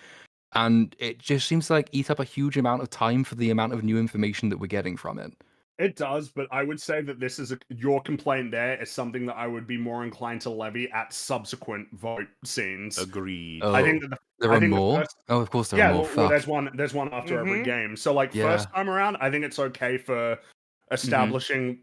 And it just seems to like eat up a huge amount of time for the amount of new information that we're getting from it. It does, but I would say that this is your complaint there is something that I would be more inclined to levy at subsequent vote scenes. Agreed. Oh, I think that there are more? Oh, of course there are more. well, Fuck. there's one after every Mhm. game. So like Yeah. first time around, I think it's okay for establishing,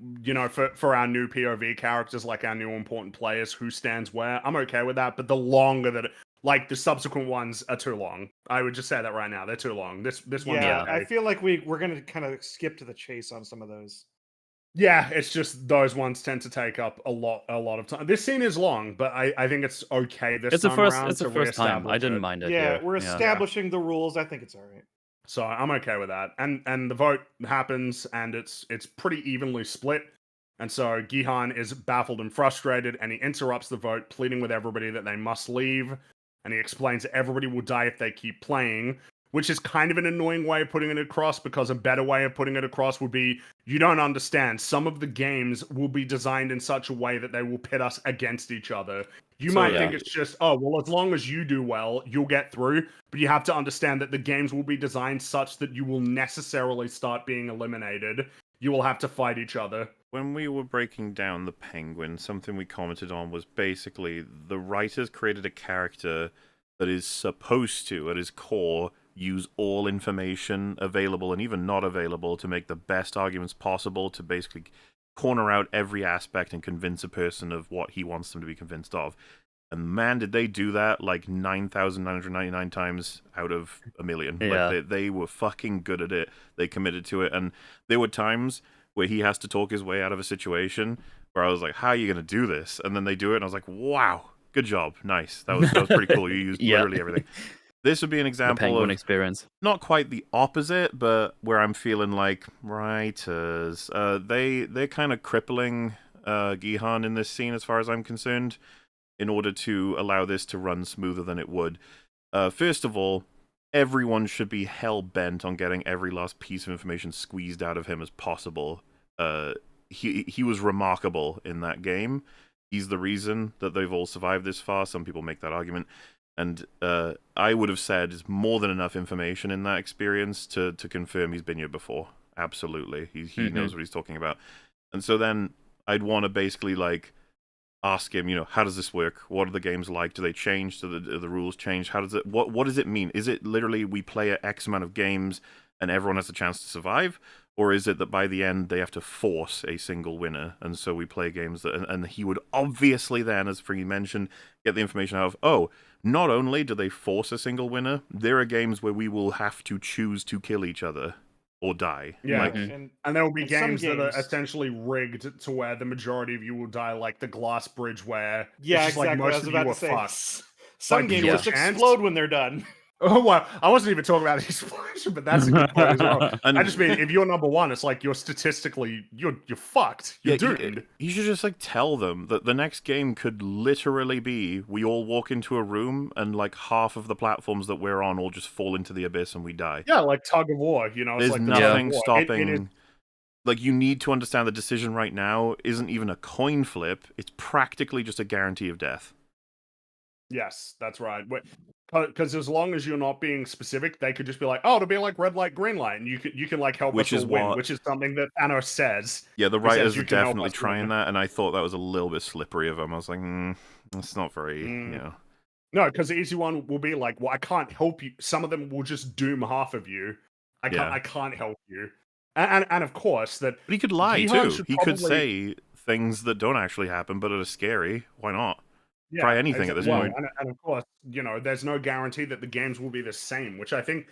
for our new POV characters, like our new important players, who stands where. I'm okay with that, but the longer that like the subsequent ones are too long. I would just say that right now. They're too long. This one's Yeah, okay. I feel like we're gonna kind of skip to the chase on some of those. Yeah, it's just those ones tend to take up a lot of time. This scene is long, but I think it's okay this It's the time first. around It's the to first time. I reestablish didn't it. mind it. Yeah, we're Yeah. establishing the rules. I think it's all right. So I'm okay with that. And the vote happens, and it's pretty evenly split. And so Gihan is baffled and frustrated, and he interrupts the vote, pleading with everybody that they must leave. And he explains that everybody will die if they keep playing, which is kind of an annoying way of putting it across, because a better way of putting it across would be, you don't understand. Some of the games will be designed in such a way that they will pit us against each other. You So, might yeah. think it's just, oh, well, as long as you do well, you'll get through. But you have to understand that the games will be designed such that you will necessarily start being eliminated. You will have to fight each other. When we were breaking down the Penguin, something we commented on was basically the writers created a character that is supposed to, at his core, use all information available and even not available to make the best arguments possible to basically corner out every aspect and convince a person of what he wants them to be convinced of. And man, did they do that like 9,999 times out of a million. Yeah. Like they were fucking good at it. They committed to it. And there were times where he has to talk his way out of a situation where I was like, how are you going to do this? And then they do it, and I was like, wow, good job. Nice. That was pretty cool. You used Yeah. literally everything. This would be an The example Penguin of experience. not quite the opposite, but where I'm feeling like writers, they're kind of crippling Gihan in this scene as far as I'm concerned, in order to allow this to run smoother than it would. First of all, everyone should be hell-bent on getting every last piece of information squeezed out of him as possible. He was remarkable in that game. He's the reason that they've all survived this far. Some people make that argument. And I would have said it's more than enough information in that experience to confirm he's been here before. Absolutely. He knows what he's talking about. And so then I'd want to basically like ask him, how does this work? What are the games like? Do they change? Do the rules change? How does it? What does it mean? Is it literally we play X amount of games and everyone has a chance to survive, or is it that by the end they have to force a single winner, and so we play games that? And he would obviously then, as Free mentioned, get the information out of not only do they force a single winner, there are games where we will have to choose to kill each other or die. Yeah, Like, and there will be and some games that are games- essentially rigged to where the majority of you will die, like the glass bridge, where Yeah, it's just exactly. like most I was of about you to are say. fucked. Some Like, games yeah. just explode when they're done. Oh well, I wasn't even talking about the explosion, but that's a good point as well. And- I just mean, if you're number one, it's like you're statistically you're fucked. You're doomed. You should just like tell them that the next game could literally be we all walk into a room and like half of the platforms that we're on all just fall into the abyss and we die. Yeah, like tug of war. It's There's like the tug of nothing war. stopping. It is, Like, you need to understand the decision right now isn't even a coin flip. It's practically just a guarantee of death. yes, that's right. Because as long as you're not being specific, they could just be like, "Oh, it'll be like red light, green light," and you can like help Which us is all win, what- which is something that Thanos says. Yeah, the He says writers you are can help definitely us trying win. that, and I thought that was a little bit slippery of them. I was like, that's not very, No, because the easy one will be like, "Well, I can't help you." Some of them will just doom half of you. I can't help you. And of course that. But he could lie, Gihan too. should He could probably- say things that don't actually happen, but are scary. Why not? Yeah, Try anything at this well, point. and of course, there's no guarantee that the games will be the same, which I think,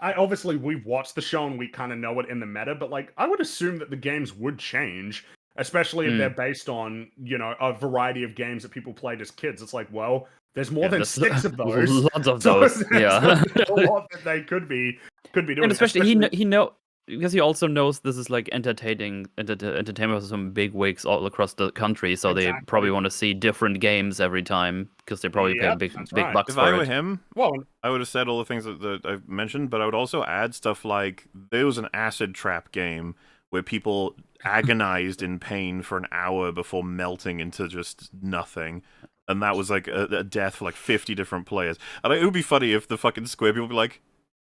obviously we've watched the show and we kind of know it in the meta, but like I would assume that the games would change, especially if they're based on, a variety of games that people played as kids. It's like, well, there's more than there's 6 of those. Lots of So those. there's Yeah. a lot that they could be doing. And especially he know because he also knows this is like entertainment for some big wigs all across the country, so they Exactly. probably want to see different games every time because they probably pay Yep, big that's big right. bucks If for I were it. him, Well, I would have said all the things that I've mentioned, but I would also add stuff like there was an acid trap game where people agonized in pain for an hour before melting into just nothing. And that was like a death for like 50 different players. And it would be funny if the fucking Squid people would be like,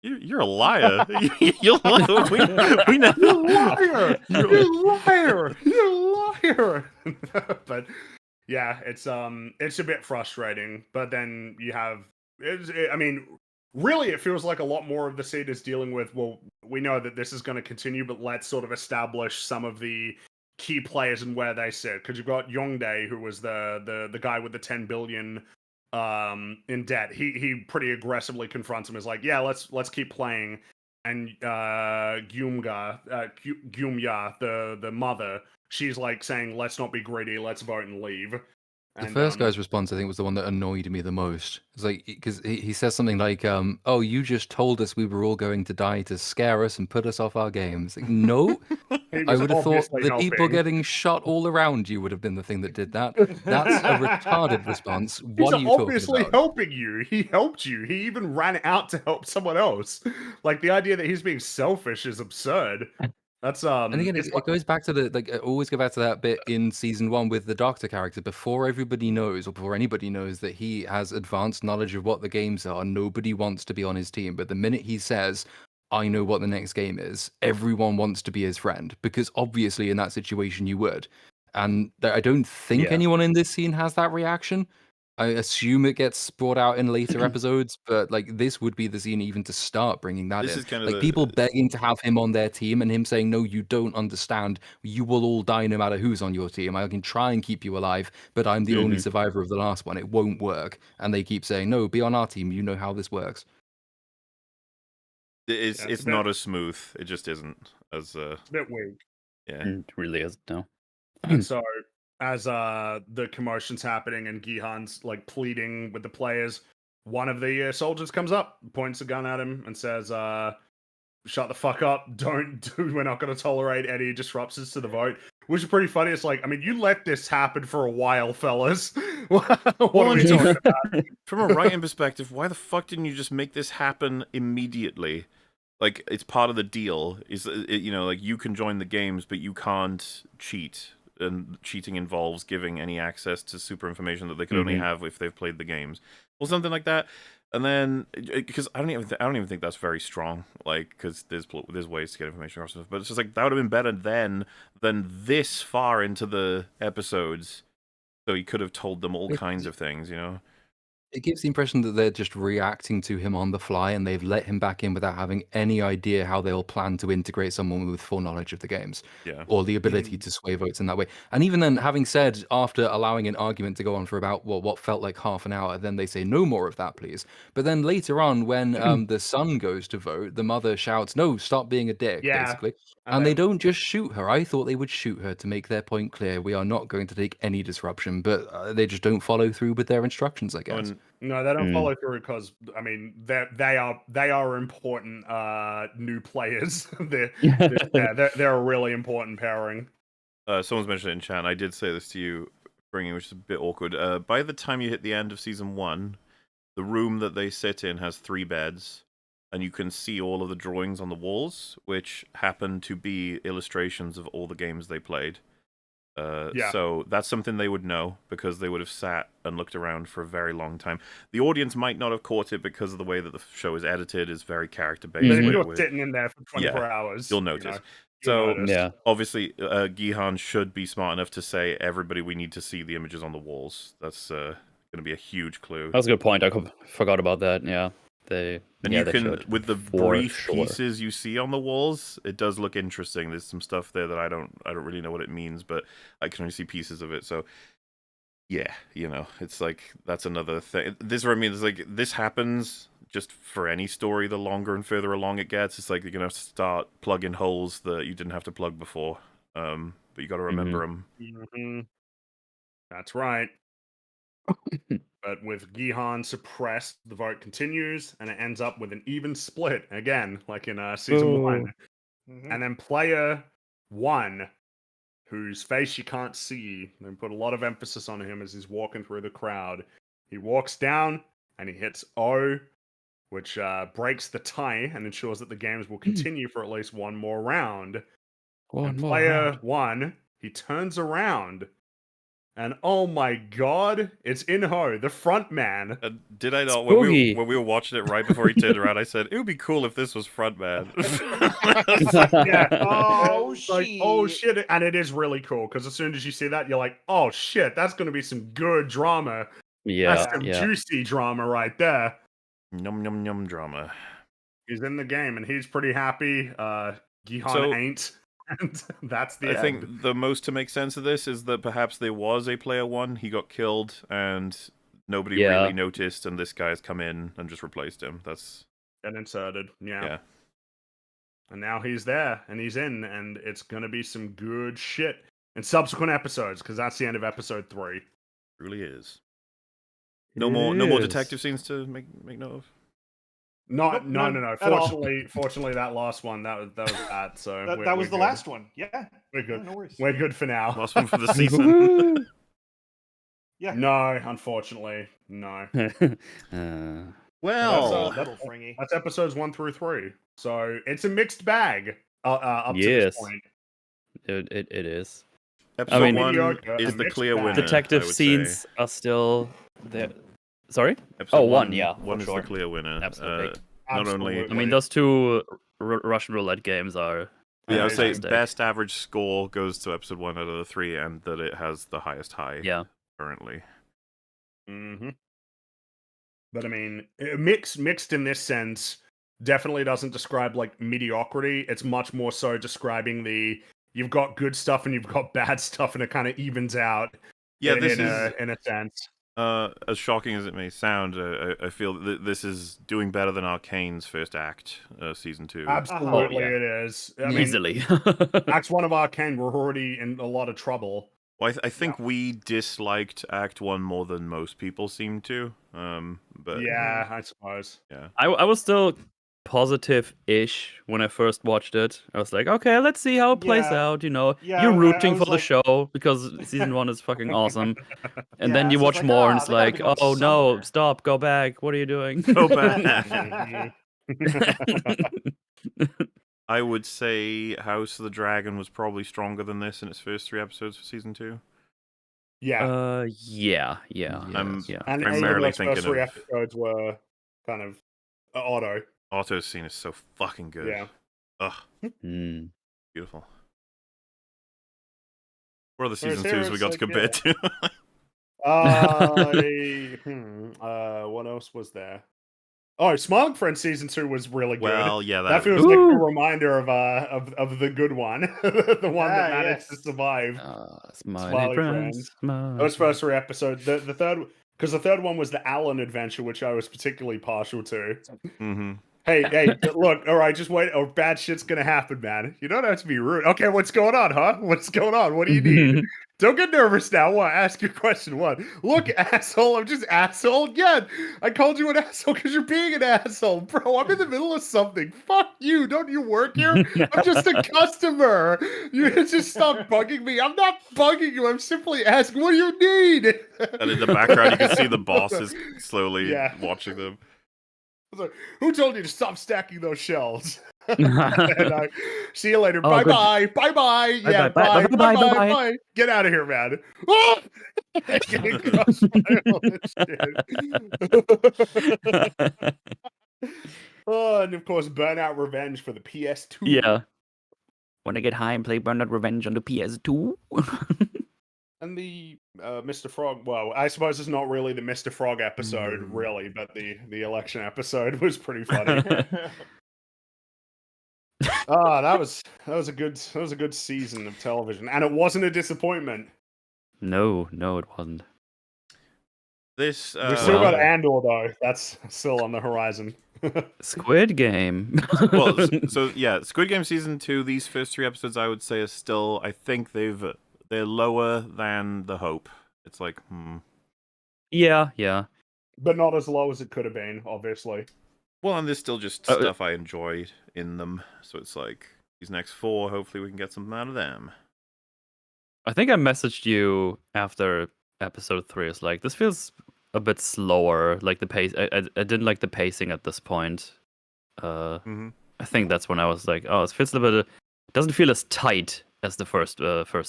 you're a liar. You're a liar. We never... You're a liar. You're a liar. But yeah, it's a bit frustrating. But then you have, really, it feels like a lot more of the seed is dealing with, well, we know that this is going to continue, but let's sort of establish some of the key players and where they sit. Because you've got Yongdae, who was the guy with the 10 billion in debt. He pretty aggressively confronts him as like, yeah, let's keep playing. and Gyumga, Gyumya, the mother, she's like saying, "Let's not be greedy. Let's vote and leave." The And, first guy's response, I think, was the one that annoyed me the most. It's like, because he says something like, "Oh, you just told us we were all going to die to scare us and put us off our games." Like, no, he I was would have thought obviously the people helping. getting shot all around you would have been the thing that did that. That's a retarded response. He's What are you talking obviously about? helping you. He helped you. He even ran out to help someone else. Like the idea that he's being selfish is absurd. That's And again, it's it goes back to the I always go back to that bit in season 1 with the Doctor character. Before everybody knows, or before anybody knows that he has advanced knowledge of what the games are, nobody wants to be on his team. But the minute he says, "I know what the next game is," everyone wants to be his friend, because obviously in that situation you would. And I don't think Yeah. anyone in this scene has that reaction. I assume it gets brought out in later episodes, but like this would be the scene even to start bringing that This in. is kind of Like people the begging to have him on their team and him saying, "No, you don't understand. You will all die no matter who's on your team. I can try and keep you alive, but I'm the only survivor of the last one. It won't work." And they keep saying, "No, be on our team. You know how this works." it's not as smooth. It just isn't as a bit weak. yeah. It really is, no. And so as the commotion's happening and Gihan's like pleading with the players, one of the soldiers comes up, points a gun at him, and says, "Shut the fuck up! We're not going to tolerate any disruptions to the vote." Which is pretty funny. It's like, I mean, you let this happen for a while, fellas. What are we talking about? From a writing perspective, why the fuck didn't you just make this happen immediately? Like, it's part of the deal. You know, like, you can join the games, but you can't cheat. And cheating involves giving any access to super information that they could only have if they've played the games, or something like that. And then, because I don't even think that's very strong. Like, because there's ways to get information or stuff. But it's just like that would have been better then than this far into the episodes. So he could have told them all kinds of things, you know. It gives the impression that they're just reacting to him on the fly, and they've let him back in without having any idea how they'll plan to integrate someone with full knowledge of the games, or the ability to sway votes in that way. And even then, having said, after allowing an argument to go on for about what felt like half an hour, then they say, "No more of that, please." But then later on, when the son goes to vote, the mother shouts, "No, stop being a dick," basically. And they don't just shoot her. I thought they would shoot her to make their point clear. We are not going to take any disruption, but they just don't follow through with their instructions, I guess. No, they don't follow through because, I mean, they are important new players. they're a really important pairing. Someone's mentioned it in chat. And I did say this to you, bringing, which is a bit awkward. By the time you hit the end of season 1, the room that they sit in has 3 beds, and you can see all of the drawings on the walls, which happen to be illustrations of all the games they played. So that's something they would know, because they would have sat and looked around for a very long time. The audience might not have caught it because of the way that the show is edited, is very character-based. But if you're sitting in there for 24 hours, you'll notice. Obviously, Gihan should be smart enough to say, "Everybody, we need to see the images on the walls." That's going to be a huge clue. That's a good point. I forgot about that. Yeah, you can, with the brief pieces you see on the walls, it does look interesting. There's some stuff there that I don't really know what it means, but I can only see pieces of it. So yeah, you know, it's like that's another thing. This is what I mean. It's like this happens just for any story. The longer and further along it gets, it's like you're gonna start plugging holes that you didn't have to plug before. But you got to remember them. That's right. But with Gihan suppressed, the vote continues, and it ends up with an even split again, like in season 1. And then player 1, whose face you can't see, they put a lot of emphasis on him as he's walking through the crowd. He walks down and he hits O, which breaks the tie and ensures that the games will continue for at least one more round. Player 1, he turns around. And oh my god, it's Inho, the front man. Did I not? When we were watching it right before he turned around, I said, "It would be cool if this was front man." Yeah. Oh shit! Like, oh shit! And it is really cool because as soon as you see that, you're like, "Oh shit, that's going to be some good drama." Yeah, that's some juicy drama right there. Num num num drama. He's in the game and he's pretty happy. Gihan ain't. And that's the I think the most to make sense of this is that perhaps there was a player 1, he got killed, and nobody really noticed, and this guy's come in and just replaced him. That's... And inserted, yeah. And now he's there, and he's in, and it's gonna be some good shit in subsequent episodes, because that's the end of episode 3. Really is. No more detective scenes to make note of. No. None at all. Fortunately, that last one that was that. So That was the good. last one. Yeah. We're good. No worries. We're good for now. Last one for the season. Yeah. No, unfortunately, no. Well, Little fringy. That's episodes 1 through 3. So it's a mixed bag up to Yes. this point. It is. episode mean- 1 Mediocre, is a the mixed clear bag. winner. Detective I would scenes say. are still there. Sorry? Episode Oh, one, yeah, One for is sure. the clear winner. Absolutely. Not only. Absolutely. I mean, those two Russian roulette games are. Yeah, I would say fantastic. best average score goes to episode 1 out of the 3, and that it has the highest high currently. Mm-hmm. But I mean, mixed in this sense definitely doesn't describe like mediocrity. It's much more so describing you've got good stuff and you've got bad stuff, and it kind of evens out. Yeah, in a sense. As shocking as it may sound, I feel that this is doing better than Arcane's first act, season 2. Absolutely, yeah. it is. I mean, Easily. Act 1 of Arcane, we're already in a lot of trouble. Well, I think we disliked Act 1 more than most people seem to. But Yeah, I suppose. yeah. I was still positive-ish when I first watched it. I was like, okay, let's see how it plays Yeah. out. You know, Yeah, you're I rooting was for the like- show because season 1 is fucking awesome. And Yeah, then you so it's watch like, more, and ah, it's they gotta like, be going oh no, somewhere. stop, go back. What are you doing? Go back. Mhm. I would say House of the Dragon was probably stronger than this in its first 3 episodes for season 2. Yeah. Yeah. I'm Yeah. And primarily those first thinking 3 of episodes were kind of auto. Otto's scene is so fucking good. Yeah. Ugh, Mm. beautiful. What other Whereas season here 2s we it's got to like, compare to? What else was there? Oh, Smiling Friends season 2 was really good. Well, yeah, that that feels like a Ooh. reminder of the good one, the one that Ah, managed to yes. survive. Smiling Smiling friends. Those first 3 episodes. The third, because the third one was the Alan adventure, which I was particularly partial to. Mm-hmm. Hey, look, all right, just wait, or bad shit's gonna happen, man. You don't have to be rude. Okay, what's going on, huh? What's going on? What do you need? Don't get nervous now. What? Ask your question. What? Look, asshole, I'm just asshole again. I called you an asshole because you're being an asshole. Bro, I'm in the middle of something. Fuck you. Don't you work here? I'm just a customer. You just stop bugging me. I'm not bugging you. I'm simply asking, what do you need? And in the background, you can see the bosses slowly Yeah. watching them. I was like, who told you to stop stacking those shells? And see you later. Oh, Bye good. bye. Bye bye. Yeah, bye, bye. bye, Bye bye. bye. Get out of here, man. Ah! Getting crushed by all this shit. Oh, and of course, Burnout Revenge for the PS2. Yeah. When I get high and play Burnout Revenge on the PS2. And the Mr. Frog. Well, I suppose it's not really the Mr. Frog episode, No. really, but the election episode was pretty funny. Oh, that was a good season of television, and it wasn't a disappointment. No, it wasn't. This We still Well- got Andor though. That's still on the horizon. Squid Game. well, so yeah, Squid Game season 2. These first 3 episodes, I would say, are still. I think they're lower than the hope. It's like, Yeah. But not as low as it could have been, obviously. Well, and there's still just stuff I enjoyed in them. So it's like these next 4. Hopefully, we can get something out of them. I think I messaged you after episode 3. It's like, this feels a bit slower. Like the pace. I didn't like the pacing at this point. Mm-hmm. I think that's when I was like, oh, it feels a bit. It doesn't feel as tight as the first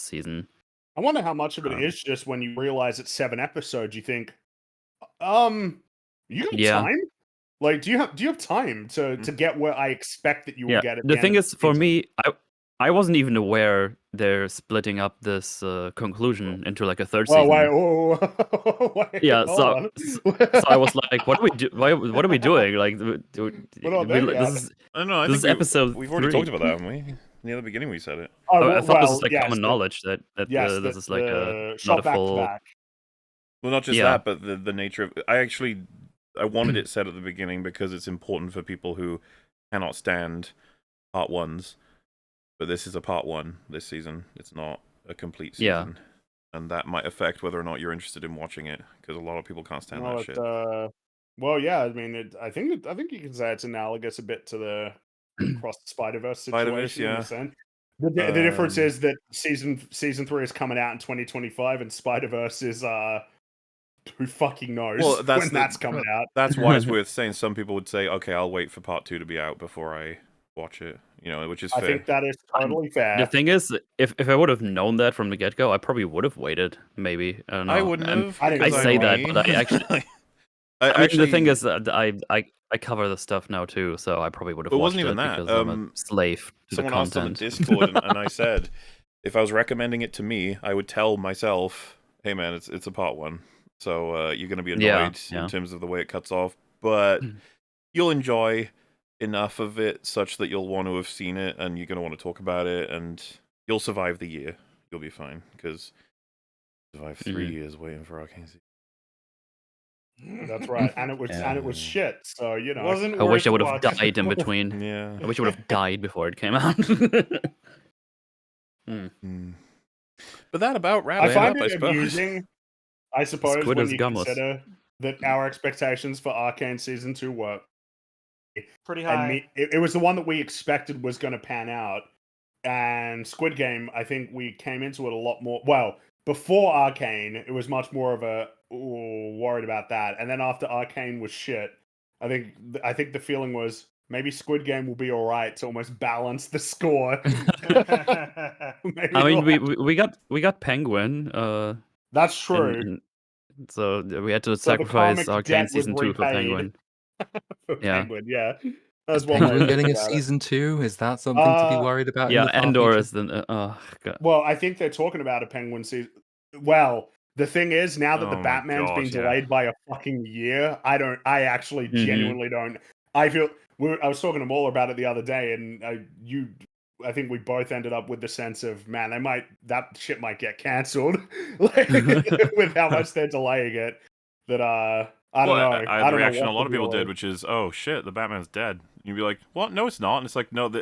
season. I wonder how much of it is just when you realize it's 7 episodes. You think, you got Yeah. time? Like, do you have time to get where I expect that you will get? At The end thing of is, the for season? me, I wasn't even aware they're splitting up this conclusion into like a third season. Wait, Yeah, hold so on. I was like, what do we do? What are we doing? Like, We're not there yet. this is I don't know. I This think is episode We've already 3. talked about that, haven't we? Near the beginning, we said it. I thought this is like yes, common knowledge that this is like shot not a back full. to back. Well, not just Yeah. that, but the nature of. I wanted it said at the beginning because it's important for people who cannot stand part ones, but this is a part one this season. It's not a complete Yeah. season, and that might affect whether or not you're interested in watching it because a lot of people can't stand No, that shit. well, yeah. I mean, I think you can say it's analogous a bit to the Across the Spider-Verse Spider-Verse, situation in yeah. a sense. The difference is that season 3 is coming out in 2025, and Spider-Verse is who fucking knows Well, that's when that's coming out. That's why it's worth saying. Some people would say, "Okay, I'll wait for part 2 to be out before I watch it," you know, which is I fair. think that is totally fair. The thing is, if I would have known that from the get go, I probably would have waited. Maybe I don't know. I wouldn't And have. I didn't I because say I'm that, me. but I actually. I I mean, actually, the thing is that I cover the stuff now too, so I probably would have It watched wasn't even it that. because I'm a slave to the someone asked on the content. Discord, and I said, if I was recommending it to me, I would tell myself, "Hey, man, it's a part 1, so you're going to be annoyed Yeah. in terms of the way it cuts off, but you'll enjoy enough of it such that you'll want to have seen it, and you're going to want to talk about it, and you'll survive the year. You'll be fine because survive 3 years waiting for Arcane Season." That's right, and it was Yeah. shit. So you know, Wasn't I wish I worth would have watching. died in between. Yeah. I wish I would have died before it came out. But that about wraps I it find up, I it suppose. amusing. I suppose Squid when is you gumless. consider that our expectations for Arcane Season 2 were Pretty and high. it was the one that we expected was going to pan out. And Squid Game, I think we came into it a lot more. Well, before Arcane, it was much more of a worried about that. And then after Arcane was shit, I think the feeling was maybe Squid Game will be all right to almost balance the score. Maybe I mean, it'll- we got Penguin. that's true. and so we had to So the sacrifice comic Arcane debt was season 2 for repaid. Penguin. For Yeah. Penguin, yeah. That's one way Penguin to getting a think about it. season 2? Is that something to be worried about? in Yeah, the far Endor future? is the. Oh god. Well, I think they're talking about a Penguin season. Well, the thing is, now that the Oh my Batman's God, been yeah. delayed by a fucking year, I actually Mhm. genuinely don't. I feel. I was talking to Maul about it the other day, and I think we both ended up with the sense of, man, that shit might get cancelled, like, with how much they're delaying it. That I don't know. I had the don't know reaction what a lot the of people deal did, is. which is, "Oh shit, the Batman's dead." And you'd be like, "What? No, it's not." And it's like, no,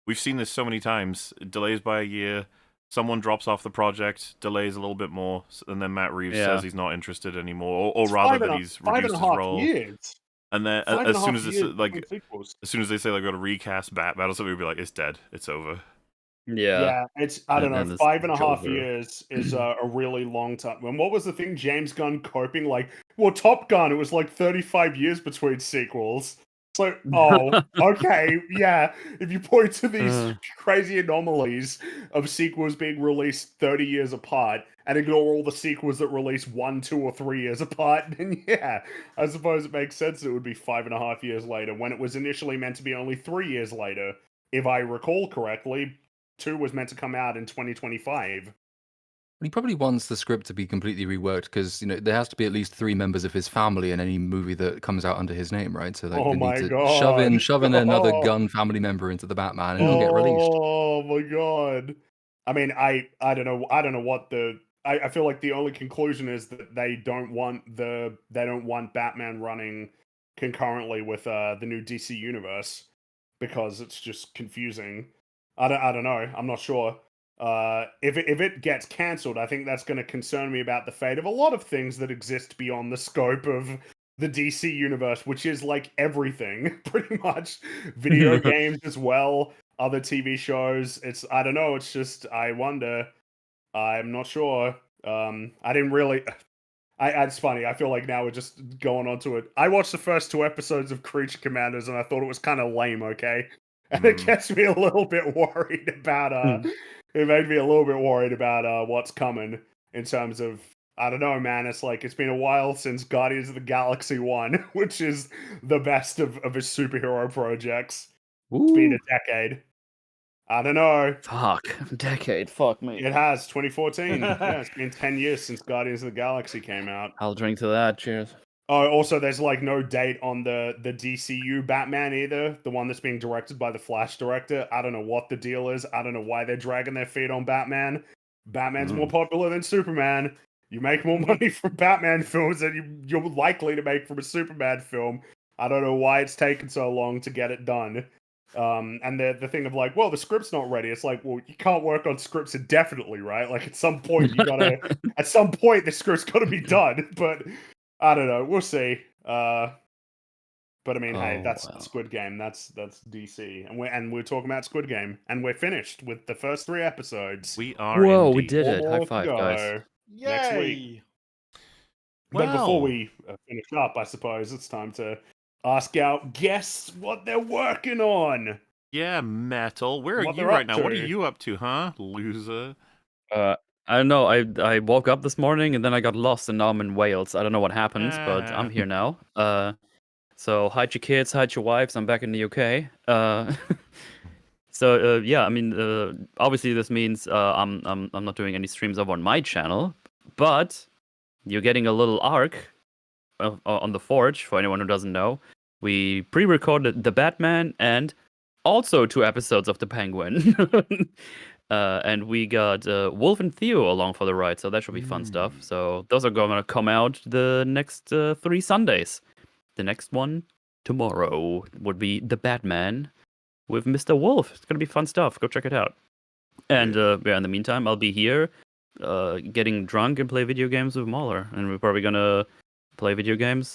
we've seen this so many times. Delays by a year. Someone drops off the project, delays a little bit more, and then Matt Reeves Yeah. says he's not interested anymore, or It's rather five and that a- he's five and reduced a his half role. years. And then Five and as a soon half as this years like between sequels. as soon as they say they're going to recast Battle, something would be like, "It's dead. It's over." Yeah. It's I don't And then know. this 5.5 Joker. years is a really long time. And what was the thing? James Gunn coping like, well, Top Gun. It was like 35 years between sequels. It's like, oh, okay, yeah. If you point to these crazy anomalies of sequels being released 30 years apart, and ignore all the sequels that release 1, 2, or 3 years apart, then yeah, I suppose it makes sense. It would be 5.5 years later when it was initially meant to be only 3 years later, if I recall correctly. 2 was meant to come out in 2025. He probably wants the script to be completely reworked because there has to be at least 3 members of his family in any movie that comes out under his name, right? So like, Oh they my need to God. shove in another Gunn family member into the Batman, and it'll get released. Oh my God. I mean, I don't know. I don't know what the. I feel like the only conclusion is that they don't want Batman running concurrently with the new DC universe because it's just confusing. I don't know. I'm not sure. If it gets cancelled, I think that's going to concern me about the fate of a lot of things that exist beyond the scope of the DC universe, which is like everything, pretty much. Video games as well, other TV shows. I don't know. It's just, I wonder. I'm not sure. I didn't really. It's funny. I feel like now we're just going on to it. I watched the first 2 episodes of Creature Commanders, and I thought it was kind of lame. Okay. And it gets me a little bit worried about it made me a little bit worried about what's coming in terms of, I don't know, man. It's like it's been a while since Guardians of the Galaxy 1, which is the best of his superhero projects. It's been a decade. I don't know. Fuck. Decade. Fuck me. It has 2014. Yeah, it's been 10 years since Guardians of the Galaxy came out. I'll drink to that. Cheers. Oh, also, there's like no date on the DCU Batman either. The one that's being directed by the Flash director. I don't know what the deal is. I don't know why they're dragging their feet on Batman. Batman's more popular than Superman. You make more money from Batman films than you're likely to make from a Superman film. I don't know why it's taken so long to get it done. And the thing of like, well, the script's not ready. It's like, well, you can't work on scripts indefinitely, right? Like at some point at some point the script's gotta be done. But I don't know, we'll see. But I mean, hey, Oh, that's well. Squid Game. That's DC, and we're talking about Squid Game, and we're finished with the first 3 episodes. We are Whoa, we indeed. did 4 it. High more to five, guys. go. Yay! Next week. But before Well, we finish up, I suppose it's time to ask our guests what they're working on. yeah, Metal. Where are What you they're right up now? What are to. you up to, huh, loser? I don't know. I woke up this morning and then I got lost and now I'm in Wales. I don't know what happened, but I'm here now. So hide your kids, hide your wives. I'm back in the UK. So yeah, I mean, obviously this means I'm not doing any streams over on my channel, but you're getting a little arc on the Forge. For anyone who doesn't know, we pre-recorded the Batman and also 2 episodes of the Penguin. And we got Wolf and Theo along for the ride, so that should be fun stuff. So those are going to come out the next 3 Sundays. The next one tomorrow would be the Batman with Mr. Wolf. It's gonna be fun stuff. Go check it out. And yeah, in the meantime, I'll be here, getting drunk and play video games with Mauler, and we're probably gonna play video games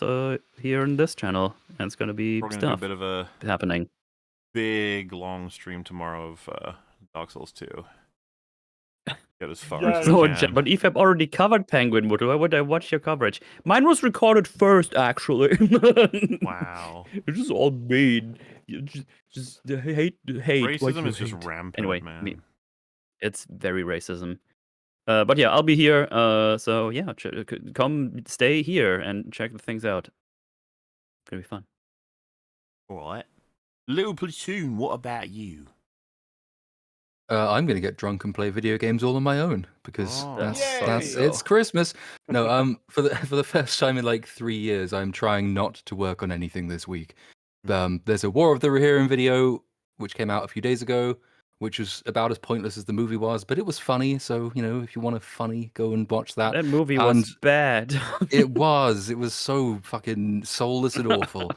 here in this channel, and it's gonna be We're gonna do a stuff bit of a happening. big long stream tomorrow of Dark Souls 2. Get as far Yeah, as So, we can. but EFAP already covered Penguin. Why would I watch your coverage? Mine was recorded first, actually. Wow. It's just all mean. You just hate. Why Racism you is just hate? rampant, Anyway, man. it's very racism. But yeah, I'll be here. So yeah, come stay here and check the things out. It's gonna be fun. What? Little Platoon, what about you? I'm gonna get drunk and play video games all on my own because Oh, that's Yay! it's Christmas. No, for the first time in like 3 years, I'm trying not to work on anything this week. There's a War of the Rohirrim video which came out a few days ago, which was about as pointless as the movie was, but it was funny. So if you want a funny, go and watch that. That movie And was bad. it was so fucking soulless and awful.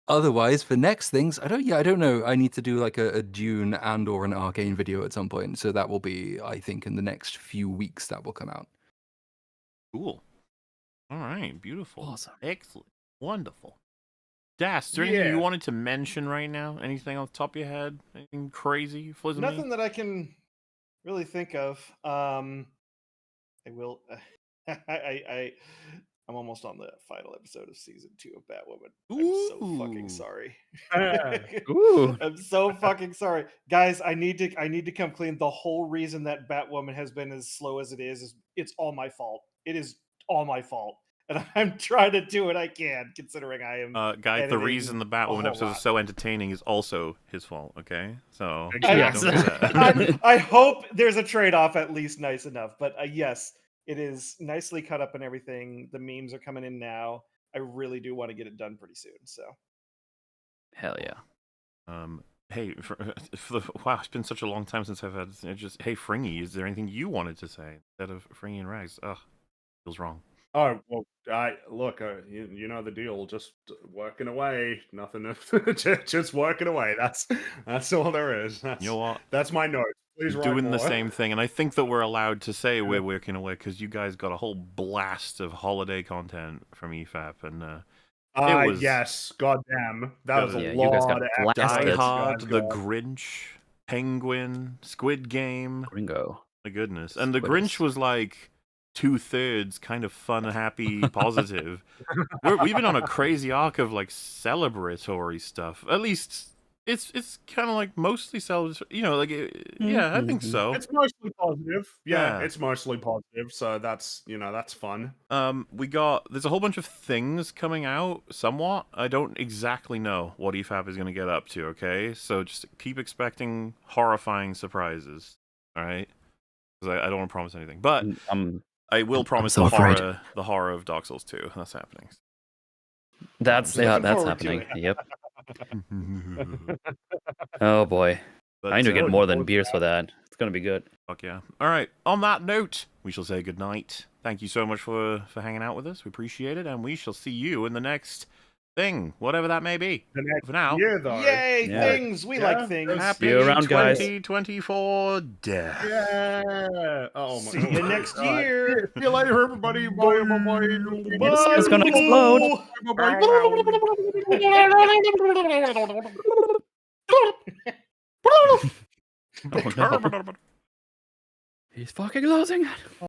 Otherwise, for next things, I don't know. I need to do like a Dune and or an Arcane video at some point. So that will be, I think, in the next few weeks that will come out. Cool. All right, beautiful. Awesome. Excellent. Wonderful. Das, is there anything you Yeah. wanted to mention right now? Anything off the top of your head? Anything crazy? Flizzing me? Nothing that I can really think of. I will. I'm almost on the final episode of season 2 of Batwoman. I'm so fucking Ooh. sorry. Ooh. I'm so fucking sorry, guys. I need to come clean. The whole reason that Batwoman has been as slow as it is it's all my fault. It is all my fault, and I'm trying to do what I can, considering I am. Guys, the editing reason the a Batwoman whole episode lot. is so entertaining is also his fault, okay? So, Exactly. don't do that. I hope there's a trade-off at least nice enough. But yes, it is nicely cut up and everything. The memes are coming in now. I really do want to get it done pretty soon. So Hell yeah. Hey, wow, it's been such a long time since I've had hey, Fringy, is there anything you wanted to say instead of Fringy and Rags? Ugh, feels wrong. Oh well, look. You know the deal. Just working away. Nothing. Just working away. That's all there is. You know what? That's my note. Please write Doing the more. same thing, and I think that we're allowed to say we're working away because you guys got a whole blast of holiday content from EFAP, and it was Yes. Goddamn. That was a Yeah, lot you guys got of blasted. Die episodes, Hard, guys, The God. Grinch, Penguin, Squid Game. Gringo. My goodness, and The Squiddles. Grinch was like 2/3 kind of fun, happy, positive. We've been on a crazy arc of like celebratory stuff. At least it's kind of like mostly celebratory. Yeah, I think so. It's mostly positive. Yeah, Yeah. it's mostly positive. So that's that's fun. There's a whole bunch of things coming out. Somewhat, I don't exactly know what EFAP is going to get up to. Okay, so just keep expecting horrifying surprises. All right, because I don't want to promise anything, but I will promise so afraid. the horror of Dark Souls 2. That's happening. That's Looking that's forward to happening. it. Yep. Oh boy. But, I need to get looking more than forward to beers that. for that. It's gonna be good. Fuck yeah. All right. On that note, we shall say goodnight. Thank you so much for hanging out with us. We appreciate it, and we shall see you in the next thing, whatever that may be. The next For now, year, though. Yay, Yeah. things! We like Yeah, things. happy See you around, guys. 2024 death. Yeah. Oh my See you next God. year. See you later, everybody. Bye. Bye. It's gonna explode. Bye. Oh no. He's fucking losing it.